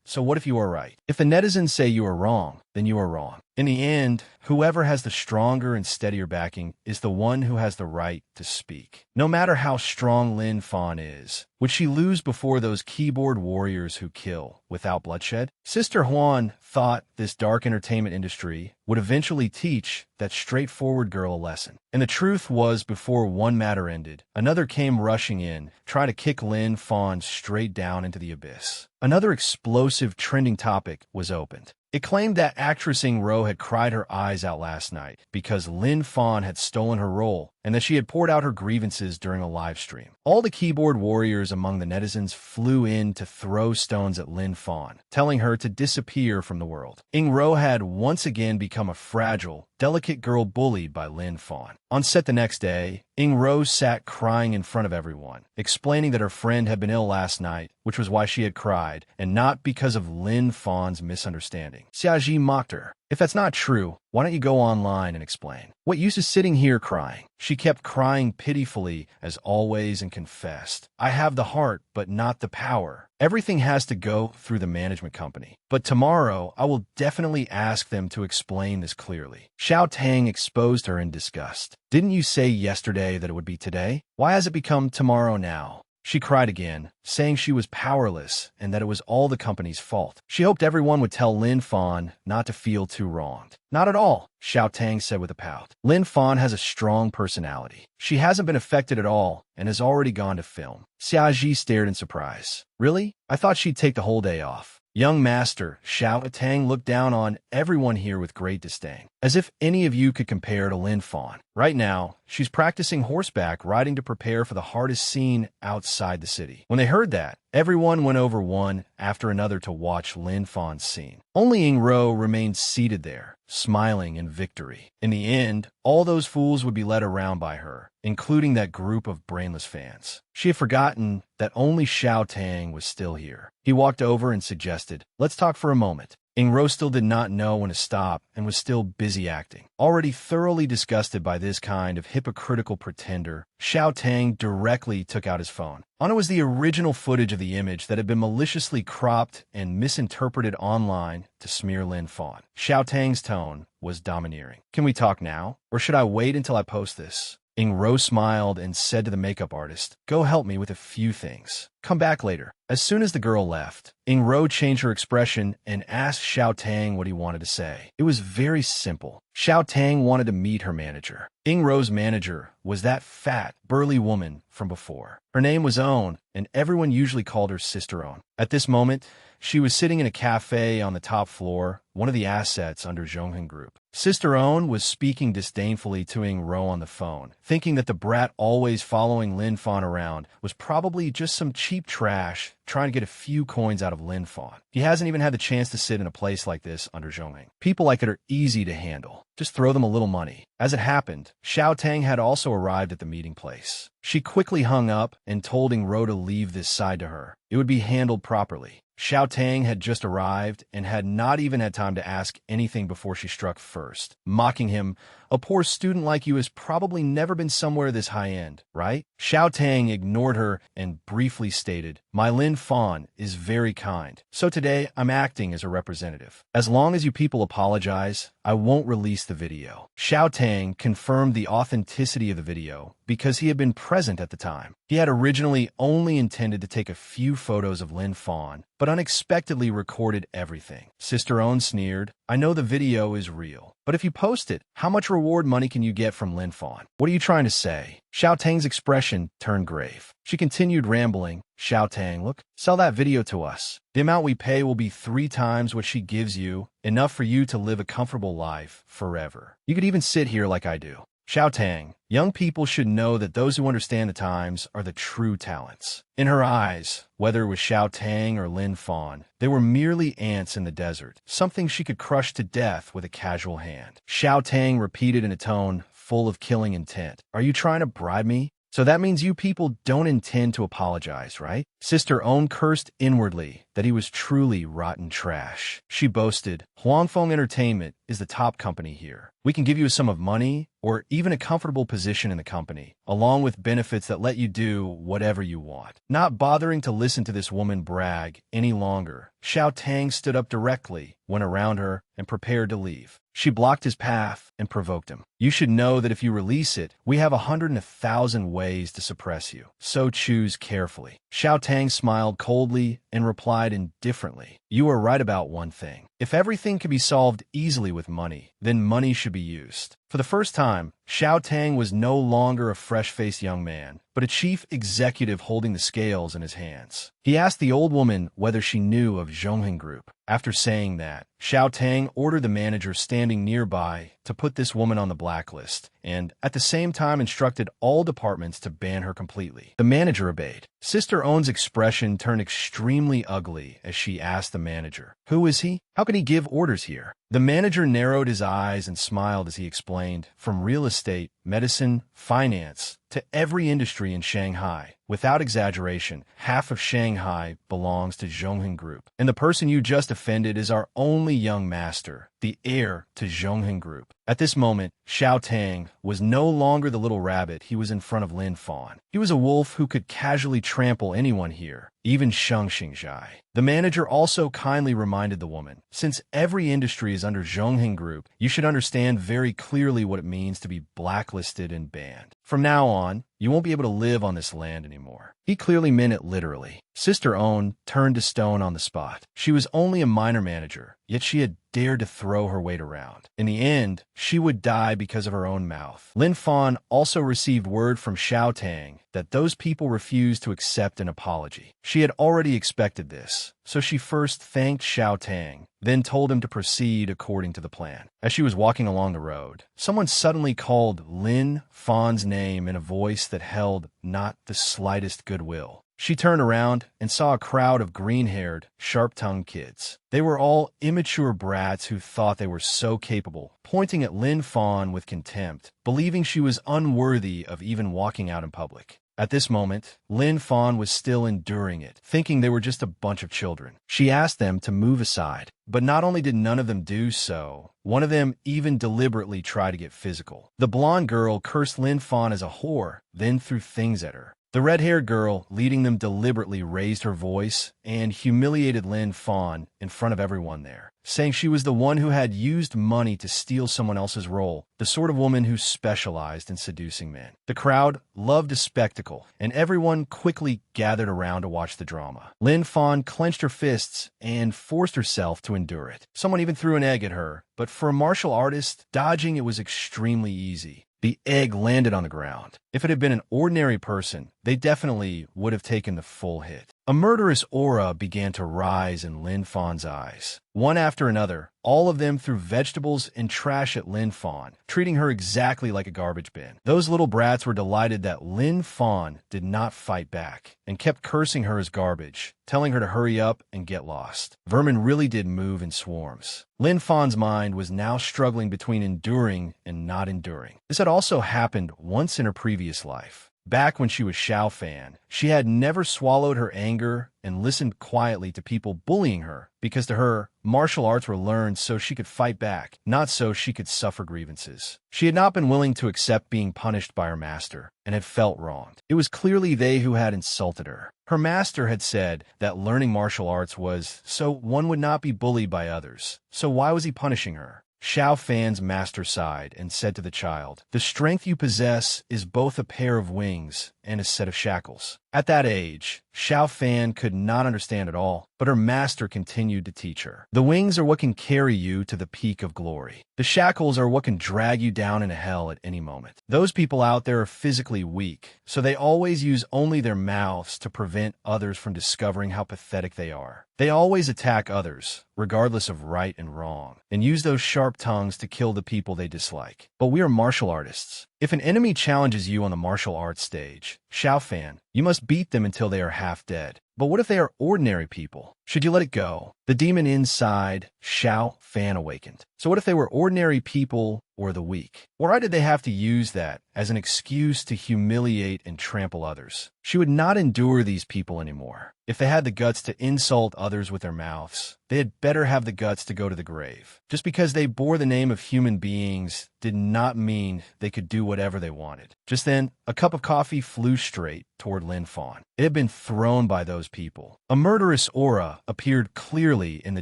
Speaker 1: so what if you are right? If the netizens say you are wrong, then you are wrong. In the end, whoever has the stronger and steadier backing is the one who has the right to speak. No matter how strong Lin Fan is, would she lose before those keyboard warriors who kill without bloodshed? Sister Huan thought this dark entertainment industry would eventually teach that straightforward girl a lesson. And the truth was, before one matter ended, another came rushing in, trying to kick Lin Fan straight down into the abyss. Another explosive trending topic was opened. It claimed that actress Ing Ro had cried her eyes out last night because Lin Fan had stolen her role and that she had poured out her grievances during a live stream. All the keyboard warriors among the netizens flew in to throw stones at Lin Fan, telling her to disappear from the world. Ing Ro had once again become a fragile, delicate girl bullied by Lin Fan. On set the next day, Ing Ro sat crying in front of everyone, explaining that her friend had been ill last night, which was why she had cried, and not because of Lin Fan's misunderstanding. Xiaoji mocked her. If that's not true, why don't you go online and explain? What use is sitting here crying? She kept crying pitifully, as always, and confessed, I have the heart, but not the power. Everything has to go through the management company. But tomorrow, I will definitely ask them to explain this clearly. Xiao Tang exposed her in disgust. Didn't you say yesterday that it would be today? Why has it become tomorrow now? She cried again, saying she was powerless and that it was all the company's fault. She hoped everyone would tell Lin Fan not to feel too wronged. Not at all, Xiao Tang said with a pout. Lin Fan has a strong personality. She hasn't been affected at all and has already gone to film. Xiaoji stared in surprise. Really? I thought she'd take the whole day off. Young master, Xiao Tang looked down on everyone here with great disdain, as if any of you could compare to Lin Fan. Right now, she's practicing horseback riding to prepare for the hardest scene outside the city. When they heard that, everyone went over one after another to watch Lin Fan's scene. Only Ing Ro remained seated there, smiling in victory. In the end, all those fools would be led around by her, including that group of brainless fans. She had forgotten that only Xiao Tang was still here. He walked over and suggested, let's talk for a moment. Ro still did not know when to stop and was still busy acting. Already thoroughly disgusted by this kind of hypocritical pretender, Xiao Tang directly took out his phone. On it was the original footage of the image that had been maliciously cropped and misinterpreted online to smear Lin Fan. Xiao Tang's tone was domineering. "Can we talk now? Or should I wait until I post this?" Ro smiled and said to the makeup artist, "Go help me with a few things. Come back later." As soon as the girl left, Ro changed her expression and asked Xiao Tang what he wanted to say. It was very simple. Xiao Tang wanted to meet her manager. Ro's manager was that fat, burly woman from before. Her name was Own, and everyone usually called her Sister Own. At this moment, she was sitting in a cafe on the top floor, one of the assets under Zhonghen Group. Sister Own was speaking disdainfully to Ro on the phone, thinking that the brat always following Lin Fan around was probably just some cheap trash trying to get a few coins out of Lin Fan. He hasn't even had the chance to sit in a place like this under Zhonghen. People like it are easy to handle. Just throw them a little money. As it happened, Xiao Tang had also arrived at the meeting place. She quickly hung up and told Ro to leave this side to her. It would be handled properly. Xiao Tang had just arrived and had not even had time to ask anything before she struck first, mocking him. "A poor student like you has probably never been somewhere this high-end, right?" Xiao Tang ignored her and briefly stated, "My Lin Fan is very kind, so today I'm acting as a representative. As long as you people apologize, I won't release the video." Xiao Tang confirmed the authenticity of the video because he had been present at the time. He had originally only intended to take a few photos of Lin Fan, but unexpectedly recorded everything. Sister Own sneered, "I know the video is real, but if you post it, how much reward money can you get from Lin Fan? What are you trying to say?" Xiao Tang's expression turned grave. She continued rambling, "Xiao Tang, look, sell that video to us. The amount we pay will be 3 times what she gives you, enough for you to live a comfortable life forever. You could even sit here like I do." Xiao Tang, young people should know that those who understand the times are the true talents. In her eyes, whether it was Xiao Tang or Lin Fan, they were merely ants in the desert, something she could crush to death with a casual hand. Xiao Tang repeated in a tone full of killing intent, "Are you trying to bribe me? So that means you people don't intend to apologize, right?" Sister Own cursed inwardly that he was truly rotten trash. She boasted, "Huangfeng Entertainment is the top company here. We can give you a sum of money or even a comfortable position in the company, along with benefits that let you do whatever you want." Not bothering to listen to this woman brag any longer, Xiao Tang stood up directly, went around her, and prepared to leave. She blocked his path and provoked him. "You should know that if you release it, we have 100,000 ways to suppress you, so choose carefully." Xiao Tang smiled coldly and replied indifferently, "You are right about one thing. If everything can be solved easily with money, then money should be used." For the first time, Xiao Tang was no longer a fresh-faced young man, but a chief executive holding the scales in his hands. He asked the old woman whether she knew of Zhonghen Group. After saying that, Xiao Tang ordered the manager standing nearby to put this woman on the blacklist, and at the same time instructed all departments to ban her completely. The manager obeyed. Sister Own's expression turned extremely ugly as she asked the manager, "Who is he? How can he give orders here?" The manager narrowed his eyes and smiled as he explained, "From real estate, medicine, finance, to every industry in Shanghai. Without exaggeration, half of Shanghai belongs to Zhonghen Group. And the person you just offended is our only young master, the heir to Zhonghen Group." At this moment, Xiao Tang was no longer the little rabbit he was in front of Lin Fan. He was a wolf who could casually trample anyone here, even Sheng Xingzhai. The manager also kindly reminded the woman, "Since every industry is under Zhonghen Group, you should understand very clearly what it means to be blacklisted and banned. From now on, you won't be able to live on this land anymore." He clearly meant it literally. Sister Own turned to stone on the spot. She was only a minor manager, yet she had dared to throw her weight around. In the end, she would die because of her own mouth. Lin Fan also received word from Xiao Tang that those people refused to accept an apology. She had already expected this, so she first thanked Xiao Tang, then told him to proceed according to the plan. As she was walking along the road, someone suddenly called Lin Fan's name in a voice that held not the slightest goodwill. She turned around and saw a crowd of green-haired, sharp-tongued kids. They were all immature brats who thought they were so capable, pointing at Lin Fan with contempt, believing she was unworthy of even walking out in public. At this moment, Lin Fan was still enduring it, thinking they were just a bunch of children. She asked them to move aside, but not only did none of them do so, one of them even deliberately tried to get physical. The blonde girl cursed Lin Fan as a whore, then threw things at her. The red-haired girl, leading them, deliberately raised her voice and humiliated Lin Fan in front of everyone there, saying she was the one who had used money to steal someone else's role, the sort of woman who specialized in seducing men. The crowd loved a spectacle, and everyone quickly gathered around to watch the drama. Lin Fan clenched her fists and forced herself to endure it. Someone even threw an egg at her, but for a martial artist, dodging it was extremely easy. The egg landed on the ground. If it had been an ordinary person, they definitely would have taken the full hit. A murderous aura began to rise in Lin Fan's eyes. One after another, all of them threw vegetables and trash at Lin Fan, treating her exactly like a garbage bin. Those little brats were delighted that Lin Fan did not fight back and kept cursing her as garbage, telling her to hurry up and get lost. Vermin really did move in swarms. Lin Fan's mind was now struggling between enduring and not enduring. This had also happened once in her previous life. Back when she was Xiao Fan, she had never swallowed her anger and listened quietly to people bullying her because to her, martial arts were learned so she could fight back, not so she could suffer grievances. She had not been willing to accept being punished by her master and had felt wronged. It was clearly they who had insulted her. Her master had said that learning martial arts was so one would not be bullied by others. So why was he punishing her? Xiao Fan's master sighed and said to the child, "The strength you possess is both a pair of wings and a set of shackles." At that age, Xiao Fan could not understand at all, but her master continued to teach her. The wings are what can carry you to the peak of glory. The shackles are what can drag you down into hell at any moment. Those people out there are physically weak, so they always use only their mouths to prevent others from discovering how pathetic they are. They always attack others, regardless of right and wrong, and use those sharp tongues to kill the people they dislike. But we are martial artists. If an enemy challenges you on the martial arts stage, Xiao Fan, you must beat them until they are half dead. But what if they are ordinary people? Should you let it go? The demon inside Xiao Fan awakened. So what if they were ordinary people or the weak? Why did they have to use that as an excuse to humiliate and trample others? She would not endure these people anymore. If they had the guts to insult others with their mouths, they had better have the guts to go to the grave. Just because they bore the name of human beings did not mean they could do whatever they wanted. Just then, a cup of coffee flew straight toward Lin Fan. It had been thrown by those people. A murderous aura appeared clearly in the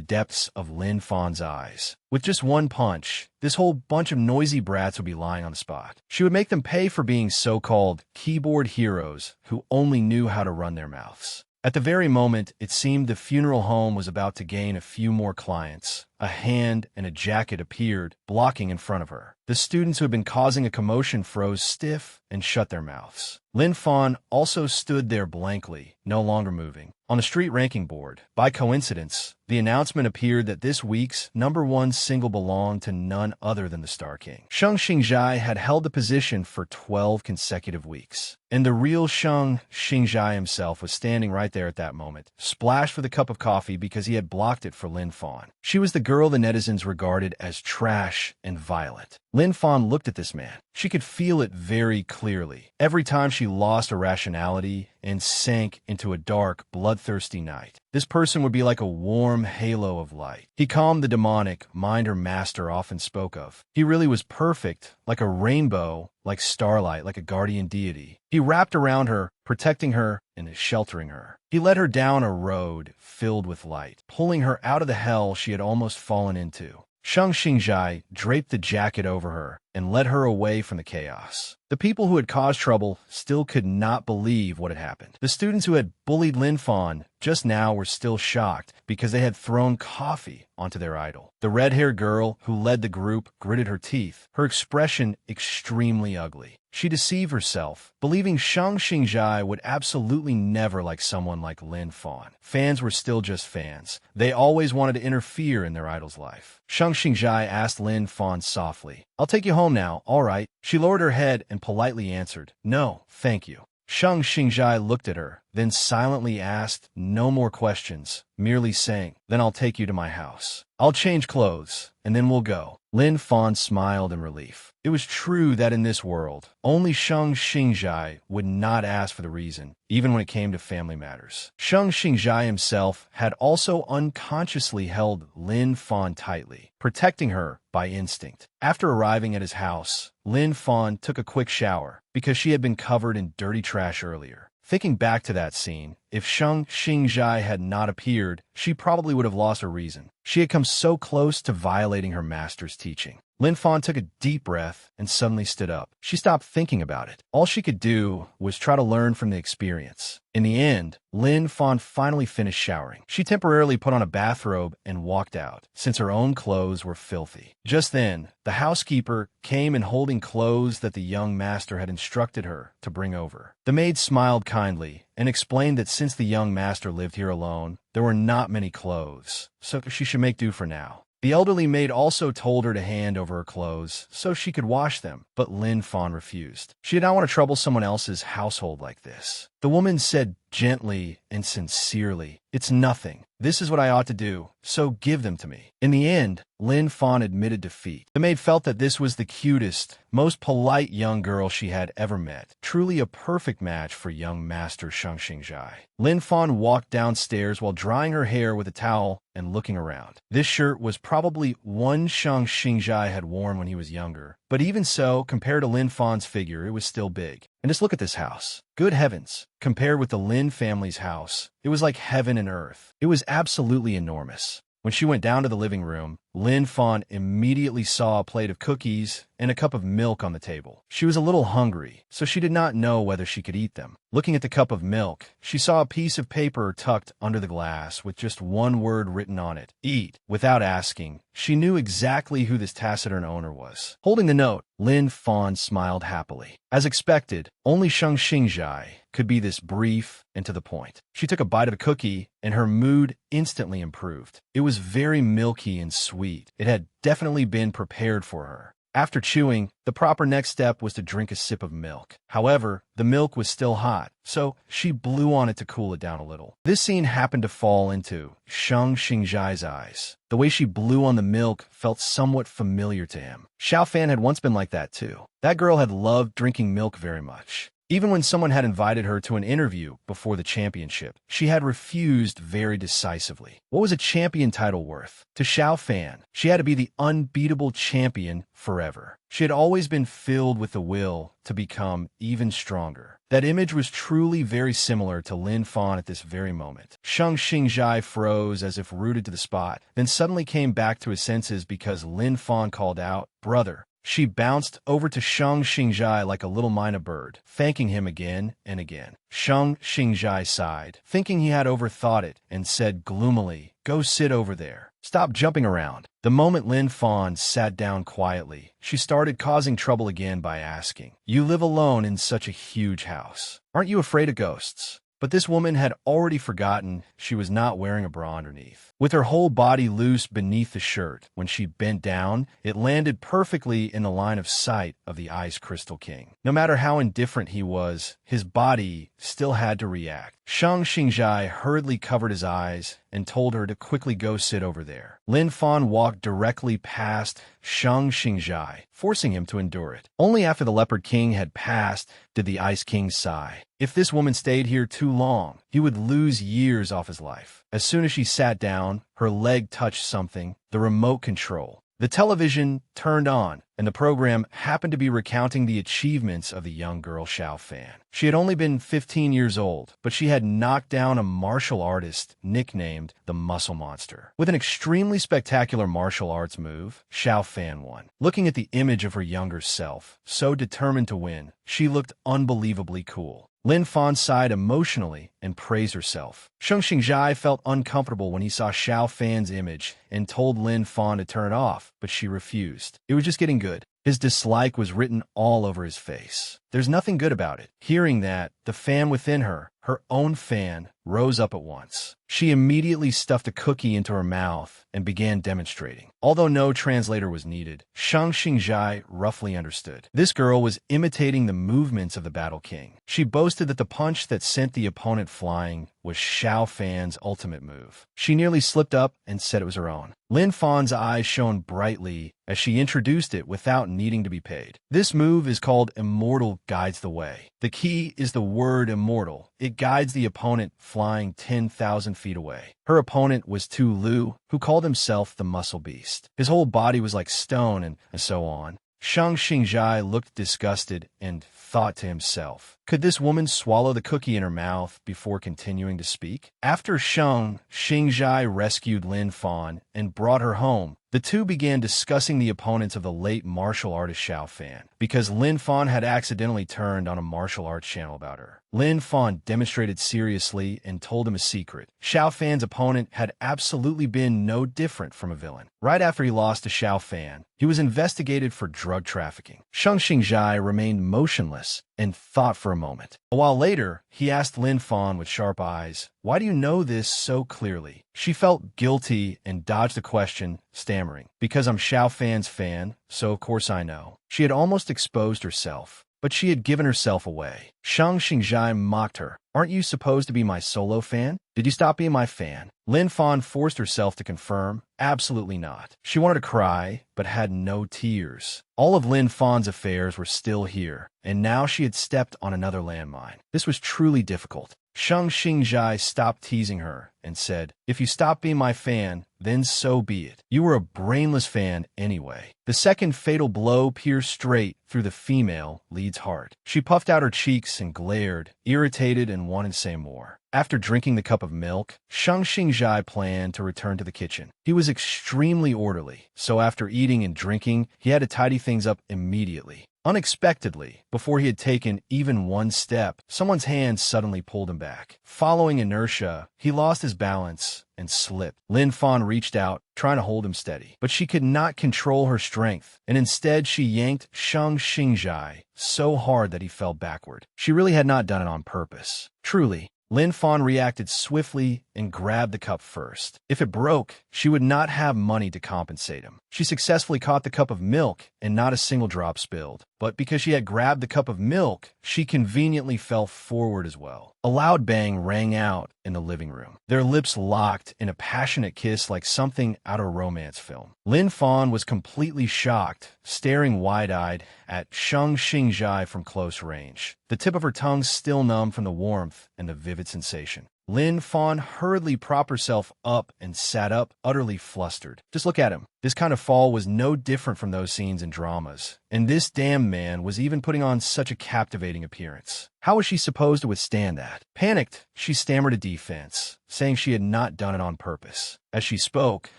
Speaker 1: depths of Lin Fan's eyes. With just one punch, this whole bunch of noisy brats would be lying on the spot. She would make them pay for being so-called keyboard heroes who only knew how to run their mouths. At the very moment, it seemed the funeral home was about to gain a few more clients. A hand and a jacket appeared, blocking in front of her. The students who had been causing a commotion froze stiff and shut their mouths. Lin Fan also stood there blankly, no longer moving. On the street ranking board, by coincidence, the announcement appeared that this week's #1 single belonged to none other than the Star King. Sheng Xingzhai had held the position for 12 consecutive weeks. And the real Sheng Xingzhai himself was standing right there at that moment, splashed with a cup of coffee because he had blocked it for Lin Fan. She was the girl the netizens regarded as trash and violent. Lin Fan looked at this man. She could feel it very clearly. Every time she lost her rationality and sank into a dark, bloodthirsty night, this person would be like a warm halo of light. He calmed the demonic mind her master often spoke of. He really was perfect, like a rainbow, like starlight, like a guardian deity. He wrapped around her, protecting her and sheltering her. He led her down a road filled with light, pulling her out of the hell she had almost fallen into. Sheng Xingzhai draped the jacket over her and led her away from the chaos. The people who had caused trouble still could not believe what had happened. The students who had bullied Lin Fan just now were still shocked because they had thrown coffee onto their idol. The red-haired girl who led the group gritted her teeth, her expression extremely ugly. She deceived herself, believing Sheng Xingzhai would absolutely never like someone like Lin Fan. Fans were still just fans. They always wanted to interfere in their idol's life. Sheng Xingzhai asked Lin Fan softly, "I'll take you home now, all right?" She lowered her head and politely answered, "No, thank you." Sheng Xingzhai looked at her, then silently asked no more questions, merely saying, "Then I'll take you to my house. I'll change clothes, and then we'll go." Lin Fan smiled in relief. It was true that in this world, only Sheng Xingjai would not ask for the reason, even when it came to family matters. Sheng Xingjai himself had also unconsciously held Lin Fan tightly, protecting her by instinct. After arriving at his house, Lin Fan took a quick shower because she had been covered in dirty trash earlier. Thinking back to that scene, if Sheng Xingjai had not appeared, she probably would have lost her reason. She had come so close to violating her master's teaching. Lin Fan took a deep breath and suddenly stood up. She stopped thinking about it. All she could do was try to learn from the experience. In the end, Lin Fan finally finished showering. She temporarily put on a bathrobe and walked out, since her own clothes were filthy. Just then, the housekeeper came in holding clothes that the young master had instructed her to bring over. The maid smiled kindly and explained that since the young master lived here alone, there were not many clothes, so she should make do for now. The elderly maid also told her to hand over her clothes so she could wash them, but Lin Fan refused. She did not want to trouble someone else's household like this. The woman said gently and sincerely, "It's nothing. This is what I ought to do, so give them to me." In the end, Lin Fan admitted defeat. The maid felt that this was the cutest, most polite young girl she had ever met. Truly a perfect match for young Master Sheng Xingjai. Lin Fan walked downstairs while drying her hair with a towel and looking around. This shirt was probably one Sheng Xingjai had worn when he was younger, but even so, compared to Lin Fan's figure, it was still big. And just look at this house. Good heavens. Compared with the Lin family's house, it was like heaven and earth. It was absolutely enormous. When she went down to the living room, Lin Fan immediately saw a plate of cookies and a cup of milk on the table. She was a little hungry, so she did not know whether she could eat them. Looking at the cup of milk, she saw a piece of paper tucked under the glass with just one word written on it: eat. Without asking, she knew exactly who this taciturn owner was. Holding the note, Lin Fan smiled happily. As expected, only Sheng Xingjai could be this brief and to the point. She took a bite of a cookie, and her mood instantly improved. It was very milky and sweet. It had definitely been prepared for her. After chewing, the proper next step was to drink a sip of milk. However, the milk was still hot, so she blew on it to cool it down a little. This scene happened to fall into Sheng Xingjai's eyes. The way she blew on the milk felt somewhat familiar to him. Xiao Fan had once been like that too. That girl had loved drinking milk very much. Even when someone had invited her to an interview before the championship, she had refused very decisively. What was a champion title worth? To Xiao Fan, she had to be the unbeatable champion forever. She had always been filled with the will to become even stronger. That image was truly very similar to Lin Fan at this very moment. Sheng Xingjai froze as if rooted to the spot, then suddenly came back to his senses because Lin Fan called out, "Brother." She bounced over to Sheng Xingjai like a little mynah bird, thanking him again and again. Sheng Xingjai sighed, thinking he had overthought it, and said gloomily, "Go sit over there. Stop jumping around." The moment Lin Fan sat down quietly, she started causing trouble again by asking, "You live alone in such a huge house. Aren't you afraid of ghosts?" But this woman had already forgotten she was not wearing a bra underneath. With her whole body loose beneath the shirt, when she bent down, it landed perfectly in the line of sight of the Ice Crystal King. No matter how indifferent he was, his body still had to react. Sheng Xingjai hurriedly covered his eyes and told her to quickly go sit over there. Lin Fan walked directly past Sheng Xingjai, forcing him to endure it. Only after the Leopard King had passed did the Ice King sigh. If this woman stayed here too long, he would lose years off his life. As soon as she sat down, her leg touched something, the remote control. The television turned on, and the program happened to be recounting the achievements of the young girl Xiao Fan. She had only been 15 years old, but she had knocked down a martial artist nicknamed the Muscle Monster. With an extremely spectacular martial arts move, Xiao Fan won. Looking at the image of her younger self, so determined to win, she looked unbelievably cool. Lin Fan sighed emotionally and praised herself. Sheng Xingjai felt uncomfortable when he saw Xiao Fan's image and told Lin Fan to turn it off, but she refused. It was just getting good. His dislike was written all over his face. There's nothing good about it. Hearing that, the fan within her, her own fan, rose up at once. She immediately stuffed a cookie into her mouth and began demonstrating. Although no translator was needed, Shang Xingjai roughly understood. This girl was imitating the movements of the Battle King. She boasted that the punch that sent the opponent flying was Xiao Fan's ultimate move. She nearly slipped up and said it was her own. Lin Fan's eyes shone brightly as she introduced it without needing to be paid. This move is called Immortal Guides the Way. The key is the word immortal. It guides the opponent flying 10,000 feet away. Her opponent was Tu Lu, who called himself the Muscle Beast. His whole body was like stone and so on. Shang Xingjai looked disgusted and thought to himself, could this woman swallow the cookie in her mouth before continuing to speak? After Shang Xingjai rescued Lin Fan and brought her home, the two began discussing the opponents of the late martial artist Xiao Fan, because Lin Fan had accidentally turned on a martial arts channel about her. Lin Fan demonstrated seriously and told him a secret. Xiao Fan's opponent had absolutely been no different from a villain. Right after he lost to Xiao Fan, he was investigated for drug trafficking. Shang Xingjai remained motionless and thought for a moment. A while later, he asked Lin Fan with sharp eyes, "Why do you know this so clearly?" She felt guilty and dodged the question, stammering, "Because I'm Xiao Fan's fan, so of course I know." She had almost exposed herself, but she had given herself away. Shang Xingjai mocked her. "Aren't you supposed to be my solo fan? Did you stop being my fan?" Lin Fan forced herself to confirm, absolutely not. She wanted to cry, but had no tears. All of Lin Fan's affairs were still here, and now she had stepped on another landmine. This was truly difficult. Shang Xingjai stopped teasing her and said, "If you stop being my fan, then so be it. You were a brainless fan anyway." The second fatal blow pierced straight through the female lead's heart. She puffed out her cheeks and glared, irritated and wanted to say more. After drinking the cup of milk, Shang Xingjai planned to return to the kitchen. He was extremely orderly, so after eating and drinking, he had to tidy things up immediately. Unexpectedly, before he had taken even one step, someone's hand suddenly pulled him back. Following inertia, he lost his balance and slipped. Lin Fan reached out, trying to hold him steady, but she could not control her strength, and instead she yanked Shang Xingjai so hard that he fell backward. She really had not done it on purpose. Truly, Lin Fan reacted swiftly and grabbed the cup first. If it broke, she would not have money to compensate him. She successfully caught the cup of milk, and not a single drop spilled. But because she had grabbed the cup of milk, she conveniently fell forward as well. A loud bang rang out in the living room. Their lips locked in a passionate kiss like something out of a romance film. Lin Fan was completely shocked, staring wide-eyed at Shang Xingjai from close range, the tip of her tongue still numb from the warmth and the vivid sensation. Lin Fan hurriedly propped herself up and sat up, utterly flustered. Just look at him. This kind of fall was no different from those scenes in dramas, and this damn man was even putting on such a captivating appearance. How was she supposed to withstand that? Panicked, she stammered a defense, saying she had not done it on purpose. As she spoke,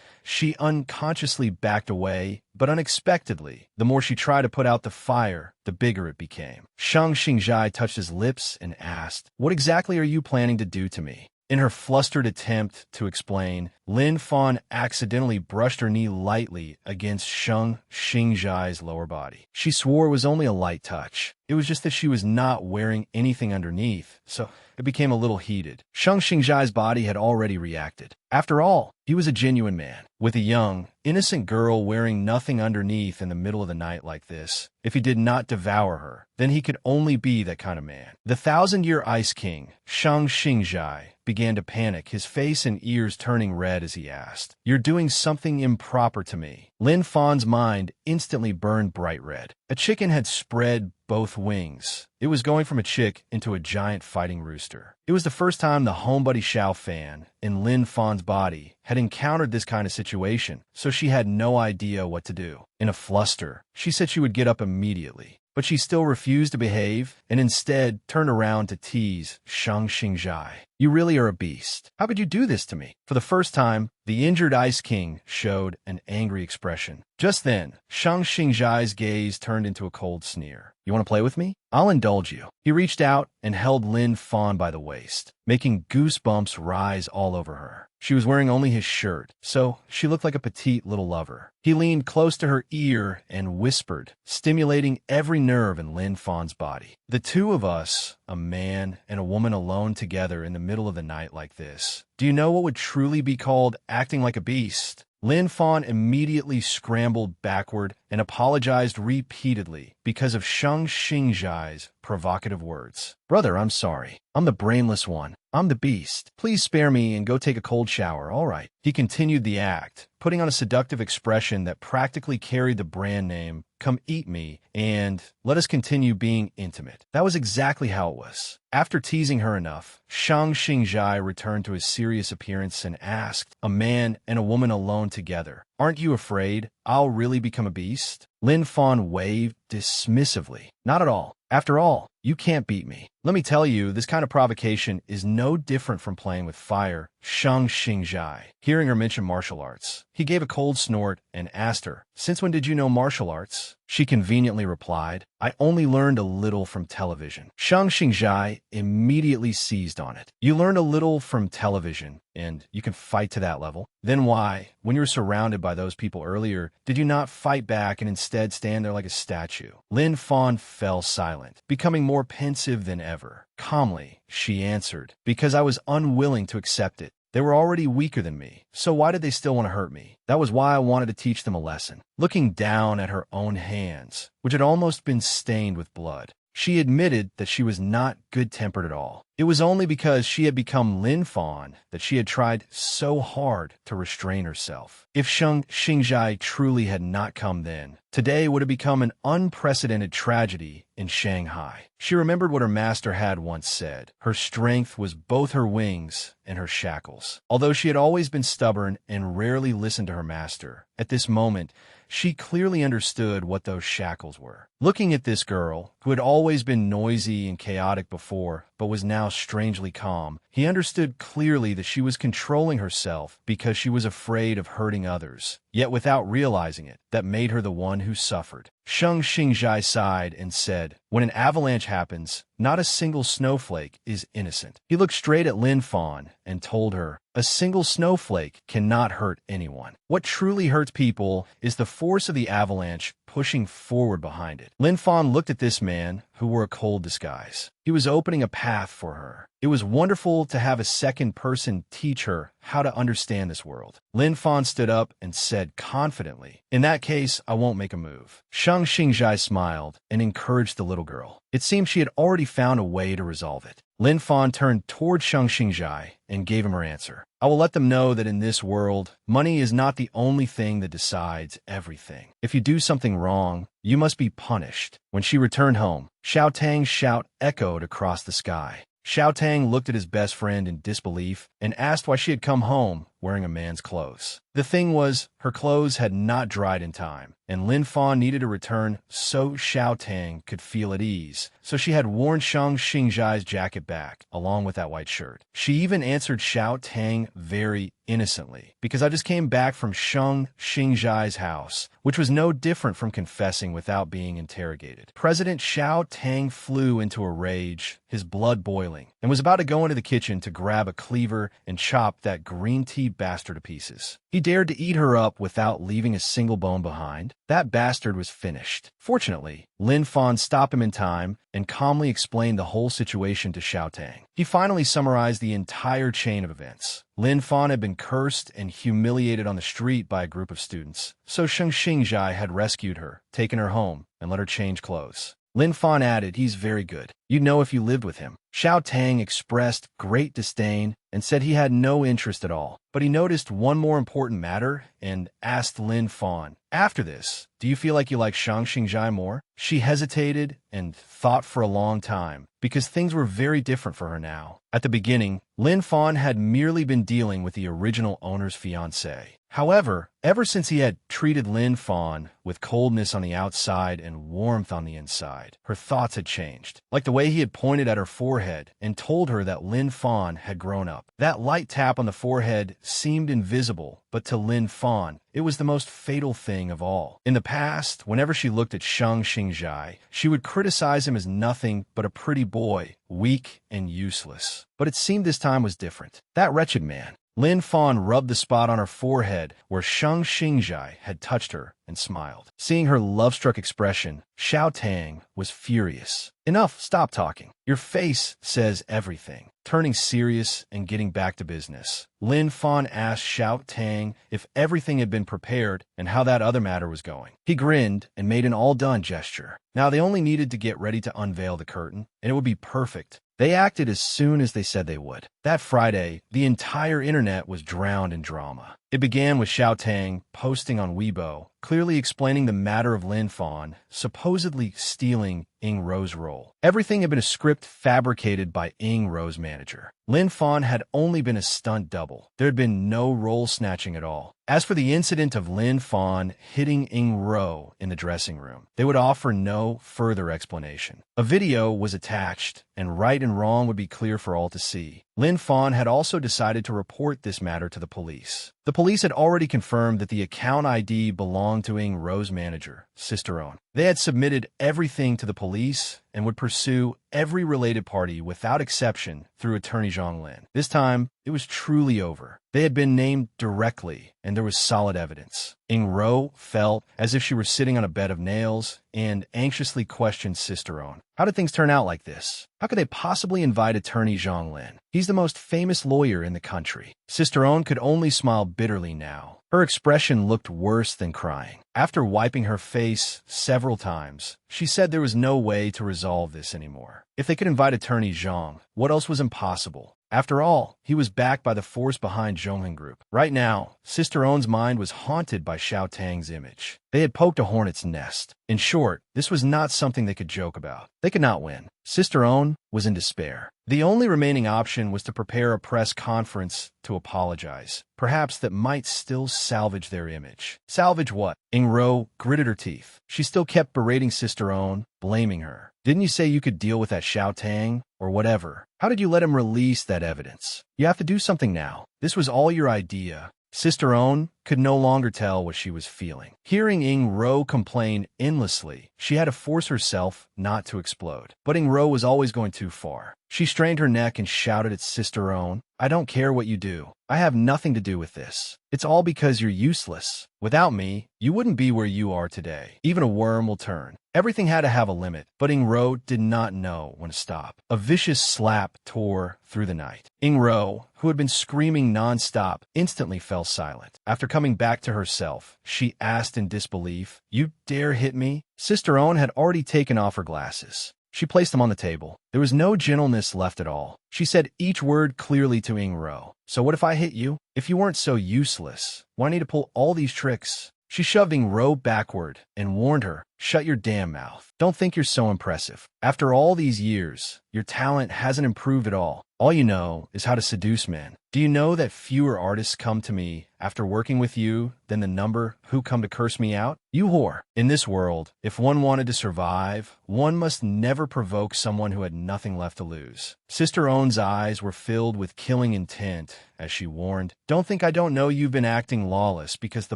Speaker 1: she unconsciously backed away, but unexpectedly, the more she tried to put out the fire, the bigger it became. Shang Xingjai touched his lips and asked, "What exactly are you planning to do to me?" In her flustered attempt to explain, Lin Fan accidentally brushed her knee lightly against Shang Xingjai's lower body. She swore it was only a light touch. It was just that she was not wearing anything underneath, so it became a little heated. Shang Xingjai's body had already reacted. After all, he was a genuine man, with a young, innocent girl wearing nothing underneath in the middle of the night like this. If he did not devour her, then he could only be that kind of man. The thousand-year Ice King, Shang Xingjai, began to panic, his face and ears turning red as he asked, "You're doing something improper to me." Lin Fan's mind instantly burned bright red. A chicken had spread both wings. It was going from a chick into a giant fighting rooster. It was the first time the homebuddy Xiao Fan, in Lin Fan's body, had encountered this kind of situation, so she had no idea what to do. In a fluster, she said she would get up immediately, but she still refused to behave and instead turned around to tease Shang Xingjai. "You really are a beast. How could you do this to me?" For the first time, the injured Ice King showed an angry expression. Just then, Shang Xingjai's gaze turned into a cold sneer. "You want to play with me? I'll indulge you." He reached out and held Lin Fan by the waist, making goosebumps rise all over her. She was wearing only his shirt, so she looked like a petite little lover. He leaned close to her ear and whispered, stimulating every nerve in Lin Fan's body. "The two of us a man and a woman alone together in the middle of the night like this? Do you know what would truly be called acting like a beast? Lin Fan immediately scrambled backward and apologized repeatedly because of Sheng Xingjai's provocative words. Brother, I'm sorry. I'm the brainless one. I'm the beast. Please spare me and go take a cold shower, all right? He continued the act, putting on a seductive expression that practically carried the brand name, "Come eat me," and "let us continue being intimate." That was exactly how it was. After teasing her enough, Shang Xingjai returned to his serious appearance and asked, "A man and a woman alone together. Aren't you afraid I'll really become a beast?" Lin Fan waved dismissively. "Not at all. After all, you can't beat me. Let me tell you, this kind of provocation is no different from playing with fire." Shang Xingjai, hearing her mention martial arts, he gave a cold snort and asked her, "Since when did you know martial arts?" She conveniently replied, "I only learned a little from television." Shang Xingjai immediately seized on it. "You learned a little from television, and you can fight to that level? Then why, when you were surrounded by those people earlier, did you not fight back and instead stand there like a statue?" Lin Fan fell silent, becoming more pensive than ever. Calmly, she answered, "Because I was unwilling to accept it. They were already weaker than me, so why did they still want to hurt me? That was why I wanted to teach them a lesson." Looking down at her own hands, which had almost been stained with blood, she admitted that she was not good-tempered at all. It was only because she had become Lin Fan that she had tried so hard to restrain herself. If Sheng Xingjai truly had not come then, today would have become an unprecedented tragedy in Shanghai. She remembered what her master had once said. Her strength was both her wings and her shackles. Although she had always been stubborn and rarely listened to her master, at this moment, she clearly understood what those shackles were. Looking at this girl, who had always been noisy and chaotic before, but was now strangely calm, he understood clearly that she was controlling herself because she was afraid of hurting others, yet without realizing it, that made her the one who suffered. Sheng Xingjai sighed and said, "When an avalanche happens, not a single snowflake is innocent." He looked straight at Lin Fan and told her, "A single snowflake cannot hurt anyone. What truly hurts people is the force of the avalanche pushing forward behind it." Lin Fan looked at this man who wore a cold disguise. He was opening a path for her. It was wonderful to have a second person teach her how to understand this world. Lin Fan stood up and said confidently, "In that case, I won't make a move." Shang Xingjai smiled and encouraged the little girl. It seemed she had already found a way to resolve it. Lin Fan turned toward Shang Xingjai and gave him her answer. "I will let them know that in this world, money is not the only thing that decides everything. If you do something wrong, you must be punished." When she returned home, Xiao Tang's shout echoed across the sky. Xiao Tang looked at his best friend in disbelief and asked why she had come home wearing a man's clothes. The thing was, her clothes had not dried in time, and Lin Fan needed to return so Xiao Tang could feel at ease, so she had worn Shang Xingjai's jacket back, along with that white shirt. She even answered Xiao Tang very innocently, "Because I just came back from Shang Xingjai's house," which was no different from confessing without being interrogated. President Xiao Tang flew into a rage, his blood boiling, and was about to go into the kitchen to grab a cleaver and chop that green tea bastard to pieces. He dared to eat her up without leaving a single bone behind. That bastard was finished. Fortunately, Lin Fan stopped him in time and calmly explained the whole situation to Xiao Tang. He finally summarized the entire chain of events. Lin Fan had been cursed and humiliated on the street by a group of students, so Sheng Xingjai had rescued her, taken her home, and let her change clothes. Lin Fan added, "He's very good. You'd know if you lived with him." Xiao Tang expressed great disdain and said he had no interest at all. But he noticed one more important matter and asked Lin Fan, "After this, do you feel like you like Shang Xingjai more?" She hesitated and thought for a long time, because things were very different for her now. At the beginning, Lin Fan had merely been dealing with the original owner's fiancée. However, ever since he had treated Lin Fan with coldness on the outside and warmth on the inside, her thoughts had changed. Like the way he had pointed at her forehead and told her that Lin Fan had grown up. That light tap on the forehead seemed invisible, but to Lin Fan, it was the most fatal thing of all. In the past, whenever she looked at Shang Xingjai, she would criticize him as nothing but a pretty boy, weak and useless. But it seemed this time was different. That wretched man. Lin Fan rubbed the spot on her forehead where Sheng Xingjai had touched her and smiled. Seeing her love-struck expression, Xiao Tang was furious. Enough, stop talking. Your face says everything. Turning serious and getting back to business, Lin Fan asked Xiao Tang if everything had been prepared and how that other matter was going. He grinned and made an all-done gesture. Now they only needed to get ready to unveil the curtain, and it would be perfect. They acted as soon as they said they would. That Friday, the entire internet was drowned in drama. It began with Xiao Tang posting on Weibo, clearly explaining the matter of Lin Fan supposedly stealing Ying Ro's role. Everything had been a script fabricated by Ying Ro's manager. Lin Fan had only been a stunt double. There had been no role snatching at all. As for the incident of Lin Fan hitting Ying Ro in the dressing room, they would offer no further explanation. A video was attached, and right and wrong would be clear for all to see. Lin Fan had also decided to report this matter to the police. The police had already confirmed that the account ID belonged to Ying Ro's manager, Sister Own. They had submitted everything to the police and would pursue every related party without exception through attorney Zhang Lin. This time, it was truly over. They had been named directly, and there was solid evidence. Ying Ro felt as if she were sitting on a bed of nails and anxiously questioned Sister Own. How did things turn out like this? How could they possibly invite attorney Zhang Lin? He's the most famous lawyer in the country. Sister Own could only smile bitterly now. Her expression looked worse than crying. After wiping her face several times, she said there was no way to resolve this anymore. If they could invite attorney Zhang, what else was impossible? After all, he was backed by the force behind Zhonghen Group. Right now, Sister Own's mind was haunted by Xiao Tang's image. They had poked a hornet's nest. In short, this was not something they could joke about. They could not win. Sister Own was in despair. The only remaining option was to prepare a press conference to apologize. Perhaps that might still salvage their image. Salvage what? Ying Ro gritted her teeth. She still kept berating Sister Own, blaming her. Didn't you say you could deal with that Xiao Tang? Or whatever. How did you let him release that evidence? You have to do something now. This was all your idea. Sister Own could no longer tell what she was feeling. Hearing Ying Ro complain endlessly, she had to force herself not to explode. But Ying Ro was always going too far. She strained her neck and shouted at Sister Own, "I don't care what you do. I have nothing to do with this. It's all because you're useless. Without me, you wouldn't be where you are today. Even a worm will turn." Everything had to have a limit, but Ying Ro did not know when to stop. A vicious slap tore through the night. Ying Ro, who had been screaming non-stop, instantly fell silent. After coming back to herself, she asked in disbelief, "You dare hit me?" Sister Own had already taken off her glasses. She placed them on the table. There was no gentleness left at all. She said each word clearly to Ying Ro. "So what if I hit you? If you weren't so useless, why need to pull all these tricks?" She shoved Ying Ro backward and warned her, "Shut your damn mouth. Don't think you're so impressive. After all these years, your talent hasn't improved at all. All you know is how to seduce men. Do you know that fewer artists come to me after working with you than the number who come to curse me out? You whore. In this world, if one wanted to survive, one must never provoke someone who had nothing left to lose." Sister Own's eyes were filled with killing intent as she warned, "Don't think I don't know you've been acting lawless because the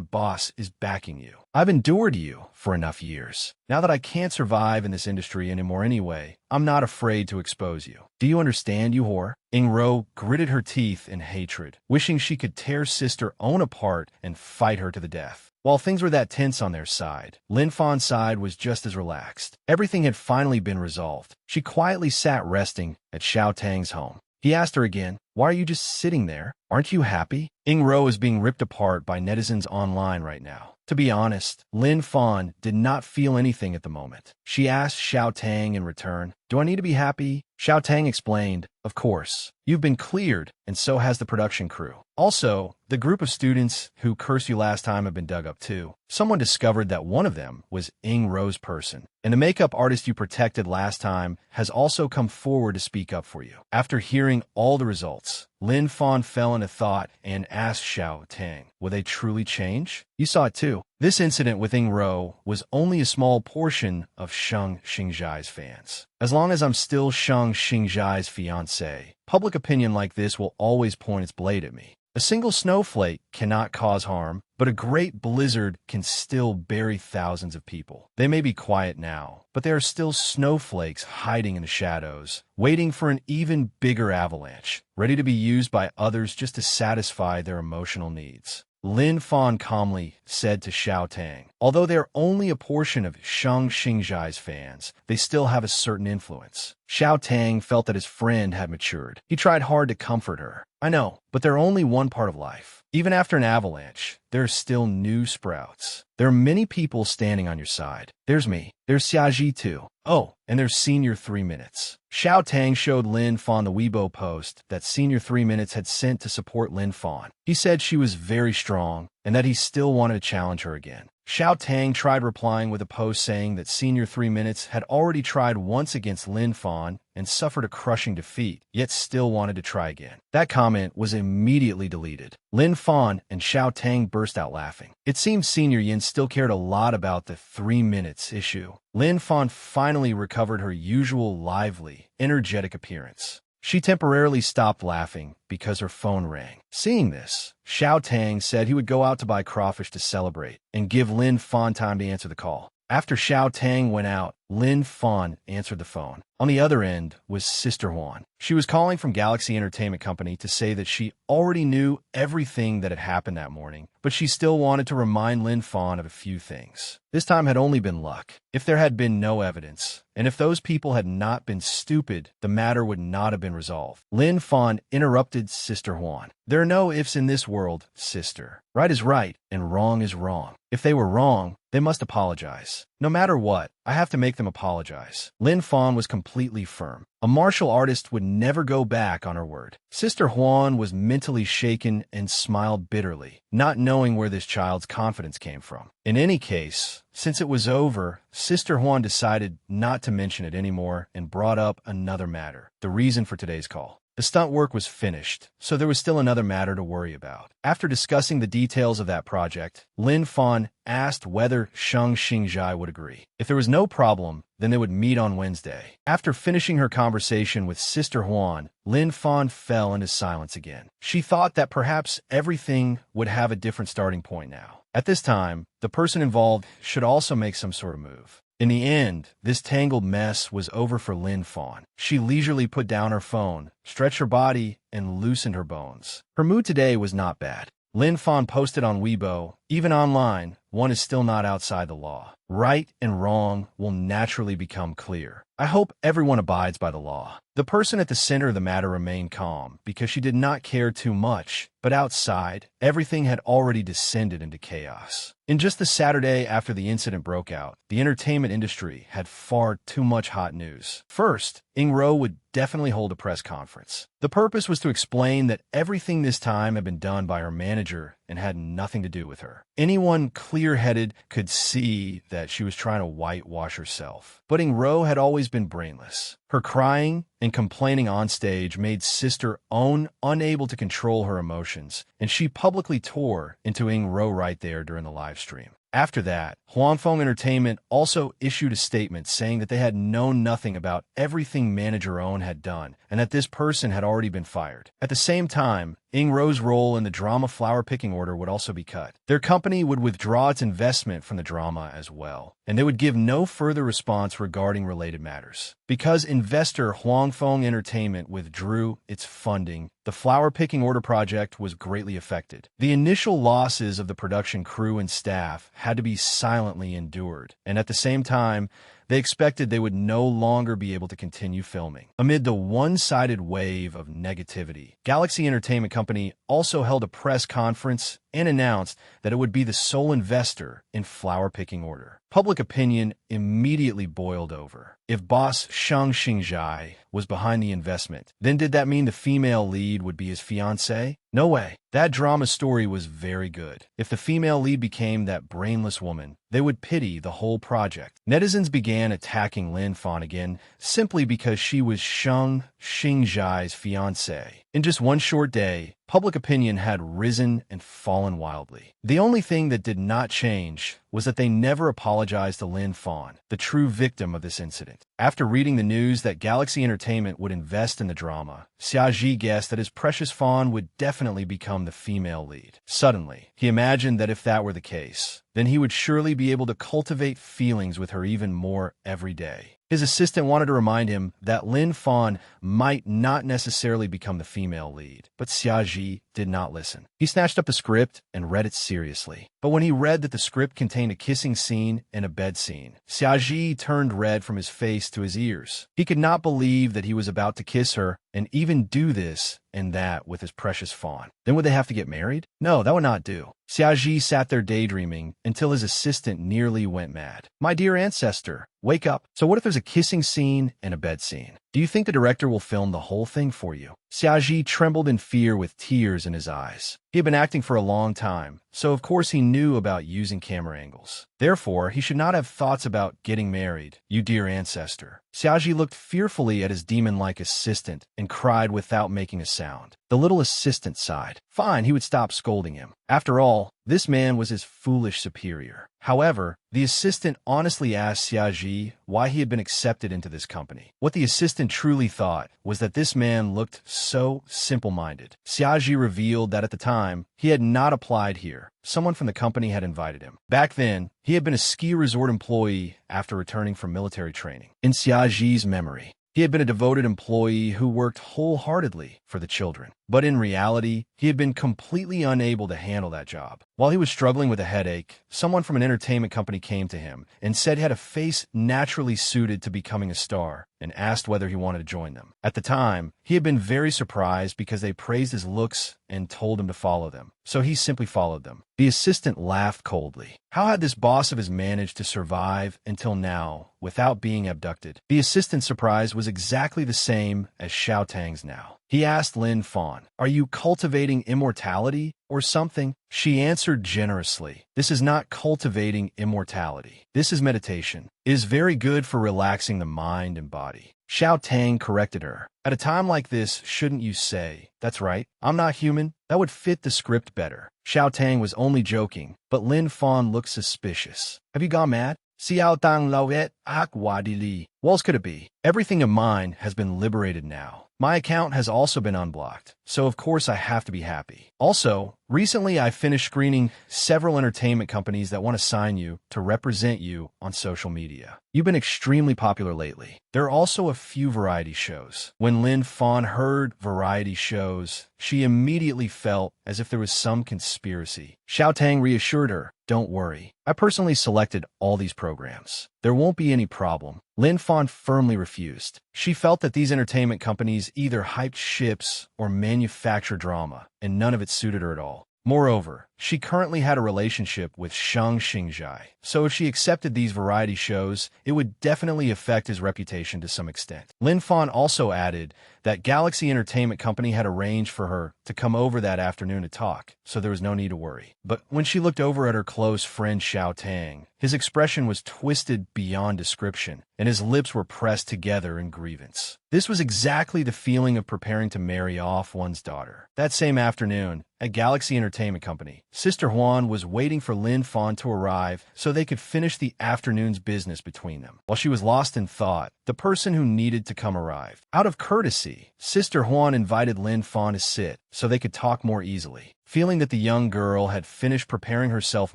Speaker 1: boss is backing you. I've endured you for enough years. Now that I can't survive in this industry anymore anyway, I'm not afraid to expose you. Do you understand, you whore?" Ying Ro gritted her teeth in hatred, wishing she could tear Sister Own apart and fight her to the death. While things were that tense on their side, Lin Fan's side was just as relaxed. Everything had finally been resolved. She quietly sat resting at Xiao Tang's home. He asked her again, "Why are you just sitting there? Aren't you happy?" Ying Ro is being ripped apart by netizens online right now. To be honest, Lin Fan did not feel anything at the moment. She asked Xiao Tang in return, "Do I need to be happy?" Xiao Tang explained, "Of course. You've been cleared, and so has the production crew. Also, the group of students who cursed you last time have been dug up too. Someone discovered that one of them was Ying Ro's person, and the makeup artist you protected last time has also come forward to speak up for you." After hearing all the results, Lin Fan fell into thought and asked Xiao Tang, "Will they truly change?" You saw it too. This incident with Ying Ro was only a small portion of Sheng Xingjai's fans. As long as I'm still Sheng Xingjai's fiancé, public opinion like this will always point its blade at me. A single snowflake cannot cause harm, but a great blizzard can still bury thousands of people. They may be quiet now, but there are still snowflakes hiding in the shadows, waiting for an even bigger avalanche, ready to be used by others just to satisfy their emotional needs. Lin Fan calmly said to Xiao Tang, although they're only a portion of Shang Xingzhai's fans, they still have a certain influence. Xiao Tang felt that his friend had matured. He tried hard to comfort her. I know, but they're only one part of life. Even after an avalanche, there are still new sprouts. There are many people standing on your side. There's me. There's Xiaji too. Oh, and there's Senior 3 Minutes. Xiao Tang showed Lin Fan the Weibo post that Senior 3 Minutes had sent to support Lin Fan. He said she was very strong and that he still wanted to challenge her again. Xiao Tang tried replying with a post saying that Senior 3 Minutes had already tried once against Lin Fan and suffered a crushing defeat, yet still wanted to try again. That comment was immediately deleted. Lin Fan and Xiao Tang burst out laughing. It seemed Senior Yin still cared a lot about the 3 minutes issue. Lin Fan finally recovered her usual lively, energetic appearance. She temporarily stopped laughing because her phone rang. Seeing this, Xiao Tang said he would go out to buy crawfish to celebrate and give Lin Fan time to answer the call. After Xiao Tang went out, Lin Fan answered the phone. On the other end was Sister Huan. She was calling from Galaxy Entertainment Company to say that she already knew everything that had happened that morning, but she still wanted to remind Lin Fan of a few things. This time had only been luck. If there had been no evidence, and if those people had not been stupid, the matter would not have been resolved. Lin Fan interrupted Sister Huan. There are no ifs in this world, sister. Right is right, and wrong is wrong. If they were wrong, they must apologize. No matter what, I have to make them apologize. Lin Fan was completely firm. A martial artist would never go back on her word. Sister Huan was mentally shaken and smiled bitterly, not knowing where this child's confidence came from. In any case, since it was over, Sister Huan decided not to mention it anymore and brought up another matter, the reason for today's call. The stunt work was finished, so there was still another matter to worry about. After discussing the details of that project, Lin Fan asked whether Shang Xingzhai would agree. If there was no problem, then they would meet on Wednesday. After finishing her conversation with Sister Huan, Lin Fan fell into silence again. She thought that perhaps everything would have a different starting point now. At this time, the person involved should also make some sort of move. In the end, this tangled mess was over for Lin Fan. She leisurely put down her phone, stretched her body, and loosened her bones. Her mood today was not bad. Lin Fan posted on Weibo, even online, one is still not outside the law. Right and wrong will naturally become clear. I hope everyone abides by the law. The person at the center of the matter remained calm because she did not care too much, but outside, everything had already descended into chaos. In just the Saturday after the incident broke out, the entertainment industry had far too much hot news. First, Ro would definitely hold a press conference. The purpose was to explain that everything this time had been done by her manager and had nothing to do with her. Anyone clear-headed could see that she was trying to whitewash herself. But Ro had always been brainless. Her crying and complaining on stage made Sister Own unable to control her emotions, and she publicly tore into Ro right there during the live stream. After that, Huanfeng Entertainment also issued a statement saying that they had known nothing about everything Manager Own had done, and that this person had already been fired. At the same time, Ro's role in the drama flower picking order would also be cut. Their company would withdraw its investment from the drama as well, and they would give no further response regarding related matters. Because investor Huanfeng Entertainment withdrew its funding, the flower picking order project was greatly affected. The initial losses of the production crew and staff had to be silently endured, and at the same time, they expected they would no longer be able to continue filming. Amid the one-sided wave of negativity, Galaxy Entertainment Company also held a press conference and announced that it would be the sole investor in flower picking order. Public opinion immediately boiled over. If boss Shang Xingzhai was behind the investment, then did that mean the female lead would be his fiancée? No way. That drama story was very good. If the female lead became that brainless woman, they would pity the whole project. Netizens began attacking Lin Fan again simply because she was Shang Xingzhai's fiancée. In just one short day, public opinion had risen and fallen wildly. The only thing that did not change was that they never apologized to Lin Fan, the true victim of this incident. After reading the news that Galaxy Entertainment would invest in the drama, Xiaji guessed that his precious Fawn would definitely become the female lead. Suddenly, he imagined that if that were the case, then he would surely be able to cultivate feelings with her even more every day. His assistant wanted to remind him that Lin Fan might not necessarily become the female lead, but Xiaji did not listen. He snatched up the script and read it seriously. But when he read that the script contained a kissing scene and a bed scene, Xiaji turned red from his face to his ears. He could not believe that he was about to kiss her and even do this and that with his precious Fawn. Then would they have to get married? No, that would not do. Xiaji sat there daydreaming until his assistant nearly went mad. My dear ancestor, wake up. So what if there's a kissing scene and a bed scene? Do you think the director will film the whole thing for you? Xiaji trembled in fear with tears in his eyes. He had been acting for a long time, so of course he knew about using camera angles. Therefore, he should not have thoughts about getting married, you dear ancestor. Xiaji looked fearfully at his demon-like assistant and cried without making a sound. The little assistant sighed. Fine, he would stop scolding him. After all, this man was his foolish superior. However, the assistant honestly asked Xiaji why he had been accepted into this company. What the assistant truly thought was that this man looked so simple-minded. Xiaji revealed that at the time, he had not applied here. Someone from the company had invited him. Back then, he had been a ski resort employee after returning from military training. In Xiaji's memory, he had been a devoted employee who worked wholeheartedly for the children. But in reality, he had been completely unable to handle that job. While he was struggling with a headache, someone from an entertainment company came to him and said he had a face naturally suited to becoming a star and asked whether he wanted to join them. At the time, he had been very surprised because they praised his looks and told him to follow them. So he simply followed them. The assistant laughed coldly. How had this boss of his managed to survive until now without being abducted? The assistant's surprise was exactly the same as Xiao Tang's now. He asked Lin Fan, "Are you cultivating immortality or something?" She answered generously, "This is not cultivating immortality. This is meditation. It is very good for relaxing the mind and body." Xiao Tang corrected her. At a time like this, shouldn't you say, "That's right, I'm not human"? That would fit the script better. Xiao Tang was only joking, but Lin Fan looked suspicious. Have you gone mad? Xiao Tang lauet ak wadili. What else could it be? Everything of mine has been liberated now. My account has also been unblocked, so of course I have to be happy. Also, recently I finished screening several entertainment companies that want to sign you to represent you on social media. You've been extremely popular lately. There are also a few variety shows. When Lin Fan heard variety shows, she immediately felt as if there was some conspiracy. Xiao Tang reassured her, "Don't worry. I personally selected all these programs. There won't be any problem." Lin Fan firmly refused. She felt that these entertainment companies either hyped ships or manufacture drama, and none of it suited her at all. Moreover, she currently had a relationship with Shang Xingjai, so if she accepted these variety shows, it would definitely affect his reputation to some extent. Lin Fan also added that Galaxy Entertainment Company had arranged for her to come over that afternoon to talk, so there was no need to worry. But when she looked over at her close friend Xiao Tang, his expression was twisted beyond description, and his lips were pressed together in grievance. This was exactly the feeling of preparing to marry off one's daughter. That same afternoon, at Galaxy Entertainment Company, Sister Huan was waiting for Lin Fan to arrive so they could finish the afternoon's business between them. While she was lost in thought, the person who needed to come arrived. Out of courtesy, Sister Huan invited Lin Fan to sit so they could talk more easily. Feeling that the young girl had finished preparing herself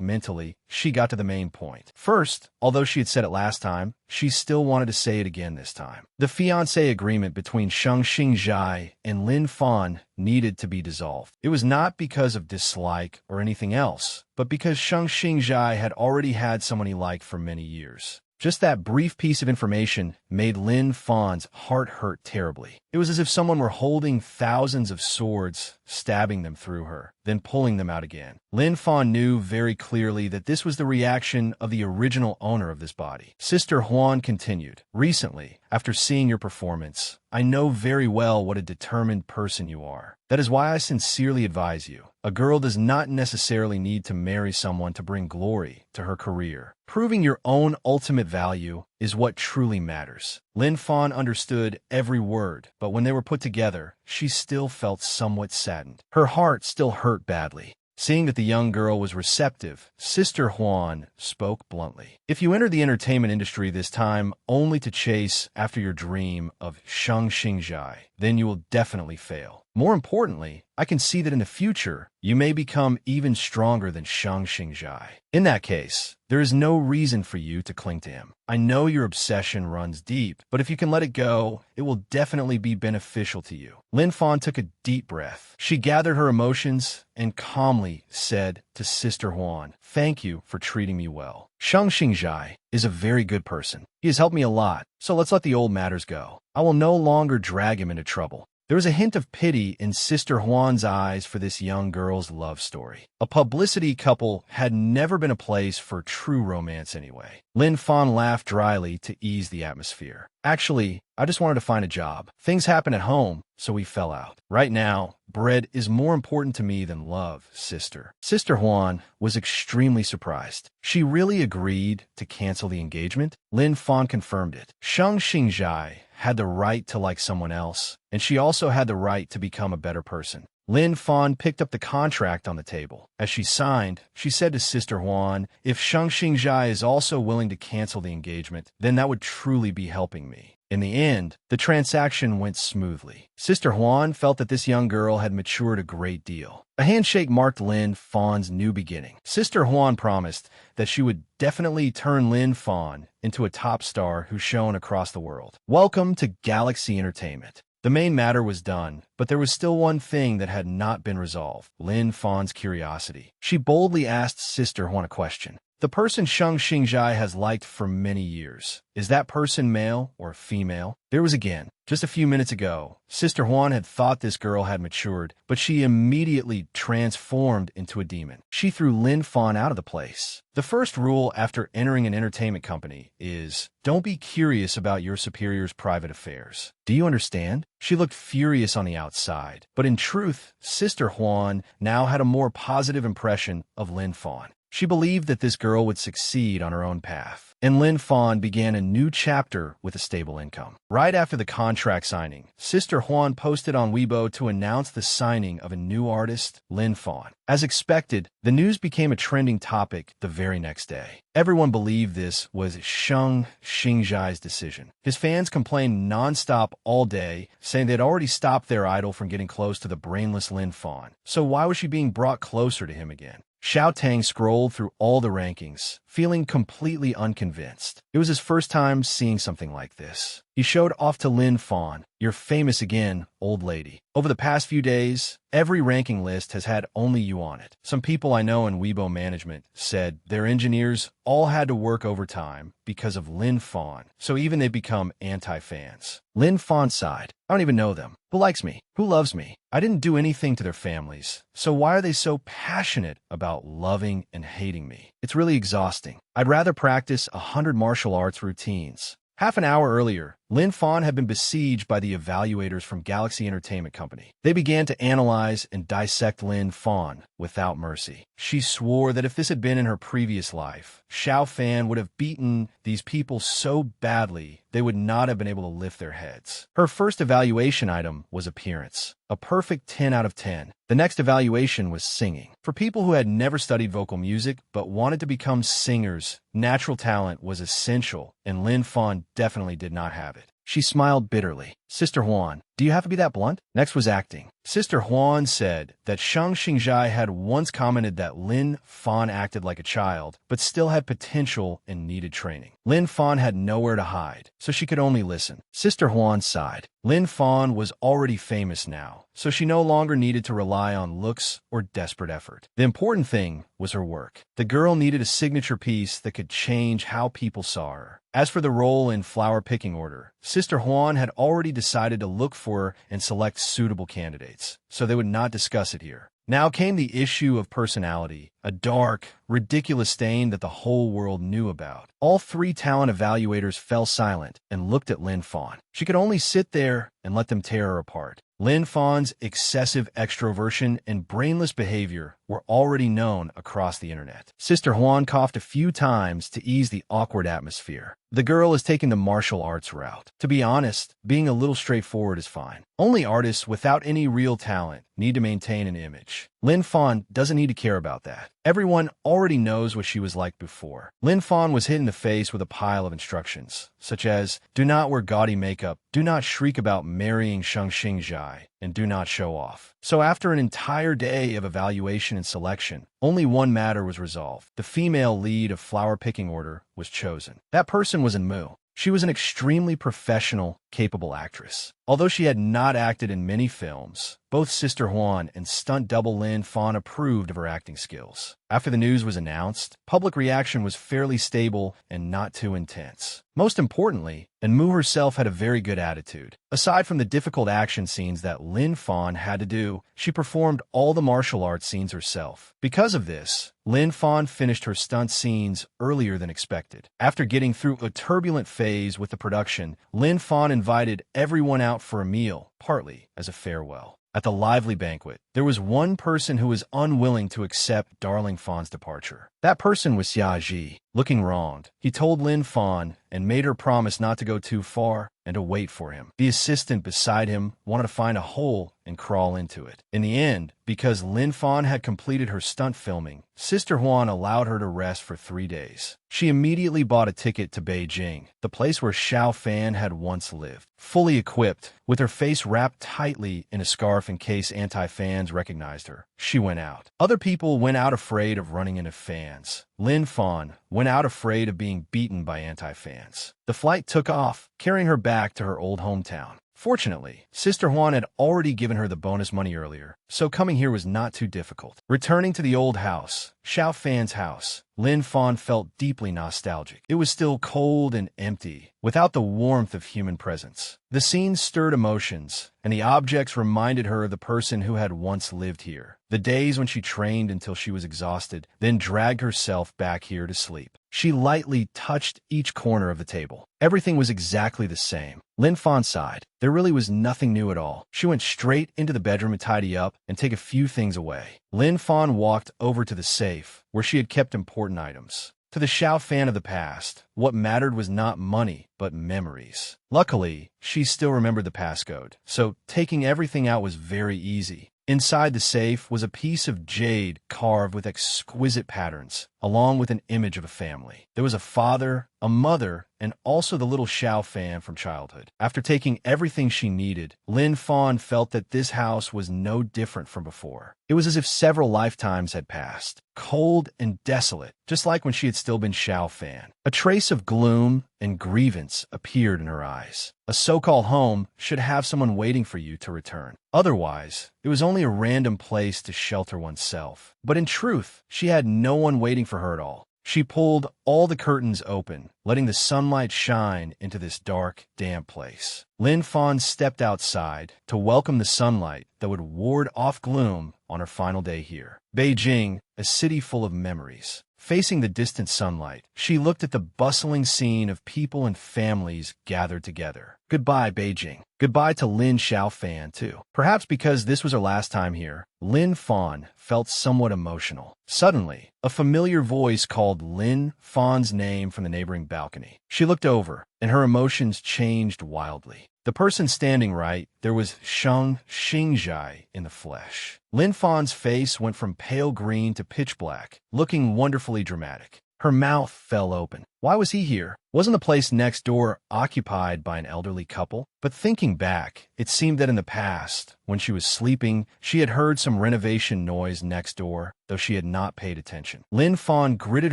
Speaker 1: mentally, she got to the main point. First, although she had said it last time, she still wanted to say it again this time. The fiancé agreement between Shang Xingjai and Lin Fan needed to be dissolved. It was not because of dislike or anything else, but because Shang Xingjai had already had someone he liked for many years. Just that brief piece of information made Lin Fan's heart hurt terribly. It was as if someone were holding thousands of swords, stabbing them through her, then pulling them out again. Lin Fan knew very clearly that this was the reaction of the original owner of this body. Sister Huan continued, "Recently, after seeing your performance, I know very well what a determined person you are. That is why I sincerely advise you. A girl does not necessarily need to marry someone to bring glory to her career. Proving your own ultimate value is what truly matters. Lin Fan understood every word, but when they were put together, she still felt somewhat saddened. Her heart still hurt badly. Seeing that the young girl was receptive, Sister Huan spoke bluntly. If you enter the entertainment industry this time only to chase after your dream of Shang Xingjai, then you will definitely fail. More importantly, I can see that in the future, you may become even stronger than Shang Xingjai. In that case, there is no reason for you to cling to him. I know your obsession runs deep, but if you can let it go, it will definitely be beneficial to you. Lin Fan took a deep breath. She gathered her emotions and calmly said to Sister Huan, "Thank you for treating me well. Shang Xingjai is a very good person. He has helped me a lot, so let's let the old matters go. I will no longer drag him into trouble." There was a hint of pity in Sister Huan's eyes for this young girl's love story. A publicity couple had never been a place for true romance anyway. Lin Fan laughed dryly to ease the atmosphere. "Actually, I just wanted to find a job. Things happened at home, so we fell out. Right now, bread is more important to me than love, sister." Sister Huan was extremely surprised. She really agreed to cancel the engagement? Lin Fan confirmed it. Shang Xingjai had the right to like someone else, and she also had the right to become a better person. Lin Fan picked up the contract on the table. As she signed, she said to Sister Huan, "If Shang Xingjai is also willing to cancel the engagement, then that would truly be helping me." In the end, the transaction went smoothly. Sister Huan felt that this young girl had matured a great deal. A handshake marked Lin Fan's new beginning. Sister Huan promised that she would definitely turn Lin Fan into a top star who shone across the world. Welcome to Galaxy Entertainment. The main matter was done, but there was still one thing that had not been resolved: Lin Fan's curiosity. She boldly asked Sister Huan a question. "The person Shang Xingjai has liked for many years, is that person male or female?" There was again. Just a few minutes ago, Sister Huan had thought this girl had matured, but she immediately transformed into a demon. She threw Lin Fan out of the place. The first rule after entering an entertainment company is, don't be curious about your superior's private affairs. Do you understand? She looked furious on the outside, but in truth, Sister Huan now had a more positive impression of Lin Fan. She believed that this girl would succeed on her own path, and Lin Fan began a new chapter with a stable income. Right after the contract signing, Sister Huan posted on Weibo to announce the signing of a new artist, Lin Fan. As expected, the news became a trending topic the very next day. Everyone believed this was Shang Xingjai's decision. His fans complained non-stop all day, saying they'd already stopped their idol from getting close to the brainless Lin Fan. So why was she being brought closer to him again? Xiao Tang scrolled through all the rankings, feeling completely unconvinced. It was his first time seeing something like this. He showed off to Lin Fan, "You're famous again, old lady. Over the past few days, every ranking list has had only you on it." Some people I know in Weibo management said their engineers all had to work overtime because of Lin Fan, so even they become anti-fans. Lin Fan sighed. "I don't even know them. Who likes me? Who loves me? I didn't do anything to their families, so why are they so passionate about loving and hating me? It's really exhausting. I'd rather practice 100 martial arts routines." Half an hour earlier, Lin Fan had been besieged by the evaluators from Galaxy Entertainment Company. They began to analyze and dissect Lin Fan without mercy. She swore that if this had been in her previous life, Xiao Fan would have beaten these people so badly they would not have been able to lift their heads. Her first evaluation item was appearance, a perfect 10 out of 10. The next evaluation was singing. For people who had never studied vocal music but wanted to become singers, natural talent was essential, and Lin Fan definitely did not have it. She smiled bitterly. "Sister Huan, do you have to be that blunt?" Next was acting. Sister Huan said that Shang Xingjai had once commented that Lin Fan acted like a child, but still had potential and needed training. Lin Fan had nowhere to hide, so she could only listen. Sister Huan sighed. Lin Fan was already famous now, so she no longer needed to rely on looks or desperate effort. The important thing was her work. The girl needed a signature piece that could change how people saw her. As for the role in flower picking order, Sister Huan had already decided to look for and select suitable candidates, so they would not discuss it here. Now came the issue of personality, a dark, ridiculous stain that the whole world knew about. All three talent evaluators fell silent and looked at Lin Fan. She could only sit there and let them tear her apart. Lin Fan's excessive extroversion and brainless behavior were already known across the internet. Sister Huan coughed a few times to ease the awkward atmosphere. The girl is taking the martial arts route. To be honest, being a little straightforward is fine. Only artists without any real talent need to maintain an image. Lin Fan doesn't need to care about that. Everyone already knows what she was like before. Lin Fan was hit in the face with a pile of instructions, such as, do not wear gaudy makeup, do not shriek about marrying Sheng Xingjai, and do not show off. So after an entire day of evaluation and selection, only one matter was resolved. The female lead of flower picking order was chosen. That person was Mu. She was an extremely professional, capable actress. Although she had not acted in many films, both Sister Huan and stunt double Lin Fan approved of her acting skills. After the news was announced, public reaction was fairly stable and not too intense. Most importantly, Mu herself had a very good attitude. Aside from the difficult action scenes that Lin Fan had to do, she performed all the martial arts scenes herself. Because of this, Lin Fan finished her stunt scenes earlier than expected. After getting through a turbulent phase with the production, Lin Fan invited everyone out for a meal, partly as a farewell. At the lively banquet, there was one person who was unwilling to accept Darling Fan's departure. That person was Xia Ji. Looking wronged, he told Lin Fan and made her promise not to go too far and to wait for him. The assistant beside him wanted to find a hole and crawl into it. In the end, because Lin Fan had completed her stunt filming, Sister Huan allowed her to rest for 3 days. She immediately bought a ticket to Beijing, the place where Xiao Fan had once lived. Fully equipped, with her face wrapped tightly in a scarf in case anti-fans recognized her, she went out. Other people went out afraid of running into fans. Lin Fan went out afraid of being beaten by anti-fans. The flight took off, carrying her back to her old hometown. Fortunately, Sister Huan had already given her the bonus money earlier, so coming here was not too difficult. Returning to the old house, Xiao Fan's house, Lin Fan felt deeply nostalgic. It was still cold and empty, without the warmth of human presence. The scene stirred emotions, and the objects reminded her of the person who had once lived here. The days when she trained until she was exhausted, then dragged herself back here to sleep. She lightly touched each corner of the table. Everything was exactly the same. Lin Fan sighed. There really was nothing new at all. She went straight into the bedroom to tidy up and take a few things away. Lin Fan walked over to the safe, where she had kept important items. To the Xiao Fan of the past, what mattered was not money, but memories. Luckily, she still remembered the passcode, so taking everything out was very easy. Inside the safe was a piece of jade carved with exquisite patterns, along with an image of a family. There was a father, a mother, and also the little Xiao Fan from childhood. After taking everything she needed, Lin Fan felt that this house was no different from before. It was as if several lifetimes had passed, cold and desolate, just like when she had still been Xiao Fan. A trace of gloom and grievance appeared in her eyes. A so-called home should have someone waiting for you to return. Otherwise, it was only a random place to shelter oneself. But in truth, she had no one waiting for her at all. She pulled all the curtains open, letting the sunlight shine into this dark, damp place. Lin Fan stepped outside to welcome the sunlight that would ward off gloom on her final day here. Beijing, a city full of memories. Facing the distant sunlight, she looked at the bustling scene of people and families gathered together. Goodbye, Beijing. Goodbye to Lin Xiao Fan, too. Perhaps because this was her last time here, Lin Fan felt somewhat emotional. Suddenly, a familiar voice called Lin Fan's name from the neighboring balcony. She looked over, and her emotions changed wildly. The person standing right, there was Sheng Xingjai in the flesh. Lin Fan's face went from pale green to pitch black, looking wonderfully dramatic. Her mouth fell open. Why was he here? Wasn't the place next door occupied by an elderly couple? But thinking back, it seemed that in the past, when she was sleeping, she had heard some renovation noise next door, though she had not paid attention. Lin Fan gritted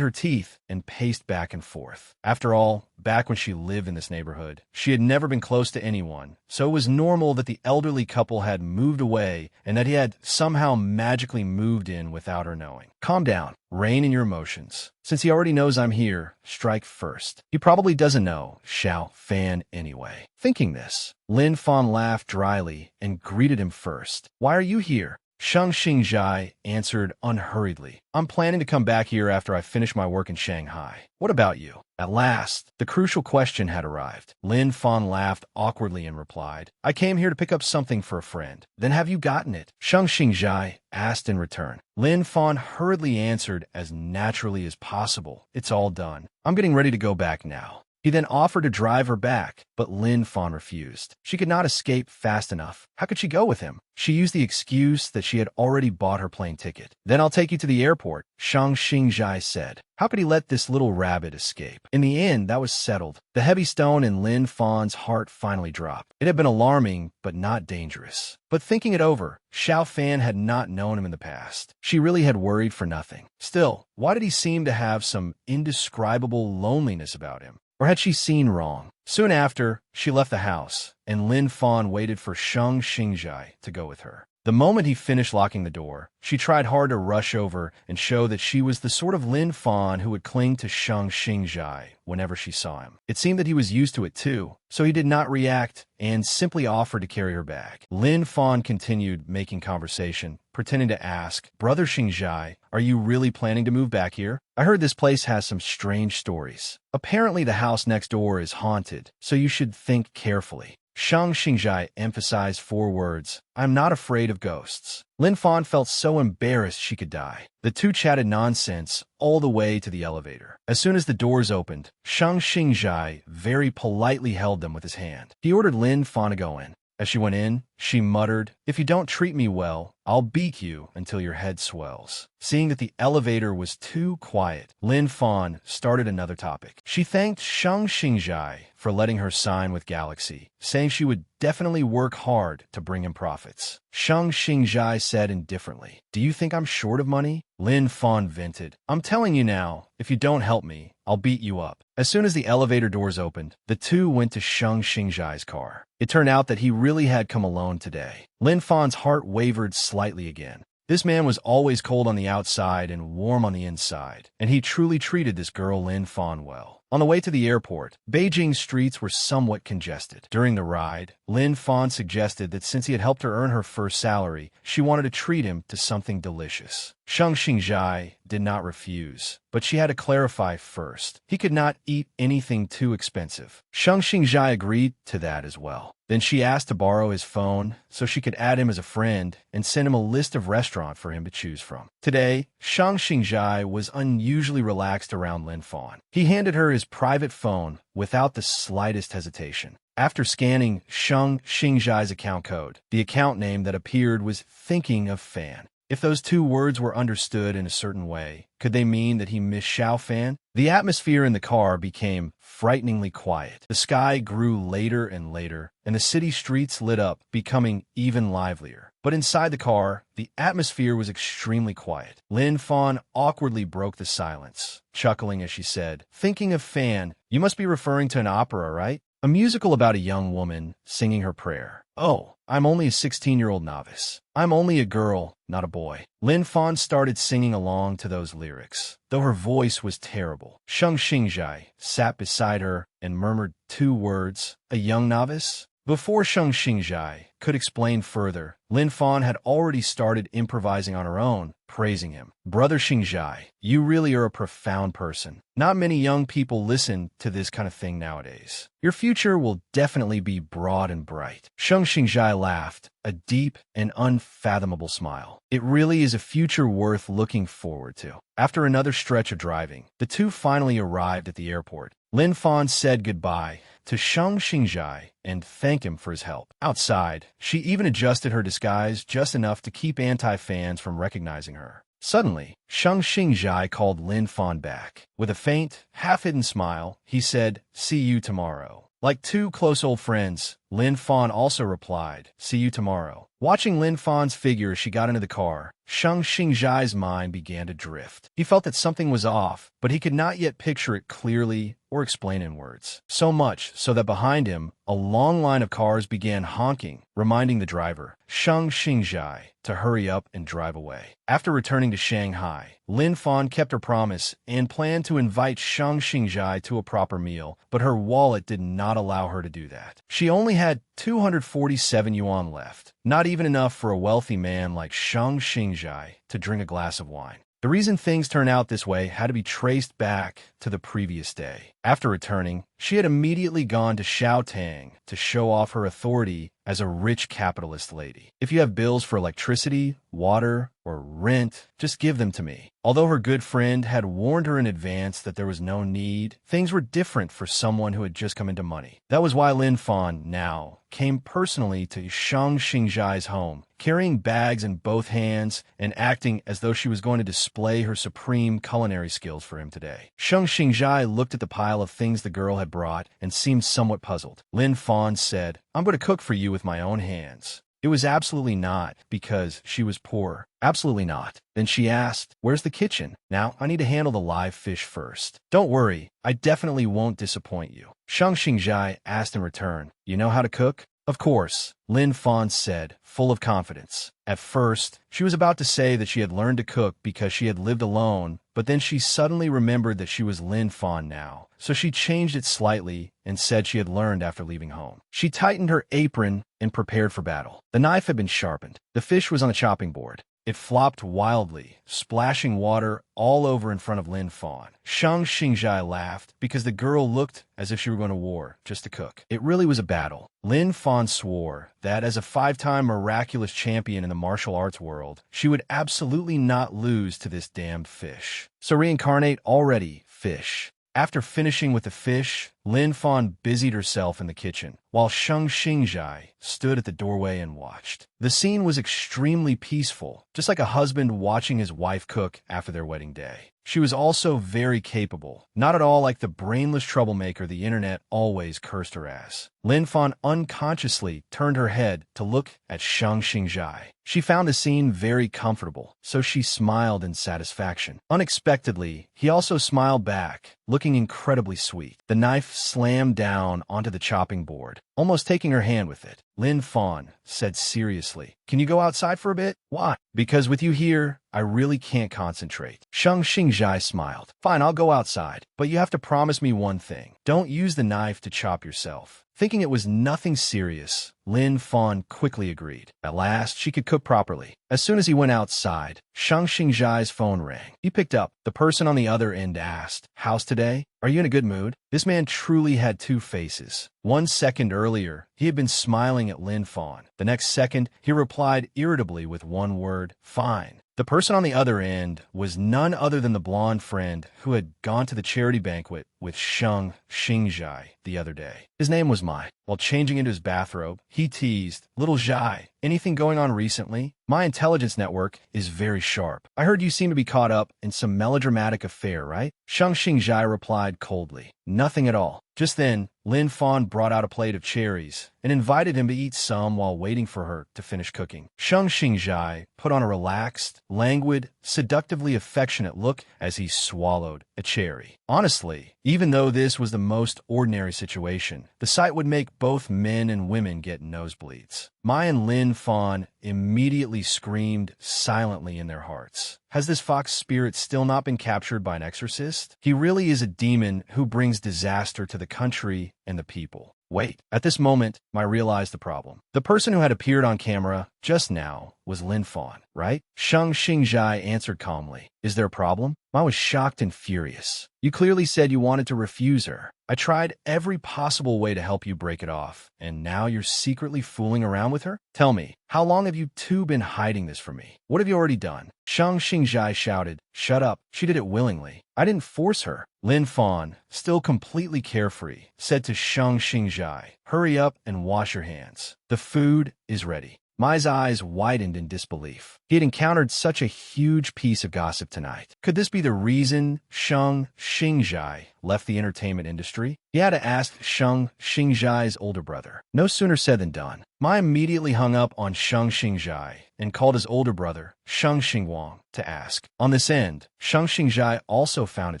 Speaker 1: her teeth and paced back and forth. After all, back when she lived in this neighborhood, she had never been close to anyone, so it was normal that the elderly couple had moved away and that he had somehow magically moved in without her knowing. Calm down. Rein in your emotions. Since he already knows I'm here, strike first. He probably doesn't know Xiao Fan anyway. Thinking this, Lin Fan laughed dryly and greeted him first. Why are you here? Shang Xingjai answered unhurriedly. I'm planning to come back here after I finish my work in Shanghai. What about you? At last, the crucial question had arrived. Lin Fan laughed awkwardly and replied, I came here to pick up something for a friend. Then have you gotten it? Shang Xingjai asked in return. Lin Fan hurriedly answered as naturally as possible. It's all done. I'm getting ready to go back now. He then offered to drive her back, but Lin Fan refused. She could not escape fast enough. How could she go with him? She used the excuse that she had already bought her plane ticket. Then I'll take you to the airport, Shang Xingjai said. How could he let this little rabbit escape? In the end, that was settled. The heavy stone in Lin Fan's heart finally dropped. It had been alarming, but not dangerous. But thinking it over, Xiao Fan had not known him in the past. She really had worried for nothing. Still, why did he seem to have some indescribable loneliness about him? Or had she seen wrong? Soon after, she left the house, and Lin Fan waited for Shang Xingjai to go with her. The moment he finished locking the door, she tried hard to rush over and show that she was the sort of Lin Fan who would cling to Shang Xingjai whenever she saw him. It seemed that he was used to it too, so he did not react and simply offered to carry her bag. Lin Fan continued making conversation, pretending to ask, Brother Xingjai, are you really planning to move back here? I heard this place has some strange stories. Apparently the house next door is haunted, so you should think carefully. Shang Xingjai emphasized 4 words, I'm not afraid of ghosts. Lin Fan felt so embarrassed she could die. The two chatted nonsense all the way to the elevator. As soon as the doors opened, Shang Xingjai very politely held them with his hand. He ordered Lin Fan to go in. As she went in, she muttered, If you don't treat me well, I'll beat you until your head swells. Seeing that the elevator was too quiet, Lin Fan started another topic. She thanked Shang Xingjai for letting her sign with Galaxy, saying she would definitely work hard to bring him profits. Shang Xingjai said indifferently, Do you think I'm short of money? Lin Fan vented, I'm telling you now, if you don't help me, I'll beat you up. As soon as the elevator doors opened, the two went to Shang Xingjai's car. It turned out that he really had come alone today. Lin Fan's heart wavered slightly again. This man was always cold on the outside and warm on the inside, and he truly treated this girl Lin Fan well. On the way to the airport, Beijing's streets were somewhat congested. During the ride, Lin Fan suggested that since he had helped her earn her first salary, she wanted to treat him to something delicious. Shang Xingjai did not refuse, but she had to clarify first. He could not eat anything too expensive. Shang Xingjai agreed to that as well. Then she asked to borrow his phone so she could add him as a friend and send him a list of restaurants for him to choose from. Today, Shang Xingjai was unusually relaxed around Lin Fan. He handed her his private phone without the slightest hesitation. After scanning Shang Xingjai's account code, the account name that appeared was Thinking of Fan. If those 2 words were understood in a certain way, could they mean that he missed Xiao Fan? The atmosphere in the car became frighteningly quiet. The sky grew later and later, and the city streets lit up, becoming even livelier. But inside the car, the atmosphere was extremely quiet. Lin Fan awkwardly broke the silence, chuckling as she said, Thinking of Fan, you must be referring to an opera, right? A musical about a young woman singing her prayer. Oh, I'm only a 16-year-old novice. I'm only a girl, not a boy. Lin Fan started singing along to those lyrics, though her voice was terrible. Shang Xingjai sat beside her and murmured 2 words, a young novice? Before Shang Xingjai could explain further, Lin Fan had already started improvising on her own, praising him. Brother Xingjai, you really are a profound person. Not many young people listen to this kind of thing nowadays. Your future will definitely be broad and bright. Shang Xingjai laughed, a deep and unfathomable smile. It really is a future worth looking forward to. After another stretch of driving, the two finally arrived at the airport. Lin Fan said goodbye to Shang Xingjai and thanked him for his help. Outside, she even adjusted her disguise just enough to keep anti-fans from recognizing her. Suddenly, Shang Xingjai called Lin Fan back. With a faint, half-hidden smile, he said, See you tomorrow. Like 2 close old friends, Lin Fan also replied, See you tomorrow. Watching Lin Fan's figure as she got into the car, Shang Xingjai's mind began to drift. He felt that something was off, but he could not yet picture it clearly or explain in words. So much so that behind him, a long line of cars began honking, reminding the driver, Shang Xingjai, to hurry up and drive away. After returning to Shanghai, Lin Fan kept her promise and planned to invite Shang Xingjai to a proper meal, but her wallet did not allow her to do that. She only had 247 yuan left, not even enough for a wealthy man like Shang Xingjai to drink a glass of wine. The reason things turned out this way had to be traced back to the previous day. After returning, she had immediately gone to Xiaotang to show off her authority as a rich capitalist lady. If you have bills for electricity, water, or rent, just give them to me. Although her good friend had warned her in advance that there was no need, things were different for someone who had just come into money. That was why Lin Fan now came personally to Shang Xingjai's home, carrying bags in both hands and acting as though she was going to display her supreme culinary skills for him today. Shang Xingjai looked at the pile of things the girl had brought and seemed somewhat puzzled. Lin Fan said, "I'm going to cook for you with my own hands." It was absolutely not because she was poor. Absolutely not. Then she asked, "Where's the kitchen? Now, I need to handle the live fish first." "Don't worry, I definitely won't disappoint you." Shang Xingjai asked in return, "You know how to cook?" "Of course," Lin Fan said, full of confidence. At first, she was about to say that she had learned to cook because she had lived alone, but then she suddenly remembered that she was Lin Fan now, so she changed it slightly and said she had learned after leaving home. She tightened her apron and prepared for battle. The knife had been sharpened. The fish was on the chopping board. It flopped wildly, splashing water all over in front of Lin Fan. Shang Xingjai laughed because the girl looked as if she were going to war just to cook. It really was a battle. Lin Fan swore that as a 5-time miraculous champion in the martial arts world, she would absolutely not lose to this damned fish. So reincarnate already, fish. After finishing with the fish, Lin Fan busied herself in the kitchen, while Shang Xingjai stood at the doorway and watched. The scene was extremely peaceful, just like a husband watching his wife cook after their wedding day. She was also very capable, not at all like the brainless troublemaker the internet always cursed her as. Lin Fan unconsciously turned her head to look at Shang Xingjai. She found the scene very comfortable, so she smiled in satisfaction. Unexpectedly, he also smiled back, looking incredibly sweet. The knife slammed down onto the chopping board, almost taking her hand with it. Lin Fan said seriously, "Can you go outside for a bit?" "Why?" "Because with you here, I really can't concentrate." Shang Xingjai smiled. "Fine, I'll go outside, but you have to promise me one thing. Don't use the knife to chop yourself." Thinking it was nothing serious, Lin Fan quickly agreed. At last, she could cook properly. As soon as he went outside, Shang Xingjai's phone rang. He picked up. The person on the other end asked, "How's today? Are you in a good mood?" This man truly had two faces. 1 second earlier, he had been smiling at Lin Fan. The next second, he replied irritably with one word, "Fine." The person on the other end was none other than the blonde friend who had gone to the charity banquet with Shang Xingjai the other day. His name was Mai. While changing into his bathrobe, he teased, "Little Zhai, anything going on recently? My intelligence network is very sharp. I heard you seem to be caught up in some melodramatic affair, right?" Shang Xingjai replied coldly, "Nothing at all." Just then, Lin Fan brought out a plate of cherries and invited him to eat some while waiting for her to finish cooking. Shang Xingjai put on a relaxed, languid, seductively affectionate look as he swallowed a cherry. Honestly, even though this was the most ordinary situation, the sight would make both men and women get nosebleeds. Mai and Lin Fan immediately screamed silently in their hearts. Has this fox spirit still not been captured by an exorcist? He really is a demon who brings disaster to the country and the people. Wait, at this moment, I realized the problem. The person who had appeared on camera just now was Lin Fan, right? Shang Xingjai answered calmly. Is there a problem? I was shocked and furious. You clearly said you wanted to refuse her. I tried every possible way to help you break it off, and now you're secretly fooling around with her? Tell me, how long have you two been hiding this from me? What have you already done? Shang Xingjai shouted, "Shut up, she did it willingly. I didn't force her." Lin Fan, still completely carefree, said to Shang Xingjai, "Hurry up and wash your hands. The food is ready." Mai's eyes widened in disbelief. He had encountered such a huge piece of gossip tonight. Could this be the reason Shang Xingjai left the entertainment industry? He had to ask Shang Xingjai's older brother. No sooner said than done. Mai immediately hung up on Shang Xingjai and called his older brother, Shang Xinguang, to ask. On this end, Shang Xingjai also found it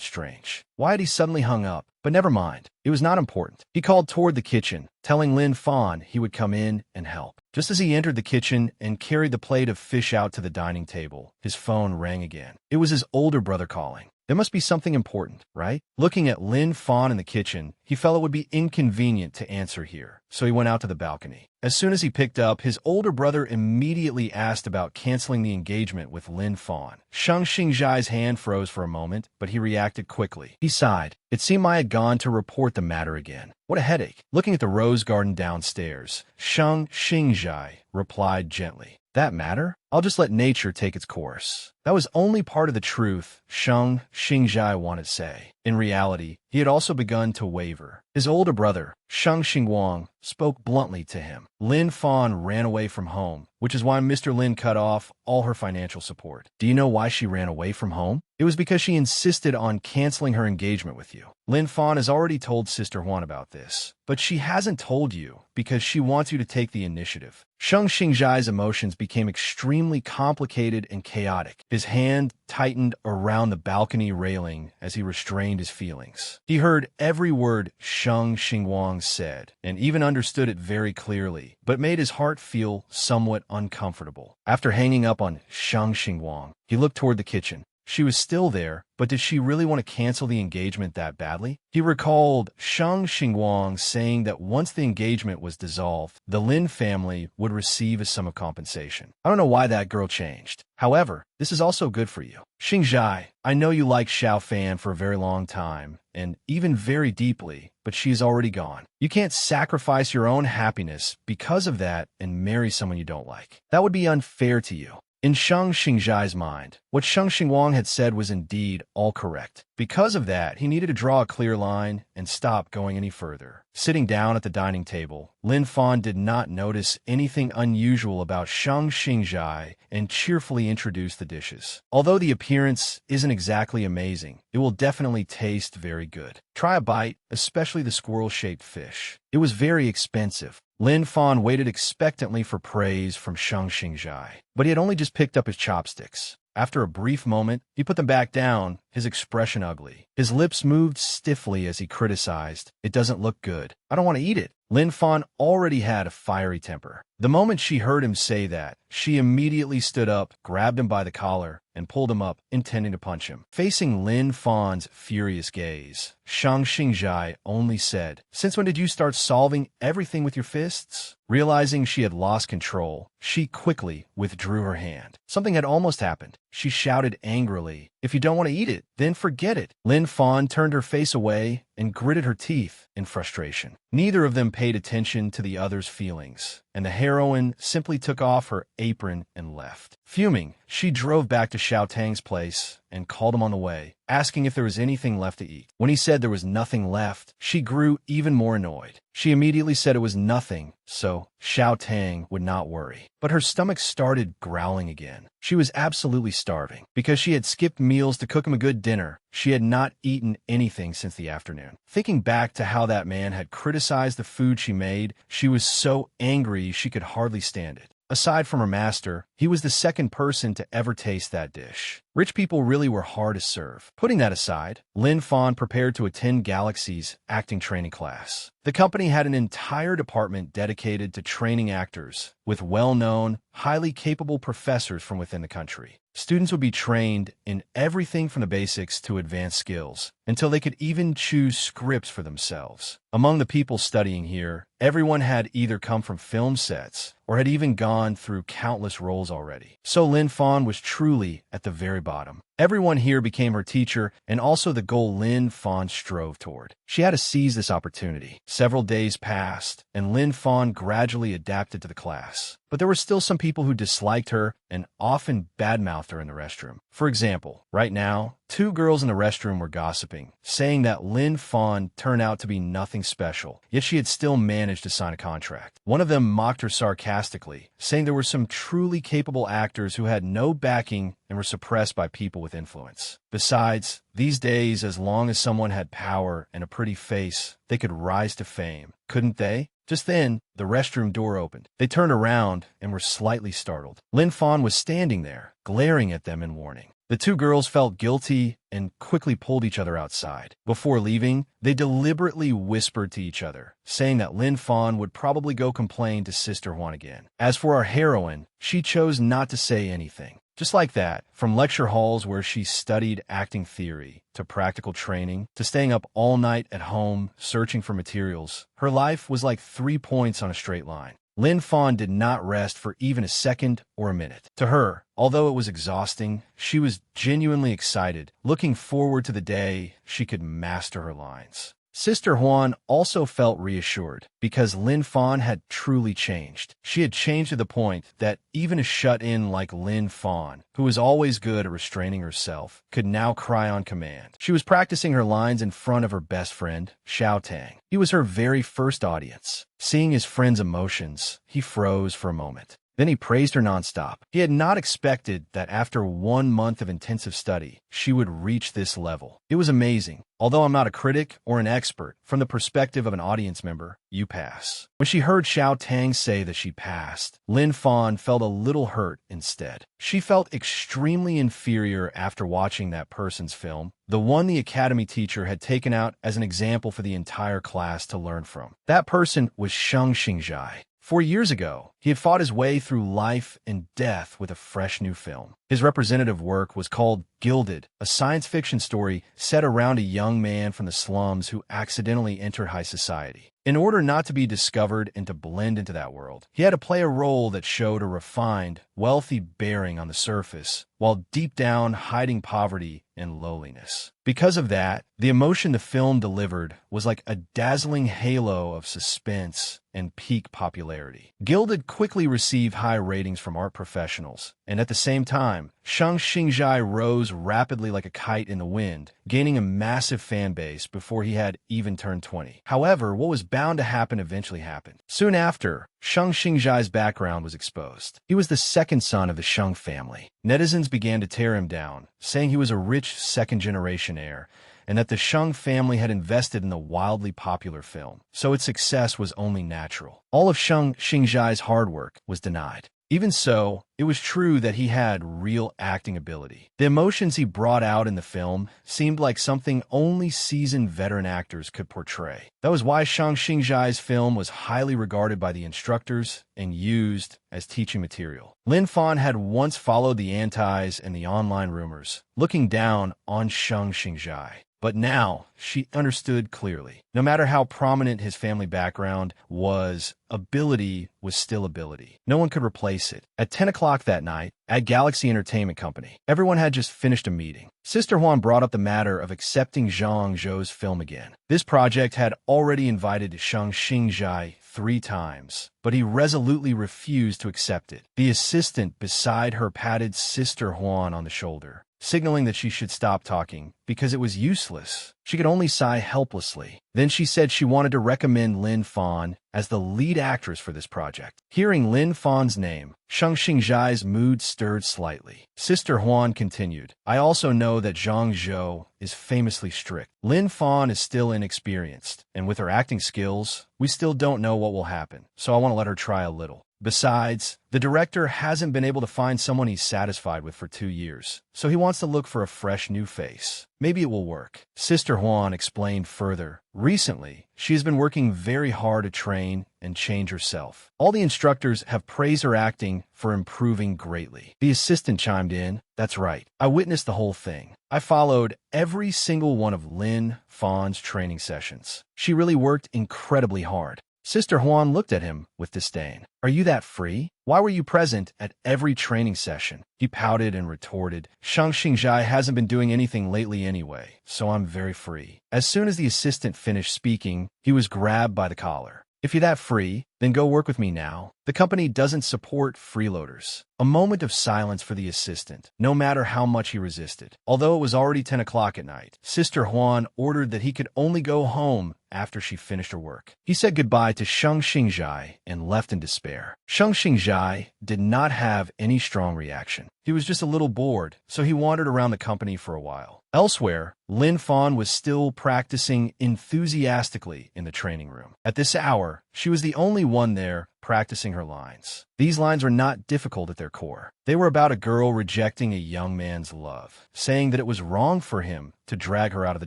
Speaker 1: strange. Why had he suddenly hung up? But never mind. It was not important. He called toward the kitchen, telling Lin Fan he would come in and help. Just as he entered the kitchen and carried the plate of fish out to the dining table, his phone rang again. It was his older brother calling. There must be something important, right? Looking at Lin Fan in the kitchen, he felt it would be inconvenient to answer here, so he went out to the balcony. As soon as he picked up, his older brother immediately asked about canceling the engagement with Lin Fan. Shang Xingzhai's hand froze for a moment, but he reacted quickly. He sighed. It seemed I had gone to report the matter again. What a headache. Looking at the rose garden downstairs, Shang Xingzhai replied gently. That matter? I'll just let nature take its course. That was only part of the truth Shang Xingzhai wanted to say. In reality, he had also begun to waver. His older brother, Shang Xingwang, spoke bluntly to him. Lin Fan ran away from home, which is why Mr. Lin cut off all her financial support. Do you know why she ran away from home? It was because she insisted on canceling her engagement with you. Lin Fan has already told Sister Huan about this, but she hasn't told you because she wants you to take the initiative. Shang Xingzhai's emotions became extremely complicated and chaotic. His hand tightened around the balcony railing as he restrained his feelings. He heard every word Shang Xingwang said, and even understood it very clearly, but made his heart feel somewhat uncomfortable. After hanging up on Shang Xingwang, he looked toward the kitchen. She was still there, but did she really want to cancel the engagement that badly? He recalled Shang Xingwang saying that once the engagement was dissolved, the Lin family would receive a sum of compensation. I don't know why that girl changed. However, this is also good for you. Xingzhai, I know you liked Xiao Fan for a very long time, and even very deeply, but she's already gone. You can't sacrifice your own happiness because of that and marry someone you don't like. That would be unfair to you. In Shang Xingzhai's mind, what Shang Xingwang had said was indeed all correct. Because of that, he needed to draw a clear line and stop going any further. Sitting down at the dining table, Lin Fan did not notice anything unusual about Shang Xingzhai and cheerfully introduced the dishes. Although the appearance isn't exactly amazing, it will definitely taste very good. Try a bite, especially the squirrel-shaped fish. It was very expensive. Lin Fan waited expectantly for praise from Shang Xingzhai, but he had only just picked up his chopsticks. After a brief moment, he put them back down, his expression ugly. His lips moved stiffly as he criticized. It doesn't look good. I don't want to eat it. Lin Fan already had a fiery temper. The moment she heard him say that, she immediately stood up, grabbed him by the collar, and pulled him up, intending to punch him. Facing Lin Fan's furious gaze, Shang Xingzhai only said, "Since when did you start solving everything with your fists?" Realizing she had lost control, she quickly withdrew her hand. Something had almost happened. She shouted angrily, "If you don't want to eat it, then forget it." Lin Fan turned her face away and gritted her teeth in frustration. Neither of them paid attention to the other's feelings, and the heroine simply took off her apron and left. Fuming, she drove back to Xiao Tang's place and called him on the way, asking if there was anything left to eat. When he said there was nothing left, she grew even more annoyed. She immediately said it was nothing, so Xiao Tang would not worry. But her stomach started growling again. She was absolutely starving. Because she had skipped meals to cook him a good dinner, she had not eaten anything since the afternoon. Thinking back to how that man had criticized the food she made, she was so angry she could hardly stand it. Aside from her master, he was the second person to ever taste that dish. Rich people really were hard to serve. Putting that aside, Lin Fan prepared to attend Galaxy's acting training class. The company had an entire department dedicated to training actors, with well-known, highly capable professors from within the country. Students would be trained in everything from the basics to advanced skills, until they could even choose scripts for themselves. Among the people studying here, everyone had either come from film sets or had even gone through countless roles already. So Lin Fan was truly at the very bottom. Everyone here became her teacher and also the goal Lin Fan strove toward. She had to seize this opportunity. Several days passed, and Lin Fan gradually adapted to the class. But there were still some people who disliked her and often badmouthed her in the restroom. For example, right now, 2 girls in the restroom were gossiping, saying that Lin Fan turned out to be nothing special, yet she had still managed to sign a contract. One of them mocked her sarcastically, saying there were some truly capable actors who had no backing and were suppressed by people with influence. Besides, these days, as long as someone had power and a pretty face, they could rise to fame, couldn't they? Just then, the restroom door opened. They turned around and were slightly startled. Lin Fan was standing there, glaring at them in warning. The 2 girls felt guilty and quickly pulled each other outside. Before leaving, they deliberately whispered to each other, saying that Lin Fan would probably go complain to Sister Huan again. As for our heroine, she chose not to say anything. Just like that, from lecture halls where she studied acting theory, to practical training, to staying up all night at home searching for materials, her life was like 3 points on a straight line. Lin Fan did not rest for even a second or a minute. To her, although it was exhausting, she was genuinely excited, looking forward to the day she could master her lines. Sister Huan also felt reassured because Lin Fan had truly changed. She had changed to the point that even a shut-in like Lin Fan, who was always good at restraining herself, could now cry on command. She was practicing her lines in front of her best friend, Xiao Tang. He was her very first audience. Seeing his friend's emotions, he froze for a moment. Then he praised her nonstop. He had not expected that after 1 month of intensive study, she would reach this level. It was amazing. Although I'm not a critic or an expert, from the perspective of an audience member, you pass. When she heard Xiao Tang say that she passed, Lin Fan felt a little hurt instead. She felt extremely inferior after watching that person's film, the one the academy teacher had taken out as an example for the entire class to learn from. That person was Sheng Xingjai. 4 years ago, he had fought his way through life and death with a fresh new film. His representative work was called Gilded, a science fiction story set around a young man from the slums who accidentally entered high society. In order not to be discovered and to blend into that world, he had to play a role that showed a refined, wealthy bearing on the surface, while deep down hiding poverty and lowliness. Because of that, the emotion the film delivered was like a dazzling halo of suspense and peak popularity. Gilded quickly received high ratings from art professionals, and at the same time, Sheng Xingjai rose rapidly like a kite in the wind, gaining a massive fan base before he had even turned 20. However, what was bound to happen eventually happened. Soon after, Sheng Xingjai's background was exposed. He was the second son of the Sheng family. Netizens began to tear him down, saying he was a rich second-generation heir, and that the Sheng family had invested in the wildly popular film, so its success was only natural. All of Sheng Xingjai's hard work was denied. Even so, it was true that he had real acting ability. The emotions he brought out in the film seemed like something only seasoned veteran actors could portray. That was why Sheng Xingjai's film was highly regarded by the instructors and used as teaching material. Lin Fan had once followed the antis and the online rumors, looking down on Sheng Xingjai. But now, she understood clearly. No matter how prominent his family background was, ability was still ability. No one could replace it. At 10 o'clock that night, at Galaxy Entertainment Company, everyone had just finished a meeting. Sister Huan brought up the matter of accepting Zhang Zhou's film again. This project had already invited Sheng Xingjai 3 times, but he resolutely refused to accept it. The assistant beside her patted Sister Huan on the shoulder, signaling that she should stop talking because it was useless. She could only sigh helplessly. Then she said she wanted to recommend Lin Fan as the lead actress for this project. Hearing Lin Fan's name, Sheng Xingjai's mood stirred slightly. Sister Huan continued, I also know that Zhang Zhou is famously strict. Lin Fan is still inexperienced, and with her acting skills, we still don't know what will happen, so I want to let her try a little. Besides, the director hasn't been able to find someone he's satisfied with for 2 years, so he wants to look for a fresh new face. Maybe it will work. Sister Huan explained further. Recently, she has been working very hard to train and change herself. All the instructors have praised her acting for improving greatly. The assistant chimed in, that's right. I witnessed the whole thing. I followed every single one of Lin Fan's training sessions. She really worked incredibly hard. Sister Huan looked at him with disdain. Are you that free? Why were you present at every training session? He pouted and retorted, Sheng Xingjai hasn't been doing anything lately anyway, so I'm very free. As soon as the assistant finished speaking, he was grabbed by the collar. If you're that free, then go work with me now. The company doesn't support freeloaders. A moment of silence for the assistant, no matter how much he resisted. Although it was already 10 o'clock at night, Sister Huan ordered that he could only go home after she finished her work. He said goodbye to Sheng Xingjai and left in despair. Sheng Xingjai did not have any strong reaction. He was just a little bored, so he wandered around the company for a while. Elsewhere, Lin Fan was still practicing enthusiastically in the training room. At this hour, she was the only one there practicing her lines. These lines were not difficult at their core. They were about a girl rejecting a young man's love, saying that it was wrong for him to drag her out of the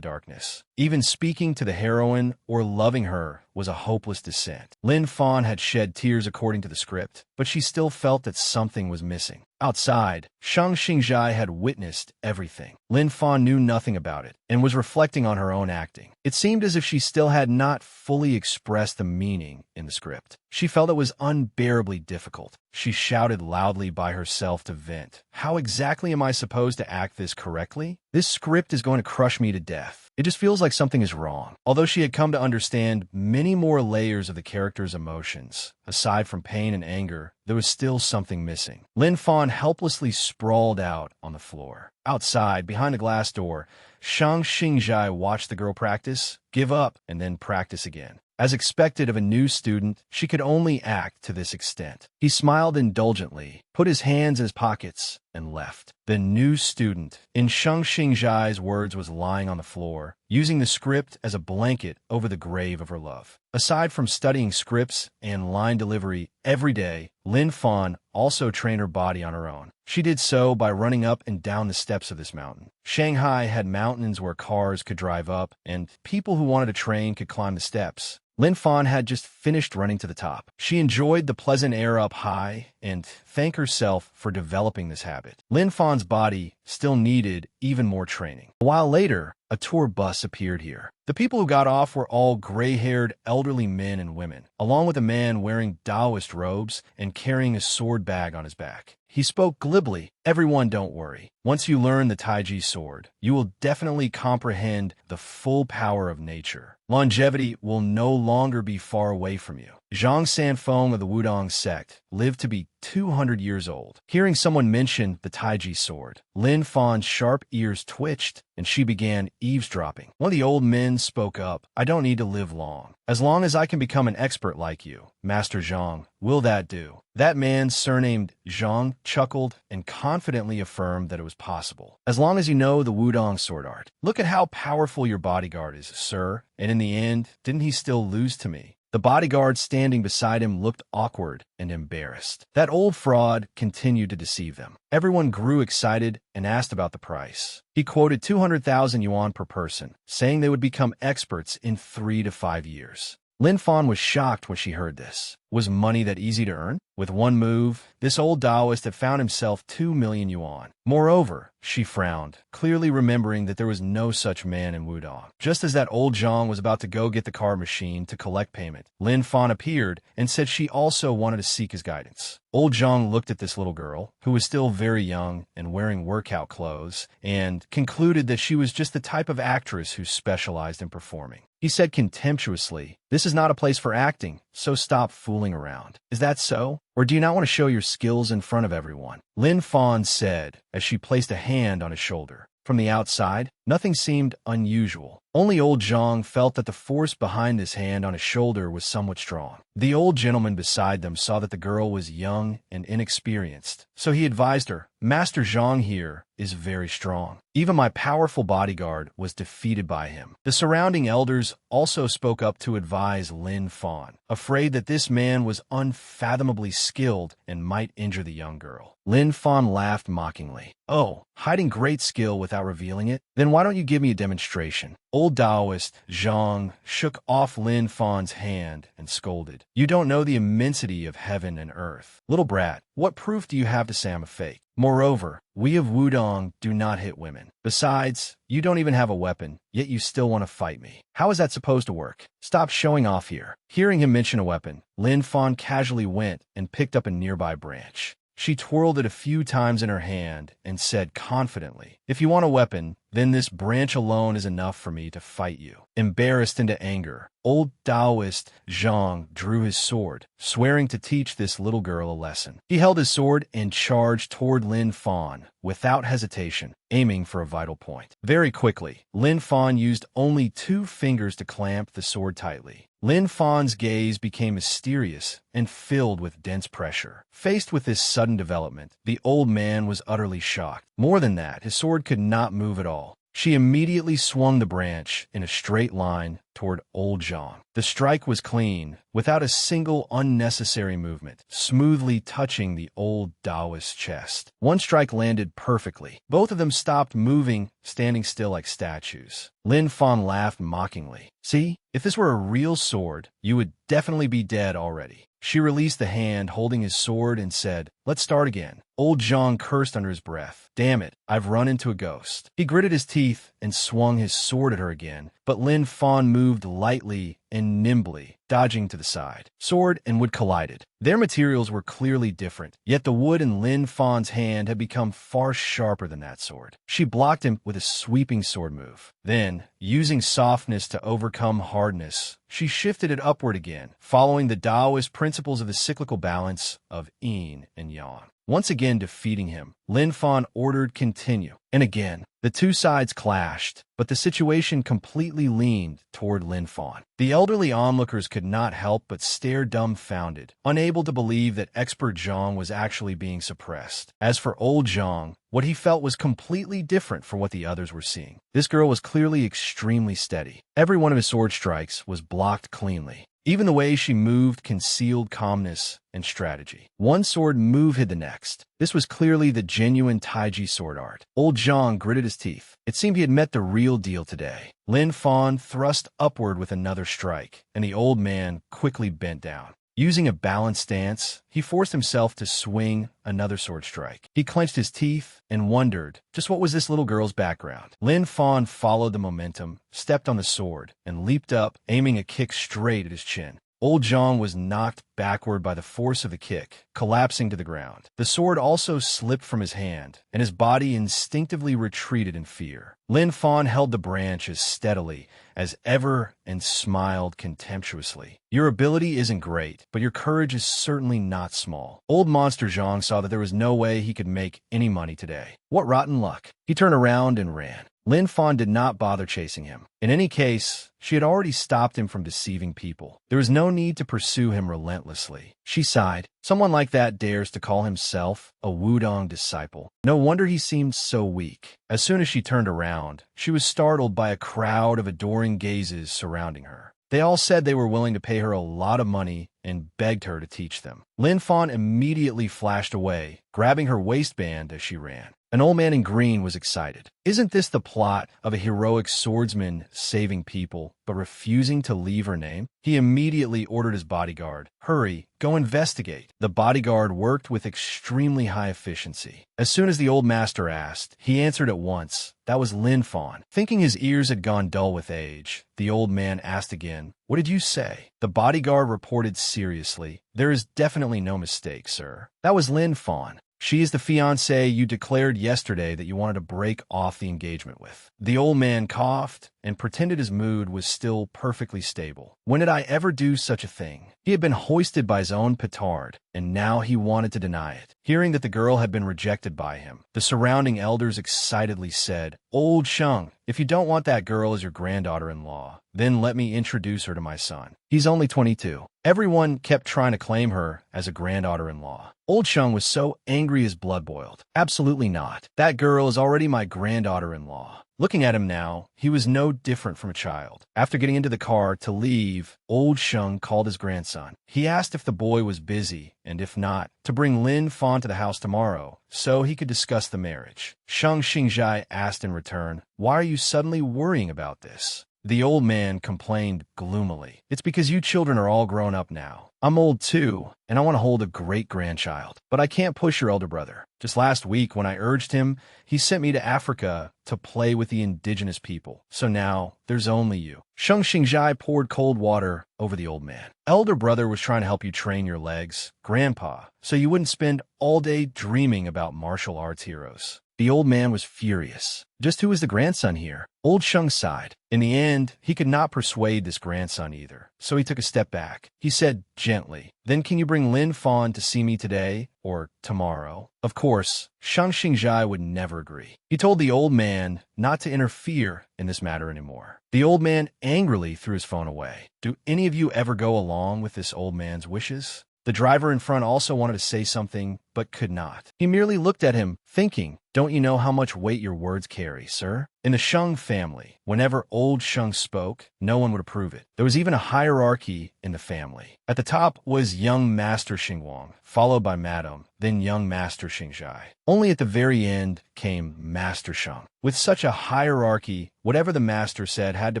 Speaker 1: darkness. Even speaking to the heroine or loving her was a hopeless descent. Lin Fan had shed tears according to the script, but she still felt that something was missing. Outside, Shang Xingjai had witnessed everything. Lin Fan knew nothing about it and was reflecting on her own acting. It seemed as if she still had not fully expressed the meaning in the script. She felt it was unbearably difficult. She shouted loudly by herself to vent. How exactly am I supposed to act this correctly? This script is going to crush me to death. It just feels like something is wrong. Although she had come to understand many more layers of the character's emotions, aside from pain and anger, there was still something missing. Lin Fan helplessly sprawled out on the floor. Outside, behind a glass door, Shang Xingjai watched the girl practice, give up, and then practice again. As expected of a new student, she could only act to this extent. He smiled indulgently, put his hands in his pockets, and left. The new student, in Shang Xingjai's words, was lying on the floor, using the script as a blanket over the grave of her love. Aside from studying scripts and line delivery every day, Lin Fan also trained her body on her own. She did so by running up and down the steps of this mountain. Shanghai had mountains where cars could drive up, and people who wanted to train could climb the steps. Lin Fan had just finished running to the top. She enjoyed the pleasant air up high and thanked herself for developing this habit. Lin Fan's body still needed even more training. A while later, a tour bus appeared here. The people who got off were all gray-haired elderly men and women, along with a man wearing Taoist robes and carrying a sword bag on his back. He spoke glibly. Everyone, don't worry. Once you learn the Taiji sword, you will definitely comprehend the full power of nature. Longevity will no longer be far away from you. Zhang Sanfeng of the Wudong sect lived to be 200 years old. Hearing someone mention the Taiji sword, Lin Fan's sharp ears twitched, and she began eavesdropping. One of the old men spoke up. I don't need to live long. As long as I can become an expert like you, Master Zhang, will that do? That man, surnamed Zhang, chuckled and confidently affirmed that it was possible. As long as you know the Wudong sword art. Look at how powerful your bodyguard is, sir. And in the end, didn't he still lose to me? The bodyguard standing beside him looked awkward and embarrassed. That old fraud continued to deceive them. Everyone grew excited and asked about the price. He quoted 200,000 yuan per person, saying they would become experts in 3 to 5 years. Lin Fan was shocked when she heard this. Was money that easy to earn? With one move, this old Taoist had found himself 2 million yuan. Moreover, she frowned, clearly remembering that there was no such man in Wudong. Just as that old Zhang was about to go get the card machine to collect payment, Lin Fan appeared and said she also wanted to seek his guidance. Old Zhang looked at this little girl, who was still very young and wearing workout clothes, and concluded that she was just the type of actress who specialized in performing. He said contemptuously, "This is not a place for acting, so stop fooling around." Is that so? Or do you not want to show your skills in front of everyone? Lin Fan said, as she placed a hand on his shoulder. From the outside, nothing seemed unusual. Only old Zhang felt that the force behind this hand on his shoulder was somewhat strong. The old gentleman beside them saw that the girl was young and inexperienced, so he advised her, "Master Zhang here is very strong. Even my powerful bodyguard was defeated by him." The surrounding elders also spoke up to advise Lin Fan, afraid that this man was unfathomably skilled and might injure the young girl. Lin Fan laughed mockingly. "Oh, hiding great skill without revealing it? Then why don't you give me a demonstration?" Old Taoist Zhang shook off Lin Fan's hand and scolded. "You don't know the immensity of heaven and earth. Little brat, what proof do you have to say I'm a fake? Moreover, we of Wudong do not hit women. Besides, you don't even have a weapon, yet you still want to fight me. How is that supposed to work? Stop showing off here." Hearing him mention a weapon, Lin Fan casually went and picked up a nearby branch. She twirled it a few times in her hand and said confidently, "If you want a weapon, then this branch alone is enough for me to fight you." Embarrassed into anger, old Taoist Zhang drew his sword, swearing to teach this little girl a lesson. He held his sword and charged toward Lin Fan without hesitation, aiming for a vital point. Very quickly, Lin Fan used only 2 fingers to clamp the sword tightly. Lin Fan's gaze became mysterious and filled with dense pressure. Faced with this sudden development, the old man was utterly shocked. More than that, his sword could not move at all. She immediately swung the branch in a straight line toward old Zhang. The strike was clean, without a single unnecessary movement, smoothly touching the old Taoist's chest. One strike landed perfectly. Both of them stopped moving, standing still like statues. Lin Fan laughed mockingly. See, if this were a real sword, you would definitely be dead already. She released the hand holding his sword and said, "Let's start again." Old Zhang cursed under his breath. "Damn it, I've run into a ghost." He gritted his teeth and swung his sword at her again, but Lin Fan moved lightly and nimbly, dodging to the side. Sword and wood collided. Their materials were clearly different, yet the wood in Lin Fan's hand had become far sharper than that sword. She blocked him with a sweeping sword move. Then, using softness to overcome hardness, she shifted it upward again, following the Taoist principles of the cyclical balance of yin and yang. Once again defeating him, Lin Fan ordered continue. And again, the two sides clashed, but the situation completely leaned toward Lin Fan. The elderly onlookers could not help but stare dumbfounded, unable to believe that expert Zhang was actually being suppressed. As for old Zhang, what he felt was completely different from what the others were seeing. This girl was clearly extremely steady. Every one of his sword strikes was blocked cleanly. Even the way she moved concealed calmness and strategy. One sword move hid the next. This was clearly the genuine Taiji sword art. Old Zhang gritted his teeth. It seemed he had met the real deal today. Lin Fan thrust upward with another strike, and the old man quickly bent down. Using a balanced stance, he forced himself to swing another sword strike. He clenched his teeth and wondered just what was this little girl's background. Lin Fan followed the momentum, stepped on the sword, and leaped up, aiming a kick straight at his chin. Old Zhang was knocked backward by the force of the kick, collapsing to the ground. The sword also slipped from his hand, and his body instinctively retreated in fear. Lin Fan held the branch as steadily as ever and smiled contemptuously. "Your ability isn't great, but your courage is certainly not small." Old Monster Zhang saw that there was no way he could make any money today. What rotten luck. He turned around and ran. Lin Fan did not bother chasing him. In any case, she had already stopped him from deceiving people. There was no need to pursue him relentlessly. She sighed. Someone like that dares to call himself a Wudong disciple. No wonder he seemed so weak. As soon as she turned around, she was startled by a crowd of adoring gazes surrounding her. They all said they were willing to pay her a lot of money and begged her to teach them. Lin Fan immediately flashed away, grabbing her waistband as she ran. An old man in green was excited. Isn't this the plot of a heroic swordsman saving people, but refusing to leave her name? He immediately ordered his bodyguard, "Hurry, go investigate." The bodyguard worked with extremely high efficiency. As soon as the old master asked, he answered at once. That was Lin Fan. Thinking his ears had gone dull with age, the old man asked again, "What did you say?" The bodyguard reported seriously, "There is definitely no mistake, sir. That was Lin Fan. She is the fiancée you declared yesterday that you wanted to break off the engagement with." The old man coughed and pretended his mood was still perfectly stable. When did I ever do such a thing? He had been hoisted by his own petard, and now he wanted to deny it. Hearing that the girl had been rejected by him, the surrounding elders excitedly said, "Old Sheng, if you don't want that girl as your granddaughter-in-law, then let me introduce her to my son. He's only 22. Everyone kept trying to claim her as a granddaughter-in-law. Old Sheng was so angry his blood boiled. "Absolutely not. That girl is already my granddaughter-in-law." Looking at him now, he was no different from a child. After getting into the car to leave, Old Sheng called his grandson. He asked if the boy was busy, and if not, to bring Lin Fan to the house tomorrow, so he could discuss the marriage. Sheng Xingzhai asked in return, "Why are you suddenly worrying about this?" The old man complained gloomily. "It's because you children are all grown up now. I'm old too, and I want to hold a great-grandchild, but I can't push your elder brother. Just last week, when I urged him, he sent me to Africa to play with the indigenous people. So now, there's only you." Sheng Xingzhai poured cold water over the old man. "Elder brother was trying to help you train your legs, Grandpa, so you wouldn't spend all day dreaming about martial arts heroes." The old man was furious. Just who is the grandson here? Old Sheng sighed. In the end, he could not persuade this grandson either, so he took a step back. He said gently, "Then can you bring Lin Fan to see me today or tomorrow?" Of course, Sheng Xingzhai would never agree. He told the old man not to interfere in this matter anymore. The old man angrily threw his phone away. Do any of you ever go along with this old man's wishes? The driver in front also wanted to say something, but could not. He merely looked at him, thinking, "Don't you know how much weight your words carry, sir?" In the Sheng family, whenever old Sheng spoke, no one would approve it. There was even a hierarchy in the family. At the top was young Master Xingguang, followed by Madam, then young Master Xingzhai. Only at the very end came Master Sheng. With such a hierarchy, whatever the master said had to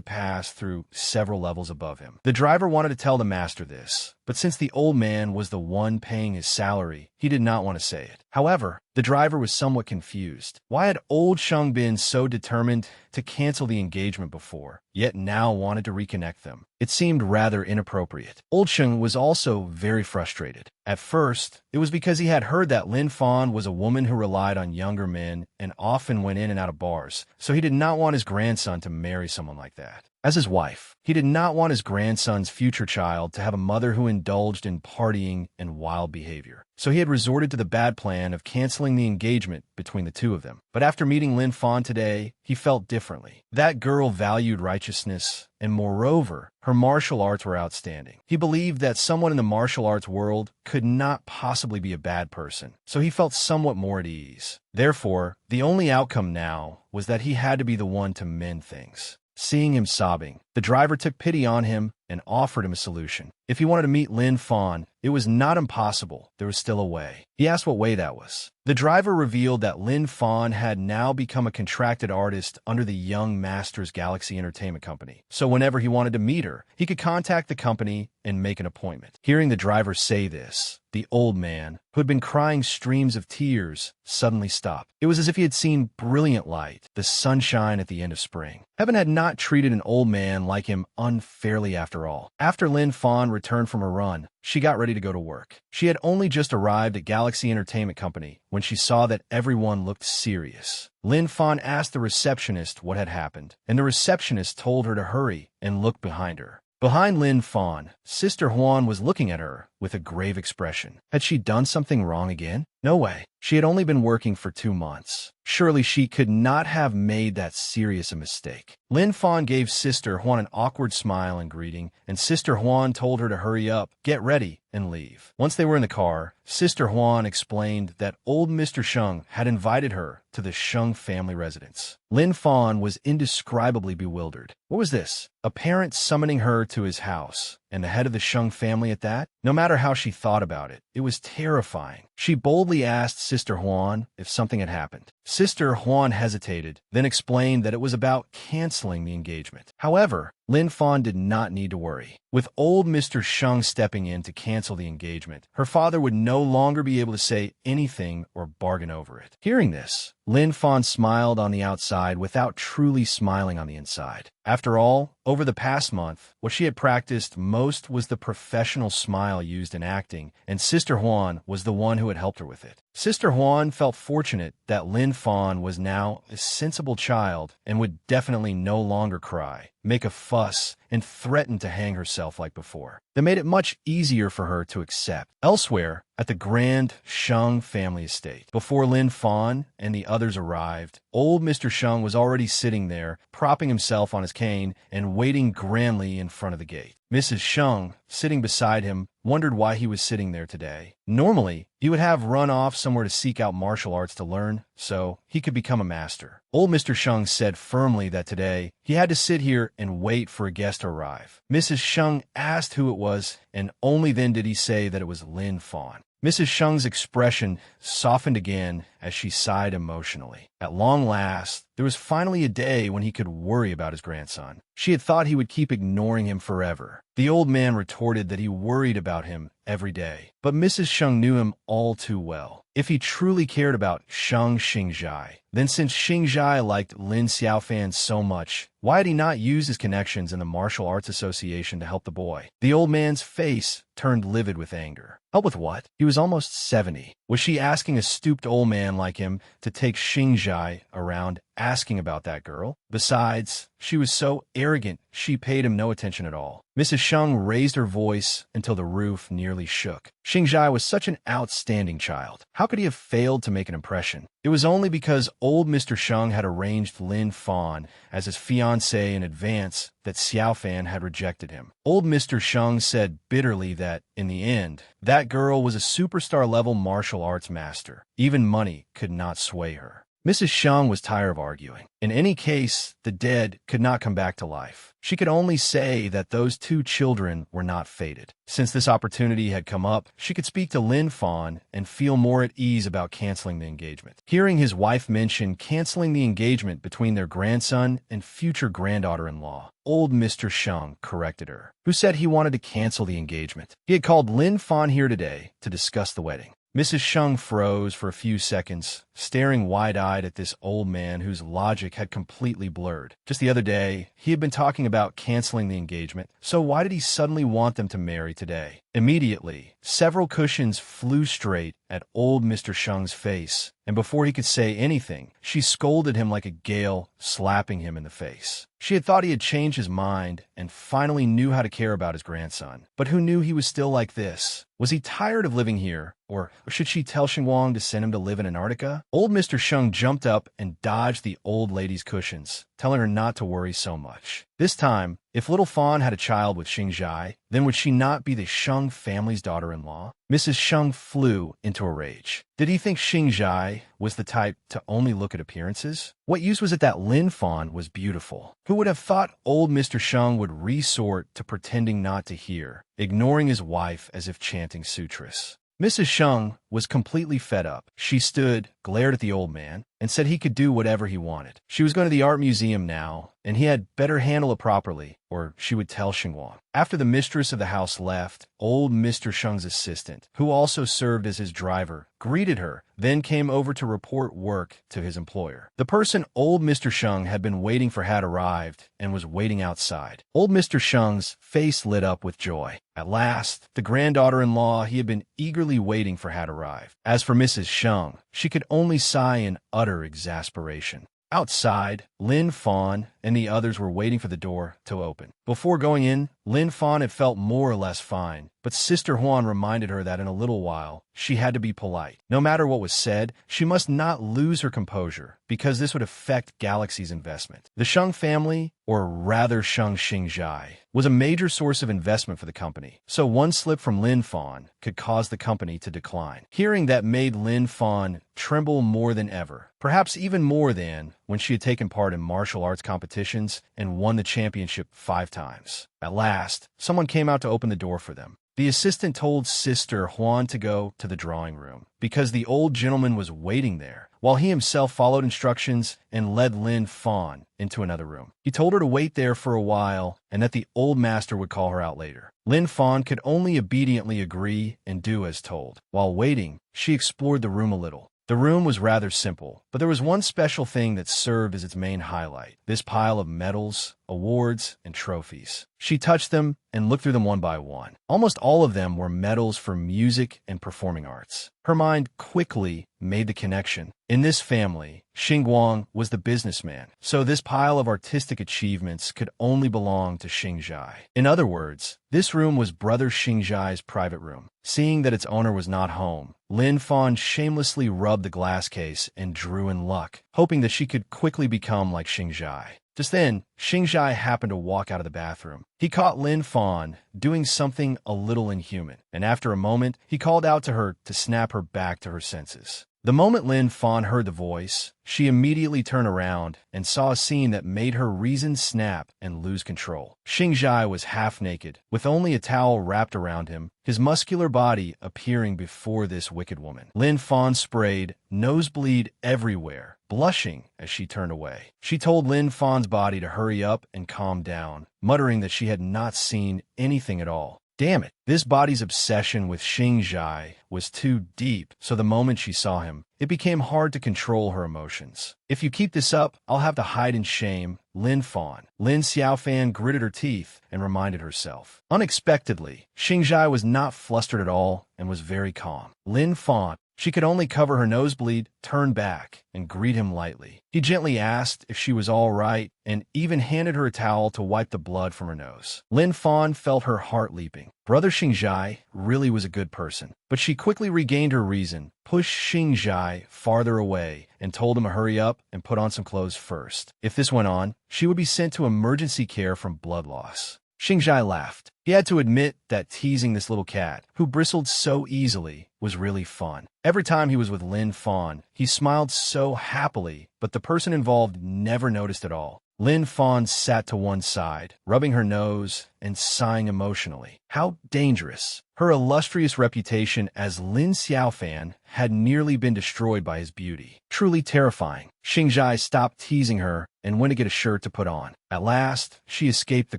Speaker 1: pass through several levels above him. The driver wanted to tell the master this, but since the old man was the one paying his salary, he did not want to say it. However, the driver was somewhat confused. Why had old Sheng been so determined to cancel the engagement before, yet now wanted to reconnect them? It seemed rather inappropriate. Old Sheng was also very frustrated. At first, it was because he had heard that Lin Fan was a woman who relied on younger men and often went in and out of bars, so he did not want his grandson to marry someone like that. As his wife, he did not want his grandson's future child to have a mother who indulged in partying and wild behavior. So he had resorted to the bad plan of canceling the engagement between the two of them. But after meeting Lin Fan today, he felt differently. That girl valued righteousness, and moreover, her martial arts were outstanding. He believed that someone in the martial arts world could not possibly be a bad person, so he felt somewhat more at ease. Therefore, the only outcome now was that he had to be the one to mend things. Seeing him sobbing, the driver took pity on him and offered him a solution. If he wanted to meet Lin Fan, it was not impossible. There was still a way. He asked what way that was. The driver revealed that Lin Fan had now become a contracted artist under the Young Masters Galaxy Entertainment Company. So whenever he wanted to meet her, he could contact the company and make an appointment. Hearing the driver say this, the old man, who had been crying streams of tears, suddenly stopped. It was as if he had seen brilliant light, the sunshine at the end of spring. Heaven had not treated an old man like him unfairly after all. After Lin Fan returned from her run, she got ready to go to work. She had only just arrived at Galaxy Entertainment Company when she saw that everyone looked serious. Lin Fan asked the receptionist what had happened, and the receptionist told her to hurry and look behind her. Behind Lin Fan, Sister Huan was looking at her with a grave expression. Had she done something wrong again? No way. She had only been working for 2 months. Surely she could not have made that serious a mistake. Lin Fan gave Sister Huan an awkward smile and greeting, and Sister Huan told her to hurry up, get ready, and leave. Once they were in the car, Sister Huan explained that old Mr. Sheng had invited her to the Sheng family residence. Lin Fan was indescribably bewildered. What was this? A parent summoning her to his house, and the head of the Sheng family at that? No matter how she thought about it, it was terrifying. She boldly asked Sister Huan if something had happened. Sister Huan hesitated, then explained that it was about canceling the engagement. However, Lin Fan did not need to worry. With old Mr. Sheng stepping in to cancel the engagement, her father would no longer be able to say anything or bargain over it. Hearing this, Lin Fan smiled on the outside without truly smiling on the inside. After all, over the past month, what she had practiced most was the professional smile used in acting, and Sister Huan was the one who had helped her with it. Sister Huan felt fortunate that Lin Fan was now a sensible child and would definitely no longer cry, make a fuss, and threaten to hang herself like before. That made it much easier for her to accept. Elsewhere, at the grand Sheng family estate, before Lin Fan and the others arrived, old Mr. Sheng was already sitting there, propping himself on his cane and waiting grandly in front of the gate. Mrs. Sheng, sitting beside him, wondered why he was sitting there today. Normally, he would have run off somewhere to seek out martial arts to learn, so he could become a master. Old Mr. Sheng said firmly that today he had to sit here and wait for a guest to arrive. Mrs. Sheng asked who it was, and only then did he say that it was Lin Fan. Mrs. Sheng's expression softened again as she sighed emotionally. At long last, there was finally a day when he could worry about his grandson. She had thought he would keep ignoring him forever. The old man retorted that he worried about him every day. But Mrs. Sheng knew him all too well. If he truly cared about Sheng Xingzhai, then since Xingzhai liked Lin Xiaofan so much, why had he not used his connections in the Martial Arts Association to help the boy? The old man's face turned livid with anger. Help with what? He was almost 70. Was she asking a stooped old man like him to take Xingzhai around asking about that girl. Besides, she was so arrogant, she paid him no attention at all. Mrs. Sheng raised her voice until the roof nearly shook. Xingjai was such an outstanding child. How could he have failed to make an impression? It was only because old Mr. Sheng had arranged Lin Fan as his fiancée in advance that Xiao Fan had rejected him. Old Mr. Sheng said bitterly that, in the end, that girl was a superstar-level martial arts master. Even money could not sway her. Mrs. Sheng was tired of arguing. In any case, the dead could not come back to life. She could only say that those two children were not fated. Since this opportunity had come up, she could speak to Lin Fan and feel more at ease about canceling the engagement. Hearing his wife mention canceling the engagement between their grandson and future granddaughter-in-law, old Mr. Sheng corrected her, who said he wanted to cancel the engagement. He had called Lin Fan here today to discuss the wedding. Mrs. Sheng froze for a few seconds, staring wide-eyed at this old man whose logic had completely blurred. Just the other day, he had been talking about canceling the engagement, so why did he suddenly want them to marry today? Immediately, several cushions flew straight at old Mr. Sheng's face, and before he could say anything, she scolded him like a gale, slapping him in the face. She had thought he had changed his mind and finally knew how to care about his grandson. But who knew he was still like this? Was he tired of living here? Or should she tell Xinguang to send him to live in Antarctica? Old Mr. Sheng jumped up and dodged the old lady's cushions, telling her not to worry so much. This time, if little Fawn had a child with Xingjai, then would she not be the Sheng family's daughter-in-law? Mrs. Sheng flew into a rage. Did he think Xingjai was the type to only look at appearances? What use was it that Lin Fawn was beautiful? Who would have thought old Mr. Sheng would resort to pretending not to hear, ignoring his wife as if chanting sutras? Mrs. Sheng was completely fed up. She stood, glared at the old man, and said he could do whatever he wanted. She was going to the art museum now, and he had better handle it properly, or she would tell Xinguang. After the mistress of the house left, old Mr. Sheng's assistant, who also served as his driver, greeted her, then came over to report work to his employer. The person old Mr. Sheng had been waiting for had arrived and was waiting outside. Old Mr. Sheng's face lit up with joy. At last, the granddaughter-in-law he had been eagerly waiting for had arrived. As for Mrs. Sheng, she could only sigh in utter exasperation. Outside, Lin Fawn and the others were waiting for the door to open. Before going in, Lin Fawn had felt more or less fine, but Sister Huan reminded her that in a little while, she had to be polite. No matter what was said, she must not lose her composure, because this would affect Galaxy's investment. The Sheng family, or rather Sheng Xingjai, was a major source of investment for the company, so one slip from Lin Fawn could cause the company to decline. Hearing that made Lin Fawn tremble more than ever, perhaps even more than when she had taken part in martial arts competitions and won the championship 5 times. At last, someone came out to open the door for them. The assistant told Sister Huan to go to the drawing room, because the old gentleman was waiting there, while he himself followed instructions and led Lin Fawn into another room. He told her to wait there for a while and that the old master would call her out later. Lin Fawn could only obediently agree and do as told. While waiting, she explored the room a little. The room was rather simple, but there was one special thing that served as its main highlight: this pile of medals, awards, and trophies. She touched them and looked through them one by one. Almost all of them were medals for music and performing arts. Her mind quickly made the connection. In this family, Xinguang was the businessman, so this pile of artistic achievements could only belong to Xingjai. In other words, this room was Brother Xingjai's private room. Seeing that its owner was not home, Lin Fawn shamelessly rubbed the glass case and drew in luck, hoping that she could quickly become like Xingjai. Just then, Xingjai happened to walk out of the bathroom. He caught Lin Fawn doing something a little inhuman, and after a moment, he called out to her to snap her back to her senses. The moment Lin Fawn heard the voice, she immediately turned around and saw a scene that made her reason snap and lose control. Xingjai was half naked, with only a towel wrapped around him, his muscular body appearing before this wicked woman. Lin Fawn sprayed nosebleed everywhere, blushing as she turned away. She told Lin Fawn's body to hurry up and calm down, muttering that she had not seen anything at all. Damn it, this body's obsession with Xingjai was too deep, so the moment she saw him, it became hard to control her emotions. If you keep this up, I'll have to hide in shame, Lin Fawn. Lin Xiaofan gritted her teeth and reminded herself. Unexpectedly, Xingjai was not flustered at all and was very calm. Lin Fawn, She could only cover her nosebleed, turn back, and greet him lightly. He gently asked if she was all right and even handed her a towel to wipe the blood from her nose. Lin Fan felt her heart leaping. Brother Xingjai really was a good person, but she quickly regained her reason, pushed Xingjai farther away, and told him to hurry up and put on some clothes first. If this went on, she would be sent to emergency care from blood loss. Xingjai laughed. He had to admit that teasing this little cat, who bristled so easily, was really fun. Every time he was with Lin Fan, he smiled so happily, but the person involved never noticed at all. Lin Fan sat to one side, rubbing her nose and sighing emotionally. How dangerous. Her illustrious reputation as Lin Xiaofan had nearly been destroyed by his beauty. Truly terrifying. Xingjai stopped teasing her and went to get a shirt to put on. At last, she escaped the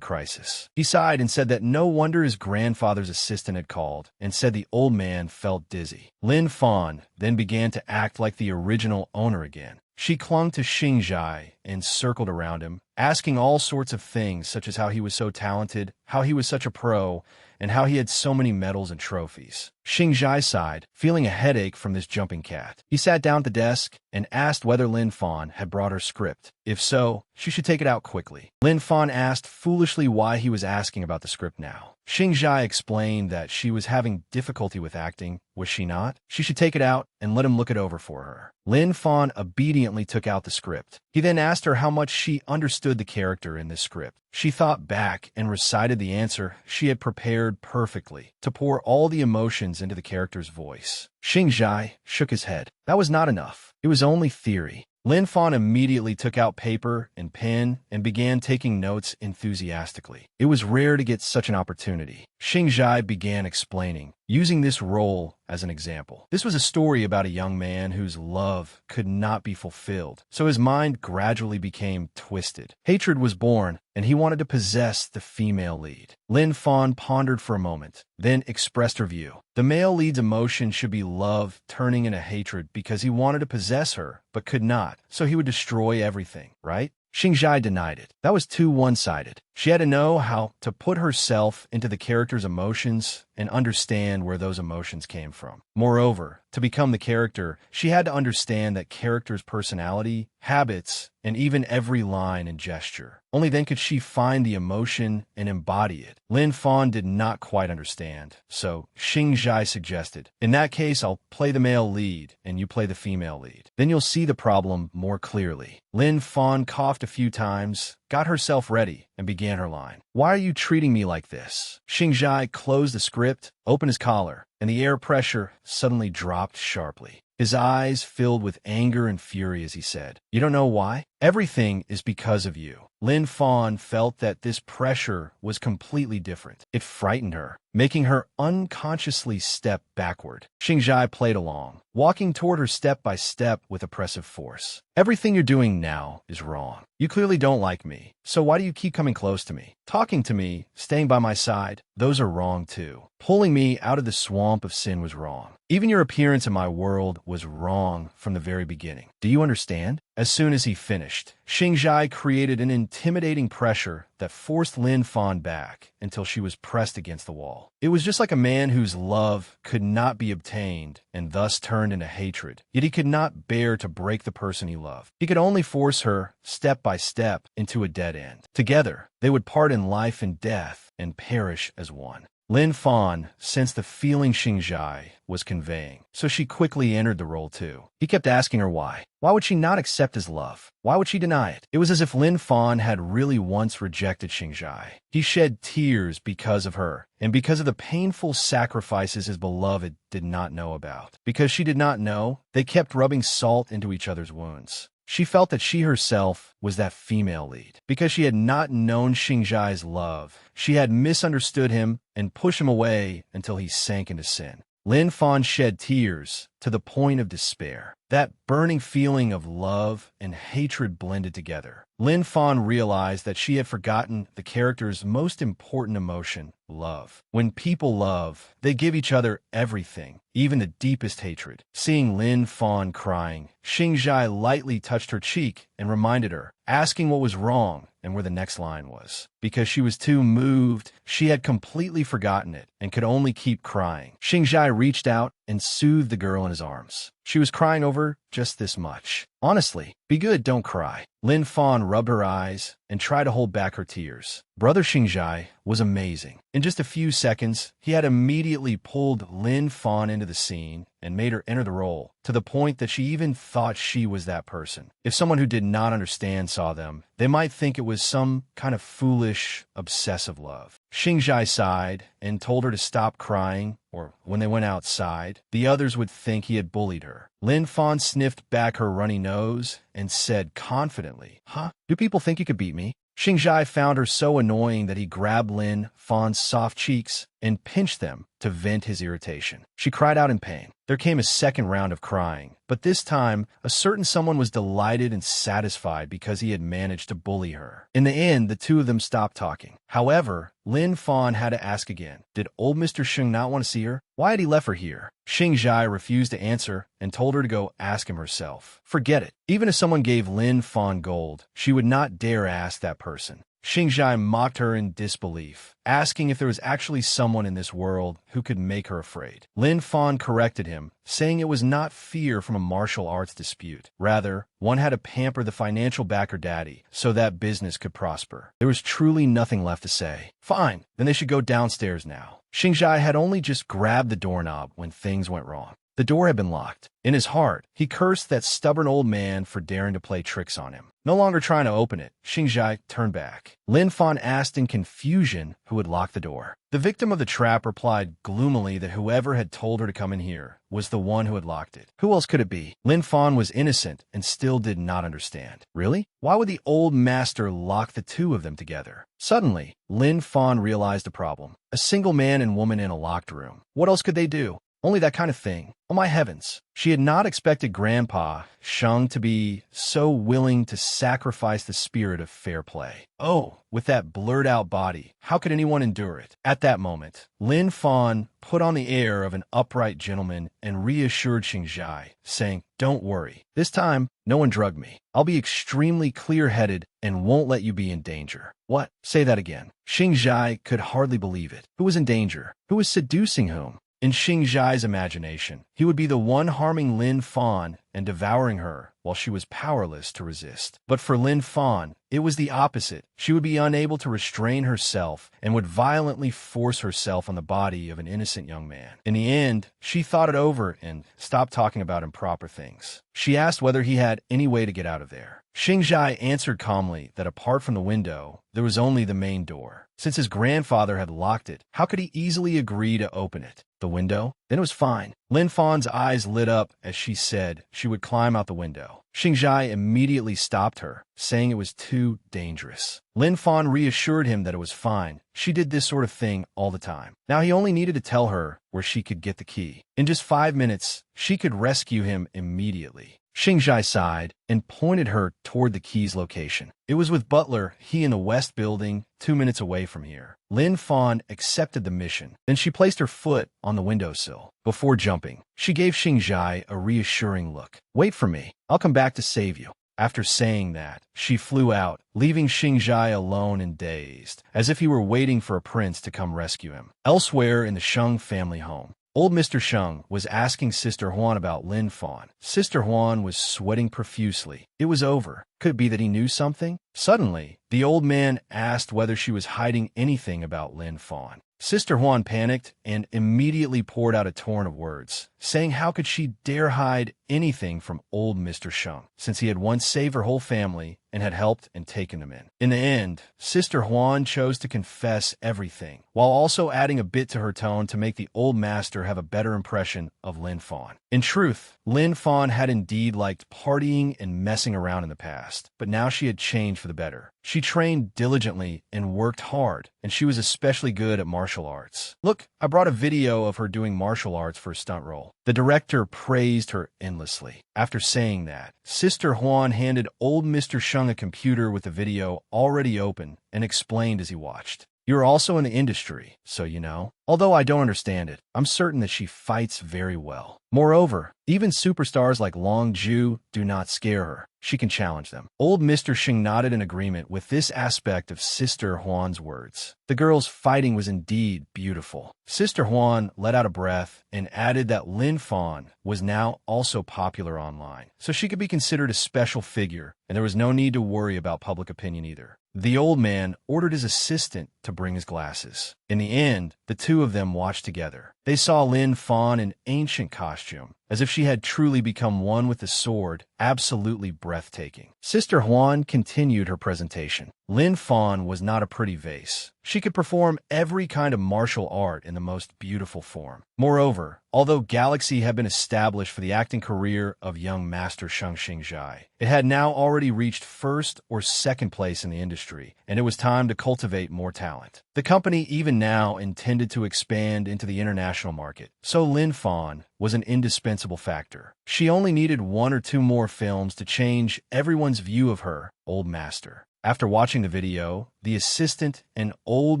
Speaker 1: crisis. He sighed and said that no wonder his grandfather's assistant had called, and said the old man felt dizzy. Lin Fan then began to act like the original owner again. She clung to Xingjai and circled around him, asking all sorts of things such as how he was so talented, how he was such a pro, and how he had so many medals and trophies. Xingjai sighed, feeling a headache from this jumping cat. He sat down at the desk and asked whether Lin Fan had brought her script. If so, she should take it out quickly. Lin Fan asked foolishly why he was asking about the script now. Xingjai explained that she was having difficulty with acting, was she not? She should take it out and let him look it over for her. Lin Fan obediently took out the script. He then asked her how much she understood the character in this script. She thought back and recited the answer she had prepared perfectly, to pour all the emotions into the character's voice. Xingjai shook his head. That was not enough. It was only theory. Lin Fan immediately took out paper and pen and began taking notes enthusiastically. It was rare to get such an opportunity. Xingjai began explaining, using this role as an example. This was a story about a young man whose love could not be fulfilled, so his mind gradually became twisted. Hatred was born, and he wanted to possess the female lead. Lin Fan pondered for a moment, then expressed her view. The male lead's emotion should be love turning into hatred because he wanted to possess her, but could not, so he would destroy everything, right? Xingjai denied it. That was too one-sided. She had to know how to put herself into the character's emotions and understand where those emotions came from. Moreover, to become the character, she had to understand that character's personality, habits, and even every line and gesture. Only then could she find the emotion and embody it. Lin Fan did not quite understand, so Xingjai suggested, in that case, I'll play the male lead and you play the female lead. Then you'll see the problem more clearly. Lin Fan coughed a few times, got herself ready, and began her line. Why are you treating me like this? Xingjai closed the script, opened his collar, and the air pressure suddenly dropped sharply. His eyes filled with anger and fury as he said, You don't know why? Everything is because of you. Lin Fan felt that this pressure was completely different. It frightened her, making her unconsciously step backward. Xingjai played along, walking toward her step by step with oppressive force. Everything you're doing now is wrong. You clearly don't like me, so why do you keep coming close to me? Talking to me, staying by my side, those are wrong too. Pulling me out of the swamp of sin was wrong. Even your appearance in my world was wrong from the very beginning. Do you understand? As soon as he finished, Xingjai created an intimidating pressure that forced Lin Fan back until she was pressed against the wall. It was just like a man whose love could not be obtained and thus turned into hatred, yet he could not bear to break the person he loved. He could only force her, step by step, into a dead end. Together, they would part in life and death and perish as one. Lin Fan sensed the feeling Xingjai was conveying, so she quickly entered the role too. He kept asking her why. Why would she not accept his love? Why would she deny it? It was as if Lin Fan had really once rejected Xingjai. He shed tears because of her, and because of the painful sacrifices his beloved did not know about. Because she did not know, they kept rubbing salt into each other's wounds. She felt that she herself was that female lead. Because she had not known Xingjai's love, she had misunderstood him and pushed him away until he sank into sin. Lin Fan shed tears to the point of despair. That burning feeling of love and hatred blended together. Lin Fan realized that she had forgotten the character's most important emotion, love. When people love, they give each other everything, even the deepest hatred. Seeing Lin Fan crying, Xingjai lightly touched her cheek and reminded her, asking what was wrong and where the next line was. because she was too moved. She had completely forgotten it and could only keep crying. Xingzhai reached out and soothed the girl in his arms. She was crying over just this much. Honestly, be good, don't cry. Lin Fan rubbed her eyes and tried to hold back her tears. Brother Xingzhai was amazing. In just a few seconds, he had immediately pulled Lin Fan into the scene and made her enter the role, to the point that she even thought she was that person. If someone who did not understand saw them, they might think it was some kind of foolish, obsessive love. Xingzhai sighed and told her to stop crying, or when they went outside, the others would think he had bullied her. Lin Fan sniffed back her runny nose and said confidently, "Huh? Do people think you could beat me?" Xingzhai found her so annoying that he grabbed Lin Fan's soft cheeks and pinched them to vent his irritation. She cried out in pain. There came a second round of crying, but this time, a certain someone was delighted and satisfied because he had managed to bully her. In the end, the two of them stopped talking. However, Lin Fan had to ask again, did old Mr. Sheng not want to see her? Why had he left her here? Xingzhai refused to answer and told her to go ask him herself. Forget it. Even if someone gave Lin Fan gold, she would not dare ask that person. Xingzhai mocked her in disbelief, asking if there was actually someone in this world who could make her afraid. Lin Fan corrected him, saying it was not fear from a martial arts dispute. Rather, one had to pamper the financial backer daddy so that business could prosper. There was truly nothing left to say. Fine, then they should go downstairs now. Xingzhai had only just grabbed the doorknob when things went wrong. The door had been locked. In his heart, he cursed that stubborn old man for daring to play tricks on him. No longer trying to open it, Xingzhai turned back. Lin Fan asked in confusion who had locked the door. The victim of the trap replied gloomily that whoever had told her to come in here was the one who had locked it. Who else could it be? Lin Fan was innocent and still did not understand. Really? Why would the old master lock the two of them together? Suddenly, Lin Fan realized a problem. A single man and woman in a locked room. What else could they do? Only that kind of thing. Oh my heavens. She had not expected Grandpa Sheng to be so willing to sacrifice the spirit of fair play. Oh, with that blurred-out body, how could anyone endure it? At that moment, Lin Fan put on the air of an upright gentleman and reassured Xingzhai, saying, "Don't worry. This time, no one drugged me. I'll be extremely clear-headed and won't let you be in danger." What? Say that again. Xingzhai could hardly believe it. Who was in danger? Who was seducing whom? In Xingzhai's imagination, he would be the one harming Lin Fan and devouring her while she was powerless to resist. But for Lin Fan, it was the opposite. She would be unable to restrain herself and would violently force herself on the body of an innocent young man. In the end, she thought it over and stopped talking about improper things. She asked whether he had any way to get out of there. Xingzhai answered calmly that apart from the window, there was only the main door. Since his grandfather had locked it, how could he easily agree to open it? The window? Then it was fine. Lin Fan's eyes lit up as she said she would climb out the window. Xingzhai immediately stopped her, saying it was too dangerous. Lin Fan reassured him that it was fine. She did this sort of thing all the time. Now he only needed to tell her where she could get the key. In just 5 minutes, she could rescue him immediately. Xingzhai sighed and pointed her toward the key's location. It was with Butler, he in the West Building, 2 minutes away from here. Lin Fan accepted the mission. Then she placed her foot on the windowsill. Before jumping, she gave Xingzhai a reassuring look. "Wait for me. I'll come back to save you." After saying that, she flew out, leaving Xingzhai alone and dazed, as if he were waiting for a prince to come rescue him. Elsewhere in the Sheng family home, old Mr. Sheng was asking Sister Huan about Lin Fan. Sister Huan was sweating profusely. It was over. Could it be that he knew something? Suddenly, the old man asked whether she was hiding anything about Lin Fan. Sister Huan panicked and immediately poured out a torrent of words, saying how could she dare hide anything from old Mr. Sheng, since he had once saved her whole family and had helped and taken them in. In the end, Sister Huan chose to confess everything, while also adding a bit to her tone to make the old master have a better impression of Lin Fan. In truth, Lin Fan had indeed liked partying and messing around in the past, but now she had changed for the better. She trained diligently and worked hard, and she was especially good at martial arts. Look, I brought a video of her doing martial arts for a stunt role. The director praised her endlessly. After saying that, Sister Huan handed old Mr. Sheng a computer with the video already open and explained as he watched. "You're also in the industry, so you know. Although I don't understand it, I'm certain that she fights very well. Moreover, even superstars like Long Ju do not scare her. She can challenge them. Old Mr. Shing nodded in agreement with this aspect of Sister Huan's words. The girl's fighting was indeed beautiful. Sister Huan let out a breath and added that Lin Fan was now also popular online, so she could be considered a special figure, and there was no need to worry about public opinion either. The old man ordered his assistant to bring his glasses. In the end, the two of them watched together. They saw Lin Fan in ancient costume, as if she had truly become one with the sword, absolutely breathtaking. Sister Huan continued her presentation. Lin Fan was not a pretty vase. She could perform every kind of martial art in the most beautiful form. Moreover, although Galaxy had been established for the acting career of young Master Sheng Xingjai, it had now already reached first or second place in the industry, and it was time to cultivate more talent. The company even now intended to expand into the international market, so Lin Fan was an indispensable factor. She only needed 1 or 2 more films to change everyone's view of her, Old Master. After watching the video, the assistant and old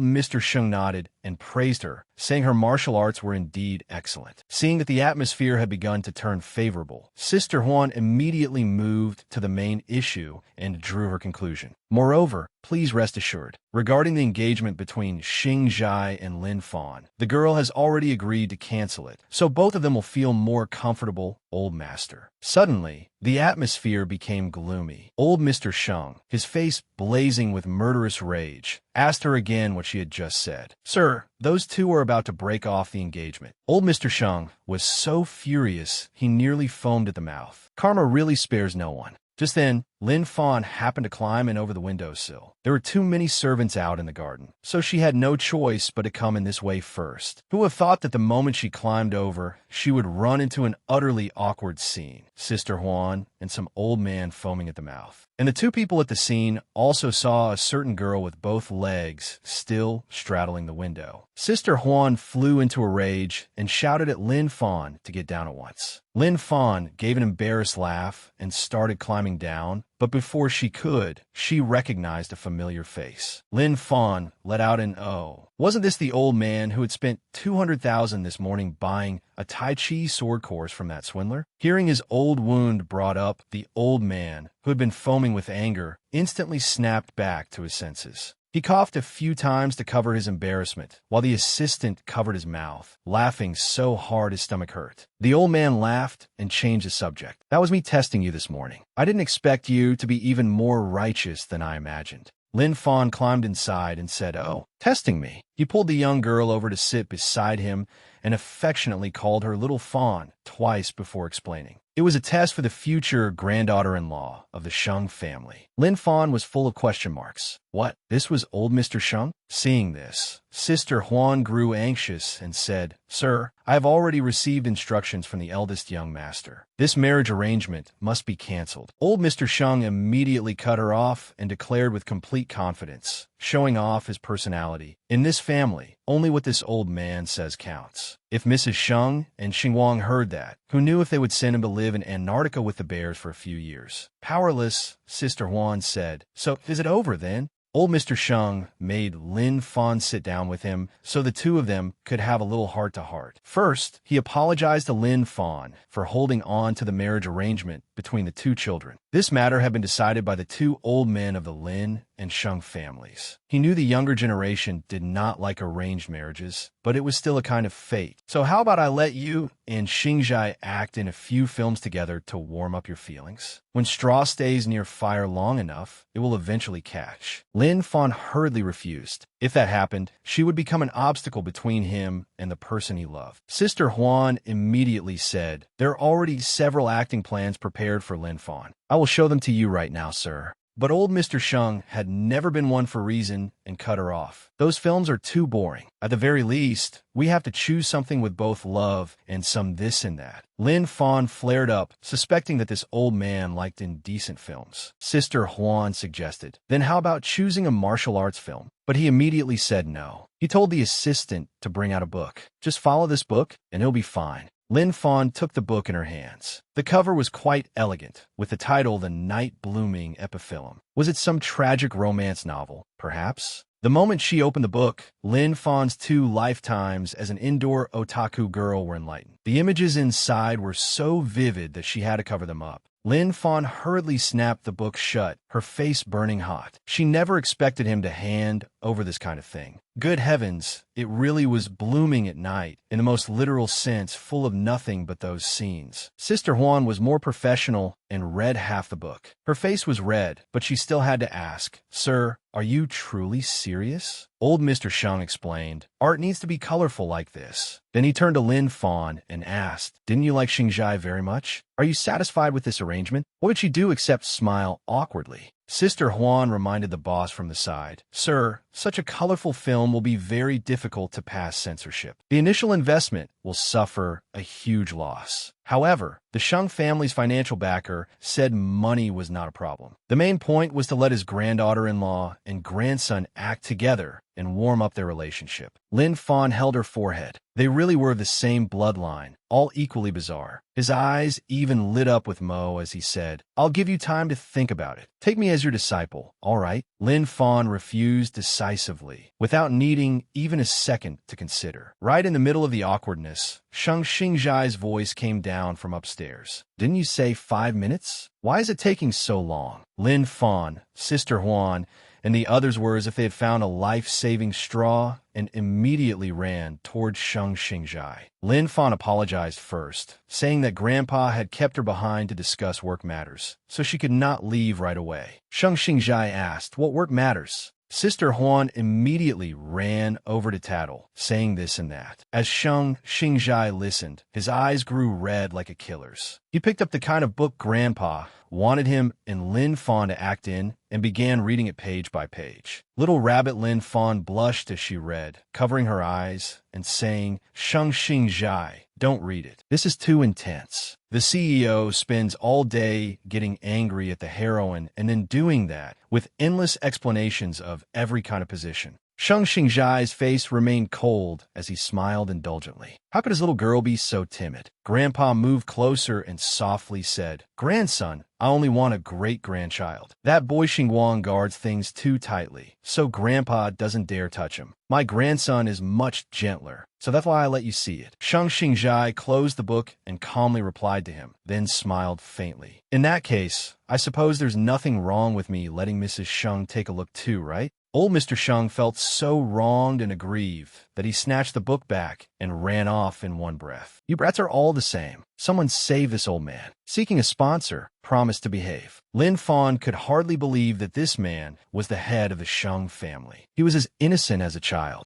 Speaker 1: Mr. Sheng nodded and praised her, saying her martial arts were indeed excellent. Seeing that the atmosphere had begun to turn favorable, Sister Huan immediately moved to the main issue and drew her conclusion. Moreover, please rest assured, regarding the engagement between Xingjai and Lin Fan, the girl has already agreed to cancel it, so both of them will feel more comfortable, Old Master. Suddenly, the atmosphere became gloomy. Old Mr. Sheng, his face blazing with murderous rage, asked her again what she had just said. Sir, those two are about to break off the engagement. Old Mr. Sheng was so furious he nearly foamed at the mouth. Karma really spares no one. Just then, Lin Fan happened to climb in over the windowsill. There were too many servants out in the garden, so she had no choice but to come in this way first. Who would have thought that the moment she climbed over, she would run into an utterly awkward scene? Sister Huan and some old man foaming at the mouth. And the two people at the scene also saw a certain girl with both legs still straddling the window. Sister Huan flew into a rage and shouted at Lin Fan to get down at once. Lin Fan gave an embarrassed laugh and started climbing down, but before she could, she recognized a familiar face. Lin Fan let out an "oh." Wasn't this the old man who had spent 200,000 this morning buying a Tai Chi sword course from that swindler? Hearing his old wound brought up, the old man, who had been foaming with anger, instantly snapped back to his senses. He coughed a few times to cover his embarrassment, while the assistant covered his mouth, laughing so hard his stomach hurt. The old man laughed and changed the subject. That was me testing you this morning. I didn't expect you to be even more righteous than I imagined. Lin Fan climbed inside and said, "Oh, testing me." He pulled the young girl over to sit beside him and affectionately called her Little Fawn twice before explaining. It was a test for the future granddaughter-in-law of the Sheng family. Lin Fan was full of question marks. What? This was old Mr. Sheng? Seeing this, Sister Huan grew anxious and said, "Sir, I have already received instructions from the eldest young master. This marriage arrangement must be cancelled." Old Mr. Sheng immediately cut her off and declared with complete confidence, showing off his personality. In this family, only what this old man says counts. If Mrs. Sheng and Xingwang heard that, who knew if they would send him to live in Antarctica with the bears for a few years? Powerless, Sister Huan said, "So is it over then?" Old Mr. Sheng made Lin Fan sit down with him so the two of them could have a little heart-to-heart. First, he apologized to Lin Fan for holding on to the marriage arrangement between the two children. This matter had been decided by the two old men of the Lin and Sheng families. He knew the younger generation did not like arranged marriages, but it was still a kind of fate. "So how about I let you and Xingjai act in a few films together to warm up your feelings? When straw stays near fire long enough, it will eventually catch." Lin Fan hurriedly refused. If that happened, she would become an obstacle between him and the person he loved. Sister Huan immediately said, "There are already several acting plans prepared for Lin Fan. I will show them to you right now, sir." But old Mr. Sheng had never been one for reason and cut her off. "Those films are too boring. At the very least, we have to choose something with both love and some this and that." Lin Fan flared up, suspecting that this old man liked indecent films. Sister Huan suggested, "Then how about choosing a martial arts film?" But he immediately said no. He told the assistant to bring out a book. "Just follow this book and he'll be fine." Lin Fan took the book in her hands. The cover was quite elegant, with the title The Night Blooming Epiphyllum. Was it some tragic romance novel, perhaps? The moment she opened the book, Lin Fan's 2 lifetimes as an indoor otaku girl were enlightened. The images inside were so vivid that she had to cover them up. Lin Fan hurriedly snapped the book shut, her face burning hot. She never expected him to hand over this kind of thing. Good heavens, it really was blooming at night, in the most literal sense, full of nothing but those scenes. Sister Huan was more professional and read half the book. Her face was red, but she still had to ask, "Sir, are you truly serious?" Old Mr. Sheng explained, "Art needs to be colorful like this." Then he turned to Lin Fan and asked, "Didn't you like Xingzhai very much? Are you satisfied with this arrangement?" What would she do except smile awkwardly? Sister Huan reminded the boss from the side, "Sir, such a colorful film will be very difficult to pass censorship. The initial investment will suffer a huge loss." However, the Sheng family's financial backer said money was not a problem. The main point was to let his granddaughter-in-law and grandson act together and warm up their relationship. Lin Fan held her forehead. They really were of the same bloodline, all equally bizarre. His eyes even lit up with Mo as he said, "I'll give you time to think about it. Take me as your disciple, all right?" Lin Fan refused decisively, without needing even a second to consider. Right in the middle of the awkwardness, Sheng Xingzhai's voice came down from upstairs. "Didn't you say 5 minutes? Why is it taking so long?" Lin Fan, Sister Huan, and the others were as if they had found a life-saving straw and immediately ran towards Sheng Xingzhai. Lin Fan apologized first, saying that Grandpa had kept her behind to discuss work matters, so she could not leave right away. Sheng Xingzhai asked, "What work matters?" Sister Huan immediately ran over to tattle, saying this and that. As Sheng Xingzhai listened, his eyes grew red like a killer's. He picked up the kind of book Grandpa wanted him and Lin Fan to act in and began reading it page by page. Little rabbit Lin Fan blushed as she read, covering her eyes and saying, "Sheng Xingzhai, don't read it. This is too intense." The CEO spends all day getting angry at the heroine and then doing that with endless explanations of every kind of position. Sheng Xingzhai's face remained cold as he smiled indulgently. How could his little girl be so timid? Grandpa moved closer and softly said, "Grandson, I only want a great-grandchild. That boy Xingguang guards things too tightly, so Grandpa doesn't dare touch him. My grandson is much gentler, so that's why I let you see it." Sheng Xingzhai closed the book and calmly replied to him, then smiled faintly. "In that case, I suppose there's nothing wrong with me letting Mrs. Sheng take a look too, right?" Old Mr. Sheng felt so wronged and aggrieved that he snatched the book back and ran off in one breath. "You brats are all the same. Someone save this old man." Seeking a sponsor, promised to behave. Lin Fan could hardly believe that this man was the head of the Sheng family. He was as innocent as a child.